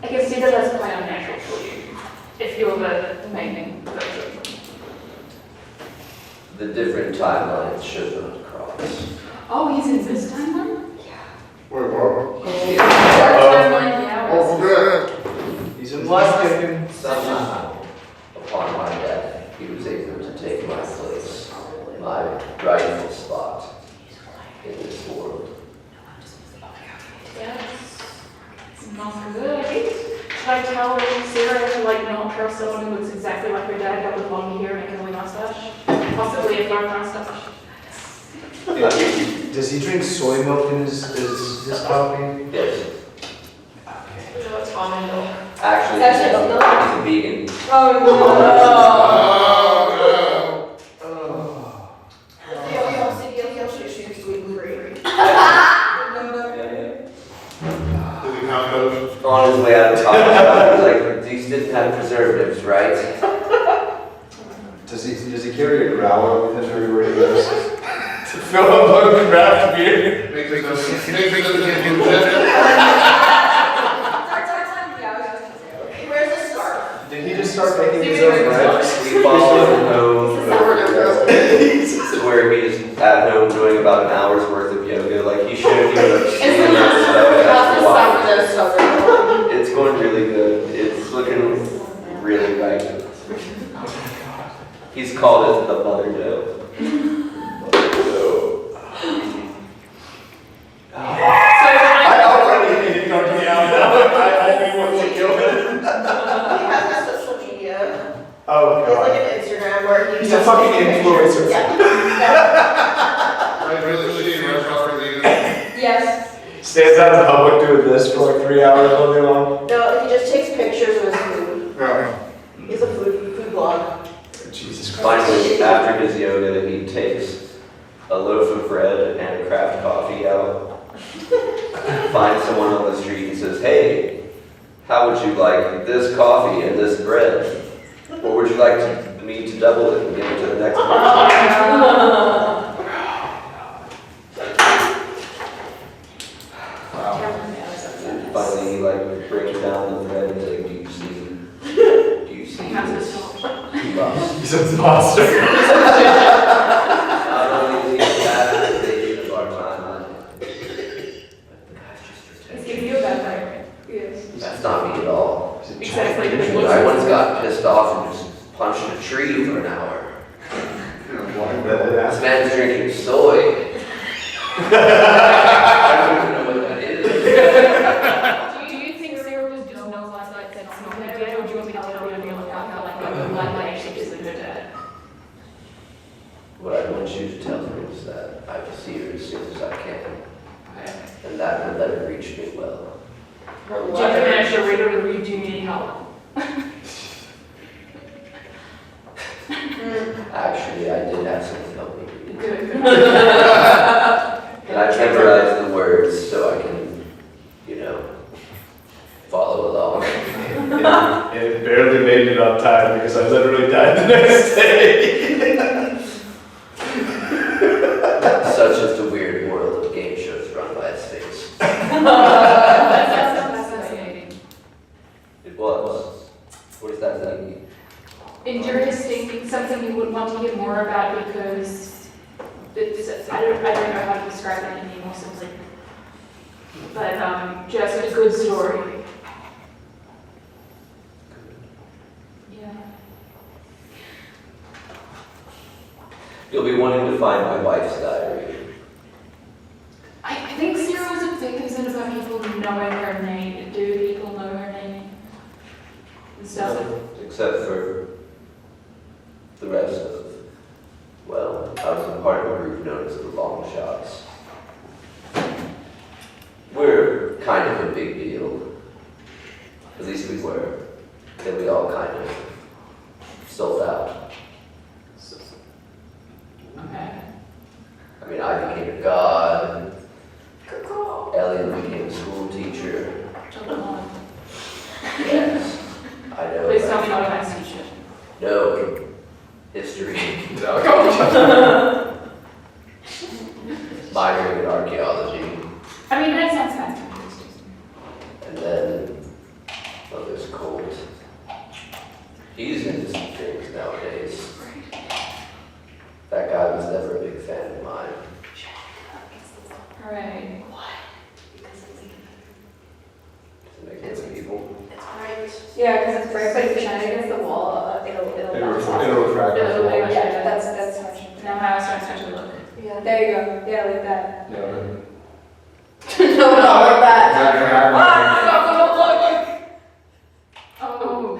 I can see that that's quite unnatural for you, if you're the main version. The different timelines should not cross. Oh, he's in this timeline? He's in Muscat. Somehow, upon my death, he was able to take my place, my rightful spot in this world. Not good. Should I tell Sarah to like not trust someone who looks exactly like her dad but with long hair and a curly mustache? Possibly a dark mustache. Does he drink soy milk in his coffee? Yes. It's almond milk. Actually, That's he's it, a vegan. On his way out of college, he's like, these didn't have preservatives, right? Does he carry a growler with him everywhere he goes? To fill up on the craft beer. Where's the scarf? Did he just start making his own bread? We followed him home to where he's at home doing about an hour's worth of yoga. Like he showed you. It's going really good. It's looking really right. He's called it the mother dough. I already need to go down. I think once you kill him. He has a social media. Oh He has like god. an Instagram where he He's a fucking influencer. Yes. Stands out in public doing this for like 3 hours all day long. No, he just takes pictures of his food. He's a food blog. Jesus Christ. Finally, after his yoga, he takes a loaf of bread and a craft coffee out, finds someone on the street and says, "Hey, how would you like this coffee and this bread? Or would you like me to double it and give it to the next person?" Finally, he like brings down the bread into a deep sleep. lost. He's an imposter. Not only did he have they of our timeline, but the guy's just It's pretending. giving you a bad vibe. Yes. That's not me at all. Exactly. I once got pissed off and just punched a tree for an hour. This man's drinking soy. I don't even know what that is. Do you think Sarah was just no last night that's not her dad, or do you want me to tell you on your how like actually just her dad? What I want you to tell her is that I will see her as soon as I can. And that will let her reach me well. Do you manage to read her, or do you need help? Actually, I did have someone help me. Good. And I've memorized the words so I can, follow along. And it barely made it on time because I literally died the next day. Such is the weird world of game shows run by a sphinx. That's fascinating. It was. What does that mean? Interesting, something you would want to hear more about because I don't know how to describe that any more simply. But just a good story. Yeah. You'll be wanting to find my wife's diary. I think Sarah was a bit concerned about people knowing her name. Do people know her name? And stuff. Except for the rest of, I was a part of a group known as the Longshots. We're kind of a big deal. At least we were. Then we all kind of sold out. Okay. I mean, I became a god. Elliot became a school teacher. Yes, I know. Please tell me not a nice teacher. No. History. Minoring in archaeology. I mean, that sounds fun. And then, there's Colt. He's into some things nowadays. That guy was never a big fan of mine. Right. To make good people. It's bright. Yeah, because it's bright, but if you shine against the wall, it'll bounce off. It'll refract off the It'll wall. much Yeah, better. that's much. Now how it's starting to look. Yeah. There you go. Yeah, like that. Yeah, No, not like that. Oh.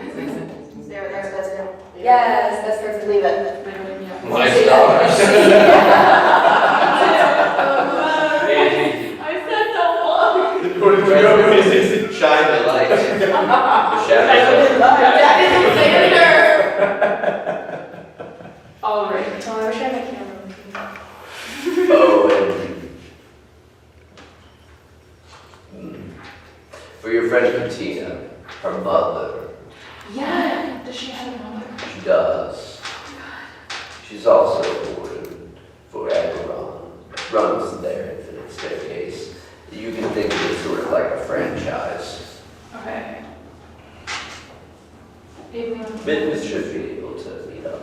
There, that's it. Yes, that's perfect. Leave it. My stars. I said don't look. Shine the light. The shadows. All right. Oh, I wish I had my camera. Oh, and for your friend Katina, her mother, Yeah. Does she have a mother? she does. She's also a warden for Acheron. Runs their infinite staircase. You can think of it sort of like a franchise. Okay. Evening. Midwest should be able to meet up.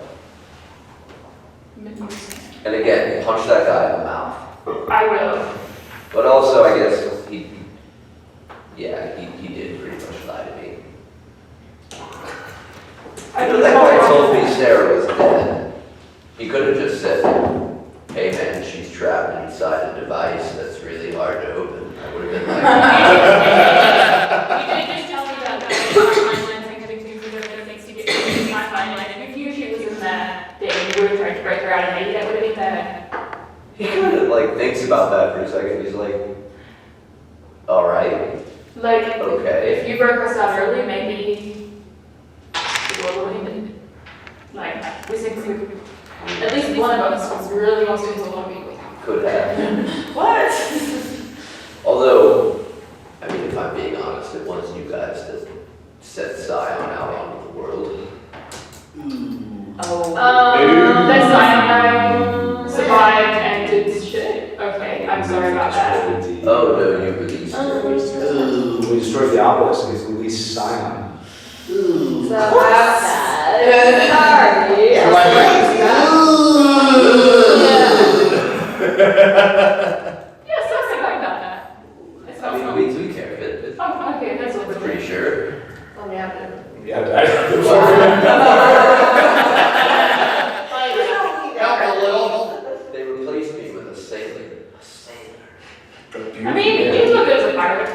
Midwest. And again, punch that guy in the mouth. I will. But also, I guess he did pretty much lie to me. That guy told me Sarah was dead. He could have just said, hey man, she's trapped inside a device that's really hard to open. I would have been like, You did just tell me about that timeline thing having to do with other things to get to my timeline. And if you was in that, then you would have tried to break her out, and maybe that would have been bad. he kind of thinks about that for a second. He's like, all right, Like, okay. if you broke us out early, maybe we think at least one of us was really wants to use a lot of people. Could have. What? Although, I mean, if I'm being honest, it was you guys that set Zion out onto the world. That Zion survived and did shit. Okay, I'm sorry about that. Oh no, you released her. We destroyed the obelisk and we released Sion. So that's sorry. Yes, something like that. It's I not mean, so- we care of it, Oh, okay, that's a but little pretty sure. Oh, yeah. Yeah, Help a little. They replaced me with a sailor. I mean, you look good as a pirate.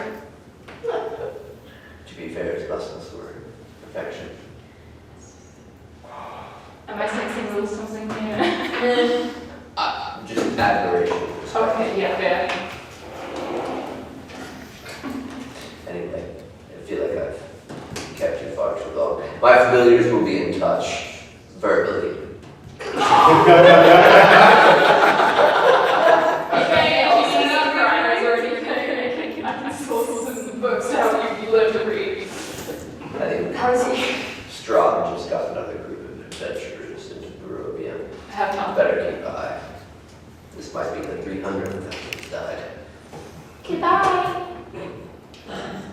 To be fair, it's less than the word. Perfection. Am I sensing a little something here? Just admiration. Okay, yeah, fair. Anyway, I feel like I've kept you far too long. My familiars will be in touch verbally. Okay, I'll see some writers already I can source some books to help you learn to read. I think How is he? Strahd just got another group of adventurers into Barovia. I have not. Better keep an eye. This might be the 300th that he's died. Goodbye.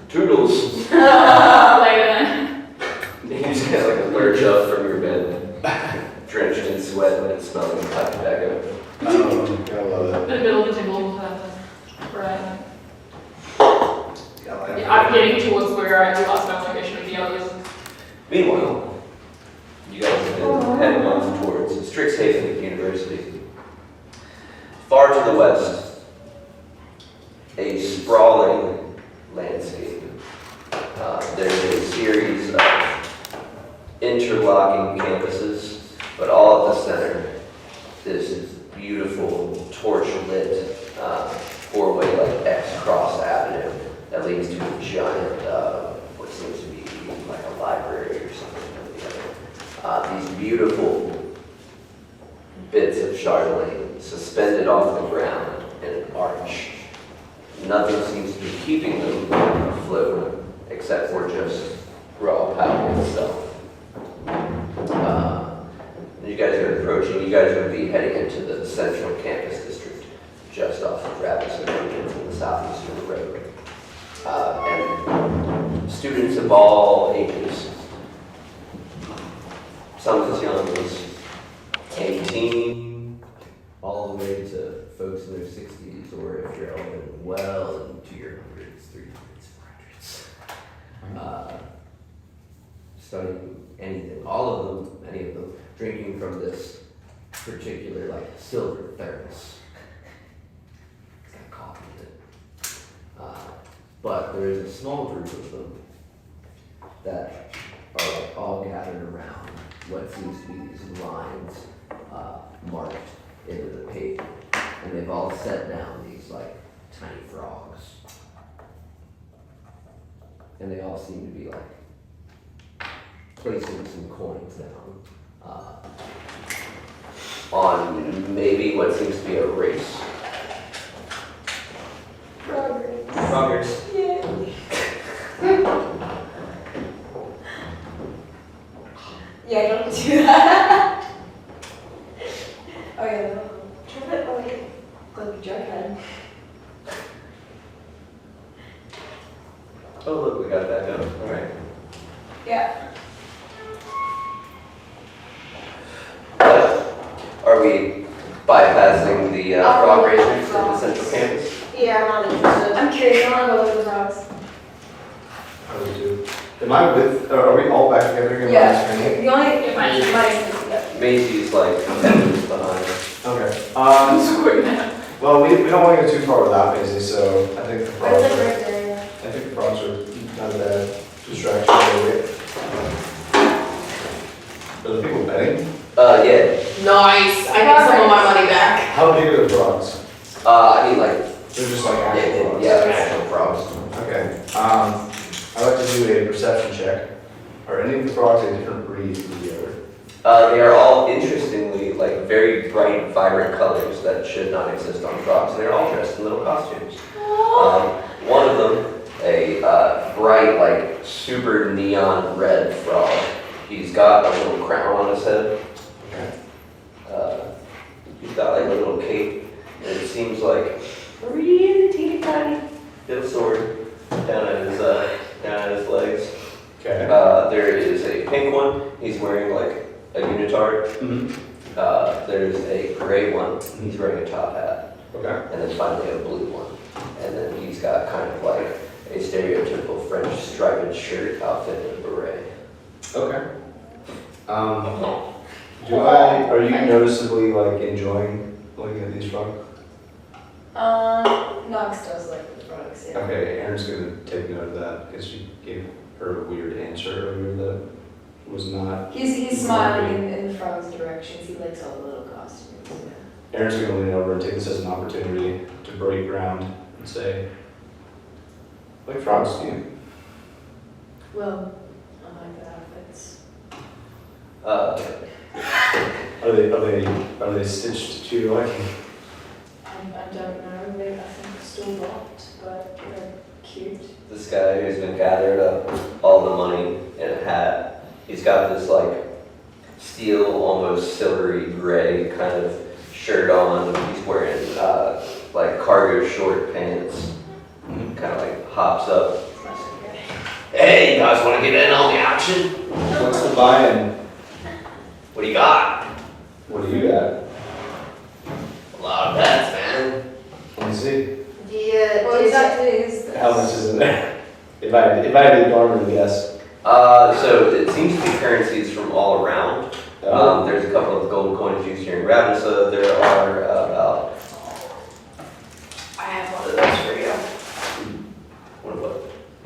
Toodles! Later then. You just get like a lurch up from your bed, drenched in sweat and smelling like tobacco. Gotta love it. The middle of the table. Right. Yeah, I'm getting towards where I lost my location of the others. Meanwhile, you guys have been heading on towards Strixhaven University. Far to the west, a sprawling landscape. There's a series of interlocking campuses, but all at the center, this is beautiful torch-lit four-way like X-Cross Avenue that leads to a giant, what seems to be like a library or something or the other. These beautiful bits of chandelier suspended off the ground in an arch. Nothing seems to be keeping them afloat except for just raw power itself. You guys are approaching, you guys would be heading into the central campus district just off of Radisson Region from the southeastern road. And students of all ages, some as young as 18, all the way to folks in their 60s, or if you're open well into your hundreds, 300s, 400s. Studying anything, all of them, many of them, drinking from this particular like silver thermos. It's got coffee in it. But there is a small group of them that are like all gathered around what seems to be these lines marked into the pavement, and they've all set down these like tiny frogs, and they all seem to be like placing some coins down on maybe what seems to be a race. Progress. Yeah. Yeah, don't do that. Oh yeah, no. Trumpet, oh wait. Like Jughead. Oh look, we got that going. All right. Yeah. Are we bypassing the frog racers from the central campus? Yeah, I'm not interested. I'm curious, I wanna go look at the frogs. I would do. Am I with, are we all back together again? Yeah. Screen? The only, Yeah, mine. Macy's like 10 minutes behind. Okay. Squirt now. Well, we don't want to go too far without Maisie, so I think the I frogs was like are, right there, yeah. I think the frogs are not a bad distraction. Are the people betting? Yeah. Nice. I need some of my money back. How big are the frogs? I mean like, They're just like actual frogs. yeah, actual frogs. Okay. I'd like to do a perception check. Are any of the frogs a different breed from the other? They are all interestingly like very bright, vibrant colors that should not exist on frogs. They're all dressed in little costumes. One of them, a bright, like super neon red frog. He's got a little crown on his head. He's got like a little cape, and it seems like a really teeny tiny bit of sword down at his legs. Okay. There is a pink one. He's wearing like a unitard. Mm-hmm. There's a gray one. He's wearing a top hat. Okay. And then finally a blue one. And then he's got kind of like a stereotypical French striped shirt, outfit, and beret. Okay. Are you noticeably like enjoying looking at these frogs? Nox does like the frogs, yeah. Okay, Aaron's gonna take note of that because she gave her a weird answer earlier that was not. He's smiling in the frog's directions. He likes all the little costumes. Yeah. Aaron's gonna lean over and take this as an opportunity to break ground and say, like frogs do you? Well, I like the outfits. Are they stitched to your liking? I don't know. They, I think they're still locked, but they're cute. This guy who's been gathered up all the money in a hat, he's got this like steel, almost silvery gray kind of shirt on. He's wearing like cargo short pants. Kind of like hops up. Hey, you guys want to get in on the action? What's the buy-in? What do you got? What do you got? A lot of bets, man. Let me see. What exactly is this? How much is in there? If I had to normally guess. So it seems to be currencies from all around. There's a couple of gold coins used here in Ravnica. There are about. I have one of those for you.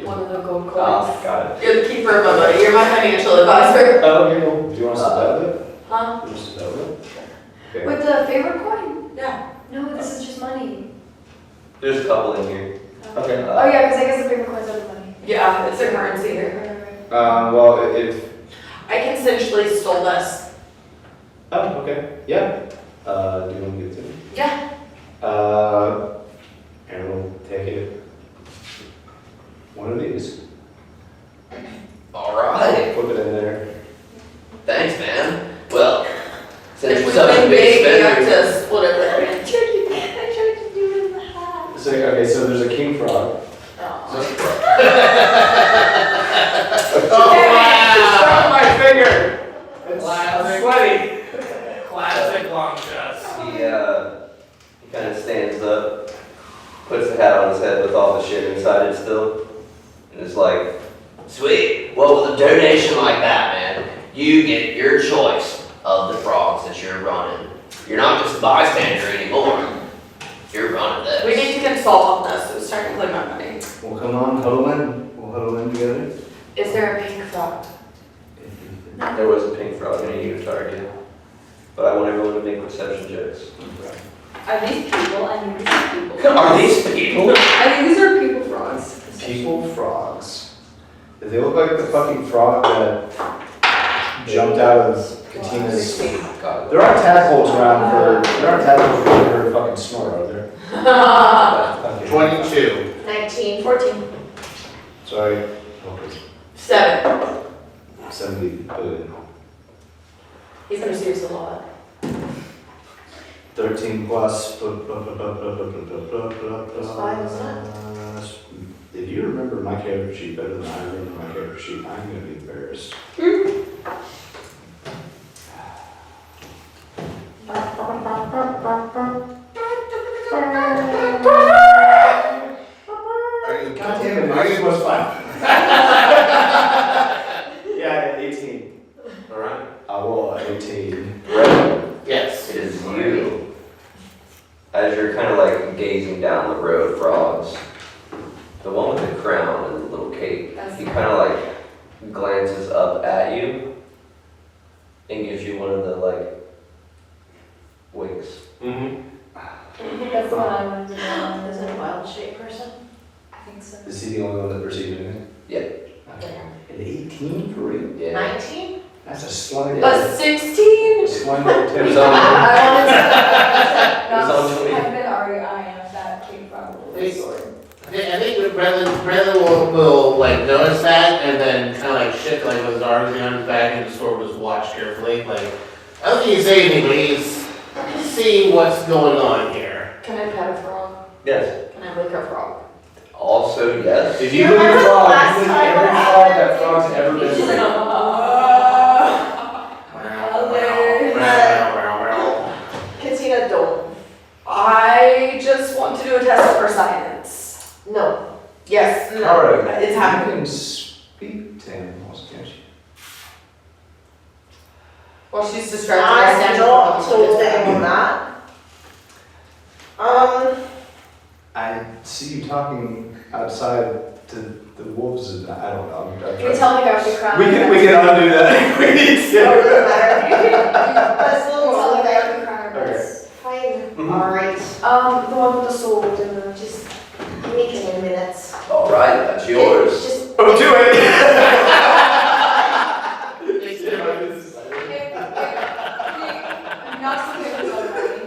One of the gold coins. Oh, got it. You're the keeper of my money. You're my financial advisor. Oh, okay, well, do you want us to bet with it? Huh? Do you want us to bet with it? Okay. With the favorite coin? Yeah. No, this is just money. There's a couple in here. Okay. Oh yeah, because I guess the favorite coins are the money. Yeah, it's a currency here. Well, if. I consensually stole this. Oh, okay. Yeah. Do you want to give it to me? Yeah. Aaron will take it. One of these. All right. Flip it in there. Thanks, man. Well, since If you're we such a win big big, you have spender. to split it there. I tried to do it in the hat. So, okay, so there's a king frog. Oh, wow. My finger! It's Classic. sweaty. Classic Longshots. He kind of stands up, puts the hat on his head with all the shit inside it still, and it's like, sweet. Well, with a donation like that, man, you get your choice of the frogs that you're running. You're not just a bystander anymore. You're running this. We need to consult on this. It was technically my money. Well, come on, huddle in. We'll huddle in together. Is there a pink frog? There was a pink frog in a unitard, yeah. But I want everyone to make perception jokes. Are these people? I think these are people. Are these people? I think these are people frogs. People frogs. Do they look like the fucking frog that jumped out of Katina's? God. There aren't tadpoles around for her fucking snort, are there? Okay. 22. 19, 14. Sorry. 7. 70 billion. He's gonna see us a lot. 13 plus. Plus 5, isn't it? If you remember my character sheet better than I remember my character sheet, I'm gonna be embarrassed. God damn it, I was 5. Yeah, 18. Alright. I roll 18. Yes. It is you. As you're kind of like gazing down the road, frogs, the one with the crown and the little cape, he kind of like glances up at you and gives you one of the like winks. Mm-hmm. That's the one I wanted to know. Is it a wild shape person? I think so. Is he the only one that perceived anything? Yeah. Okay. An 18 for real? Yeah. 19? That's a slimy. A 16? Slimy little It was tip. on- I It was on wanted me. to have been REI of that king frog with the sword. I think that Brennan will like notice that and then kind of like shift like with his arms behind his back and just sort of just watch carefully. Like, I don't think he's saying anything, but he's seeing what's going on here. Can I pet a frog? Yes. Can I lick a frog? Also, yes. If you look at a frog, you look at every frog that frog's ever been She's like, Wow. Katina, don't. I Well, she's distracted. I don't told anyone that. I see you talking outside to the wolves. And I don't know. Can you tell the guy with the crown? We can undo that. We need It doesn't matter. But still, Tell tell the the guy guy. with the crown. It's fine. Alright. The one with the sword and Just give me 10 minutes. All right, that's yours. Just Oh, do it! not so good already.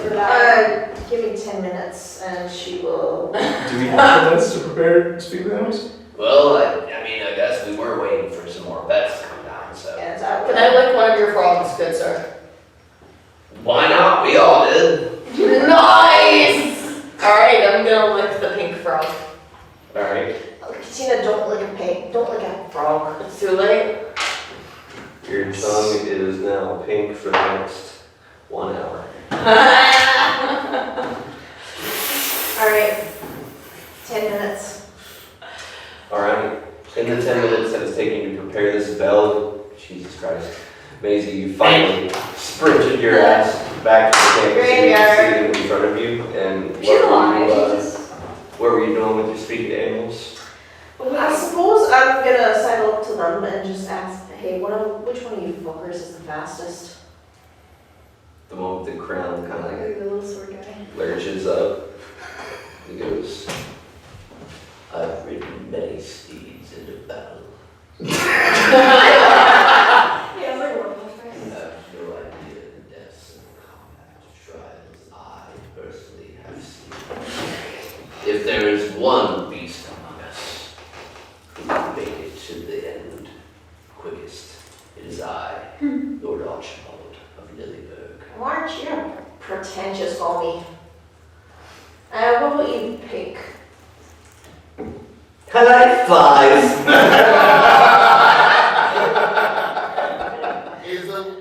for that. Give me 10 minutes and she will. Do we have minutes to prepare speak with animals? Well, I mean, I guess we were waiting for some more bets to come down, so. Yeah, it's out. Can I lick one of your frogs, good sir? Why not? We all did. Nice! Alright, I'm gonna lick the pink frog. Alright. Katina, don't lick a pig. Don't lick a frog. It's too late. Your tongue is now pink for the next 1 hour. Alright. 10 minutes. Alright. In the 10 minutes that it's taking to prepare this bell, Jesus Christ, Maisie, you finally sprinted your ass back to the campus and you can see them in front of you. And what were you doing with your speaking animals? I suppose I'm gonna sidle up to them and just ask, hey, which one of you fuckers is the fastest? The one with the crown kind of like The little sword guy. lurches up. He goes, I've ridden many steeds into battle. Yeah, I was like, what? I have no idea the deaths and combat trials I personally have seen. If there is one beast among us who can make it to the end quickest, it is I, Lord Archibald of Lilyburg. Why aren't you pretentious, homie? What will you pick? High five!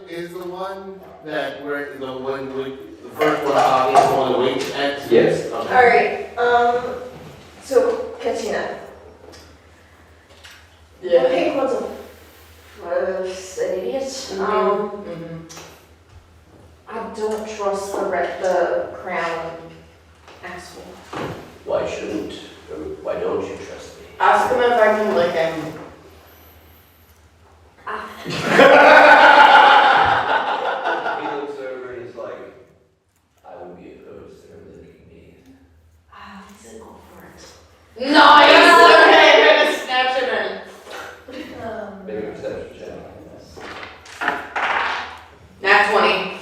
Is the one that we're the one with the first one talking is the one that waits at? Yes. Okay. Alright, so, Katina. Yeah. The pink one's an idiot. I don't trust the crown asshole. Why shouldn't, or why don't you trust me? Ask him if I can lick him. He looks over and he's like, I would be opposed to her licking me. He said go for it. Nice! Okay, I'm gonna snatch him in. Maybe a perception check. Nat 20.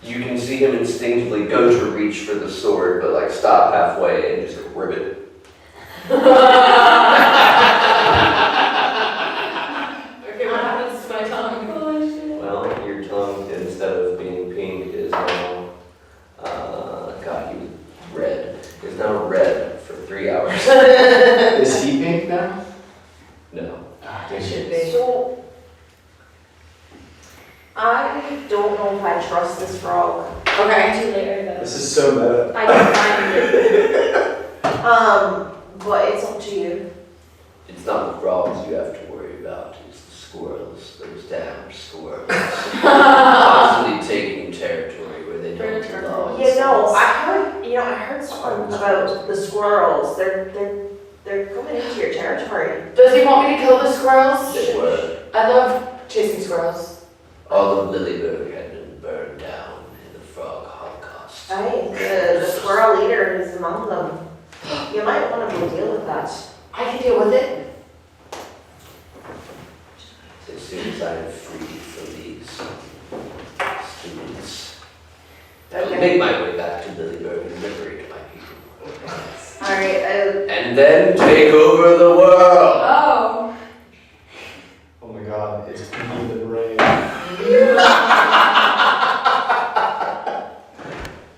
You can see him instinctively go to reach for the sword, but like stop halfway and just grip it. Okay, what happens to my tongue? Well, your tongue, instead of being pink, is now, God, he was red. Is now red for 3 hours. Is he pink now? No. It should be. So, I don't know if I trust this frog. Okay. Too late, though. This is so meta. I can find it. But it's up to you. It's not the frogs you have to worry about, it's the squirrels, those damn squirrels. Constantly taking territory where they don't belong. I heard something about the squirrels. They're coming into your territory. Does he want me to kill the squirrels? They were. I love chasing squirrels. All of Lilyburg had been burned down in the frog holocaust. The squirrel leader is among them. You might want to deal with that. I can deal with it. As soon as I am free from these students, I will make my way back to Lilyburg and liberate my people. Alright, And then take over the world! Oh. Oh my god, it's pinky than rain.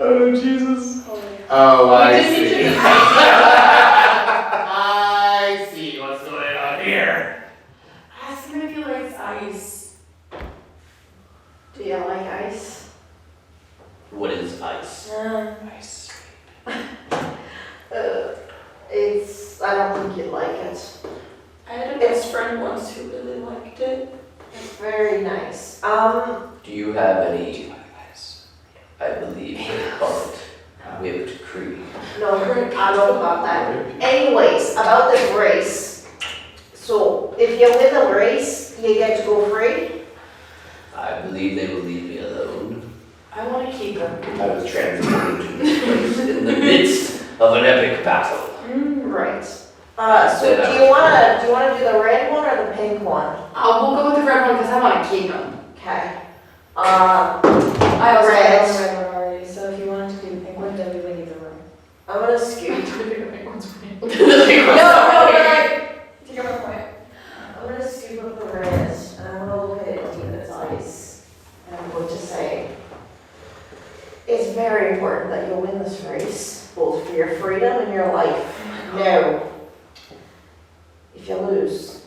Oh Jesus. Oh, I just need see. to- I see what's going on here. Ask him if he likes ice. do you like ice? What is ice? Nice. I don't think you'd like it. I had a best friend once who really liked it. It's very nice. Do you have any, I believe they call it whipped cream? No, I don't know about that. Anyways, about this race. So if you win the race, you get to go free. I believe they will leave me alone. I want to keep him. I was transported to this place in the midst of an epic battle. Right. So do you wanna do the red one or the pink one? We'll go with the red one because I want to keep him. Okay. I also Red. have the red one already, so if you wanted to do the pink one, then we would need the red. I'm gonna scoot. No, take my point. I'm gonna scoop up the red and I'm gonna look at it in its eyes. And I'm going to say, it's very important that you win this race, both for your freedom and your life. No. If you lose,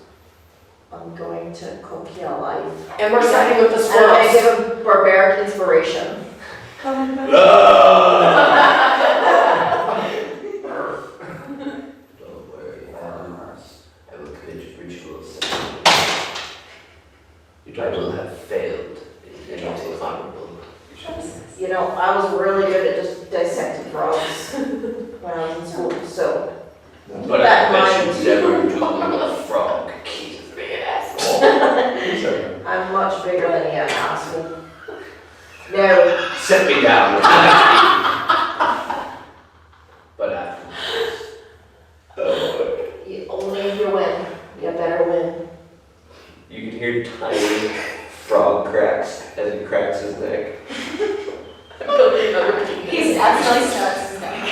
I'm going to cook you alive. And we're starting with the And I'm gonna squirrels. give him barbaric inspiration. Don't worry, I will commit rituals. I will have failed in anything honorable. You know, I was really good at just dissecting frogs when I was in school, so. But that I bet mind. you never do a frog. He's a big asshole. I'm much bigger than you, asshole. No, Set me down. But after this. only if you win. You better win. You can hear tiny frog cracks as he cracks his neck. He's actually starts his neck.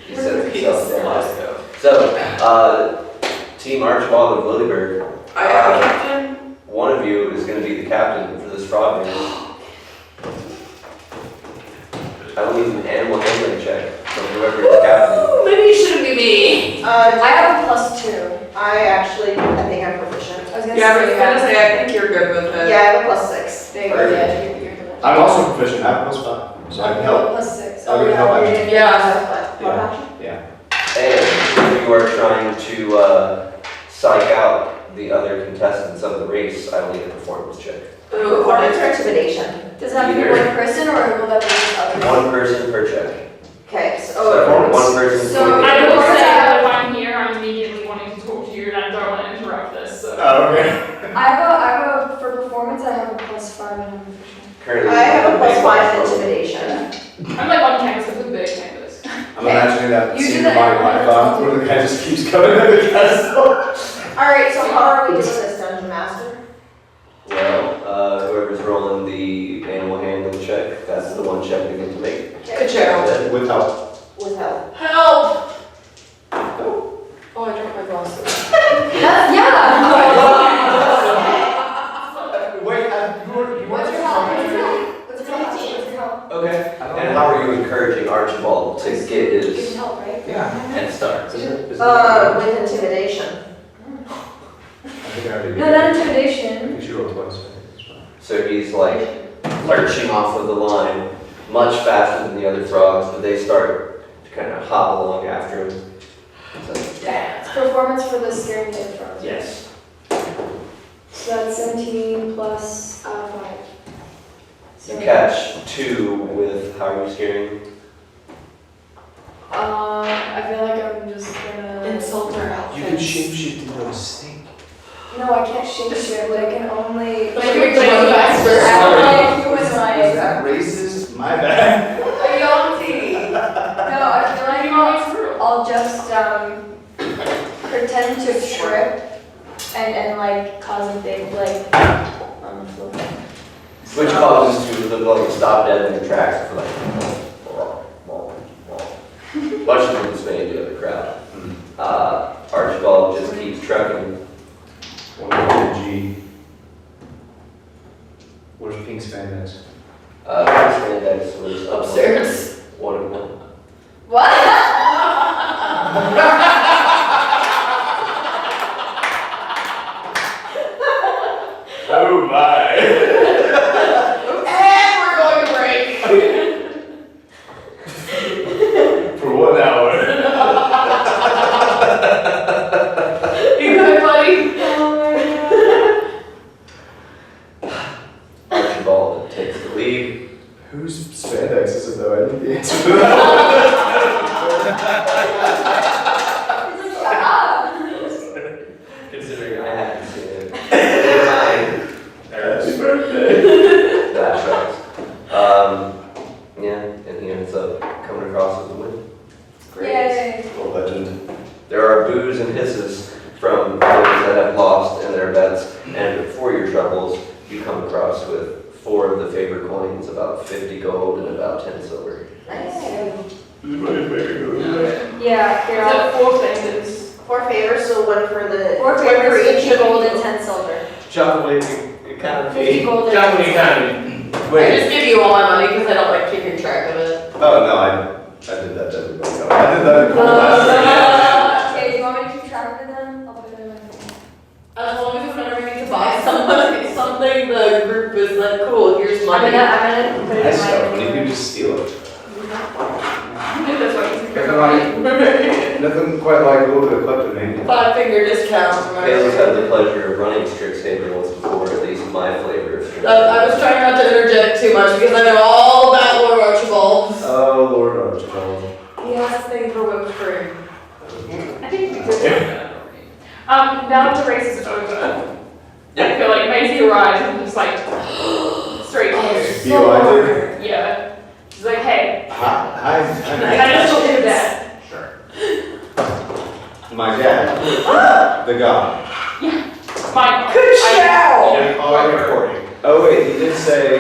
He sets himself down. So, Team Archibald of Lilleberg. One of you is going to be the captain for this frog race. I will need an animal handling check from whoever is the captain. Maybe it shouldn't be me. I have a +2. I think I'm proficient. I was gonna Yeah, I was say, gonna say, I think you're good with it. Yeah, I have a +6. There you go, yeah, you're the one. I'm also proficient. I have +5, so I can help. +6. I'll give you help you're action. gonna- Yeah. And if you are trying to psych out the other contestants of the race, I will need a performance check. Ooh, Performance or intimidation? Does it have to be Either. one person, or will that be just others? One person per check. Okay, So so. one person. So can I be- will say that if I'm here, I'm immediately wanting to talk to you, and I don't want to interrupt this. So. Oh, okay. for performance, I have a +5 and I'm proficient. Currently, I have a big +5 in one. intimidation. I'm like on campus with a big campus. I'm imagining that You do scene that in my every life time. where the guy just keeps coming to the castle. Alright, so how are we doing this, Dungeon Master? Well, whoever's rolling the animal handling check, that's the one check they get to make. Good job. With help. With help. Help! Oh, I dropped my glasses. Yeah! Wait, What's your help? What's your help? Okay. And how are you encouraging Archibald to get Give his him help, right? Yeah. head start? With intimidation. I think I already did. No, not I intimidation. think she rolled twice. So he's like lurching off of the line much faster than the other frogs, but they start to kind of hop along after him. So, It's performance for the scary kid frogs. yes. So that's 17 plus 5. You catch 2 with how are you scaring? I feel like I'm just gonna Insult our outfits. shapeshift into a snake. No, I can't shapeshift. I can only. Like you're doing faster. Act like you was my. Is that racist? My bad. A yonti. No, I feel like I'll just pretend to trip and like cause a big like on the floor. Which causes you to like stop dead in your tracks for like much of the dismay of the other crowd. Archibald just keeps trucking. G. Where's Pink's Spandex? Spandex was up Upstairs. One of them. What? Oh my. And we're going to break. For 1 hour. Considering I hadn't seen it. Happy birthday! That tracks. Yeah, and he ends up coming across with the win. Yay! A legend. There are boos and hisses from those that have lost in their bets, and for your troubles, you come across with 4 of the favor coins, about 50 gold and about 10 silver. Nice. Yeah, they're all 4 favors. 4 favors, so 1 for the 4 1 favors, for each 50 gold and 10 silver. Chocolate economy. 50 gold and Chocolate 10 economy. I Wait. just give you all my money because I don't like keeping track of it. Oh, no, I did that to everybody. I did that in last Okay, do you want me to keep track of them? I'll put it in my phone. As long as whenever we need to buy something, the group is like, cool, here's I'm money. gonna put it Nice in my stuff, and you phone. can just steal it. That's why you Nothing quite like a little bit of kleptomania. 5-finger discount. Taylor's had the pleasure of running Strixhaven once before, at least my flavor of Strixhaven. I was trying not to interject too much because I know all about Lord Archibald. Oh, Lord Archibald. He has a thing for whipped cream. I think we could. Now that the race is over, I feel like Maisie arrives and just like straight to you. B.O.I. Yeah. She's like, hey, Hi. I just told you that. My dad. The god. Mine. Good show! I'm recording. Oh, wait, he did say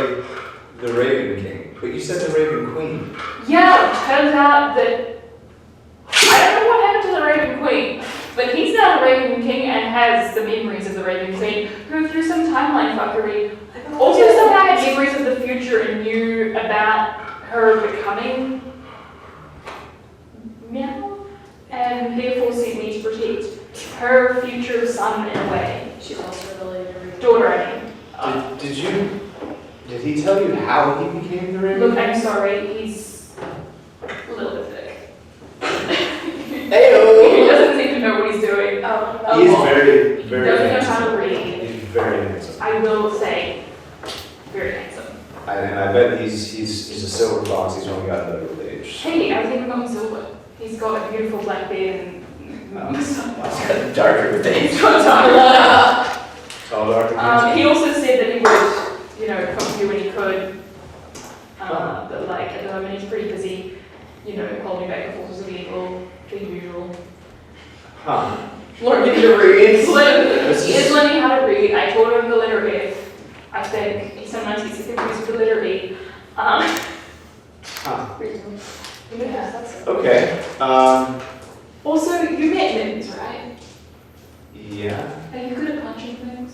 the Raven King. But you said the Raven Queen. Yeah, it turns out that I don't know what happened to the Raven Queen, but he's now the Raven King and has the memories of the Raven Queen, who through some timeline fuckery also somehow had memories of the future and knew about her becoming Meow, and therefore sent me to protect her future son in a way. She's also related to Rita. Daughter, I mean. Did he tell you how he became the Raven Look, King? I'm sorry, he's a little bit thick. Heyo. He doesn't seem to know what he's doing. He's very, He very doesn't know handsome. how to read. He's very handsome. I will say, very handsome. And I bet he's a silver fox. He's only gotten better with age. Hey, I think I'm silver. He's got a beautiful black beard and It's got darker with age. he's got time. Tall, dark, and handsome. He also said that he would, come to you when he could. But like at the moment he's pretty busy, holding back the forces of evil, the usual. Huh. Learning to read. He is learning how to read. I taught him the letter F. I think he sometimes gets confused with the letter E. Huh. Yeah, that's Okay. Also, you met Mittens, right? Yeah. Are you good at punching things?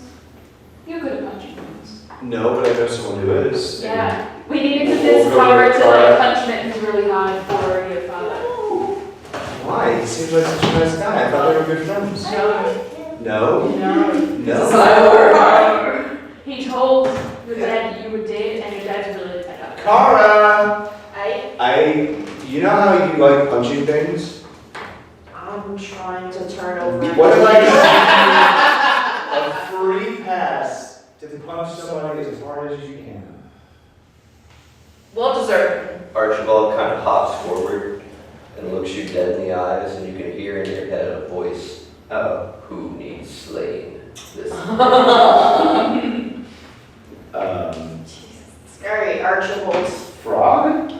You're good at punching things. No, but I know someone who is. Yeah. We need to convince Cara to like punch Mittens really hard for your father. Why? He seems like such a nice guy. I thought they were good friends. No. No? No. No. He told your dad that you were dead, and your dad's really bad. Cara! You know how you like punching things? I'm trying to turn over. What if I give you a free pass to punch somebody as hard as you can? Well deserved. Archibald kind of hops forward and looks you dead in the eyes, and you can hear in your head a voice, who needs slaying this Scary Archibald. Frog?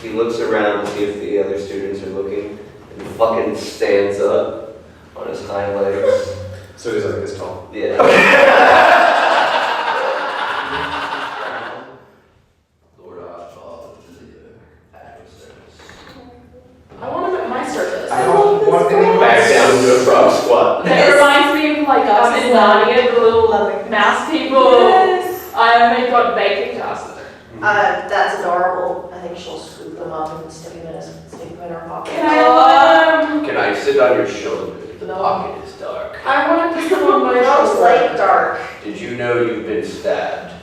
He looks around to see if the other students are looking, and fucking stands up on his hind legs. So he's like this tall. Yeah. Lord Archibald is at your service. I want him at my service. I don't want any Back down to a frog squat. That reminds me of like us in Narnia, the little mouse people. They got baking tasks. That's adorable. I think she'll scoop them up and stick them in her pocket. Can I Can I sit on your shoulder? The pocket is dark. I want him to sit on my Looks shoulder. like dark. Did you know you've been stabbed?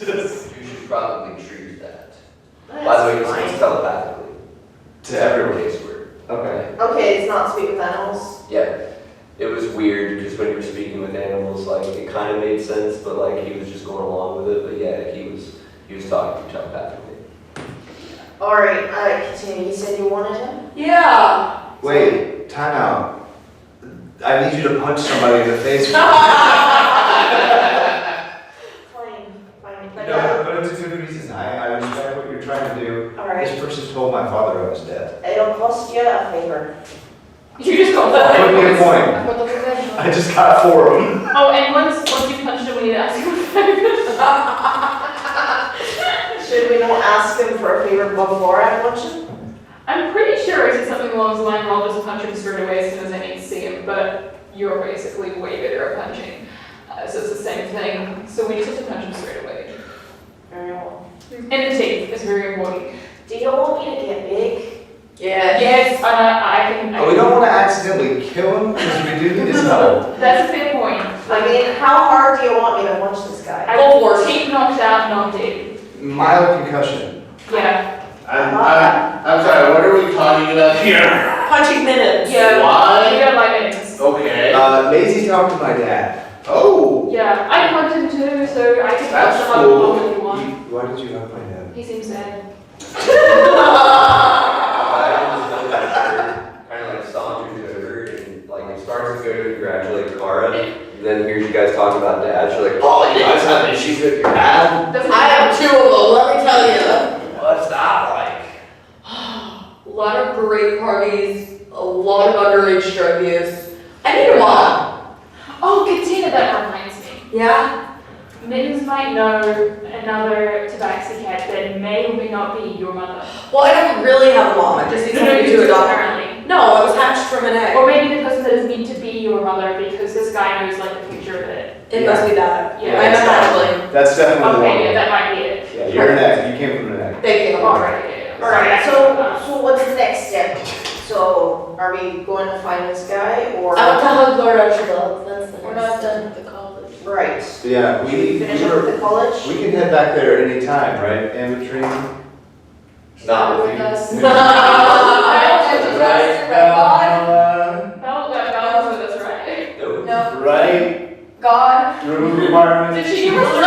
You should probably treat that. By the way, he speaks telepathically. To everyone. Case word. Okay. Okay, it's not speak with animals. Yeah. It was weird because when you were speaking with animals, like it kind of made sense, but like he was just going along with it. But yeah, he was talking telepathically. Alright, Katina, you said you wanted him? Yeah. Wait, time out. I need you to punch somebody in the face. Fine. But No, but it's a good reason. I respect what you're trying to do. alright, This person told my father I was dead. it'll cost you a favor. You just got that. Put me a point. I just got 4 of them. Oh, and once you punched him, we need to ask you for favors. Should we not ask him for a favor before I punch him? I'm pretty sure I said something along the line where I'll just punch him straight away as soon as I need to see him, but you're basically way better at punching. So it's the same thing. So we just have to punch him straight away. Very well. And the teeth is very important. Do you want me to get big? Yeah. Yes, I can. Oh, we don't want to accidentally kill him because we do need his help. That's a fair point. I mean, how hard do you want me to punch this guy? I will teeth knocked out, not dead. Mild concussion. Yeah. I'm sorry, what are we talking about here? Punching minutes. Yeah. Why? We got like minutes. Okay. Maisie talked to my dad. Oh. Yeah, I punched him too, so I can That's punch him cool. up if you want. Why did you hug my dad? He seems sad. Kind of like saunters over and like starts to go to congratulate Clara. Then hears you guys talking about dad. She's like, oh, you guys have issues with your dad? I have 2 of them, let me tell you. What's that like? A lot of great parties, a lot of underage drug use. I need a mom. Oh, Katina, that reminds me. Yeah? Mittens might know another tabaxi cat that may or may not be your mother. Well, I don't really have a mom. I just need somebody you to adopt. apparently. No, I was hatched from an egg. Or maybe the person that is meant to be your mother because this guy knows like the future of it. It must be that. Yeah. I'm a hatchling. That's definitely the Okay, yeah, one. that might be it. Yeah, you're an egg. You came from an egg. Thank you. Alright, yeah. Alright, So what's the next step? So, are we going to find this guy, or? I want to hug Lord Archibald. That's the We're not done with the college. Right. Yeah, Finish up with the college? we can head back there at any time, right, Amatrine? Not with you. us. Bella was with us, right? Nope. No. Right? God. Room requirements? Did she give us the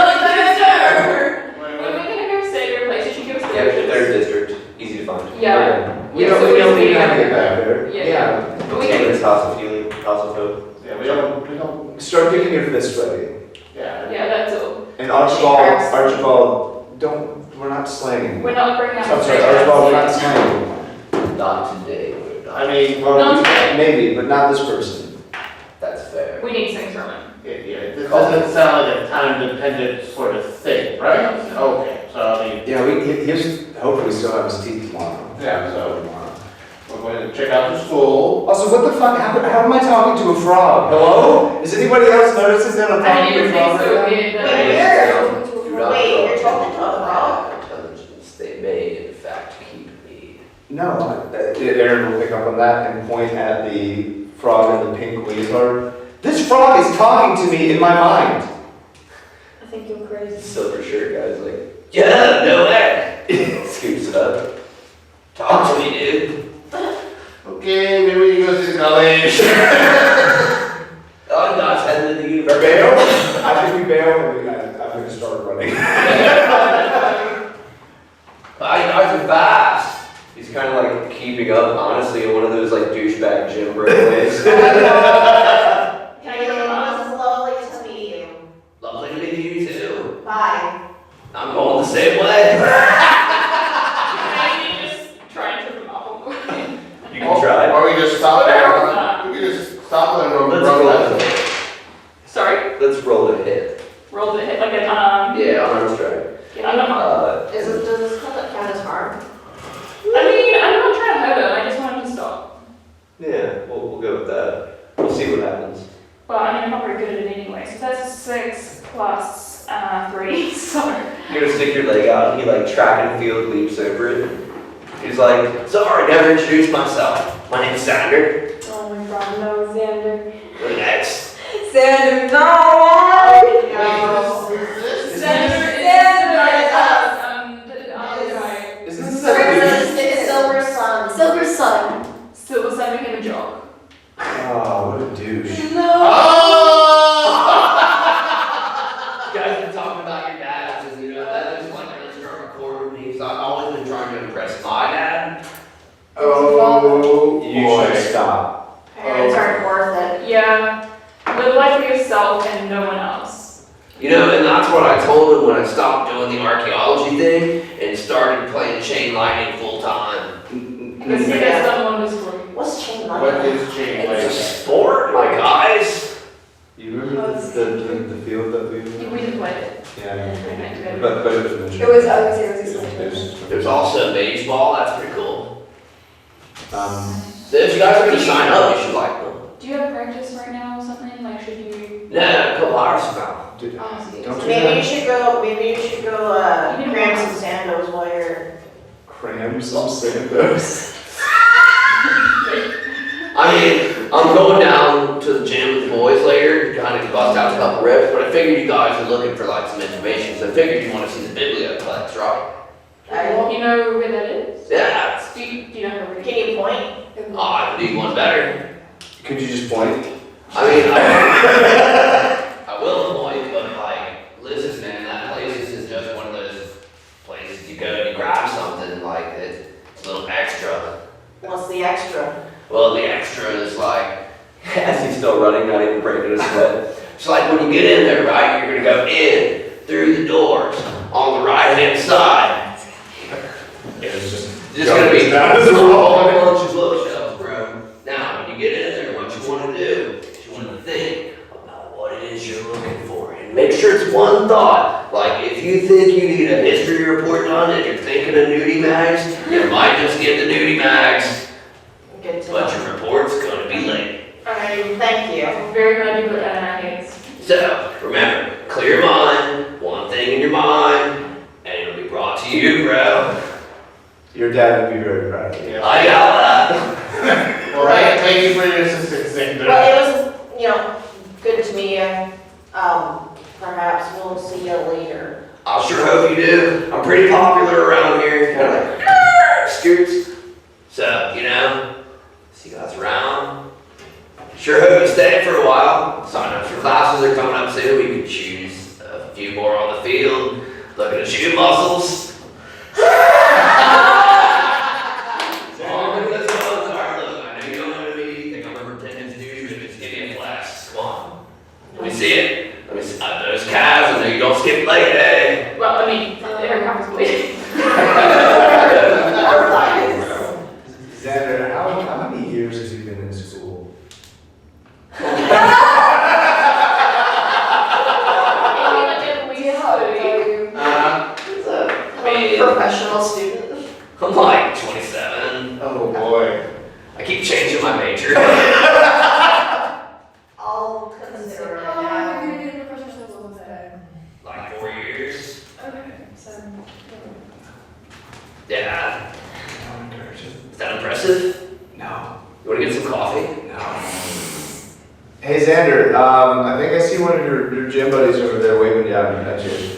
When we can her stay your place, did she give us the Yeah, directions? third district. Easy to find. Yeah. We Yeah, don't, so we don't we need to can- get back there. Yeah. But we can. Taylor's House of Healing, House of Hope. Yeah, we don't, Start thinking of this way. yeah. Yeah, that's all. And Archibald, we're not slaying. We're not bringing up. I'm sorry, Archibald, we're not slaying. Not today, we're not. I mean, Well, Not today. maybe, but not this person. That's fair. We need things from him. yeah, this doesn't sound like a time-dependent sort of thing, right? Okay, so I mean, Yeah, he's hopefully still have his teeth tomorrow. yeah, so we're going to check out the school. Also, what the fuck? How am I talking to a frog? Hello? Is anybody else noticing that I'm I talking didn't to a even think frog? so. right now? Yeah, that- Wait, you're talking to a frog? Intelligence, they may in fact keep me. No, Aaron will pick up on that and point at the frog and the pink weasel. This frog is talking to me in my mind. I think you're crazy. Silver shirt guy's like, yeah, no way. Scoops it up. Talk to me, dude. Okay, maybe we can go to college. I'm not heading to the Bail? university. I think we bail and I'm gonna start running. I can fast. He's kind of like keeping up, honestly, in one of those like douchebag gym bro ways. Can I get a mom? This is lovely to meet you. Lovely to meet you too. Bye. I'm going the same way. Can you just try and trip him up? You can try. Or we just stop Whatever. there. We can just stop and Let's run roll that. it. Sorry? Let's roll a hit. Roll the hit like an Yeah, arm strike. I'm not. Does this count as harm? I mean, I'm not trying to hurt him. I just want him to stop. Yeah, we'll go with that. We'll see what happens. Well, I mean, I'm not very good at it anyway. So that's a 6 plus 3. So. You're gonna stick your leg out, and he like track and field leaps over it. He's like, sorry, never introduced myself. My name's Sander. Oh my god, no, Xander. You're next. Xander, no! Isn't this It's Silver Sun. Silver Sun. Silver Sun became a jock. Oh, what a douche. You guys been talking about your dads, and you know that. I just want to start recording these. I'll always been trying to impress my dad. Oh, you boy. should stop. Parents aren't worth it. Yeah. Live life for yourself and no one else. You know, and that's what I told him when I stopped doing the archaeology thing and started playing chain lightning full time. Let's see that's done wonders for me. What's chain What lightning? is chain It's a lightning? sport, my guys. You remember the field that we We did play it. Yeah. But it was mentioned. It was, I was gonna say, it was explained. There's also baseball, that's pretty cool. Um, So if you guys are gonna sign up, you should like them. Do you have practice right now or something? Like, should you? No, a couple hours from now. don't you Maybe you have should go cram some sandos while you're. cram some sandos? I mean, I'm going down to the gym with the boys later, kind of bust out a couple reps, but I figured you guys are looking for like some information, so I figured you want to see the biblioplex, right? You know where that is? Yeah. Do you know where it is? Can you point? Oh, I can do one better. Could you just point? I mean, I will point, but like, listen, man, that place is just one of those places you go and you grab something like it's a little extra. What's the extra? Well, the extra is like, as he's still running, not even breaking a sweat. It's like when you get in there, right, you're gonna go in through the doors on the right-hand side. It's Just gonna be a whole bunch of bookshelves, bro. Now, when you get in there, what you wanna do is you wanna think about what it is you're looking for. And make sure it's one thought. Like, if you think you need a history report done and you're thinking of nudie mags, you might just get the nudie mags. Good to But know. your report's gonna be late. Thank you. I'm very glad you put that in our heads. So, remember, clear your mind, one thing in your mind, and it'll be brought to you, bro. Your dad would be very proud of you. I got that. Well, thank you for your assistance, Xander. Well, it was, good to meet you. Perhaps we'll see you later. I sure hope you do. I'm pretty popular around here, kind of like, scoots. So, see you guys around. Sure hope you stay for a while. Sign up for classes are coming up soon. We can choose a few more on the field. Look at the shoe muscles. See it? Let me see those calves. I know you don't skip leg day. Well, I mean, they're comfortably. Xander, how many years has he been in school? Professional student. I'm like 27. Oh boy. I keep changing my major. I'll consider it. How long have you been in professional school? Like 4 years. Okay, so. Yeah. Is that impressive? No. You want to get some coffee? No. Hey Xander, I think I see one of your gym buddies over there waving down at you.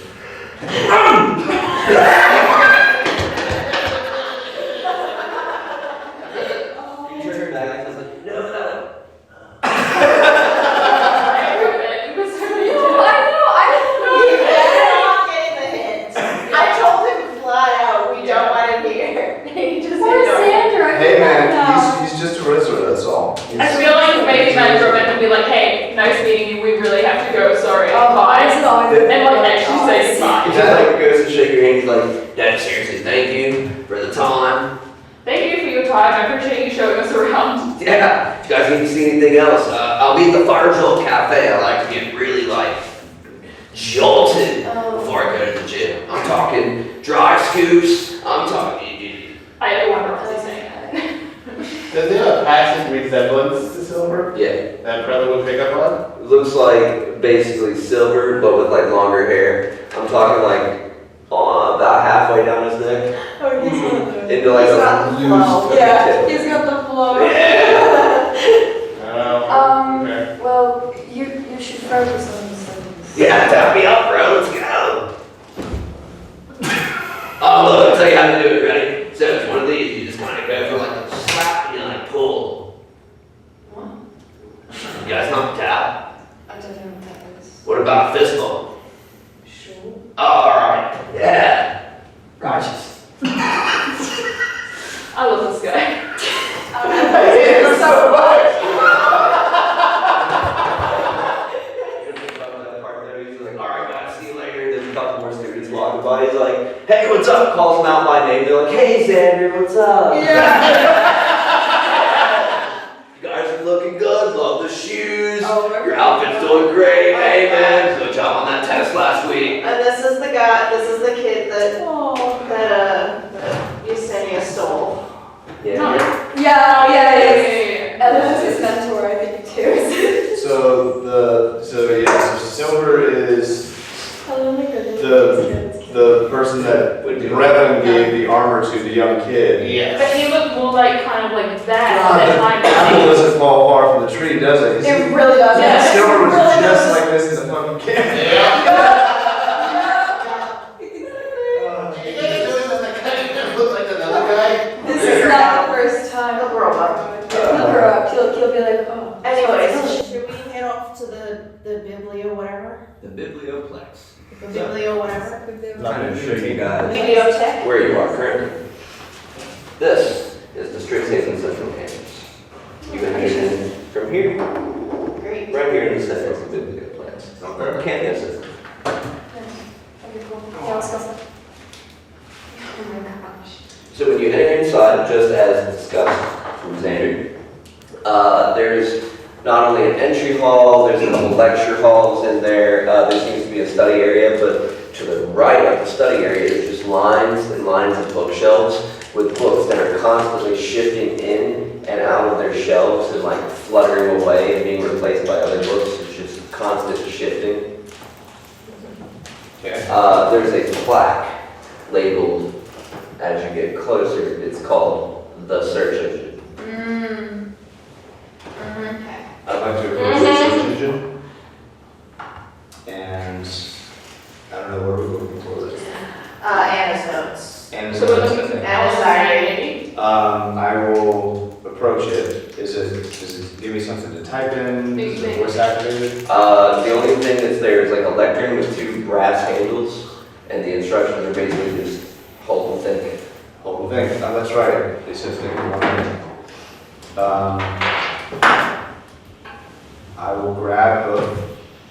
I told him flat out, we don't want him here. He just Hey man, he's just a wrestler, that's all. I feel like maybe manager would be like, hey, nice meeting you, we really have to go, sorry, bye. And like actually say goodbye. He just like goes to shake your hand. He's like, Dad, seriously, thank you for the time. Thank you for your time, I appreciate you showing us around. Yeah. If you guys need to see anything else, I'll be at the Fire Jolt Cafe. I like to get really like jolted before I go to the gym. I'm talking dry scoops. I'm talking. I wonder what he's saying that. Does it have a passing resemblance to silver? Yeah. That brother would pick up on? It looks like basically silver, but with like longer hair. I'm talking like about halfway down his neck. Into like a loose. Yeah, he's got the flow. Yeah. Okay. Well, you should focus on the studies. Yeah, tap me up, bro. Let's go. Oh, look, I'll tell you how to do it. Ready? So it's one of these. You just kind of go for like a slap and you like pull. You guys know what tap? I don't know what that is. What about a fist bump? Sure. All right. Yeah. Righteous. I love this guy. I hate him so much. He's like, alright guys, see you later. There's a couple more students walking by. He's like, hey, what's up? Calls them out by name. They're like, hey Xander, what's up? You guys are looking good. Love the shoes. Your outfit's doing great. Hey man, good job on that test last week. And this is the kid that you said you stole. Yeah. Yeah. That's his mentor, I think, too. So Silver is the person that Revan gave the armor to the young kid. Yes. But he looked more like kind of like that. The apple doesn't fall far from the tree, does it? It really does. Yeah. Silver was Really just does. like this in the fucking camp. Look like another guy. This is not the first time. He'll grow up. He'll grow up. He'll be like, oh. Anyways, should we head off to the biblio whatever? The Biblioplex. The biblio whatever? I'm trying to show you guys Bibliotech? where you are currently. This is the Strixhaven Central Campus. You can get in from here. Great. Right here in the center of the Biblioplex. You can't miss it. Okay, cool. Yeah, let's go. Oh my gosh. So when you enter inside, just as discussed from Xander, there's not only an entry hall, there's a couple lecture halls in there. There seems to be a study area, but to the right of the study area is just lines and lines of bookshelves with books that are constantly shifting in and out of their shelves and like fluttering away and being replaced by other books. It's just constant shifting. Okay. There's a plaque labeled, as you get closer, it's called the search engine. Okay. I'd like to approach the search engine. And I don't know where we're looking for this. Anna's notes. And So we're looking for Anna's diary. I will approach it. Does it give me something to type in? Is it voice activated? The only thing that's there is like a lectern with two brass handles, and the instructions are basically just hold and think. Whole thing. Oh, that's right. It says think in 1 minute. I will grab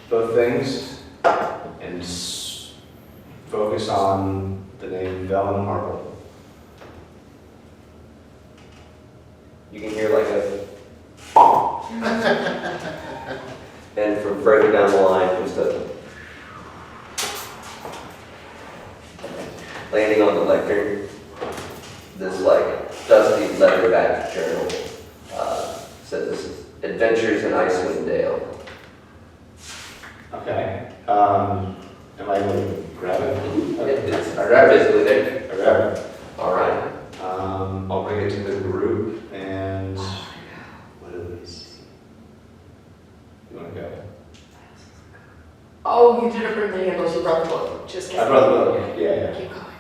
both things and focus on the name Velen Marble. You can hear like a and from further down the line, just a landing on the lectern. This like dusty leatherback journal said this is Adventures in Icewind Dale. Okay. Am I able to grab it? It's I grab it. physically there. I grab it. All right. I'll bring it to the group and what are these? You want to go? Oh, you didn't bring the handles, you brought the book. Just kidding. I brought the book. Yeah. Keep going.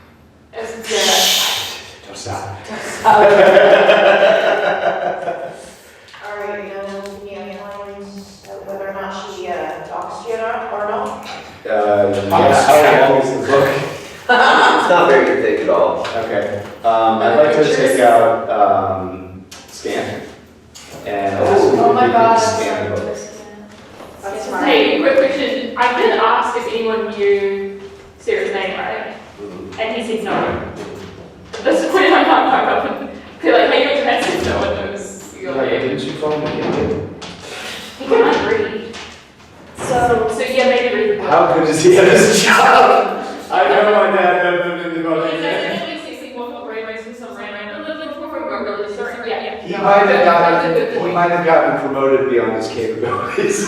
Don't stop. Alright, any plans whether or not she talks to you or not? How long is the book? It's not very thick at all. Okay. I'd like to take out scan. And Oh my god. scan the book. That's smart. Hey, quick question. I did ask if anyone knew Sarah's name, right? And he said no. This is when I can't back up and feel like, hey, your dad says no one knows your Like, name. didn't you phone me? He can't read. So yeah, maybe read the book. How good is he at his job? I know my dad knows him in the book. He might have gotten promoted beyond his capabilities.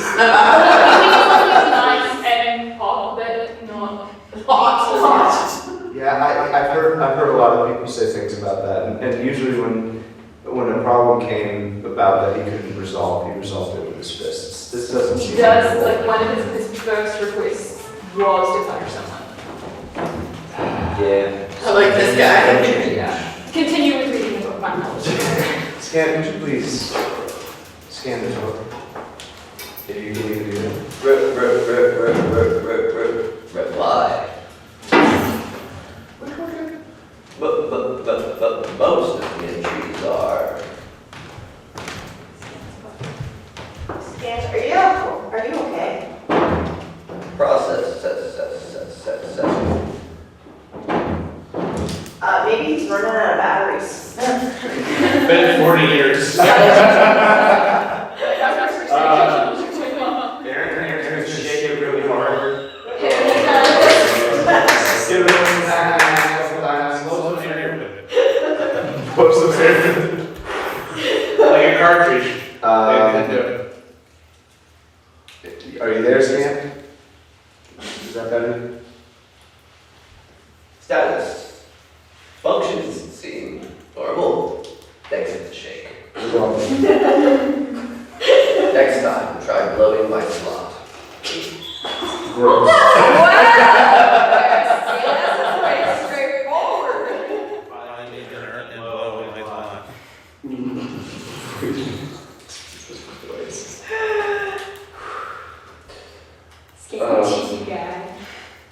Yeah, I've heard a lot of people say things about that, and usually when a problem came about that he couldn't resolve, he resolved it with his fists. This doesn't He seem does, like like, one of his first requests was to fire someone. Yeah. I like this guy. Yeah. Continue with reading the book, my knowledge. Scan, would you please scan this book? If you can even do that. Reply. But most of the entries practice. Been 40 years. Aaron's just shaking really hard. Like a cartridge. Are you there, Stan? Is that better? Status. Functions seem normal. Thanks for the shake. Next time, try blowing my slot. Gross.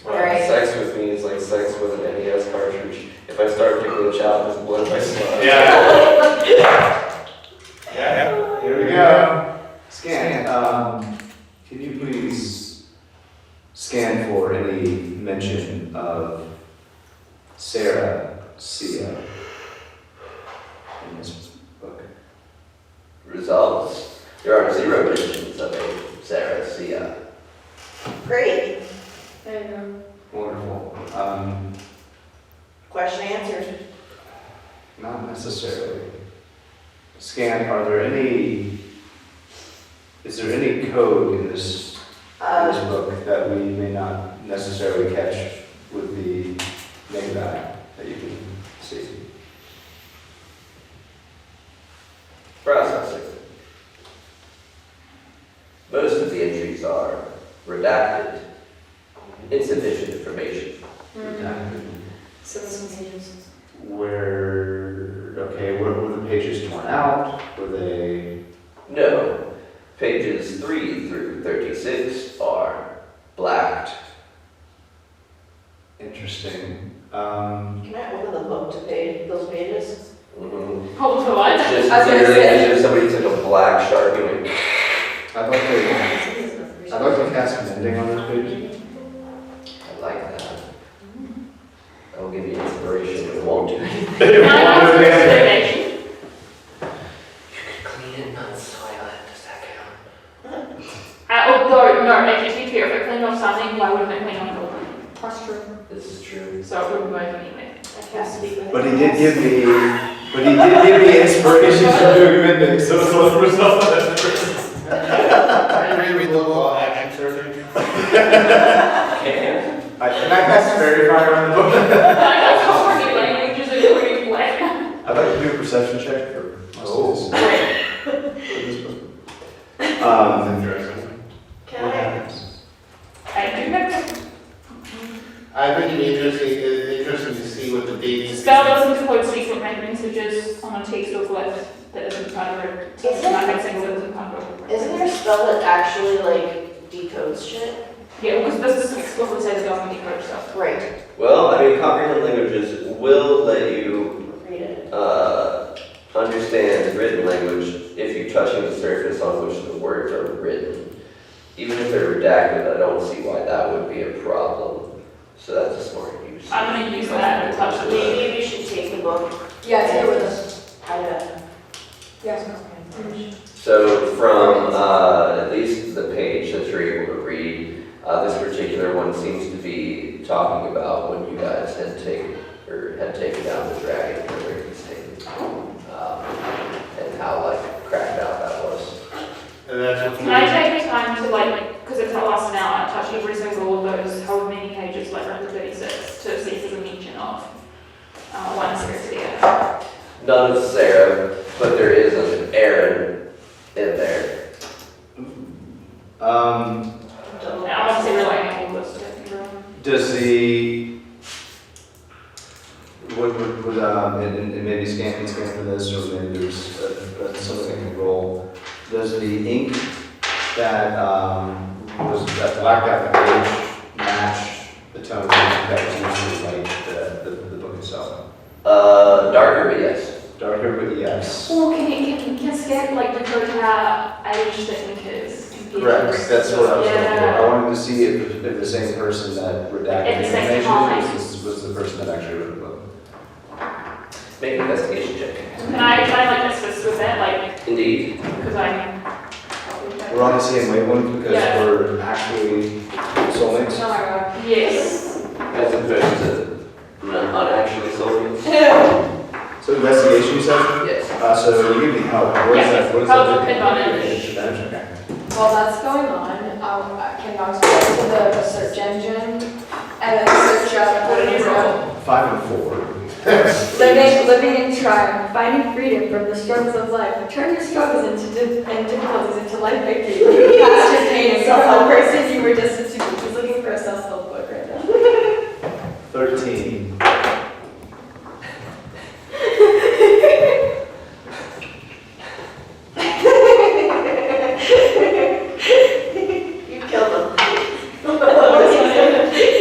Alright. Sex with me is like sex with an NES cartridge. If I start picking the child, just blow my slot. Yeah. Here we go. Scan. Can you please scan for any mention of Sarah Sia in this book? Results. There are 0 mentions of a Sarah Sia. Great. Wonderful. Question answered. Not necessarily. Scan, is there any code in this book that we may not necessarily catch with the naked eye that you can see? Processing. Most of the entries are redacted. Insufficient information. Were the pages torn out? Were they? No. Pages 3 through 36 are blacked. Interesting. Can I open the book to those pages? Mm-hmm. Hold for what? It's just I was gonna literally say. as if somebody took a black Sharpie and I'd like to cast mending on those pages. I like that. I will give you inspiration, but it won't do anything. Can I ask for a survey? Clean it, not soil it. Does that count? Although, no, actually, to be fair, if it cleaned off something, why wouldn't it clean off the building? That's true. This is true. So it wouldn't move anyway. I can't speak with But he did give me inspiration for doing mending. So it's the result of that. Read the book. Action surgery. Can I cast Fairy Fire on the book? That's not working languages are really black. I'd like to do a perception check for my students. Can What I? happens? I do have I think it'd be interesting to see what the dating. spell doesn't decode secret messages on a text or glyph that isn't part of it. It's not like single isn't part of it. Isn't there a spell that actually like decodes shit? Yeah, because this is explicitly says it doesn't decode stuff. Right. Well, I mean, comprehend languages will let you Read it. understand written language if you're touching the surface on which the words are written. Even if they're redacted, I don't see why that would be a problem. So that's a smart use. I'm going to use that and touch it. Maybe we should take the book. Yeah, it's here with us. I don't Yeah. So from at least the page that you're able to read, this particular one seems to be talking about when you guys had taken down the dragon, where he's taken, and how like cracked out that was. And that's what Can I take the time to because it's not last an hour, touch every single all of those, how many pages, like roughly 36, to see if there's a mention of one Sarah. None of Sarah, but there is an Aaron in there. I'm obviously relying on all this to Does the and maybe scan for this, or maybe there's something I can roll. Does the ink that was blacked out the page match the tone that was used to write the book itself? Darker, but yes. Darker, but yes. Well, can Scan decode how age the ink is? Correct. That's what I was looking for. Yeah. I wanted to see if the same person that redacted At the same information time. was the person that actually wrote the book. Make an investigation check. Can I like assist with that? Like, Indeed. because I'm. We're on the same wavelength because Yeah. we're actually soulmates. Oh my god. Yes. As opposed to unactually soulmates. So investigation, you said? Yes. So you give me help. What is Yeah. that? What is Help that? with advantage. Okay. While that's going on, can Knox go to the search engine and then search up What did you roll? 5 and 4. living in triumph, finding freedom from the struggles of life. Turn your struggles and difficulties into life victory. Past your pain and self-help person you were destined to be. He's looking for a self-help book right now. 13. You killed him.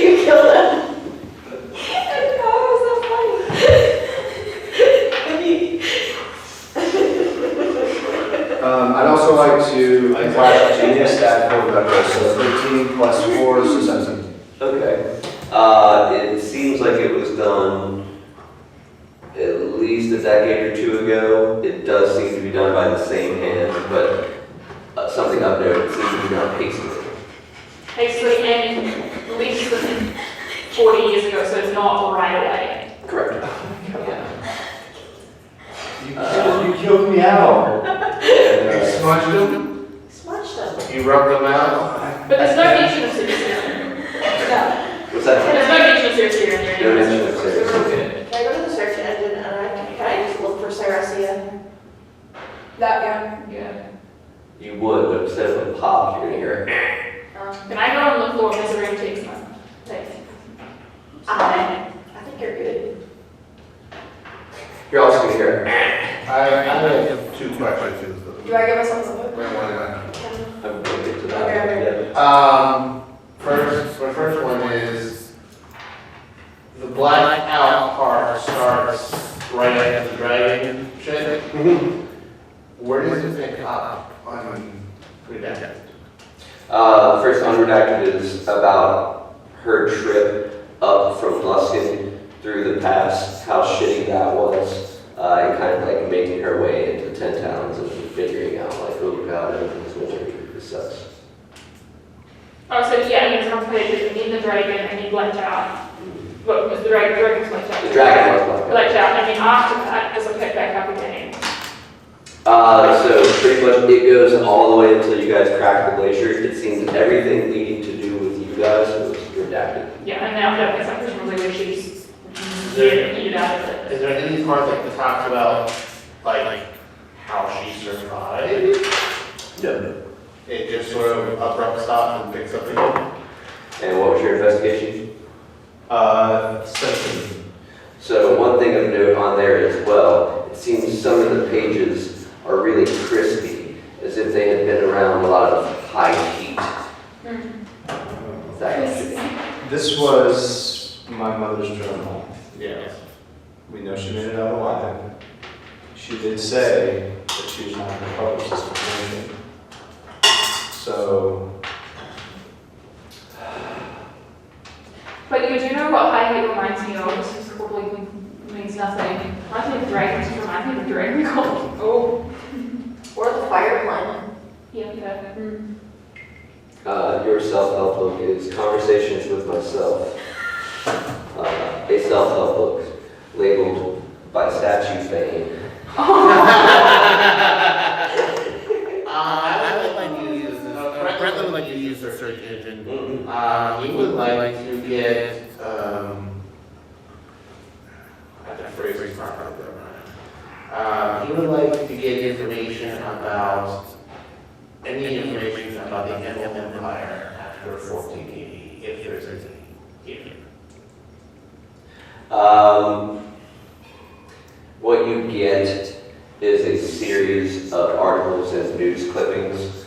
You killed him. I'd also like to flash genius stat for better. So 13 plus 4 is 17. Okay. It seems like it was done at least a decade or two ago. It does seem to be done by the same hand, but something I've noted, it seems to be done hastily. Hastily and at least 40 years ago, so it's not right away. Correct. You killed me out. You smudged them? Smudged him. You rubbed them out? But there's no mention of serious here. No. What's that? There's no mention of serious here in there. No mention of serious. Okay. Can I go to the search engine and can I just look for Saracia? That young. Yeah. You would, but instead of a pop, you're gonna hear it. Can I go on the floor if there's a room takes one? I think you're good. You're also gonna hear it. I have 2 questions. Do I give myself a book? Where was I? I'm gonna get to that. Okay. Yeah. My first one is the blackout part starts right after the dragon shit. Where does it pick up on Redacted? First unredacted is about her trip up from Luskin through the pass, how shitty that was, and kind of like making her way into the 10 towns and figuring out like, oh god, everything's misery, this sucks. Oh, so yeah, he was on page in the dragon and he blacked out. What was the dragon was blacked out? The dragon was blacked out. Blacked out, and then after that, it's like back up again. So pretty much it goes all the way until you guys crack the glacier. It seems everything leading to do with you guys was redacted. Yeah, and now that makes up presumably where she's eaten out of it. Is there any part that talks about like how she survived? No. It just sort of abrupt stop and picks up again? And what was your investigation? 17. So one thing of note on there as well, it seems some of the pages are really crispy, as if they had been around a lot of high heat. Is that right? This was my mother's journal. Yes. We know she made it out alive. She did say that she was not going to publish this information. So, But you do know what high heat reminds me of? This is probably means nothing. Reminds me of dragons, just reminds me of the dragon cult. Oh. Or the fire planet. Yeah, yeah. Your self-help book is Conversations with Myself. A self-help book labeled by statue fame. I would like to use Brent would like to use the search engine. We would like to get that phrase is not right. He would like to get information about any information about the Inland Empire after 1480, if there's any. What you get is a series of articles and news clippings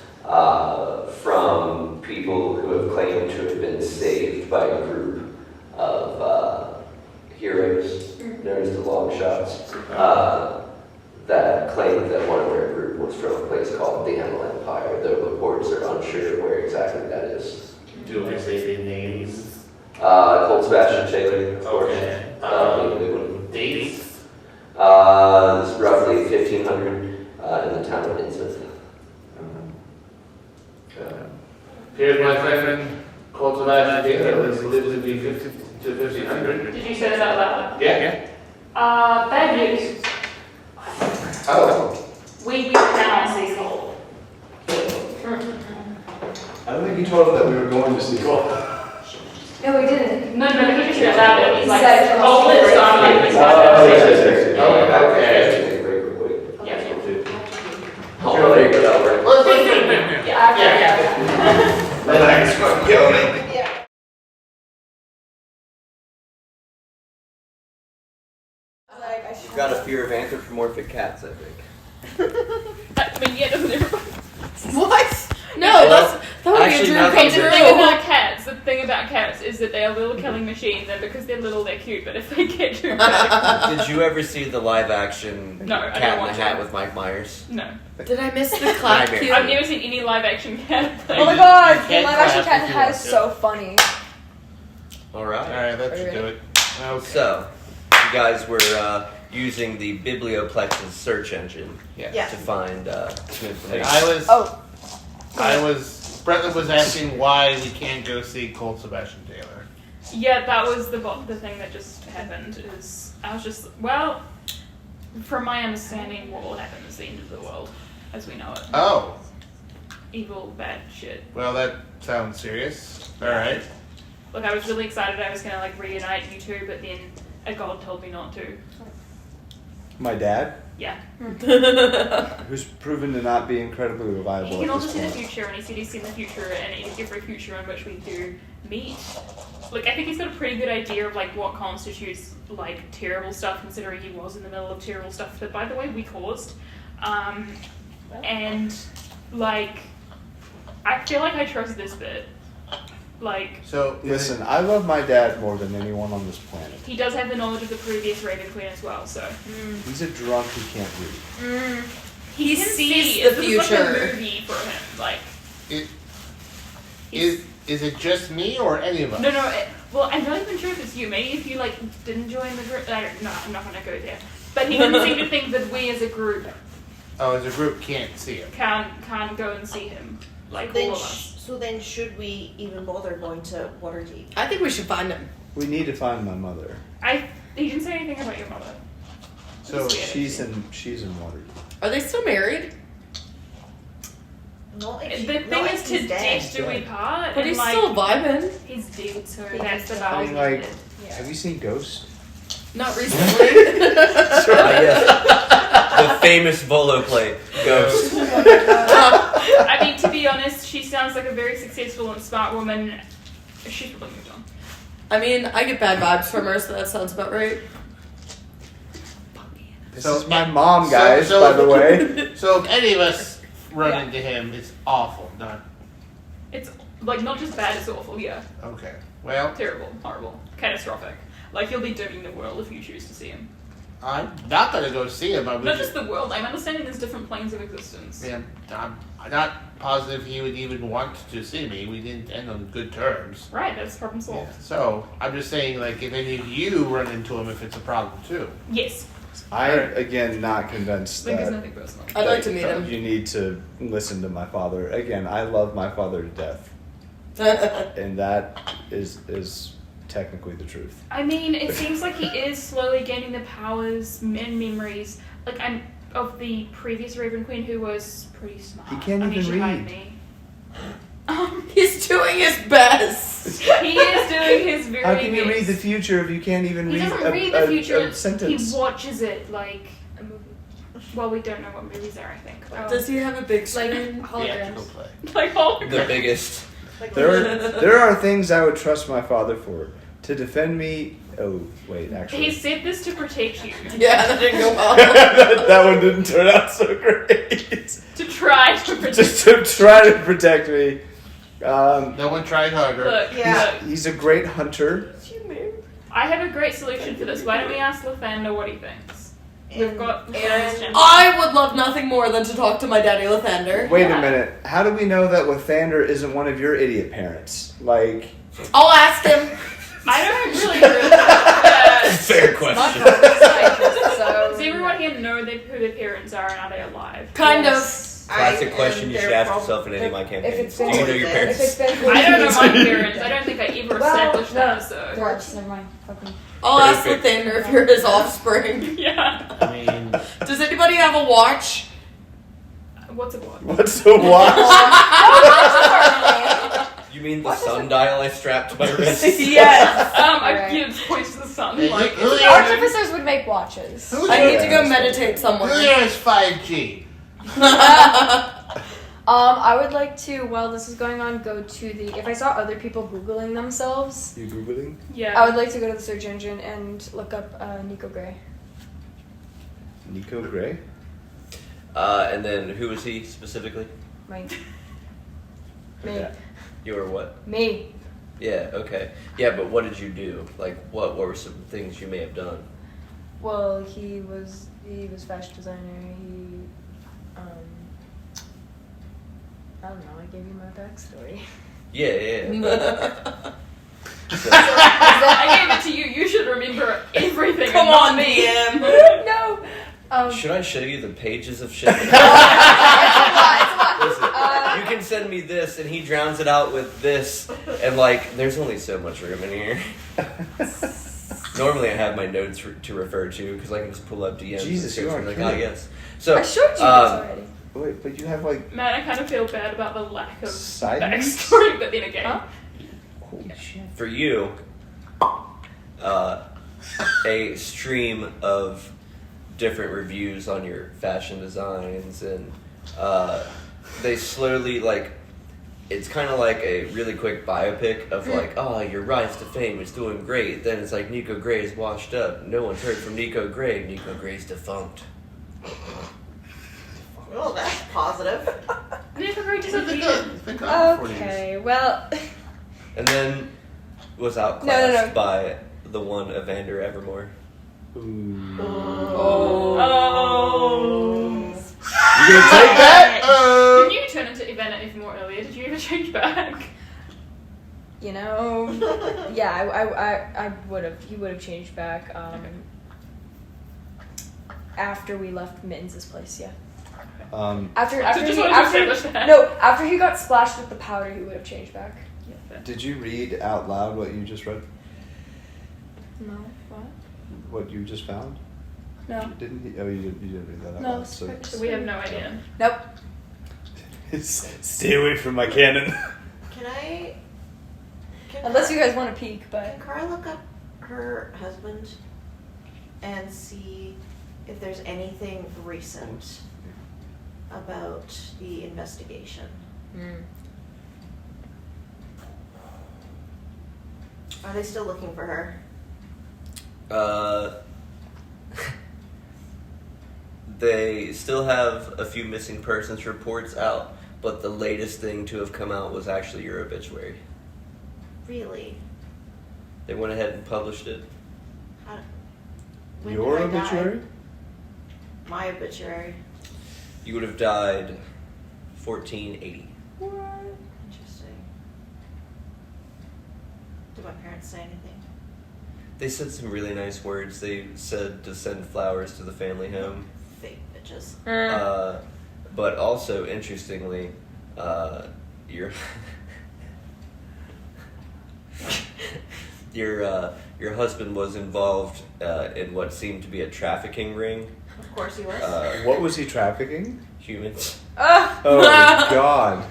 from people who have claimed to have been saved by a group of heroes known as the Longshots that claimed that one of their group was from a place called the Inland Empire, though reports are unsure where exactly that is. Do I say the names? Colt Sebastian Taylor, of course. Okay. Being a big one. Dates? This is roughly 1,500 in the town of Innsmouth. Here's my friend Colt Sebastian Taylor, who lives to be 50 to 1,500. Did you say that out loud? Yeah. Bad news. Oh. We cannot see Colt. I don't think you told him that we were going to see Colt. No, we didn't. No, he just read out it. He's like, said Colt lives on like this. Okay. Oh, there you go, that worked. Yeah. My legs fucking killing me. You've got a fear of anthropomorphic cats, I think. I mean, yeah, doesn't everybody? What? No, Well, that would be a actually, dream now come that The thing about cats is that they are little killing machines, and because they're little, they're cute. But if they get too big, Did you ever see the live action No, I Cat don't in the watch Hat it. with Mike Myers? no. Did I miss the clap Nightmare. cue? I've never seen any live action cat. Oh my god, the can't live action clap Cat if you Hat want is to. so funny. Alright. Alright, let's do it. Okay. So, you guys were using the Biblioplex's search engine Yeah. to find some information. I was, Bretland was asking why we can't go see Colt Sebastian Taylor. Yeah, that was the thing that just happened. Is I was just from my understanding, what will happen is the end of the world as we know it. Oh, Evil, bad shit. well that sounds serious. Alright. Look, I was really excited I was gonna reunite you two, but then a god told me not to. My dad, Yeah. who's proven to not be incredibly reliable He can at also this see the point. future, and he said he's seen the future, and in every future in which we do meet. I think he's got a pretty good idea of what constitutes terrible stuff, considering he was in the middle of terrible stuff that, by the way, we caused. And I feel like I trust this bit. So, Listen, I love my dad more than anyone on this planet. He does have the knowledge of the previous Raven Queen as well, so. He's a drunk who can't read. He sees see the this is like future. a movie for him. is it just me or any of us? No, well, I'm not even sure if it's you. Maybe if you didn't join the group. No, I'm not gonna go there. But he didn't seem to think that we as a group Oh, as a group can't see him. can go and see him all of us. So then should we even bother going to Waterdeep? I think we should find him. We need to find my mother. He didn't say anything about your mother. So Just weird. she's in Waterdeep. Are they still married? Not The if thing not is, if to he's dead. death do we part. But and, he's still vibing. He's dead, so He that's the is. I vows. mean, like, have you seen Ghost? Not recently. Yes. The famous Volo play, Ghost. I mean, to be honest, she sounds like a very successful and smart woman. She's probably moved on. I mean, I get bad vibes from her, so that sounds about right. This is my mom, guys, by the way. So if any of us run into him, it's awful. It's not just bad, it's awful. Yeah, Okay. Well, terrible, horrible, catastrophic. You'll be dooming the world if you choose to see him. I'm not gonna go see him. Not just the world. I'm understanding there's different planes of existence. Yeah, I'm not positive he would even want to see me. We didn't end on good terms. Right, that's problem solved. So I'm just saying, if any of you run into him, if it's a problem too. Yes. Again, not convinced There's that, nothing personal. I'd like to meet him. you need to listen to my father. Again, I love my father to death. And that is technically the truth. I mean, it seems like he is slowly gaining the powers and memories. I'm of the previous Raven Queen, who was pretty smart. He can't even she hired read. me. He's doing his best. He is doing his very How can you best. read the future if you can't even He read doesn't a, read the a- future. a sentence? He watches it like a movie. Well, we don't know what movies are. I think. Does he have a big screen? Theatrical play. The biggest. There are things I would trust my father for. To defend me. Oh, wait, actually. He said this to protect you. Yeah, that didn't go well. that one didn't turn out so great. To try to protect. Just to try to protect me. No one tried harder. Look, He's a great hunter. I have a great solution for this. Why don't we ask Lathander what he thinks? We've got various chances. I would love nothing more than to talk to my daddy Lathander. Wait a minute. How do we know that Lathander isn't one of your idiot parents? I'll ask him. I don't really. Fair question. See, everyone here know who their parents are and are they alive? Kind of. Classic question you should ask yourself in any of my campaigns. Do you know your parents? I don't know my parents. I don't think I ever established that, so. Never mind. Fuck me. I'll ask Lathander if you're his offspring. Yeah. I mean, Does anybody have a watch? What's a watch? What's the watch? You mean the sundial I strapped to my wrist? Yes. I give points to the sun. Like, Artificers would make watches. I need to go meditate somewhere. who here is 5G? I would like to, while this is going on, go to the. If I saw other people Googling themselves, You Googling? yeah. I would like to go to the search engine and look up Nico Gray. Nico Gray? And then who was he specifically? Me. You were what? Me. Yeah, okay. Yeah, but what did you do? Like, what were some things you may have done? Well, he was fashion designer. He, I don't know. I gave you my backstory. Yeah. I gave it to you. You should remember everything. Come and not on, me. DM. No. Should I show you the pages of shit? Listen, you can send me this, and he drowns it out with this, and like, there's only so much room in here. Normally, I have my notes to refer to because I can just pull up DMs. Jesus, and you are like, kidding. yes. So I showed you this already. Wait, but you have like Man, I kind of feel bad about the lack of side backstory, but then again. Holy shit. for you, a stream of different reviews on your fashion designs, and they slowly, like, it's kind of like a really quick biopic of like, oh, your rise to fame is doing great. Then it's like Nico Gray is washed up. No one's heard from Nico Gray. Nico Gray's defunct. Well, that's positive. Nico Gray It's disappeared. been gone for 4 years. Okay. Well. And then was outclassed by the one Evander Evermore. Ooh. Oh. You gonna take that? Didn't you turn into Evander even more earlier? Did you ever change back? You know, yeah, I would have. He would have changed back after we left Mittens' place. Yeah. After he got splashed with the powder, he would have changed back. Yeah, Did you read out loud what you just read? No. What? What you just found? No. Didn't he? Oh, you didn't read that out No. loud. So So we have no idea. Nope. stay away from my cannon. Can I? Unless you guys want to peek, but. Can Cara look up her husband and see if there's anything recent about the investigation? Are they still looking for her? They still have a few missing persons reports out, but the latest thing to have come out was actually your obituary. Really? They went ahead and published it. When Your did I die? obituary? My obituary. You would have died 1480. Interesting. Did my parents say anything? They said some really nice words. They said to send flowers to the family home. Fake bitches. But also, interestingly, your your husband was involved in what seemed to be a trafficking ring. Of course he was. What was he trafficking? Humans. Oh God.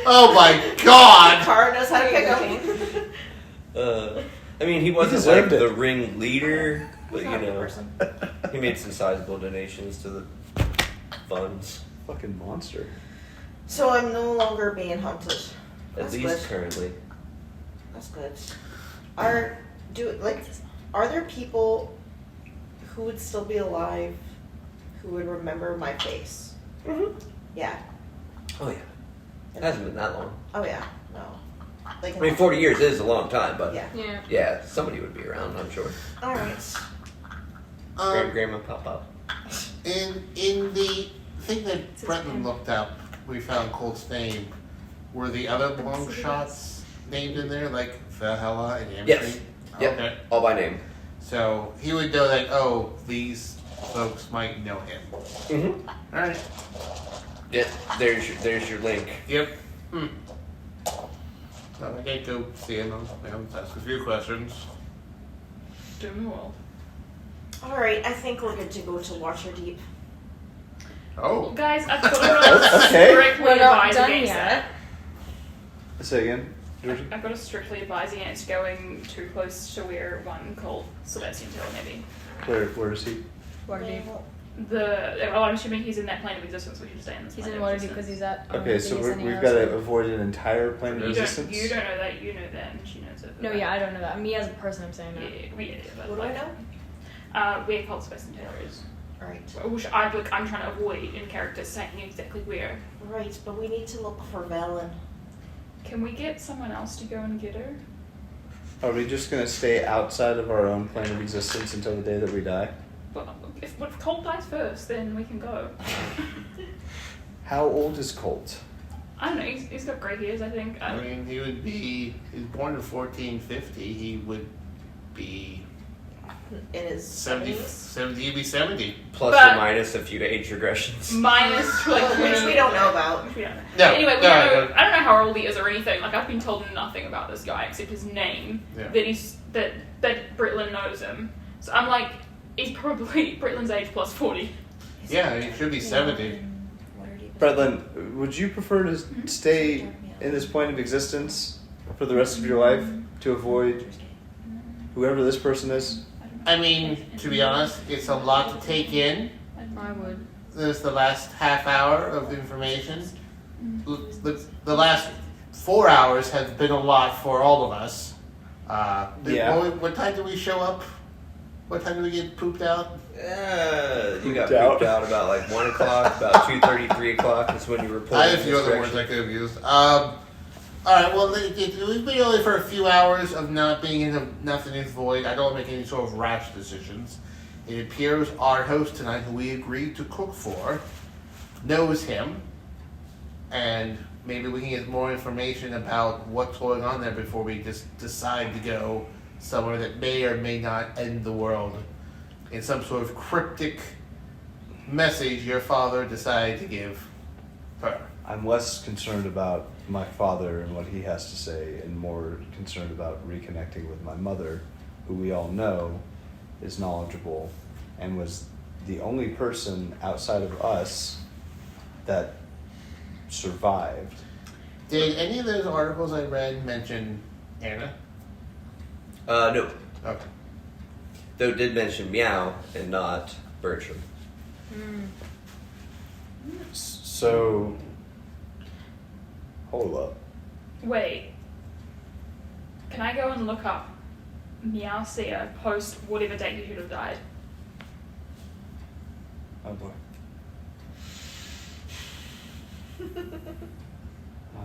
Oh my God! Cara knows how to pick them. I mean, he wasn't like deserved it. the ring leader, but you Not a good know, person. he made some sizable donations to the funds. Fucking monster. So I'm no longer being hunted. At That's least good. currently. That's good. Are there people who would still be alive who would remember my face? Mm-hmm. Yeah. Oh yeah. It hasn't been that long. Oh yeah. No. Like I mean, 40 years is a long time, but Yeah. yeah, somebody would be around, I'm sure. All right. Grandma pop up. In the thing that Brenton looked up, we found Colt's name. Were the other Longshots named in there, like Valhalla and Amity? Yes. Yep. Okay. All by name. So he would know that, oh, these folks might know him. Mm-hmm. All right. Yep. There's your link. Yep. So I can't go see him. I'll ask a few questions. Doing well. Alright, I think we're good to go to Waterdeep. Oh. Guys, I've got to really Okay. strictly We're not advise done against yet. Say again, Georgie? I've got to strictly advise against going too close to where one Colt Sebastian Taylor maybe. Where is he? Waterdeep. I'm assuming he's in that plane of existence, we should stay in this He's plane in of Waterdeep existence. because he's at. Okay, so we've got to avoid an entire plane of You resistance. don't know that, you know that, and she knows it. No, yeah, I don't know that. Me as a person, I'm saying that. Yeah, but What do I know? where Colt Sebastian Taylor is. Right. Which I'm trying to avoid in character saying exactly where. Right, but we need to look for Velen. Can we get someone else to go and get her? Are we just gonna stay outside of our own plane of existence until the day that we die? But if Colt dies first, then we can go. How old is Colt? I don't know, he's got grey hairs, I think. I mean, he was born in 1450. He would be In his 70. 70s? He'd be 70. Plus But- or minus a few age regressions. Minus, like, Which we don't know about. Which we don't know. No, Anyway, we no, don't know, no. I don't know how old he is or anything. Like, I've been told nothing about this guy except his name. Yeah. That Brittlin knows him. So I'm like, he's probably Brittlin's age plus 40. Yeah, he should be 70. Bretlin, would you prefer to stay in this plane of existence for the rest of your life to avoid whoever this person is? I mean, to be honest, it's a lot to take in. I would. This is the last half hour of information. The last 4 hours have been a lot for all of us. Yeah. What time did we show up? What time did we get pooped out? You got pooped out about like 1 o'clock, about 2:30, 3 o'clock is when you were pulling. I have a few other words I could have used. All right, well, we've been only for a few hours of not being in nothing is void. I don't make any sort of rash decisions. It appears our host tonight, who we agreed to cook for, knows him, and maybe we can get more information about what's going on there before we just decide to go somewhere that may or may not end the world in some sort of cryptic message your father decided to give her. I'm less concerned about my father and what he has to say and more concerned about reconnecting with my mother, who we all know is knowledgeable and was the only person outside of us that survived. Did any of those articles I read mention Anna? No. Okay. Though it did mention Meow and not Bertram. So, hold up. Wait. Can I go and look up Meow Seer post whatever date he should have died? Oh boy.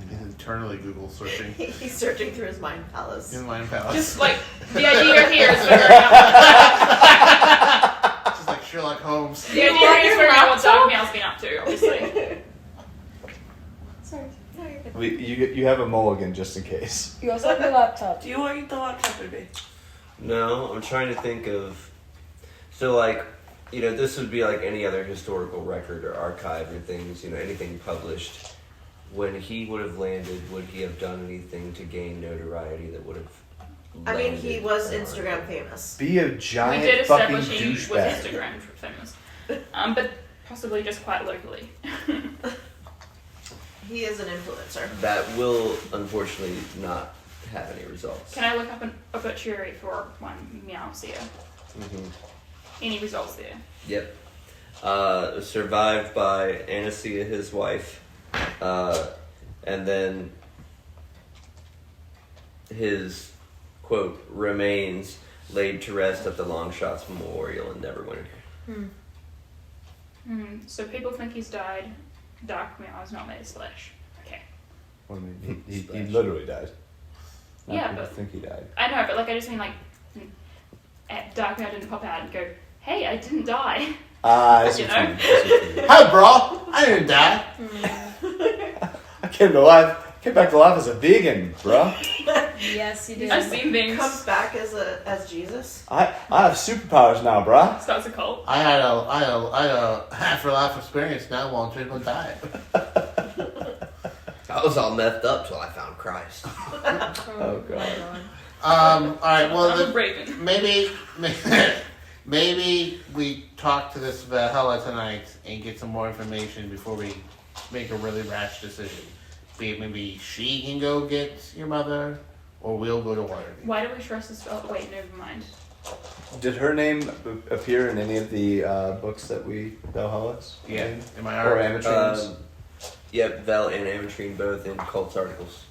He's internally Google searching. He's searching through his mind palace. In Lion Palace. Just like, the idea here is figuring out. Just like Sherlock Holmes. The idea here is figuring out what Dark Meow's been up to, obviously. Sorry. No, you're good. You have a mulligan just in case. You also have your laptop. Do you want the laptop to be? No, I'm trying to think of. So, like, you know, this would be like any other historical record or archive or things, you know, anything published. When he would have landed, would he have done anything to gain notoriety that would have I mean, he landed was on- Instagram famous. Be a We did giant fucking establish he was douchebag. Instagram famous. But possibly just quite locally. He is an influencer. That will, unfortunately, not have any results. Can I look up an obituary for one Meow Seer? Mm-hmm. Any results there? Yep. Survived by Anastasia, his wife, and then his, quote, remains laid to rest at the Longshots Memorial in Neverwinter. So people think he's died. Dark Meow is not made a splash. Okay. I mean, he literally died. Not Yeah, people but- think he died. I know, but like I just mean like Dark Meow didn't pop out and go, "Hey, I didn't die." I see You what you know? mean. I see what you mean. Hi, bro. I didn't die. I came back to life as a vegan, bruh. Yes, you did. I've seen things. Comes back as Jesus. I have superpowers now, bruh. Starts a cult. I had a half a life experience now on treatment diet. I was all messed up till I found Christ. Oh god. All right. Well, I'm a raven. maybe we talk to this Valhalla tonight and get some more information before we make a really rash decision. Be it maybe she can go get your mother, or we'll go to Waterdeep. Why do we trust this? Oh, wait, never mind. Did her name appear in any of the books that we Valhalla's? Yeah. Am I Or alright? Amatrine's? Yep, Vel and Amatrine both in Colt's articles.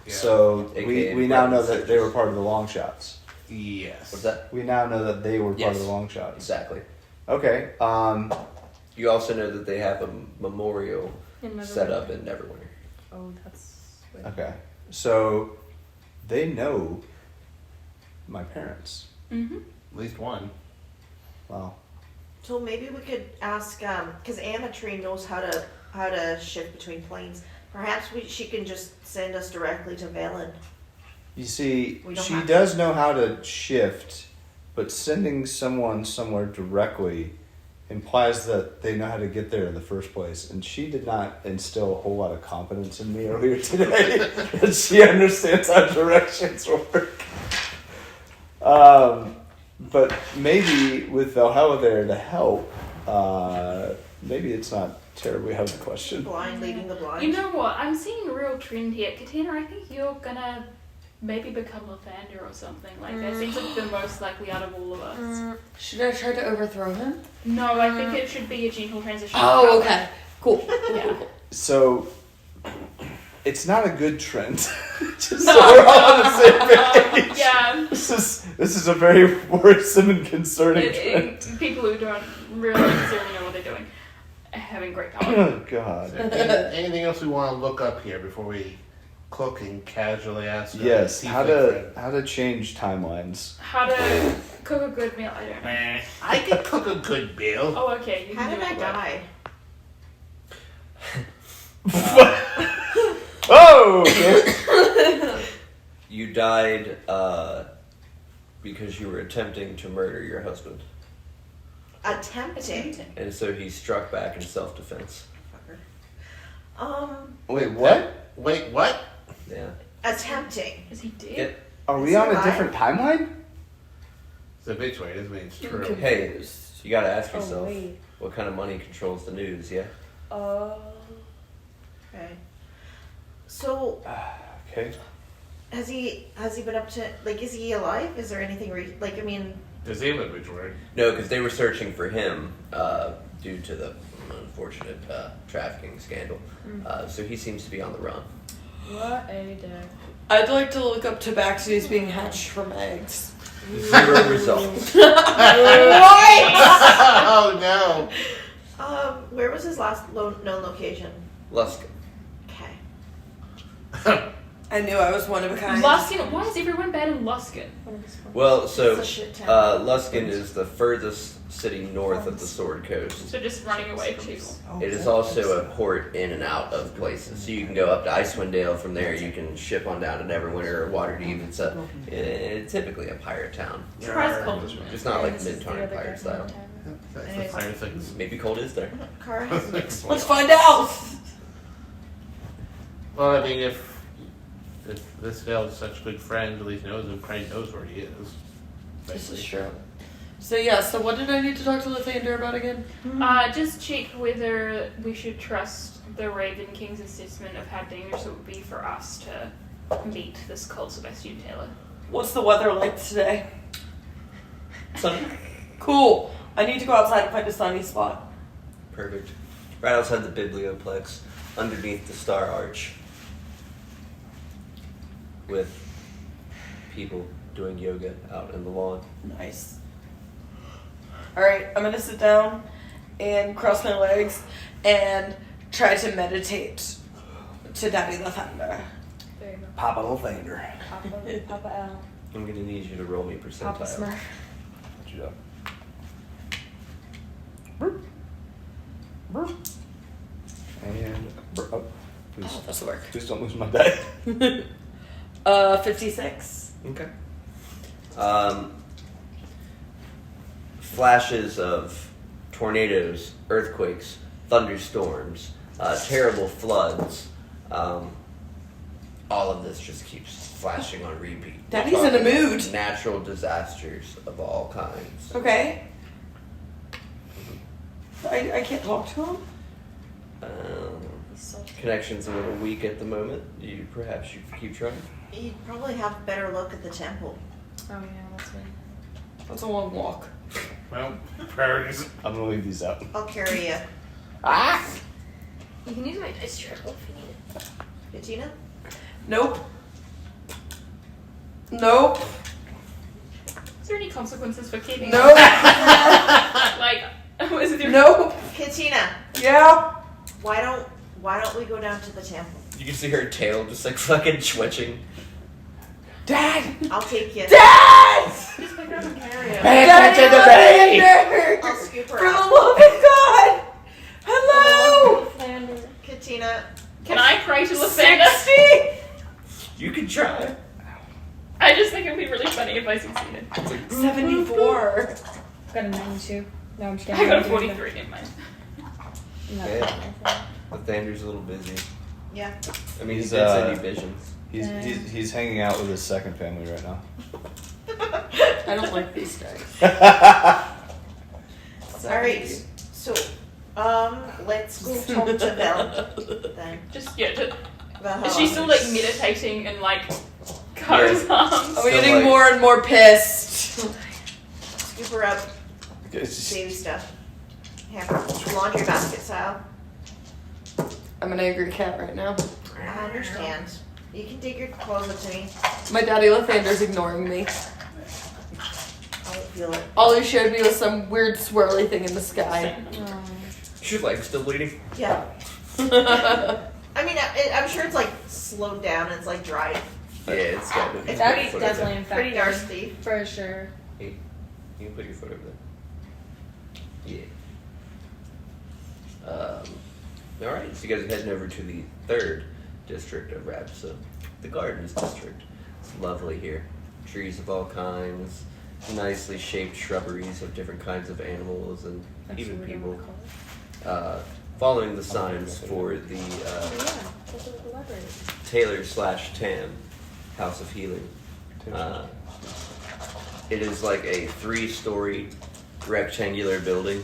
Yeah. So AKA we now know Weapons that they were part of the Longshots. Yes. What's that? We now know that they were part Yes. of the Longshots. Exactly. Okay. You also know that they have a memorial In set up in Neverwinter. Oh, that's. Weird. Okay. So they know my parents. Mm-hmm. At least one. Wow. So maybe we could ask, because Amatrine knows how to shift between planes. Perhaps she can just send us directly to Velen. You see, We don't she have does know how to shift, but sending someone somewhere directly implies that they know how to get there in the first place. And she did not instill a whole lot of confidence in me earlier today that she understands how directions work. But maybe with Valhalla there to help, maybe it's not terribly out of the question. Blind leading the blind. You know what? I'm seeing a real trend here. Katina, I think you're gonna maybe become Lathander or something. Like, that seems like the most likely out of all of us. Should I try to overthrow him? No, I think it should be a gentle transition. Oh, okay. Cool. Yeah. So it's not a good trend. Just so we're all on the same page. Yeah. This is a very worrisome and concerning trend. People who don't really necessarily know what they're doing are having great power. Oh God. Anything else we want to look up here before we cloak and casually ask? Yes. How friend? to change timelines. How to cook a good meal, I don't know. I can cook a good meal. Oh, okay. You How can did do I it. die? Oh. Okay. You died because you were attempting to murder your husband. Attempting. And so he struck back in self-defense. Wait, what? Wait, what? Yeah. Attempting. Is he dead? Yep. Are we on a different timeline? It's a bitch way, it doesn't mean it's true. Hey, you gotta ask yourself, wait. what kind of money controls the news, yeah? Okay. So Okay. has he been up to, like, is he alive? Is there anything like, I mean, Does he have a bitch word? No, because they were searching for him due to the unfortunate trafficking scandal. So he seems to be on the run. What a day. I'd like to look up tabaxis being hatched from eggs. 0 results. Oh no. where was his last known location? Luskin. Okay. I knew I was one of a kind. Luskin? Why is everyone bad in Luskin? Well, so It's a shit town. Luskin is the furthest city north of the Sword Coast. So just running away from people. It is also a port in and out of places. So you can go up to Icewind Dale from there. You can ship on down to Neverwinter or Waterdeep. It's typically a pirate town. Surprise Colt. Just not like Mid-Tarn pirate style. That's the fire things. Maybe Colt is there. Kara has an Let's find out. Well, I mean, if this Dale is such a good friend, at least knows him, probably knows where he is. This is true. So yeah, so what did I need to talk to Lathander about again? Just check whether we should trust the Raven King's assessment of how dangerous it would be for us to meet this Colt Sebastian Taylor. What's the weather like today? Sunny. Cool. I need to go outside and find a sunny spot. Perfect. Right outside the Biblioplex, underneath the Star Arch, with people doing yoga out in the lawn. Nice. Alright, I'm gonna sit down and cross my legs and try to meditate to Daddy Lathander. There you go. Papa Lathander. Papa L. I'm gonna need you to roll me Papa percentile. Smurf. Good job. And oh, please, Oh, this will work. please don't lose my die. 56. Okay. Flashes of tornadoes, earthquakes, thunderstorms, terrible floods. All of this just keeps flashing on repeat. Daddy's in a mood. Natural disasters of all kinds. Okay. I can't talk to him. Connection's a little weak at the moment. You should keep trying. You'd probably have a better look at the temple. Oh yeah, that's right. That's a long walk. Well, priorities. I'm gonna leave these out. I'll carry you. You can use my dice trickle if you need it. Bettina? Nope. Nope. Is there any consequences for keeping? Nope. Like, was it? Nope. Katina, Yeah. why don't we go down to the temple? You can see her tail just like fucking twitching. Dad. I'll take you. Dad. Just pick her up and carry her. Pay attention to me! I'll scoop her For the up. love of God. Hello. Katina, Can I pray to Lathander? 60. You can try. I just think it would be really funny if I succeeded. 74. Got a 92. No, I'm just I got a 43 in mind. Yeah. Lathander's a little busy. yeah. I mean, He's, he did send you visions. He's hanging out with his second family right now. I don't like these guys. Alright, so, let's go talk to Vel then. Just Vel, is she still like meditating and like Kara's arms? I'm getting more and more pissed. Scoop her up, baby stuff. Have laundry basket style. I'm an angry cat right now. I understand. You can dig your clothes up to me. My daddy Lathander's ignoring me. I won't feel it. All he showed me was some weird swirly thing in the sky. Is your leg still bleeding? Yeah. I mean, I'm sure it's like slowed down and it's like dried. Yeah, it's got It's That's pretty, definitely infected. pretty nasty. For sure. You can put your foot over there. Yeah. Alright, so you guys are heading over to the 3rd district of Rapsa, the Gardens district. It's lovely here. Trees of all kinds, nicely shaped shrubberies of different kinds of animals and even people. Following the signs for the Taylor/Tam House of Healing. It is like a 3-story rectangular building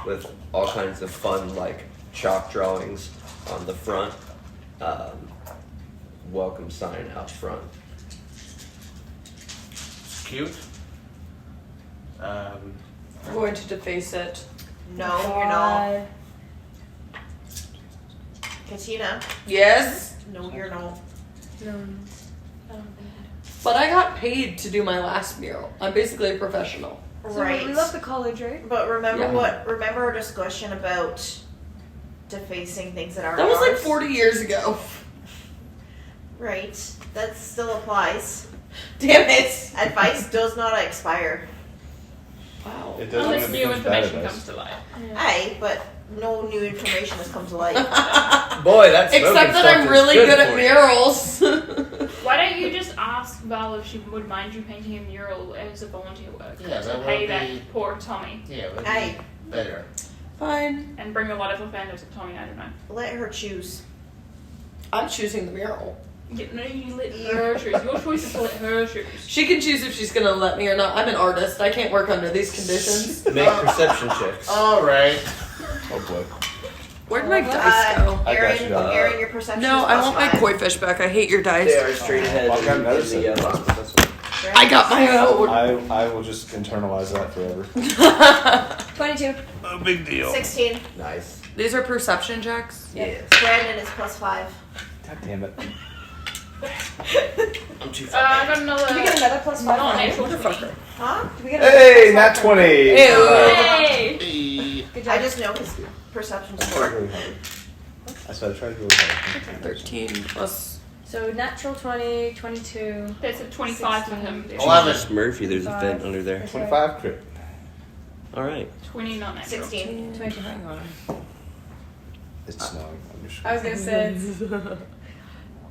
with all kinds of fun like chalk drawings on the front. Welcome sign out front. It's cute. I'm going to deface it. No, you're not. Katina. Yes? No, you're not. No. I don't think. But I got paid to do my last mural. I'm basically a professional. So Right. we left the college, right? But remember Yeah. remember our discussion about defacing things that aren't That was like ours? 40 years ago. Right. That still applies. Damn it. Advice does not expire. Wow. It doesn't Unless when it new becomes bad information advice. comes to light. Aye, but no new information has come to light. Boy, that's Except that I'm really good at murals. Why don't you just ask Val if she would mind you painting a mural as a volunteer work Yeah, to that pay would that be- poor Tommy Yeah, it would Aye. be better. Fine. and bring a lot of Lathanders of Tommy? I don't know. Let her choose. I'm choosing the mural. No, you let her choose. Your choice is to let her choose. She can choose if she's gonna let me or not. I'm an artist. I can't work under these conditions. Make perception checks. Alright. Oh boy. Where'd my dice go? I got you. Aaron, your perception No, is I want my +5. koi fish back. I hate your They dice. are straight ahead Well, I got in medicine. the box. That's what- I got my own. I will just internalize that forever. 22. No big deal. 16. Nice. These are perception checks. Yes. Brandon is +5. God damn it. I'm too I got another. Did we get another +5? Not natural Motherfucker. Huh? Did we get another Hey, +5? nat 20. Hey! Good I job. just know his perception's I tried 4. really hard. I said I tried really hard. 13 plus. So natural 20, 22. There's a 25 for him. There's 11. Jesus, Murphy, there's a vent under there. 25 crit. Alright. 20 not natural. 16. 22. Hang on. It's snowing. I'm just I was gonna say it's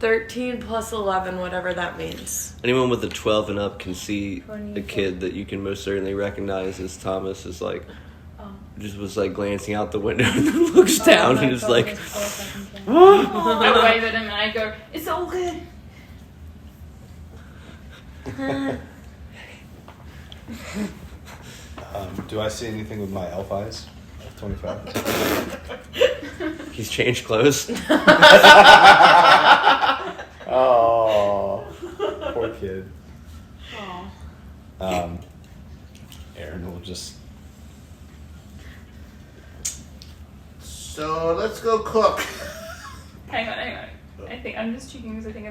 13 plus 11, whatever that means. Anyone with a 12 and up can see a kid that you can most certainly recognize as Thomas is like, just was like glancing out the window and then looks down and is like, I wave at him and I go, it's all good. Do I see anything with my elf eyes? 25. he's changed clothes. Oh, poor kid. Aaron will just. So let's go cook. Hang on. I think I'm just checking because I think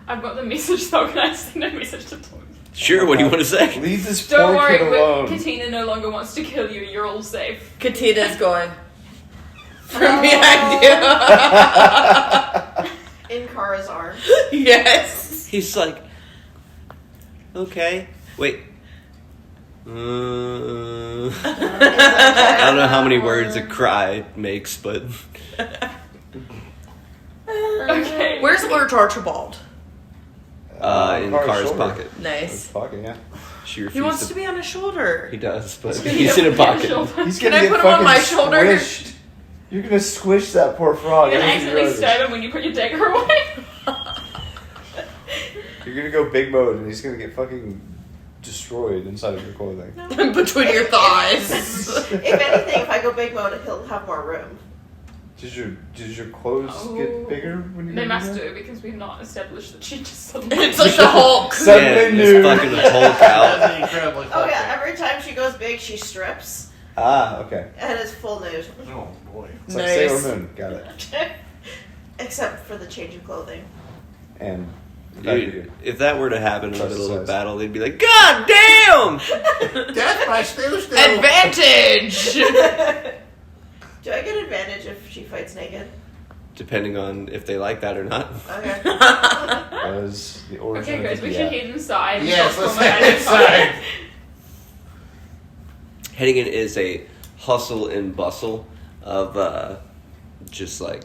I've got the message, so can I send a message to Tom? Sure, what do you want to say? Leave this Don't poor worry, kid alone. Katina no longer wants to kill you. You're all safe. Katina's going from behind you. In Kara's arms. Yes. He's like, okay, wait. I don't know how many words a cry makes, but Okay. Where's Lurch Archibald? in Kara's shoulder. pocket. Nice. His pocket, yeah. She He refused wants to be on his shoulder. He does, but gonna he's get in a on your pocket. shoulder. He's Can gonna I get put him on fucking my shoulder? squished. You're gonna squish that poor frog. You I can don't think you accidentally realize stab him when you put your dagger away. You're gonna go big mode and he's gonna get fucking destroyed inside of your clothing. Between your thighs. If anything, if I go big mode, he'll have more room. Did your clothes get bigger when you They got must bigger? do because we've not established that she just suddenly. It's like the Hulk. Suddenly Yeah, nude. it's fucking the Hulk out. That's incredibly Oh yeah, every time she goes big, she strips Ah, okay. and is full nude, Oh boy. It's like Nice. Sailor Moon. Got it. except for the change of clothing. And Dude, if that were to happen in the Trust middle of a size. battle, they'd be like, God damn! That's my snooze. Advantage! Do I get advantage if she fights naked? Depending on if they like that or not. Okay. was the origin Okay, guys, of the we should app. head inside. and Yes, talk let's from head behind inside. Heading in is a hustle and bustle of just like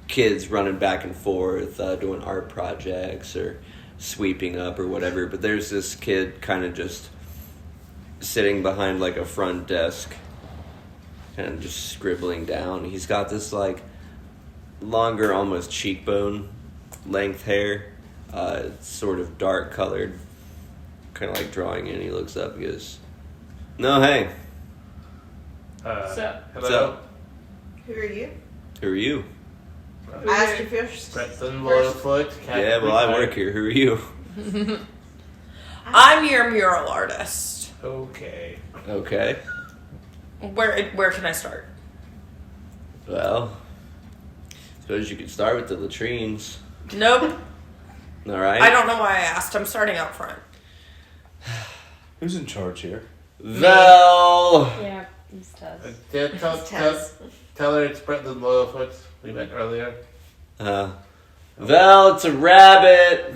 kids running back and forth, doing art projects or sweeping up or whatever. But there's this kid kind of just sitting behind like a front desk and just scribbling down. He's got this like longer, almost cheekbone length hair. It's sort of dark colored, kind of like drawing in. He looks up and goes, "No, hey, So, what's up? Who are you? Who are you?" I asked you first. Preston Loyalfoot. Yeah, well, I work here. Who are you? I'm your mural artist. Okay. Okay. Where can I start? Well, suppose you could start with the latrines. Nope. All right. I don't know why I asked. I'm starting out front. Who's in charge here? Val. Yeah, it's Tez. Tell her it's Preston Loyalfoot. We met earlier. Val, it's a rabbit.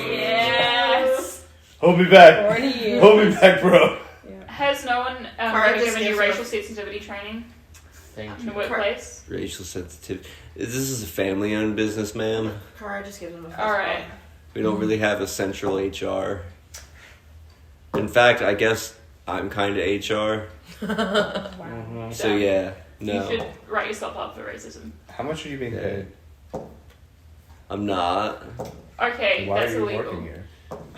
yes. Hold me back. 40 years. Hold me back, bro. Has no one Cara ever just given you gives racial her- sensitivity training Thank in you. the workplace? Racial sensitivity. This is a family-owned business, ma'am. Kara just gives him a fist All right. We don't really have a central HR. In fact, I guess I'm kind of HR. Mm-hmm. So yeah, You no, should write yourself up for racism. How much are you being paid? I'm not. Okay, Why that's are you illegal. working here?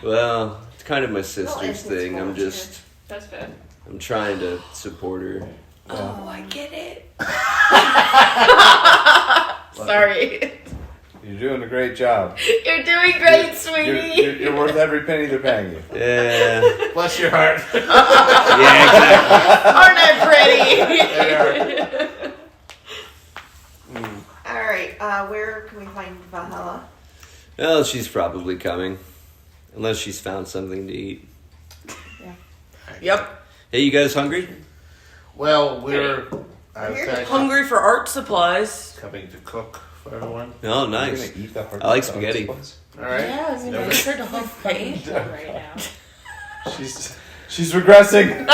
Well, it's kind of my it's sister's thing. I'm volunteer. just, That's fair. I'm trying to support her. Oh, I get it. Sorry. You're doing a great job. You're doing great, sweetie. You're worth every penny they're paying you. Yeah. Bless your heart. Yeah, exactly. Aren't I pretty? All right. Where can we find Valhalla? Well, she's probably coming, unless she's found something to eat. Yep. Hey, you guys hungry? Well, we're Hungry for art supplies. coming to cook for everyone. Oh, You're nice. gonna eat the hard I like stuff. spaghetti. All right. Yeah, I mean, No, I but- heard a whole thing. Right now. She's regressing.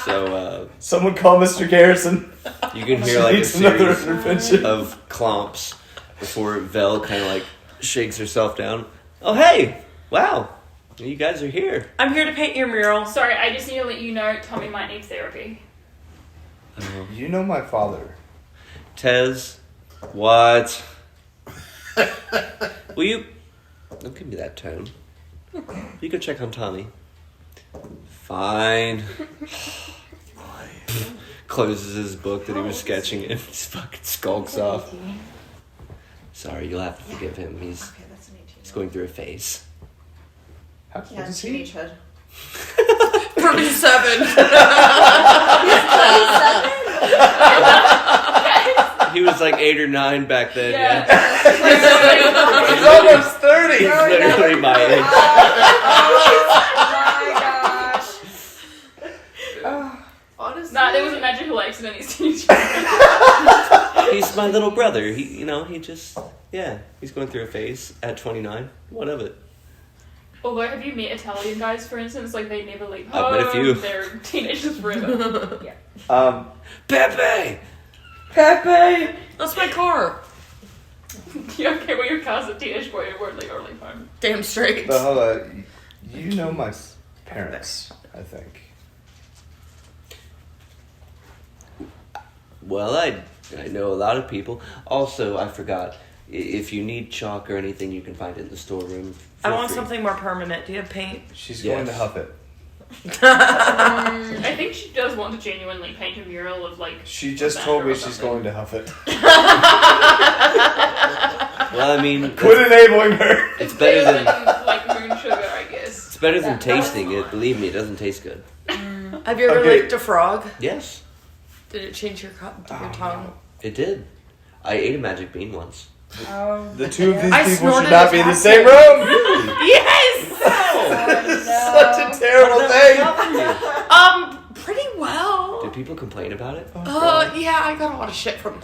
So Someone call Mr. Garrison. you can She hear like a needs another series intervention. of clomps before Vel kind of like shakes herself down. Oh, hey! Wow! You guys are here. I'm here to paint your mural. Sorry, I just need to let you know Tommy might need therapy. You know my father. Tez, what? Will you... Don't give me that tone. You go check on Tommy. Fine. Closes his book that he was sketching in. Just fucking skulks off. Sorry, you'll have to forgive him. He's going through a phase. How old is he? Teenagehood. 37. He was like 8 or 9 back then. Yeah. He's almost 30. He's literally my age. Honestly. Nah, there was a magical accident. He's He's my little brother. He just, he's going through a phase at 29. What of it? Although, have you met Italian guys, for instance? Like, they never leave home. I've met a few. They're teenagers forever. Yeah. Pepe! Pepe! That's my car. You okay when your car's a teenage boy who won't leave home? Damn straight. But hold on. You know my parents, I think. Well, I know a lot of people. Also, I forgot. If you need chalk or anything, you can find it in the storeroom. I want something more permanent. Do you have paint? She's going to huff it. I think she does want to genuinely paint a mural of, like... She just told me she's going to huff it. Well, I mean... Quit enabling her! It's better than... like, moon sugar, I guess. It's better than tasting it. Believe me, it doesn't taste good. Have you ever licked a frog? Yes. Did it change your tongue? It did. I ate a magic bean once. The two of these I people snorted should not a be in the taco. same room! Yes! Such a terrible thing! Pretty well. Do people complain about it? Yeah, I got a lot of shit from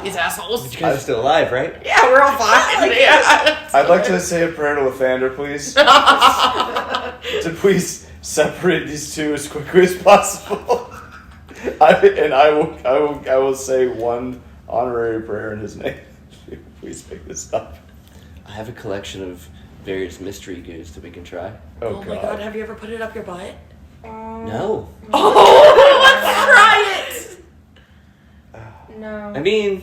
these assholes. You guys are still alive, right? Yeah, we're all fine. Yeah. I'd like to say a prayer to Lathander, please. To please separate these two as quickly as possible. I will say one honorary prayer in his name. Please pick this up. I have a collection of various mystery goos that we can try. Oh my god, have you ever put it up your butt? No. Oh, let's try it! No. I mean,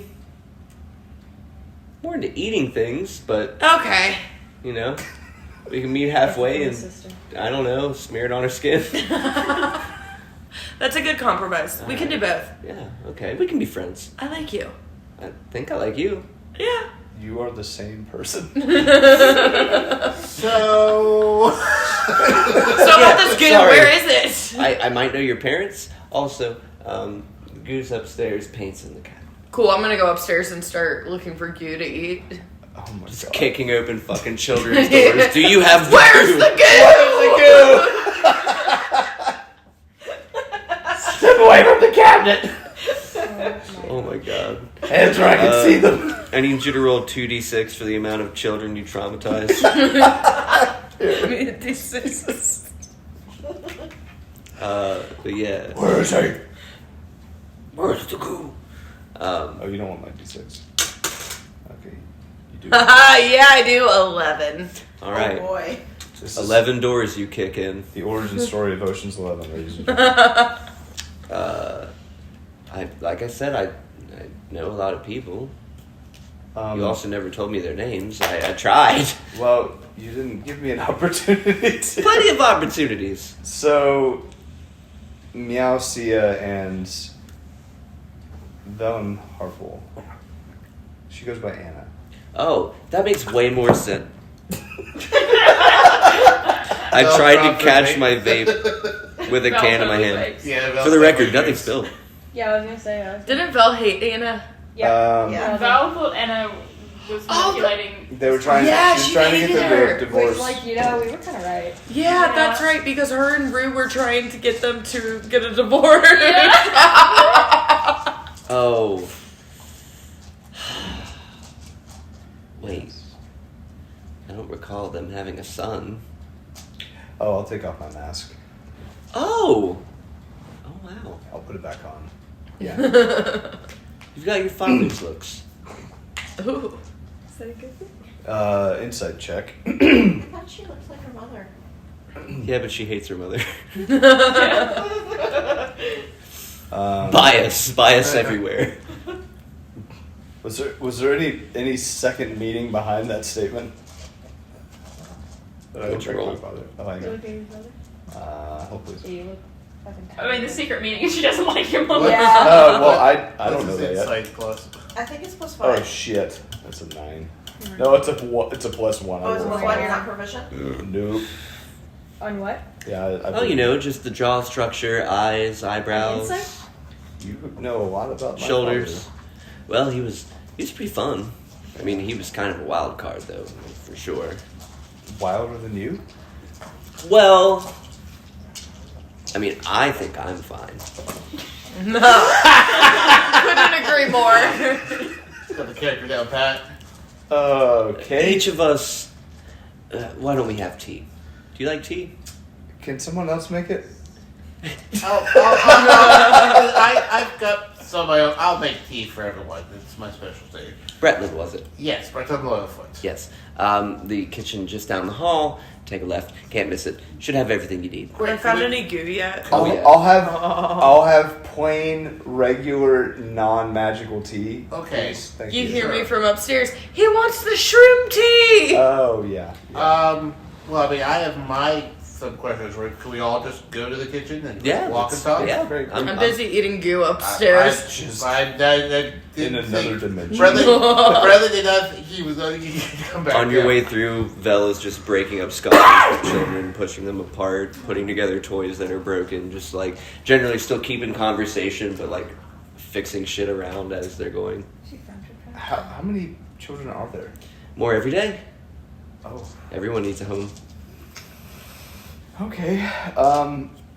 more into eating things, but Okay. you know, we can meet halfway and I don't know, smear it on her skin. That's a good compromise. We can do both. Yeah, okay, we can be friends. I like you. I think I like you. Yeah. You are the same person. So. So about this game, sorry. where is it? I might know your parents. Also, Goose upstairs paints in the cabinet. Cool, I'm gonna go upstairs and start looking for goo to eat. Oh my Just god. kicking open fucking children's doors. Do you have the Where's goo? the goo? Where's the goo? Step away from the cabinet. Oh my god. Hands where I can see them. I need you to roll 2d6 for the amount of children you traumatized. But yeah. Where is he? Where's the goo? Oh, you don't want my d6. Okay. You do. Yeah, I do. 11. All right. Oh boy. This is 11 doors you kick in. the origin story of Ocean's 11, ladies and gentlemen. Like I said, I know a lot of people. You also never told me their names. I tried. Well, you didn't give me an opportunity to. Plenty of opportunities. So, Meowsia and Velen Harpole. She goes by Anna. Oh, that makes way more sense. I tried to catch my vape with a can in my hand. Yeah, For the record, nothing spilled. Yeah, I was gonna say. Didn't Vel hate Anna? Yeah. Val thought Anna was manipulating. They were trying. Yeah, she was she trying to hated get her. the divorce. we were kind of right. Yeah, that's right, because her and Rue were trying to get them to get a divorce. Oh. Wait. I don't recall them having a son. Oh, I'll take off my mask. Oh! Oh, wow. I'll put it back on. Yeah. You've got your father's looks. Ooh. Insight check. I thought she looked like her mother. Yeah, but she hates her mother. Um, Bias everywhere. Was there any second meaning behind that statement? Good roll. Oh, hang on. Hopefully. I mean, the secret meaning is she doesn't like your mom. Yeah. Well, I don't know that yet. Insight plus. I think it's +5. Oh shit, that's a 9. No, it's a +1. Oh, it's +1. You're not proficient. Nope. On what? Yeah. Oh, you know, just the jaw structure, eyes, eyebrows, Insight? You know a lot about my shoulders. father. Well, he was pretty fun. I mean, he was kind of a wild card, though, for sure. Wilder than you? Well, I mean, I think I'm fine. No. Couldn't agree more. Got the character down pat. Okay. Each of us, why don't we have tea? Do you like tea? Can someone else make it? I've got some of my own. I'll make tea for everyone. It's my specialty. Bretland, was it? Yes, Bretland Littlefoot. Yes. The kitchen just down the hall. Take a left. Can't miss it. Should have everything you need. I found any goo yet? Oh, yeah. I'll have plain, regular, non-magical tea. Okay. Please. Thank You you. hear me from upstairs. He wants the shrimp tea. Oh yeah. Well, I mean, I have my some questions. Where can we all just go to the kitchen and walk and talk? Yeah. Great. I'm busy eating goo upstairs. I In another dimension. Bretland did not. He was going to come back. On your way through, Vel is just breaking up sculptures for children, pushing them apart, putting together toys that are broken, just like generally still keeping conversation, but like fixing shit around as they're going. How many children are there? More every day. Oh. Everyone needs a home. Okay.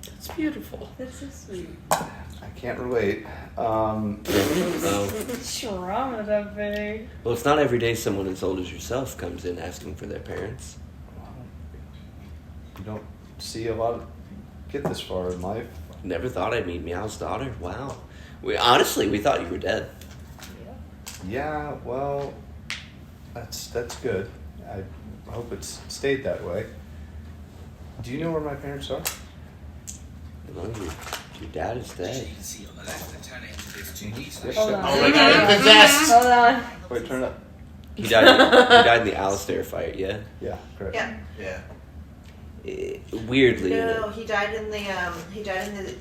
It's beautiful. That's so sweet. I can't relate. Oh. What's wrong with that thing? Well, it's not every day someone as old as yourself comes in asking for their parents. You don't see a lot get this far in life. Never thought I'd meet Meow's daughter. Wow. We thought you were dead. Yeah, well, that's good. I hope it's stayed that way. Do you know where my parents are? Well, your dad is dead. Hold on. Oh my god, possessed! Hold on. Wait, turn it up. He died in the Alistair fight, yeah? Yeah, correct. Yeah. Yeah. Weirdly. No, he died in the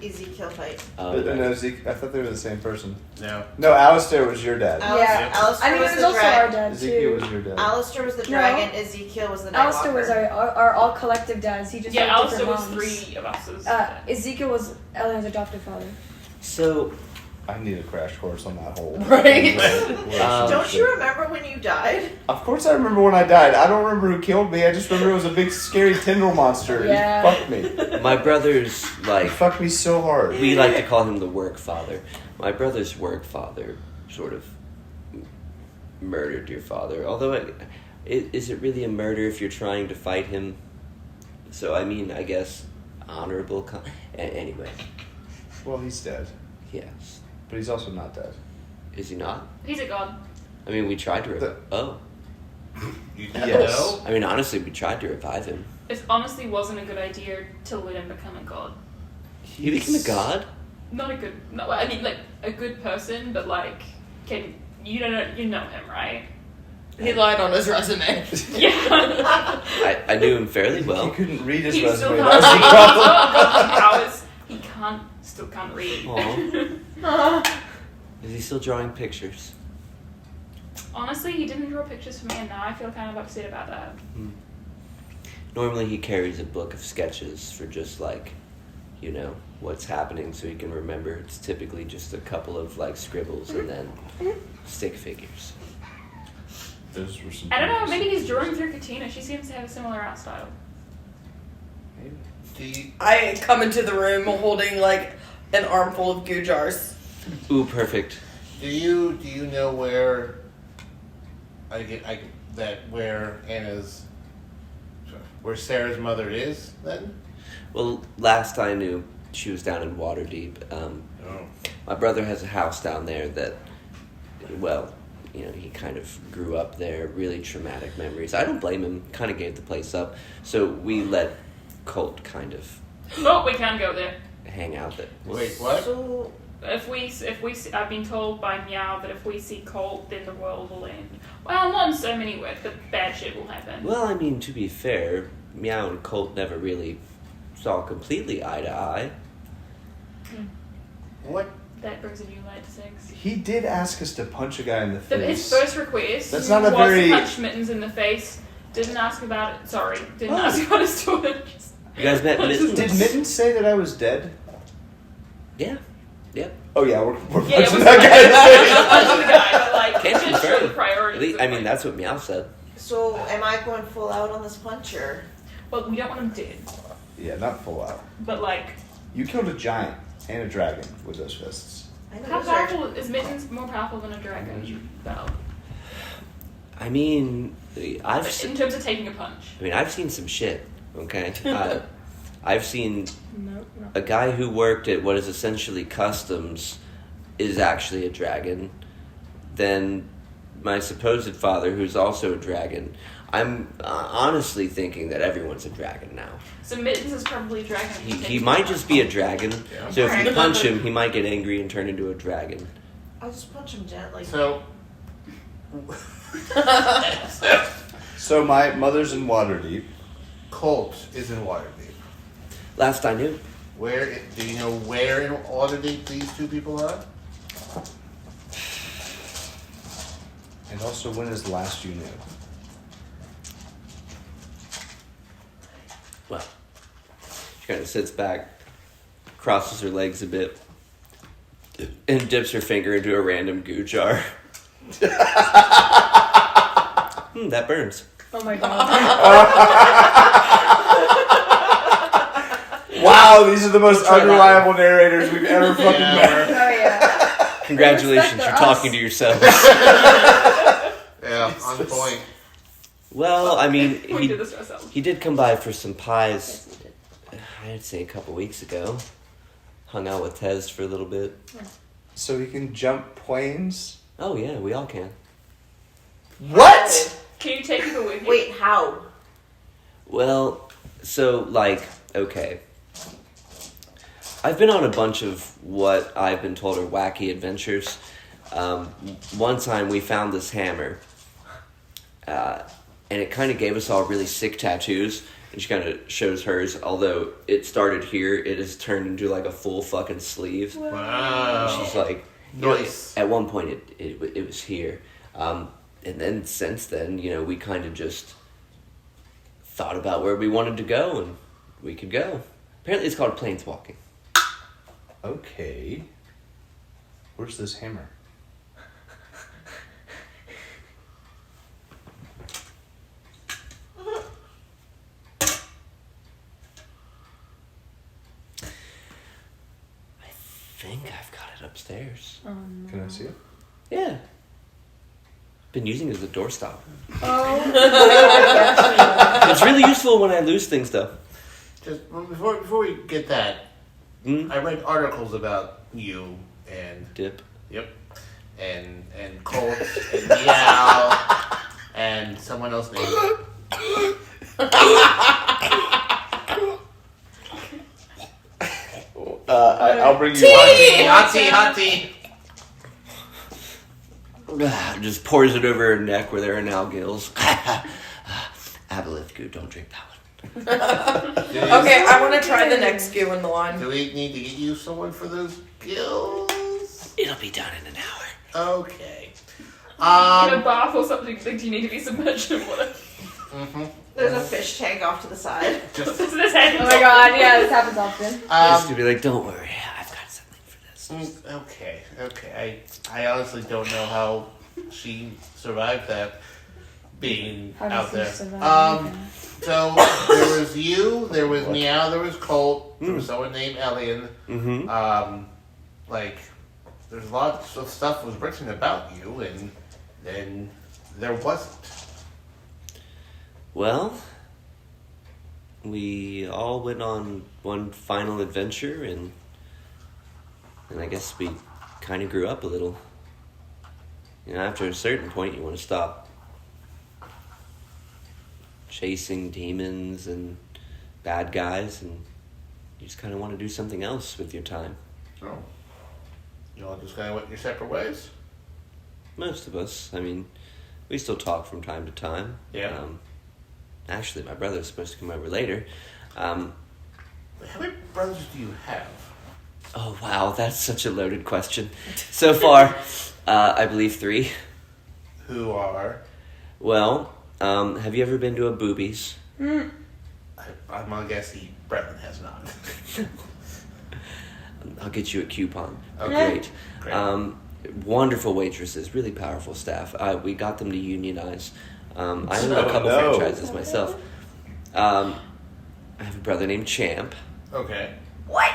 Ezekiel fight. Oh, No, I thought they were the same person. No. No, Alistair was your dad. Yeah. Alistair I mean, was it was the also dragon. our dad Ezekiel too. was your dad. Alistair was the No. dragon. Ezekiel was the Nightwalker. Alistair was our all collective dads. He just Yeah, had Alistair different was moms. 3 of us. Ezekiel was Ellen's adopted father. So, I need a crash course on that whole. Right. Don't you remember when you died? Of course I remember when I died. I don't remember who killed me. I just remember it was a big scary tendril monster. Yeah. He fucked me. my brother's, He like, fucked me so hard. we like to call him the work father. My brother's work father sort of murdered your father. Although, is it really a murder if you're trying to fight him? So, I mean, I guess, honorable. Anyway, Well, he's dead. yes. But he's also not dead. Is he not? He's a god. I mean, we tried to. You Yes. know? I mean, honestly, we tried to revive him. It honestly wasn't a good idea to let him become a god. He became a god? Not a good. No, I mean like a good person, but like, you know him, right? He lied on his resume. Yeah. I knew him fairly He well. couldn't read his He still resume. can't That's read. the problem. Powers. He still can't read. Aw. Is he still drawing pictures? Honestly, he didn't draw pictures for me, and now I feel kind of upset about that. Normally he carries a book of sketches for just like, you know, what's happening so he can remember. It's typically just a couple of like scribbles and then stick figures. Those were some I don't know. things. Maybe he's drawing through Katina. She seems to have a similar art style. I come into the room holding like an armful of goo jars. Ooh, perfect. Do you know where where Sarah's mother is then? Well, last I knew, she was down in Waterdeep. My brother has a house down there that, well, he kind of grew up there, really traumatic memories. I don't blame him, kind of gave the place up. So we let Colt kind of No, we can't go there. hang out there. Wait, what? So, If we, I've been told by Meow that if we see Colt, then the world will end. Well, not in so many words, but bad shit will happen. Well, I mean, to be fair, Meow and Colt never really saw completely eye to eye. What? That brings a new light to sex. He did ask us to punch a guy in the face. His first request That's not a was very- to punch Mittens in the face. Didn't ask about it. Sorry, didn't ask about his daughter. You guys met Mittens? Did Mittens say that I was dead? Yeah. Yep. Oh yeah, we're Yeah, it punching was that guy in punching the guy, but like Can't just show confirm. the At priorities. least, of, I mean, like- that's what Meow said. so am I going full out on this puncher? Well, we don't want him dead, Yeah, not full out. but like, You killed a giant and a dragon with those fists. I know how those are- powerful is Mittens? More powerful than a dragon? No. I mean, I've In seen, terms of taking a punch. I've seen some shit. Okay. I've seen No. a guy who worked at what is essentially customs is actually a dragon. Then my supposed father, who's also a dragon. I'm honestly thinking that everyone's a dragon now. So Mittens is probably a dragon. He might just be a dragon. Yeah. So if you Alright. punch him, he might get angry and turn into a dragon. I'll just punch him gently. So, So my mother's in Waterdeep. Colt is in Waterdeep. Last I knew. Do you know where in Waterdeep these two people are? And also, when is the last you knew? Well, she kind of sits back, crosses her legs a bit, and dips her finger into a random goo jar. That burns. Oh my god. Wow, these are the most unreliable narrators we've ever fucking met. Oh yeah. Congratulations, they're you're us. talking to yourselves. Yeah, on point. Well, I mean, We did this to ourselves. he did come by for some pies, I'd say a couple weeks ago. Hung out with Tez for a little bit. So he can jump planes? Oh yeah, we all can. What? Can you take people with you? Wait, how? Well, so, okay. I've been on a bunch of what I've been told are wacky adventures. One time we found this hammer, and it kind of gave us all really sick tattoos. And she kind of shows hers, although it started here, it has turned into like a full fucking sleeve. Wow. She's like, Nice. at one point it was here. And then since then, we kind of just thought about where we wanted to go, and we could go. Apparently it's called planeswalking. Okay. Where's this hammer? I think I've got it upstairs. Oh, no. Can I see it? Yeah. Been using it as a doorstop. Oh. It's really useful when I lose things, though. Just before we get that, Mm? I read articles about you and Dip. and Colt and Meow and someone else named it. I'll bring you Hot tea. Just pours it over her neck where there are now gills. Aboleth goo, don't drink that one. Okay, I want to try the next goo in the line. Do we need to get you someone for those gills? It'll be done in an hour. Okay. In a bath or something, do you need to be submerged in water? Mm-hmm. There's a fish tank off to the side. This happens. Oh my god, yeah, this happens often. Just to be like, don't worry, I've got something for this. Okay. I honestly don't know how she survived that being How out does he there. survive anything? So there was you, there was Meow, there was Colt, there was someone named Elian. Mm-hmm. There's lots of stuff was written about you, and then there wasn't. Well, we all went on one final adventure, and I guess we kind of grew up a little. after a certain point, you want to stop chasing demons and bad guys, and you just kind of want to do something else with your time. Oh. You all just kind of went your separate ways? Most of us. I mean, we still talk from time to time. Yeah. Actually, my brother's supposed to come over later. How many brothers do you have? Oh, wow, that's such a loaded question. So far, I believe 3. Who are? Well, have you ever been to a Boobies? I'm gonna guess Bretman has not. I'll get you a coupon. Okay. Great. Wonderful waitresses, really powerful staff. We got them to unionize. I own a couple franchises myself. I have a brother named Champ. Okay. What?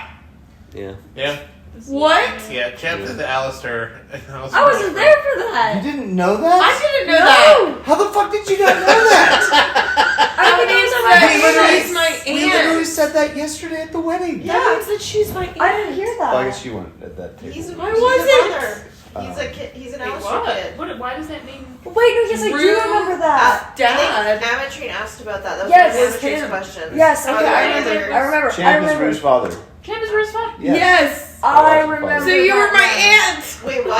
Yeah. Yeah. What? Yeah, Champ is Alistair. I wasn't there for that. You didn't know that? I didn't know that. How the fuck did you not know that? I mean, he's my We literally aunt. said that yesterday at the wedding. That means that she's my aunt. I didn't hear that. Well, I guess you weren't at that table. He's a I wasn't. brother. He's a kid. He's an Wait, Alistair kid. what? Why does that mean? Wait, no, yes, I do remember that. Dad. Ametrine asked about that. That was Yes, one of it's Amatrine's him. questions. Yes, Are okay, there I any remember. others? I remember. Champ is Rue's father. Champ is Rue's father? Yes. I remember. So you were that my now. aunt. Wait, what?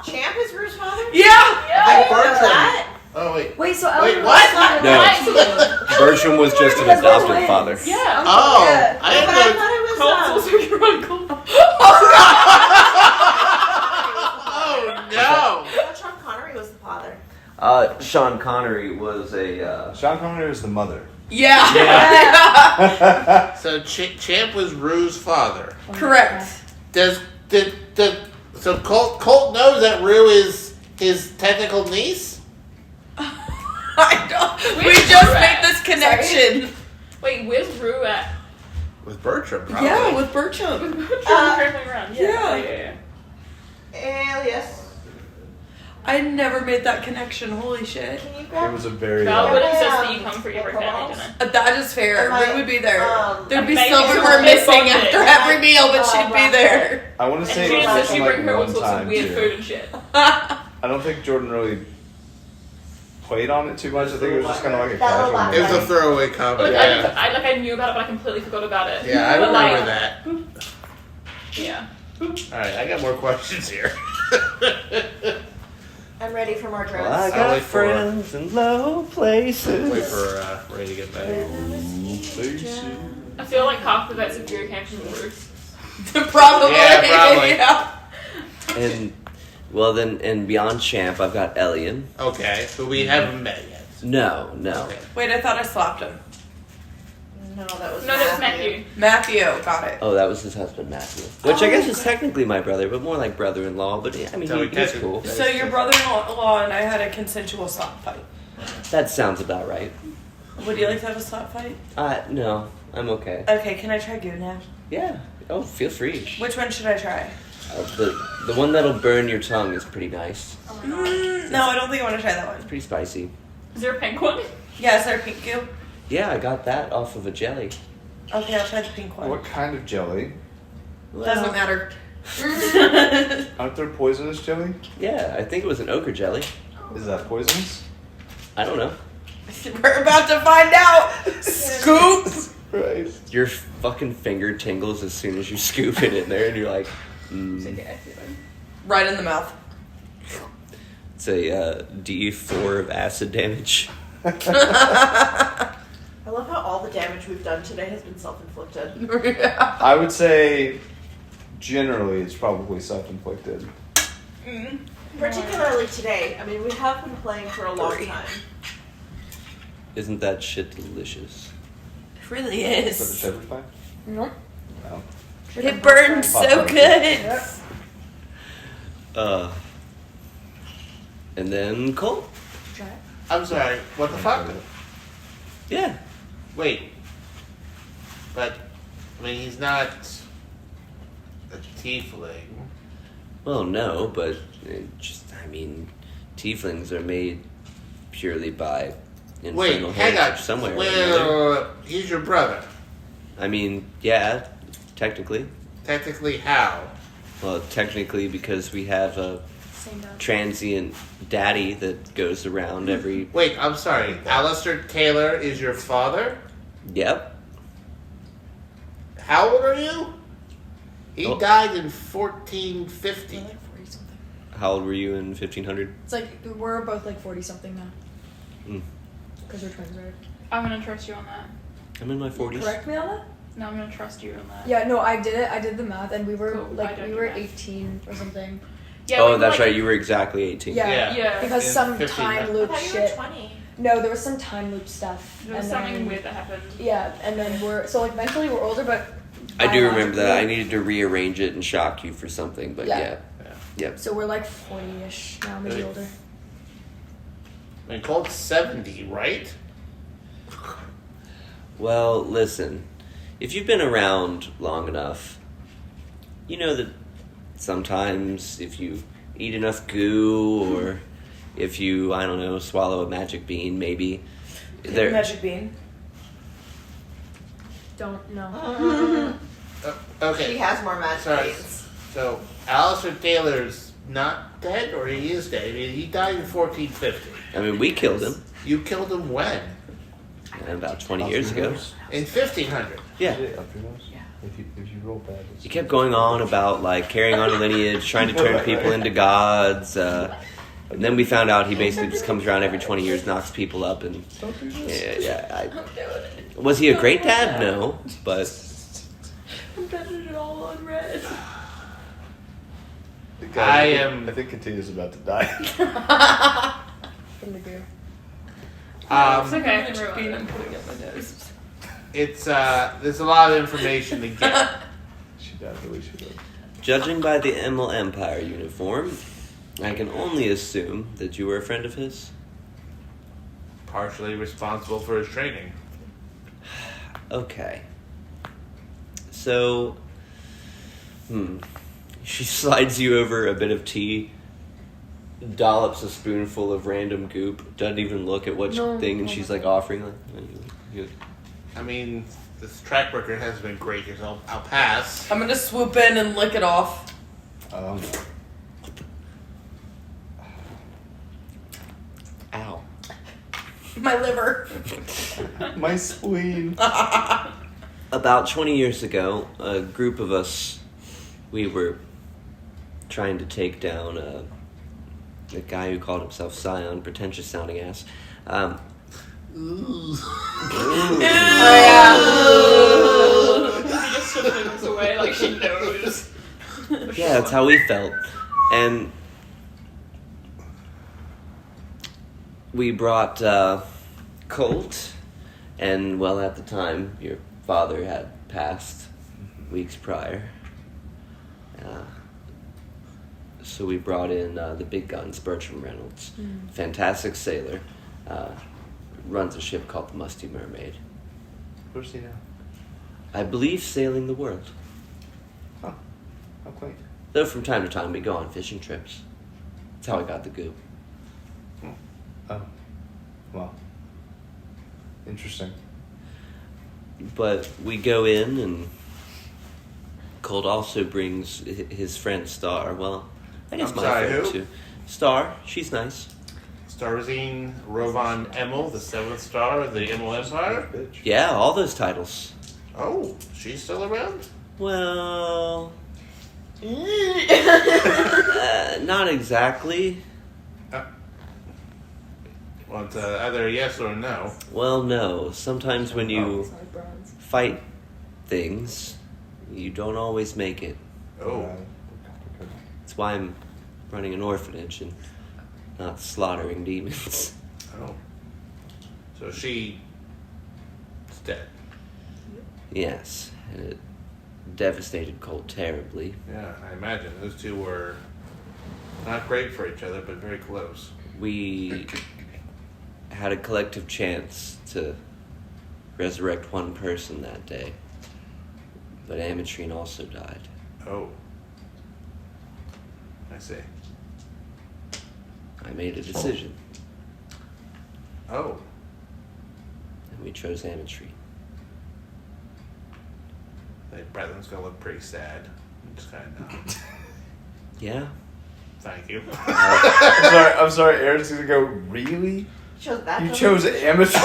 Champ is Rue's father? Yeah. I didn't know that. Oh, wait. Wait, so Wait, Ellen what? was No. Bertram was just an Because we're adopted twins. father. Yeah. Oh, Yeah. I But didn't I know. thought it was Colt's also your uncle. Oh, no. I thought Sean Connery was the father. Sean Connery was a... Sean Connery is the mother. Yeah. So Champ was Rue's father. Correct. So Colt knows that Rue is his technical niece? I don't. We Where's just Rue made at? this connection. Wait, where's Rue at? With Bertram, probably. Yeah, with Bertram. Traveling around. yeah. Yeah. Alias. I never made that connection. Holy shit. Can you It grab was a very... Val would insist Yeah. that you come for every family dinner. That is fair. Am I- Rue would be there. There'd be Amazing. silverware We're missing bonded. after every meal, but she'd be Wow. there. I want And to say she it was insists also you like bring her all one sorts of time, weird too. food and shit. I don't think Jordan really played on it too much. I think it was just kind of like a That little casual. black It was a guy. throwaway comment. Like, Yeah. I knew about it, but I completely forgot about it. Yeah, I But, remember like, that. Yeah. Alright, I got more questions here. I'm ready for more Well, I drugs. got wait for- friends in low places. Wait for Ray to get back. I feel like half of that's a beer came from the roof. Probably. Yeah, probably. Yeah. And, well then, and beyond Champ, I've got Elian. Okay, but we haven't met yet. No. Okay. Wait, I thought I slapped him. No, that was No, that's Matthew. Matthew, got it. Oh, that was his husband, Matthew. Which I guess is technically my brother, but more like brother-in-law. But yeah, I mean, So we he's catch it. cool. So your brother-in-law and I had a consensual slap fight. That sounds about right. Would you like to have a slap fight? No, I'm okay. Okay, can I try Goo now? Yeah. Oh, feel free. Which one should I try? The one that'll burn your tongue is pretty nice. No, I don't think I want to try that one. Pretty spicy. Is there a pink one? Yeah, is there a pink Goo? Yeah, I got that off of a jelly. Okay, I'll try the pink one. What kind of jelly? Doesn't matter. Aren't there poisonous jelly? Yeah, I think it was an ochre jelly. Is that poisonous? I don't know. We're about to find out. Scoop. Right. Your fucking finger tingles as soon as you scoop it in there, and you're like, Right in the mouth. It's a D4 of acid damage. I love how all the damage we've done today has been self-inflicted. I would say generally it's probably self-inflicted. Particularly today. I mean, we have been playing for a long time. Isn't that shit delicious? It really Is that the is. shepherd pie? Nope. No. It burns so good. And then Colt. I'm sorry, what the fuck? Yeah. Wait. But, I mean, he's not a tiefling. Well, no, but tieflings are made purely by Wait, infernal hang on. heritage somewhere. or another. Well, he's your brother. I mean, yeah, technically. Technically, how? Well, technically because we have a transient daddy that goes around every. Wait, I'm sorry. Alistair Taylor is your father? Yep. How old are you? He Oh. died in 1450. Like 40 something. How old were you in 1500? It's like we're both like 40 something now. Mm. Because we're twins, right? I'm gonna trust you on that. I'm in my 40s. Correct me on that? No, I'm gonna trust you on that. Yeah, no, I did it. I did the math, and we were Cool, I like don't we do were math. 18 or something. Yeah, Oh, we were, that's like, right. You were exactly 18. Yeah. Yeah. Because In some 15, time I loop I thought you shit. were 20. No, there was some time loop stuff. There was and something then, weird that happened. Yeah, and then we're so like mentally we're older, but I do remember that. I biologically- needed to rearrange it and shock you for something, but Yeah. yeah. So we're like 40-ish now, maybe Really? older. I mean, Colt's 70, right? Well, listen. If you've been around long enough, you know that sometimes if you eat enough goo or if you, I don't know, swallow a magic bean, maybe. There, Magic bean. Don't know. She Okay, has more magic Sorry. beans. so Alistair Taylor's not dead, or he is dead? I mean, he died in 1450. I mean, we killed him You killed him when? about 20 years ago. In 1500. Yeah. Up your nose? Yeah. If you roll bad, it's You kept going on about like carrying on a lineage, trying to turn people into gods. And then we found out he basically just comes around every 20 years, knocks people up, and was he a great dad? No, but I'm touching it all on red. I think Katina's about to die. From the goo. It's okay, I can Magic bean. ruin I'm it. putting up my nose. It's there's a lot of information to get. She definitely should have. judging by the Emil Empire uniform, I can only assume that you were a friend of his. Partially responsible for his training. Okay. So, she slides you over a bit of tea, dollops a spoonful of random goop, doesn't even look at what thing, and she's like offering like, you- I mean, this track record hasn't been great, so I'll pass. I'm gonna swoop in and lick it off. Ow. My liver. My spleen. About 20 years ago, a group of us, we were trying to take down a guy who called himself Scion, pretentious sounding ass. She just sort of moves away like she knows. Yeah, that's how we felt. And we brought Colt, and well, at the time, your father had passed weeks prior. So we brought in the big guns, Bertram Reynolds. Fantastic sailor. Runs a ship called the Musty Mermaid. Where's he now? I believe sailing the world. How quaint. Though from time to time we go on fishing trips. That's how I got the goop. Oh. Well. Interesting. But we go in, and Colt also brings his friend Star. Well, I guess I'm my sorry, friend who? too. Star, she's nice. Starzine Rovan Emil, the 7th star of the Emil Empire. Bitch. Yeah, all those titles. Oh, she's still around? Well, not exactly. Well, it's either a yes or a no. Well, no. Sometimes when you fight things, you don't always make it. Oh. That's why I'm running an orphanage and not slaughtering demons. Oh. So she's dead. Yes, and it devastated Colt terribly. Yeah, I imagine. Those two were not great for each other, but very close. We had a collective chance to resurrect one person that day, but Ametrine also died. Oh. I see. I made a decision, Oh. and we chose Ametrine. Brethen's gonna look pretty sad. Just kind of not. Yeah, Thank you. I'm sorry, Aaron's gonna go, really? Chose that. You one? chose amateur?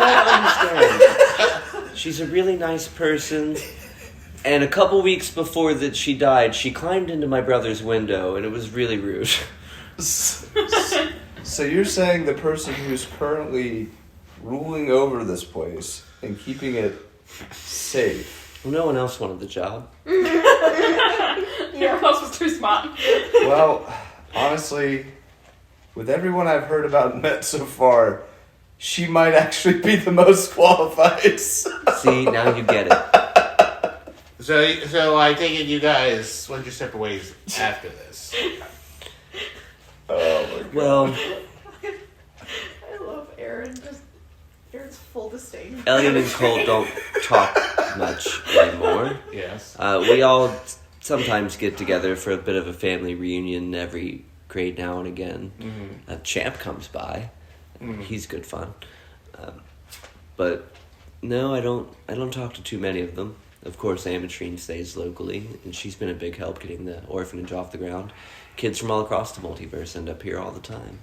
I don't understand. She's a really nice person. And a couple weeks before that she died, she climbed into my brother's window, and it was really rude. So you're saying the person who's currently ruling over this place and keeping it safe? Well, no one else wanted the job. Everyone else was too smart. Well, honestly, with everyone I've heard about and met so far, she might actually be the most qualified. See, now you get it. So I take it you guys went your separate ways after this. Oh my god. Well, I love Aaron. Aaron's full disdain. Elliot and Colt don't talk much anymore. Yes. We all sometimes get together for a bit of a family reunion every great now and again. Mm-hmm. Champ comes by. Mm-hmm. He's good fun. But no, I don't talk to too many of them. Of course, Amatrine stays locally, and she's been a big help getting the orphanage off the ground. Kids from all across the multiverse end up here all the time.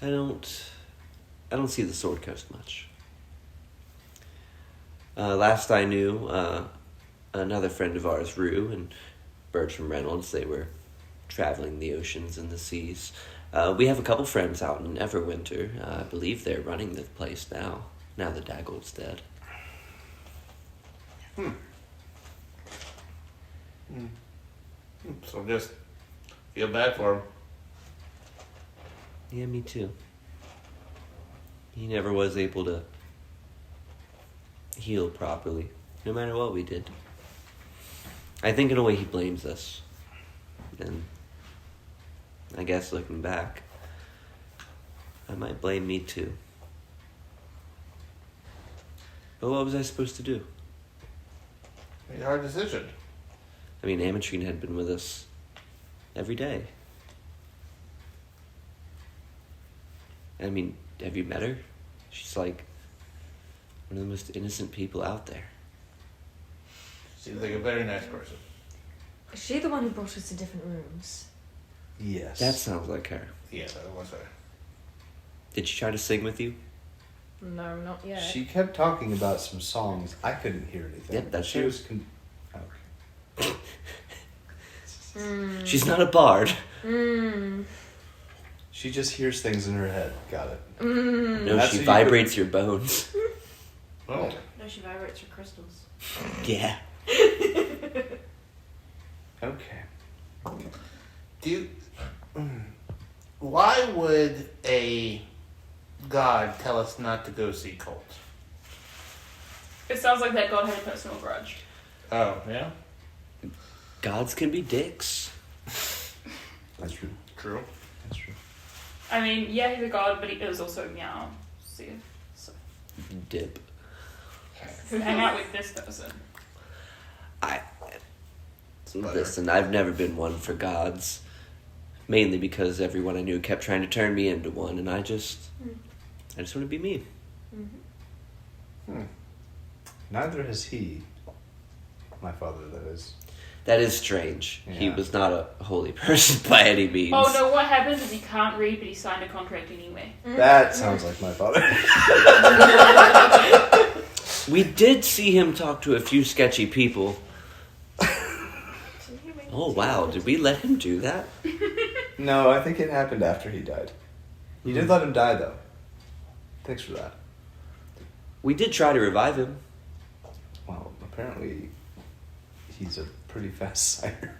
I don't see the Sword Coast much. Last I knew, another friend of ours, Rue, and Bertram Reynolds, they were traveling the oceans and the seas. We have a couple friends out in Everwinter. I believe they're running the place now that Daggle's dead. So just feel bad for him. Yeah, me too. He never was able to heal properly, no matter what we did. I think in a way he blames us. And I guess looking back, I might blame me too. But what was I supposed to do? Made a hard decision. I mean, Amatrine had been with us every day. I mean, have you met her? She's like one of the most innocent people out there. Seems like a very nice person. Is she the one who brought us to different rooms? Yes. That sounds like her. Yeah, that was her. Did she try to sing with you? No, not yet. She kept talking about some songs. I couldn't hear anything. Yep, that's she her. was. Okay. She's not a bard. She just hears things in her head. Got it. No, That's she who you vibrates your bones. Oh. No, she vibrates her crystals. Yeah. Okay. Do you, why would a god tell us not to go see Colt? It sounds like that god had a personal grudge. Oh, yeah? Gods can be dicks. That's true. True. That's true. I mean, yeah, he's a god, but he is also meow. See, so Dip. hang out with this person. Listen, I've never been one for gods. Mainly because everyone I knew kept trying to turn me into one, and I just want to be me. Neither has he. My father, that is. That is strange. He Yeah. was not a holy person by any means. Oh no, what happens is he can't read, but he signed a contract anyway. That sounds like my father. We did see him talk to a few sketchy people. Oh wow, did we let him do that? No, I think it happened after he died. You did let him die, though. Thanks for that. We did try to revive him. Well, apparently he's a pretty fast signer.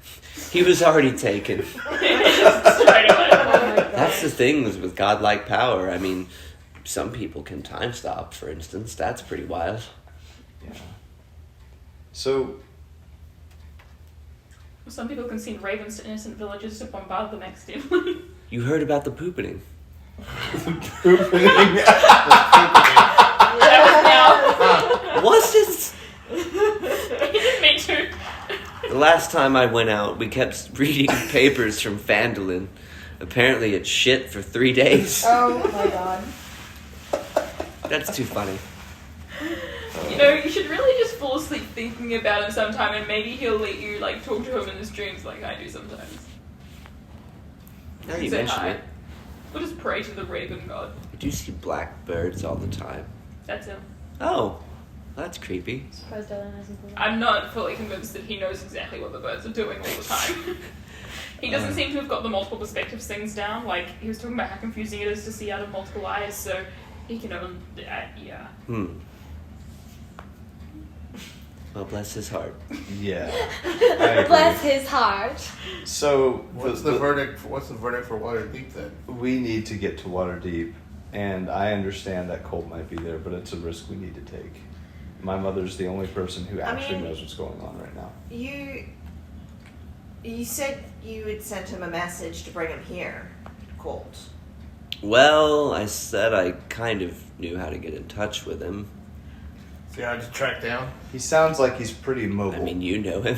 He was already taken. Straight away. That's the thing with godlike power. I mean, some people can time stop, for instance. That's pretty wild. Yeah. So, Some people can send ravens to innocent villages to bombard them accidentally. You heard about the poopening. That Was it? was now. He didn't mean to. The last time I went out, we kept reading papers from Phandalin. Apparently it's shit for 3 days. Oh my god. That's too funny. You know, you should really just fall asleep thinking about him sometime, and maybe he'll let you like talk to him in his dreams, like I do sometimes. Now you Say mention hi. it, We'll just pray to the raven god. I do see black birds all the time. That's him. Oh, that's creepy. Surprised Ellen hasn't put it. I'm not fully convinced that he knows exactly what the birds are doing all the time. He doesn't seem to have got the multiple perspectives things down. Like, he was talking about how confusing it is to see out of multiple eyes, so he can own that, yeah. Well, bless his heart. Yeah. I agree. Bless his heart. So What's the verdict for Waterdeep then? We need to get to Waterdeep, and I understand that Colt might be there, but it's a risk we need to take. My mother's the only person who actually knows what's going on right now. You said you had sent him a message to bring him here, Colt. Well, I said I kind of knew how to get in touch with him. See, hard to track down. He sounds like he's pretty mobile. I mean, you know him.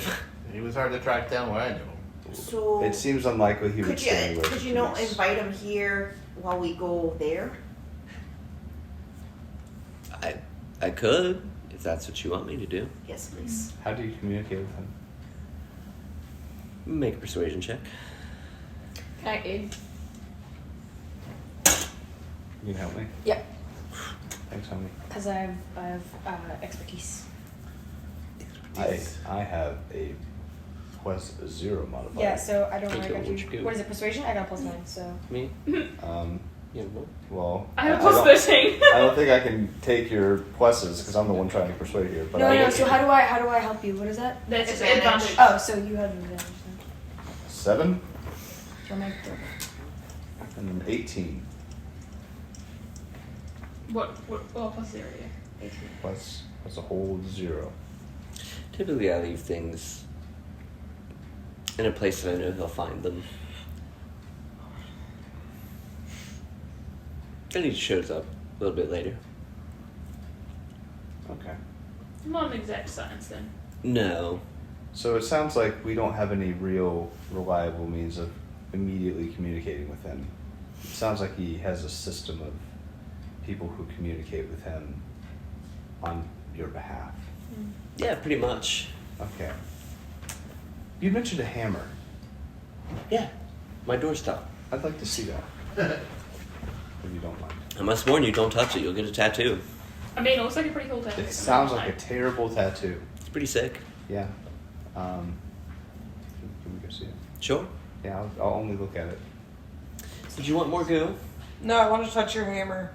He was hard to track down where I knew him. So It seems unlikely he would stay anywhere. could you not invite him here while we go there? I could, if that's what you want me to do. Yes, please. How do you communicate with him? Make a persuasion check. Can I aid? You can help me? Yep. Thanks, homie. Because I have expertise. I have a quest 0 modifier. Yeah, so I don't know Okay, what I got what'd you you. do? What is it, persuasion? I got +9, so. Me? Yeah, Well, I have don't- +13. I don't think I can take your pluses because I'm the one trying to persuade here. But No, so how do I help you? What is that? That's Advantage. advantage. Oh, so you have an advantage then. 7 Don't make the... and an 18 Plus 0, yeah. plus a whole 0. Typically, I leave things in a place that I know he'll find them. Then he shows up a little bit later. Okay. Not an exact science then. No. So it sounds like we don't have any real reliable means of immediately communicating with him. It sounds like he has a system of people who communicate with him on your behalf. Yeah, pretty much. Okay. You mentioned a hammer. Yeah. My doorstop. I'd like to see that. If you don't mind. I must warn you, don't touch it. You'll get a tattoo. I mean, it looks like a pretty cool tattoo. It sounds like a terrible tattoo. It's pretty sick. Yeah. Can we go see it? Sure. Yeah, I'll only look at it. Did you want more goo? No, I want to touch your hammer.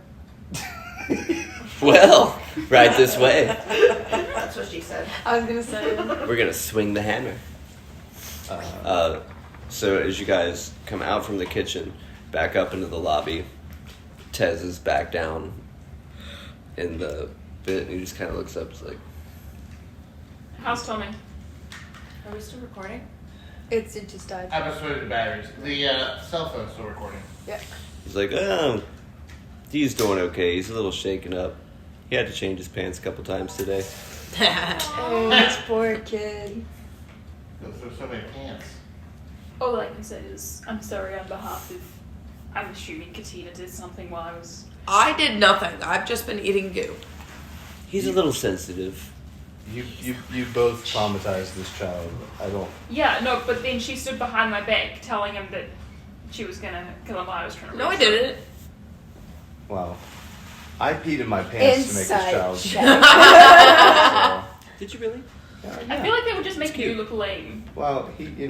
Well, right this way. That's what she said. I was gonna say. We're gonna swing the hammer. So as you guys come out from the kitchen, back up into the lobby, Tez is back down in the bit, and he just kind of looks up. It's like, How's Tommy? Are we still recording? It just died. I persuaded the batteries. The cell phone's still recording. Yeah. he's like, oh, he's doing okay. He's a little shaken up. He had to change his pants a couple times today. Oh, this poor kid. Goes through so many pants. All I can say is, I'm sorry on behalf of, I'm assuming Katina did something while I was... I did nothing. I've just been eating goo. He's a little sensitive. You both traumatized this child. I don't. Yeah, no, but then she stood behind my back telling him that she was gonna kill him while I was trying to... No, I raise didn't. Well, I peed in my pants to make this child. Inside Did you really? I feel like that would just make you cute. look lame. Well, he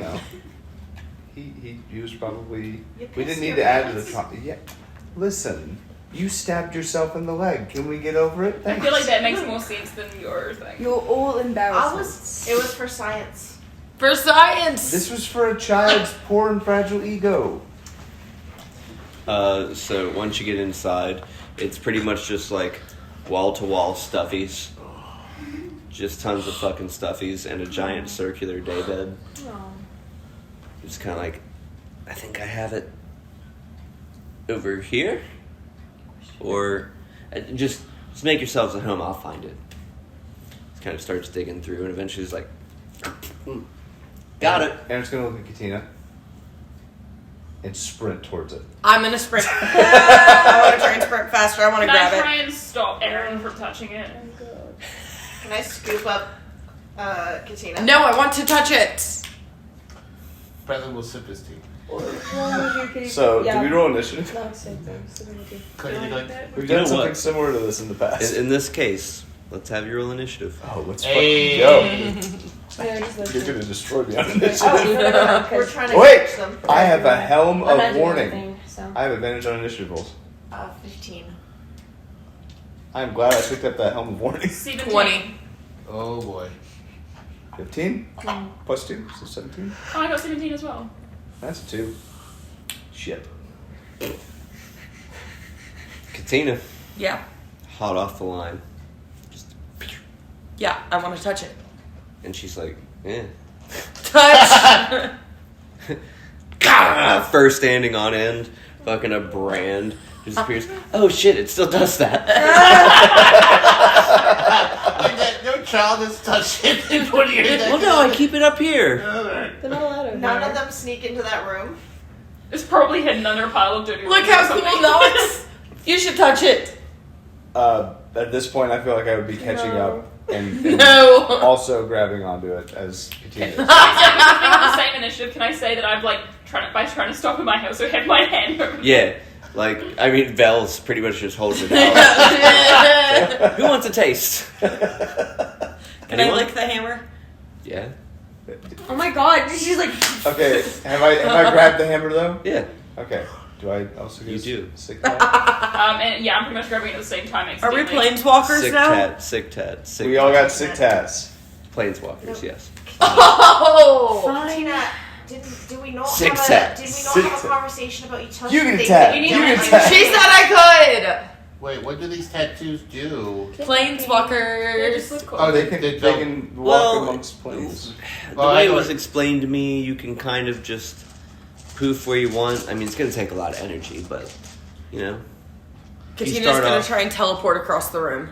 was probably. You We pissed didn't need your to add to the pants? trauma. Yeah. Listen, you stabbed yourself in the leg. Can we get over it? I Thanks. feel like that makes more sense than your thing. You're all embarrassed. It was for science. For science. This was for a child's poor and fragile ego. So once you get inside, it's pretty much just like wall-to-wall stuffies. Just tons of fucking stuffies and a giant circular daybed. It's kind of like, I think I have it over here. Or just make yourselves at home, I'll find it. He kind of starts digging through and eventually he's like, got it. Aaron's gonna look at Katina and sprint towards it. I'm gonna sprint. I want to try and sprint faster. I want to Can I grab try and stop Aaron from touching it? Oh god. Can I scoop up Katina? No, I want to touch it. Brendan will sip his tea. So, do we roll initiative? No, same thing. Sitting with you. We've You know done something what? similar to this in the past. In this case, let's have you roll initiative. Oh, let's Hey. fucking go. Yeah, just like You're gonna destroy me on Oh, initiative. no, We're trying to Wait! catch them. I have a helm I'm of not doing warning. anything, so. I have advantage on initiative rolls. 15. I'm glad I picked up that helm of warning. 17. 20. Oh boy. 15 plus 2, so 17. Oh, I got 17 as well. That's a 2. Shit. Katina, Yeah. hot off the line. Yeah, I want to touch it. And she's like, eh. Touch! First standing on end, fucking a brand disappears. Oh shit, it still does that. No child has touched it in 20 years. Well, no, I keep it up here. They're not allowed to. None of them sneak into that room. It's probably hidden under a pile of dirty Look laundry or how something. cool Nox. You should touch it. At this point, I feel like I would be catching up and No. also grabbing onto it as Katina. Instead of the same initiative, can I say that I've trying to stop him, I also have my hand over Yeah, like, I mean, Vel's pretty much just holding it out. Who wants a taste? Can I Anyone? lick the hammer? Yeah. Oh my god, she's like. Okay, have I grabbed the hammer though? Yeah. Okay. Do I also get You do. sick tat? and yeah, I'm pretty much grabbing it at the same time. Are we accidentally. planeswalkers Sick now? tat, sick tat, sick We all got sick tats. Planeswalkers, yes. Oh! Katina, did we not Six have tats. a Six have a tats. conversation about each other? You get a Things tat. that You need You to- get a tat. She said I Wait, what do these tattoos do? They Planeswalkers. just look cool. Oh, they They can walk Well, amongst planes. The Well, way I it was like- explained to me, you can kind of just poof where you want. I mean, it's going to take a lot of energy, but, you know. Katina's start gonna off- try and teleport across the room.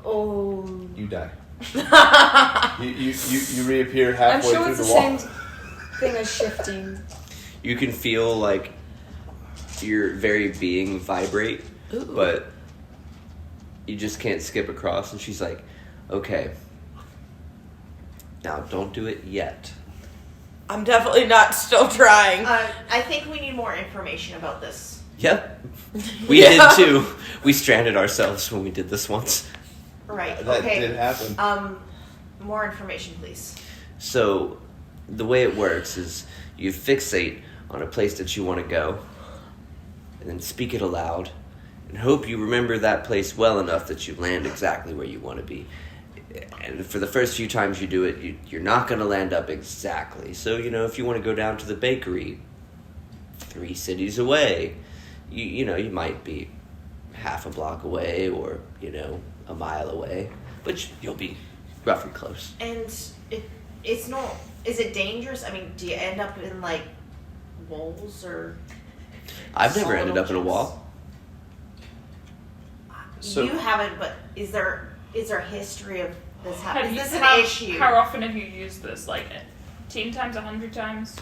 Oh. You die. You reappear I'm halfway sure through it's the the wall. same thing as shifting. You can feel, like, your very being vibrate, Ooh. but you just can't skip across. And she's like, okay, now don't do it yet. I'm definitely not still trying. I think we need more information about this. Yep. We did too. We stranded ourselves when we did this once. Right. That okay. did happen. More information, please. So, the way it works is you fixate on a place that you want to go, and then speak it aloud, and hope you remember that place well enough that you land exactly where you want to be. And for the first few times you do it, you're not going to land up exactly. So, you know, if you want to go down to the bakery 3 cities away, you know, you might be half a block away or, you know, a mile away, but you'll be roughly close. And it's not. Is it dangerous? I mean, do you end up in like walls or? I've never solid ended up in a objects? wall. So- You haven't, but is there a history of this Have happening? you- Is this how, an issue? How often have you used this? Like 10 times, 100 times?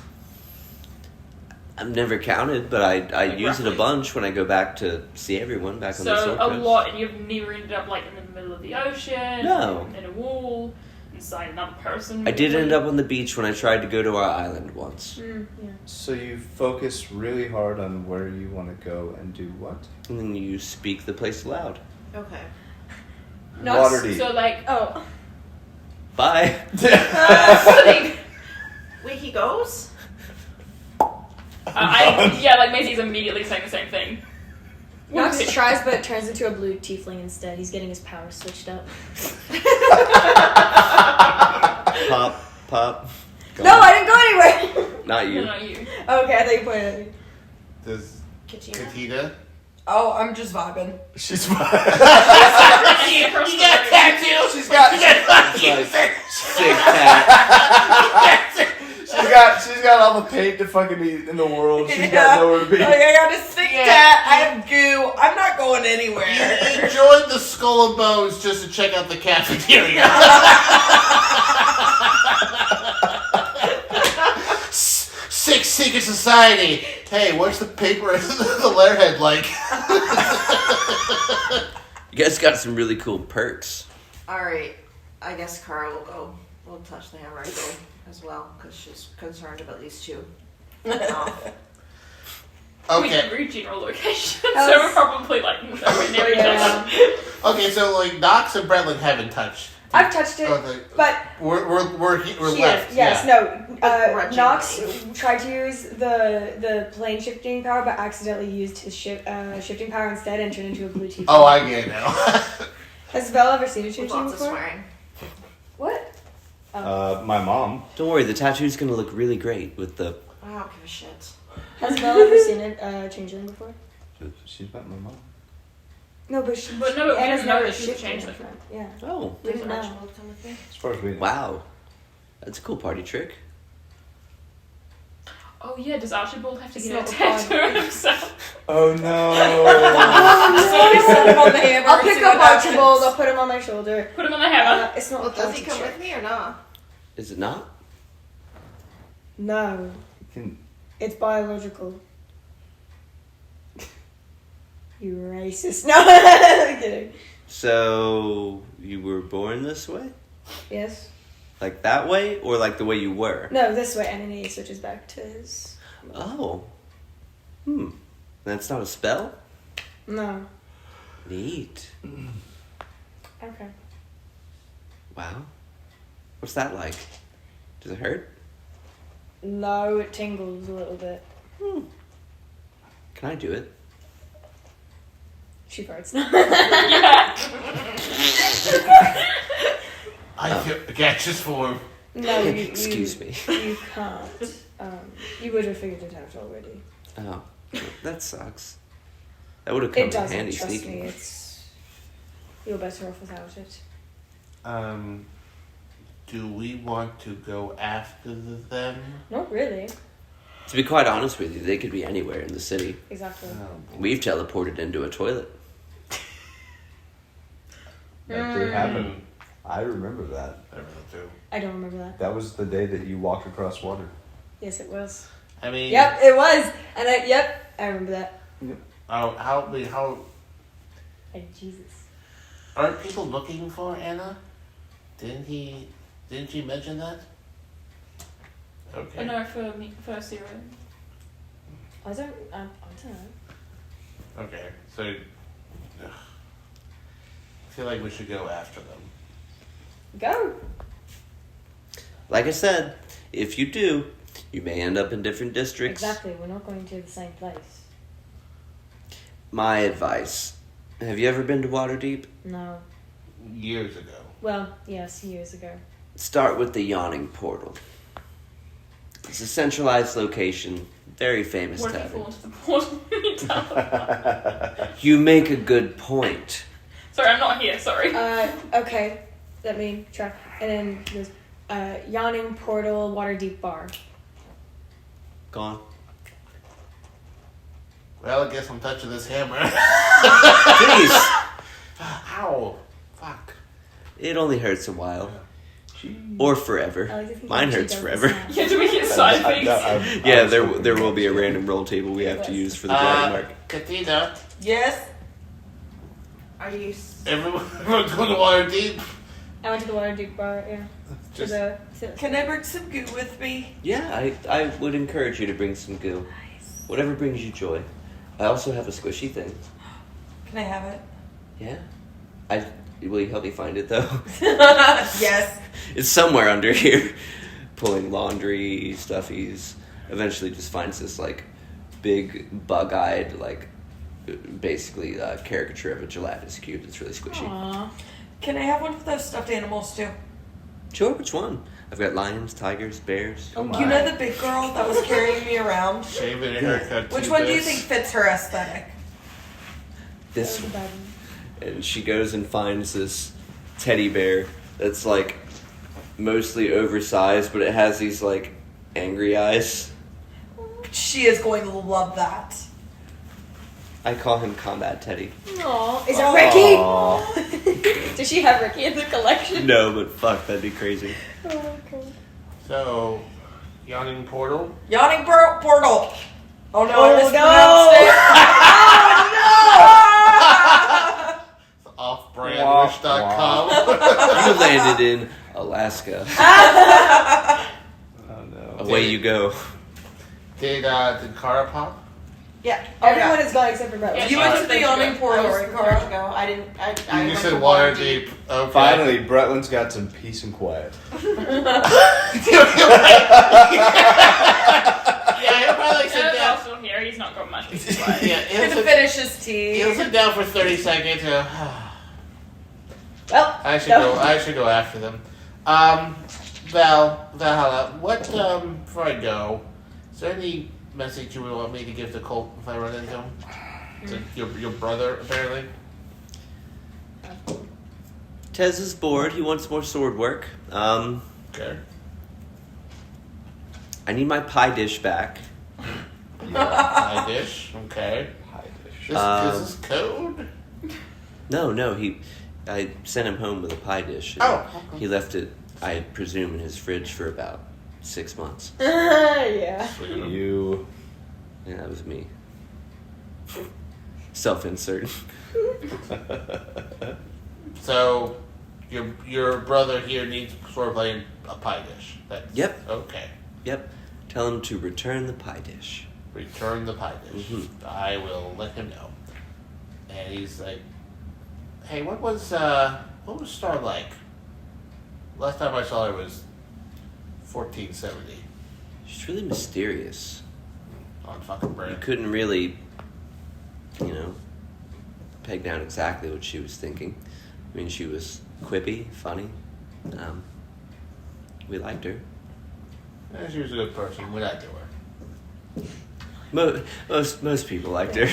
I've never counted, but I Like use it a roughly. bunch when I go back to see everyone back on the So Silk a Coast. lot, and you've never ended up like in the middle of the ocean, No. in a wall, inside another person. I did end up on the beach when I tried to go to our island once. Yeah. So you focus really hard on where you want to go and do what? And then you speak the place aloud. Okay. No, Waterdeep. so like, Oh. Bye. Wait, he goes? like Maisie's immediately saying the same thing. Nox tries, but turns into a blue tiefling instead. He's getting his powers switched up. Pop. Go No, on. I didn't go anywhere. Not you. No, not you. Okay, I thought you pointed at me. Does Katina? Katina? Oh, I'm just vibing. She's fine. You got tattoo. She's got Sick tat. she's got all the paint to fucking be in the world. She's got nowhere to be. Like, I got a sick tat. I have goo. I'm not going anywhere. You enjoyed the Skull and Bones just to check out the cafeteria. Six Secret Society. Hey, what's the paper and the letterhead like? You guys got some really cool perks. Alright, I guess Kara will go. We'll touch the hammer again as well, because she's concerned about these two. Off. We Okay. can read general location, so How's- we're probably like nowhere near each Yeah. other. Okay, so like Knox and Bretland haven't touched. I've touched it, Okay. but We're here, left. yes, Yeah. no. Begrudgingly. Nox tried to use the plane shifting power, but accidentally used his shifting power instead and turned into a blue tea. Oh, I get it now. Has Vel ever seen a With changing lots of before? swearing. What? My mom. Don't worry, the tattoo's gonna look really great with the. I don't give a shit. Has Vel ever seen a changeling before? She's not my mom. No, but But no, but we Anna's didn't know never that she was shifted changeling. before. Yeah. Oh, We didn't know. Reginald come with me? As far as we know. wow. That's a cool party trick. Oh yeah, does Archibald have to It's get a not tattoo required. himself? Oh no. Set him on the hammer I'll and pick see up what happens. Archibald. I'll put him on my shoulder. Put him on the hammer. It's not. Well, does he required come to with me or not? Is it not? No, Can- it's biological. You racist. No, I'm kidding. So you were born this way? Yes. Like that way, or like the way you were? No, this way, and then he switches back to his. Oh. That's not a spell? No. Neat. Okay. Wow. What's that like? Does it hurt? No, it tingles a little bit. Can I do it? She farts now. I feel catches form. No, you. Excuse me. You can't. You would have figured it out already. Oh, that sucks. That would have come It in doesn't. handy Trust sneaking. me. You're better off without it. Do we want to go after them? Not really. To be quite honest with you, they could be anywhere in the city. Exactly. We've teleported into a toilet. That did happen. I remember that. I really do. I don't remember that. That was the day that you walked across water. Yes, it was. I mean, Yep, it was. And I remember that. how And Jesus. aren't people looking for Anna? Didn't she mention that? Okay. Oh no, for me, for Sarah. I don't know. Okay. So I feel like we should go after them. Go. Like I said, if you do, you may end up in different districts. Exactly. We're not going to the same place. My advice. Have you ever been to Waterdeep? No. Years ago. Well, yes, years ago. Start with the Yawning Portal. It's a centralized location, very famous What if you tavern. fall into the portal when you tell? You make a good point. Sorry, I'm not here. Sorry. Okay. Let me try. And then there's Yawning Portal Waterdeep Bar. Gone. Well, I guess I'm touching this hammer. Please. Ow. Fuck. It only hurts a while. Or forever. I like to think Mine she hurts does forever. this Yeah, do we get side effects? Yeah, there will be a random roll table we have to use for the blind mark. Katina, Yes. Are you? everyone's going to Waterdeep. I went to the Waterdeep Bar, yeah. Just- Can I bring some goo with me? Yeah, I would encourage you to bring some goo. Whatever brings you joy. I also have a squishy thing. Can I have it? Yeah. Will you help me find it though? Yes. It's somewhere under here. Pulling laundry, stuffies. Eventually just finds this like big bug-eyed like basically a caricature of a gelatinous cube that's really squishy. Aww. Can I have one of those stuffed animals too? Sure, which one? I've got lions, tigers, bears. You know the big girl that was carrying me around? Shaving and haircut. Which one do you think fits her aesthetic? This one. And she goes and finds this teddy bear that's like mostly oversized, but it has these like angry eyes. She is going to love that. I call him Combat Teddy. Aww. Is it Ricky? Does she have Ricky in the collection? No, but fuck, that'd be crazy. Oh, okay. So, Yawning Portal. Yawning portal. Oh no, Oh, I mispronounced it. Oh no! Off-brand Wish.com. You landed in Alaska. Oh no. Away you go. Did Kara pop? Yeah. Everyone is gone except for Brett. Yeah, You went to the yawning portal, right, to Cara? go. I didn't. I You went just to said water deep. Okay. Finally, Bretland's got some peace and quiet. Yeah, he'll probably sit Turns down. out still here. He's not got much. Yeah, He's he'll gonna sit, finish his tea. he'll sit down for 30 seconds. Well, I should go after them. Valhalla, what, before I go, is there any message you would want me to give to Colt if I run into him? To your brother, apparently? Tez is bored. He wants more sword work. Okay. I need my pie dish back. Pie dish, okay. Pie dish. Is this code? No. I sent him home with a pie dish. Oh. He left it, I presume, in his fridge for about 6 months. yeah. You. Yeah, that was me. Self-insert. So, your brother here needs sort of like a pie dish. Yep. Okay. Yep. Tell him to return the pie dish. Return the pie dish. Mhm. I will let him know. And he's like, "Hey, what was Star like? Last time I saw her was 1470 She's really mysterious. on fucking You bread." couldn't really, peg down exactly what she was thinking. I mean, she was quippy, funny. We liked her. Yeah, she was a good person. We liked her. Most people liked her.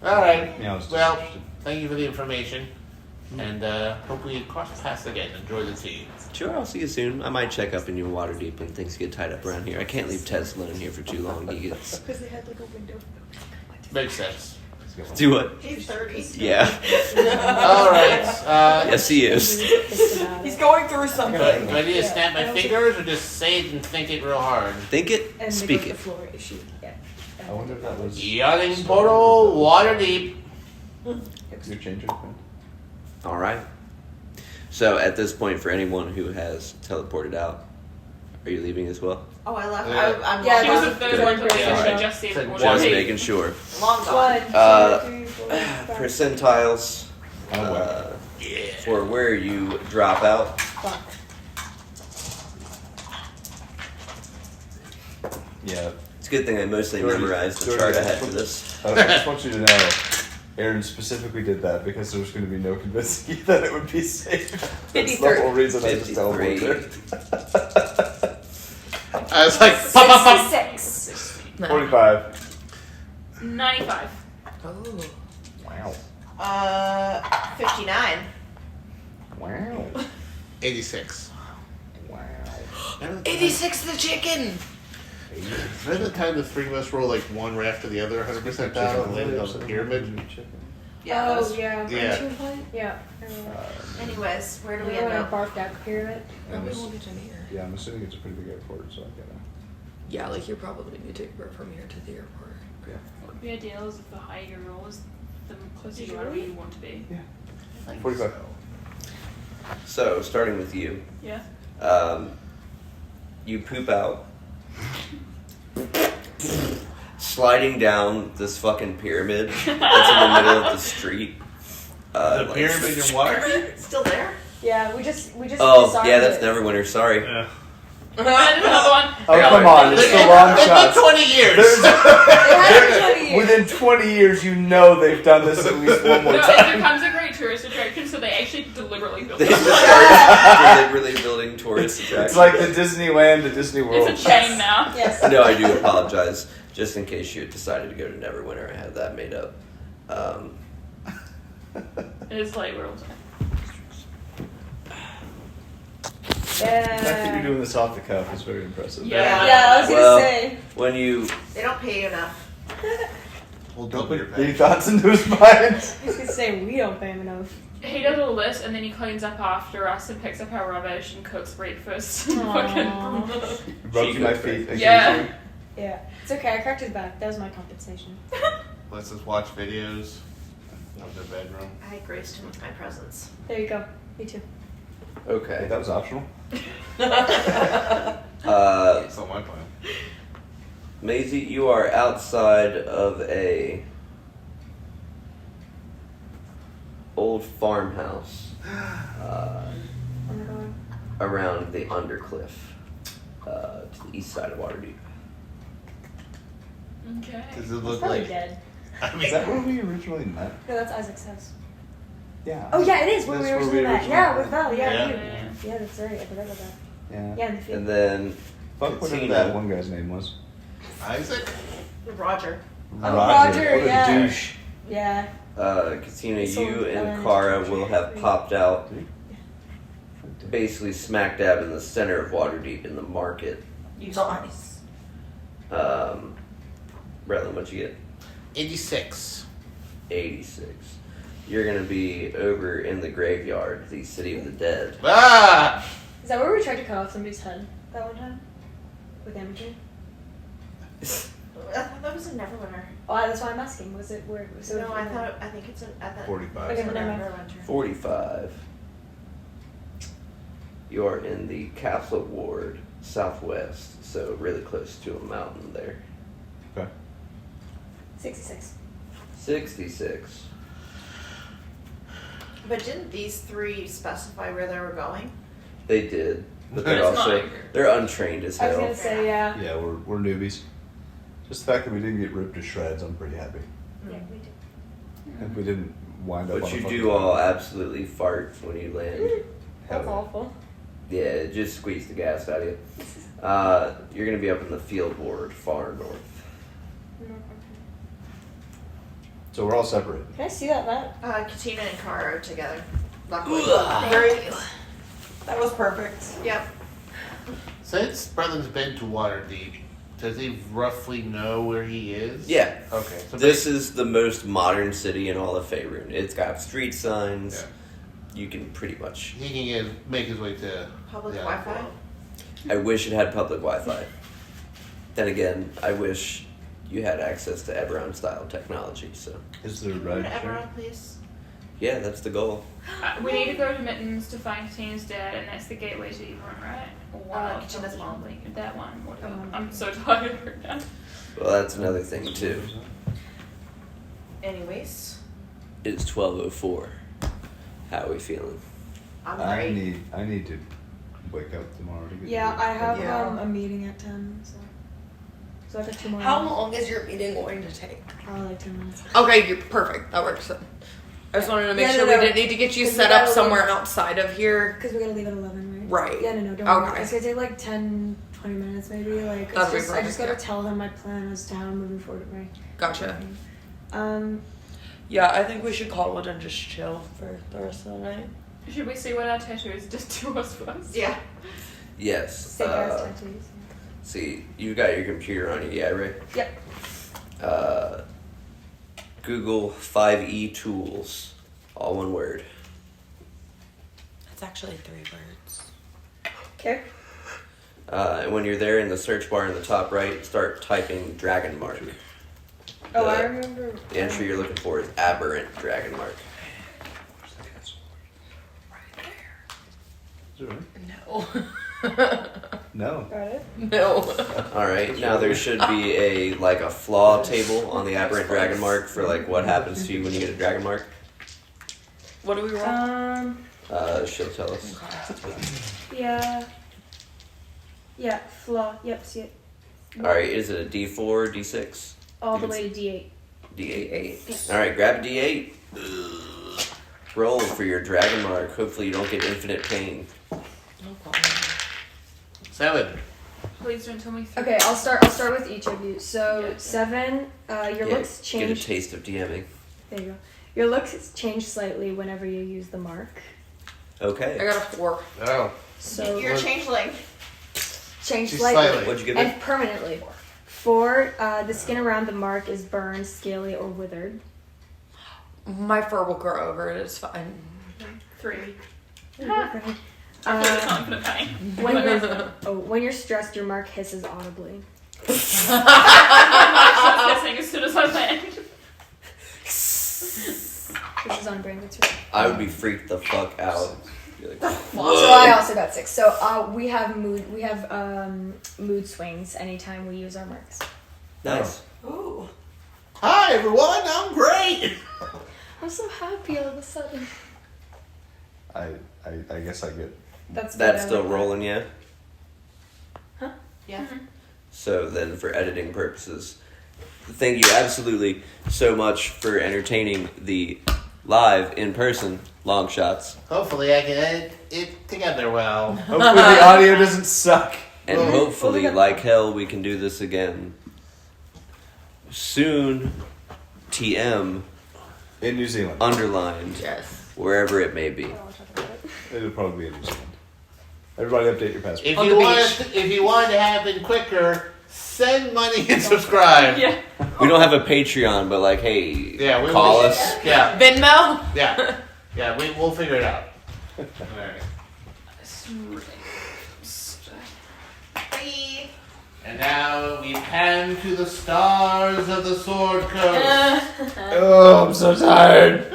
All right. Yeah, I was Well, interested. thank you for the information, and hope we cross paths again. Enjoy the tea. Sure, I'll see you soon. I might check up in you Waterdeep when things get tied up around here. I can't leave Tez alone here for too long. He gets... Because they had like a window. Makes sense. Do what? He's 30. Yeah. All right. Yes, he is. He's going through something. Do I need to snap my fingers or just say it and think it real hard? Think it, And speak the it. floor issue. Yeah. I wonder if that was. Yawning portal, water deep. Your changes, man. All right. So at this point, for anyone who has teleported out, are you leaving as well? Oh, I left. Yeah. I'm Yeah, She was long the gone. third one to leave. Yeah. She just said Just water Just deep. making sure. Long gone. 1, 2, 3, 4, 5. Percentiles Oh, wow. for where you drop out. Fuck. Yeah. It's a good thing I mostly Jordan, memorized the Jordan, chart I had that's for this. I just want you to know, Aaron specifically did that because there was going to be no convincing you that it would be safe. That's the whole reason I just teleported 53. there. I was like, pop, pop, pop. 66. 45. 95. Oh. Wow. 59. Wow. 86. Wow. 86 the chicken! Remember the time the three of us rolled like one right after the other 100% down and landed on the pyramid? Yeah. Oh, yeah. Yeah. Yeah. I remember. Anyways, where do we Remember end when I up? barfed out the pyramid? And We this- won't get in here. yeah, I'm assuming it's a pretty big airport, so I gotta. Yeah, like you're probably going to take her from here to the airport. The idea is if the higher your roll is, the closer you are to where you want to be. 45. So, starting with you. Yeah. You poop out. Sliding down this fucking pyramid that's in the middle of the street. The pyramid in water? It's still there? Yeah, we just Oh, disarmed yeah, that's it. Neverwinter. Sorry. Yeah. And another one. Oh, come on, it's the long It's shots. been 20 years. It has been 20 years. Within 20 years, you know they've done this at least one more No, it time. becomes a great tourist attraction, so they actually deliberately built They it. just started deliberately building tourist attractions. It's like the Disneyland to Disney World. It's a chain now. Yes. No, I do apologize. Just in case you had decided to go to Neverwinter, I had that made up. It is like we're all The fact that you're Yeah. doing this off the cuff is very impressive. Yeah. Yeah, I was Well, gonna say. When you They don't pay you enough. We'll Don't double your put any pay. thoughts into his mind. I was gonna say we don't pay him enough. He does all this and then he cleans up after us and picks up our rubbish and cooks breakfast. Aww. Rubs my feet occasionally. Yeah. Yeah. It's okay, I cracked his back. That was my compensation. Let's just watch videos. of the bedroom. I graced him with my presence. There you go. Me too. Okay. That was optional. That's not my plan. Maisie, you are outside of a old farmhouse around the Undercliff to the east side of Waterdeep. Okay. Does it He's look probably like? dead. I Is that mean, where we originally met? No, that's Isaac's house. Yeah. Oh yeah, it is where That's we where originally we met. Yeah, with originally Val. Yeah, Yeah. you. Yeah, that's right. I forgot about that. Yeah. Yeah, in the field. And then Fuck whatever Katina. that one guy's name was. Isaac. Roger. Roger, What yeah. a douche. Yeah. Katina, So, you and Ellen, Kara will have popped out basically smack dab in the center of Waterdeep in the market. Nice. Bretland, what'd you get? 86. 86. You're gonna be over in the graveyard, the city of the dead. Ah! Is that where we tried to cut off somebody's head that one time? With Amateur? I thought that was a Neverwinter. Oh, that's why I'm asking. Was it where? So No, I think it's at that. 45. Okay, never mind. Neverwinter. 45. You are in the Castle Ward, southwest, so really close to a mountain there. 66. 66. But didn't these three specify where they were going? They did, but they're It's not also accurate. they're untrained as I was hell. gonna say yeah. Yeah, we're newbies. Just the fact that we didn't get ripped to shreds, I'm pretty happy. Yeah, we did. And we didn't wind up But on a you fucking do all absolutely fart when you land. That's yeah. awful. Yeah, it just squeeze the gas out of you. You're gonna be up in the field ward, far north. So we're all separated. Can I see that map? Katina and Kara are together. Luckily. Great. That was perfect. Yep. Since Brother's been to Waterdeep, does he roughly know where he is? Yeah. Okay. So This is the most modern city in all of Faerun. It's got street signs. Yeah. You can pretty much. he can make his way to Public the Wi-Fi. I wish it had public Wi-Fi. Then again, I wish you had access to Eberron style technology. So Is there Can you go to Eberron, please? yeah, that's the goal. We need to go to Mittens to find Katina's dad, and that's the gateway to Everon, right? Or one of Katina's them. mom. That one. Whatever. I'm so tired right now. Well, that's another thing too. Anyways, It's 12:04. How are we feeling? I'm I great. need to wake up tomorrow to get Yeah, I have Yeah. a meeting at 10, so I got 2 more. How long is your meeting going to take? Probably like 10 minutes. Okay, you're perfect. That works. I just wanted to make Yeah, sure no, we didn't need to get you 'Cause set we up gotta somewhere outside of here. Because we gotta leave at 11, right? Right. Yeah, no, don't worry. Okay. It's gonna take like 10, 20 minutes maybe. Like, it's That'd be just, I just perfect, gotta tell them my plan as to how I'm moving forward with my. Gotcha. Yeah, I think we should call it and just chill for the rest of the night. Should we see what our tattoos did to us first? Yeah. Yes. Sick ass tattoos. See, you got your computer on you, yeah, right? Yep. Google 5E tools, all one word. That's actually 3 words. Okay. And when you're there in the search bar in the top right, start typing Dragon Mark. Oh, The- I remember. The entry you're looking for is Aberrant Dragon Mark. No. No. Got it. No. Alright, now there should be a flaw table on the Aberrant Dragon Mark for what happens to you when you get a Dragon Mark. What do we roll? She'll tell us. Yeah. Yeah, flaw. Yep, see it. Alright, is it a D4, D6? All the way to D8. D8. Alright, grab a D8. Roll for your Dragon Mark. Hopefully you don't get infinite pain. No problem. 7. Please don't tell me 3. Okay, I'll start with each of you. So Yeah. 7, your looks Get a change. taste of DMing. There you go. Your looks change slightly whenever you use the mark. Okay. I got a 4. Oh. So You're a changeling. change She's slightly. slightly. What'd you give me? And permanently. 4, the skin around the mark is burned, scaly, or withered. My fur will grow over it. It's fine. 3. Okay. I feel the confident pain. When you're stressed, your mark hisses audibly. I'm guessing as soon as I land. which is on brand with her. I would be freaked the fuck out. Be like, So I also got 6. So we have mood swings anytime we use our marks. nice. Ooh. Hi everyone, I'm great. I'm so happy all of a sudden. I guess I get. That's That's still rolling, yeah? Huh? Yeah. So then, for editing purposes, thank you absolutely so much for entertaining the live in-person long shots. Hopefully I can edit it together well. Hopefully the audio doesn't suck. And hopefully, like hell, we can do this again soon. TM In New Zealand. underlined Yes. wherever it may be. It'll probably be in New Zealand. Everybody update your passport. If On you the want beach. if you want it to happen quicker, send money and subscribe. Yeah. We don't have a Patreon, but like, hey, Yeah, call us. Yeah, Venmo? yeah, yeah. We'll figure it out. Alright. Bye. And now we pan to the stars of the sword coast. Oh, I'm so tired.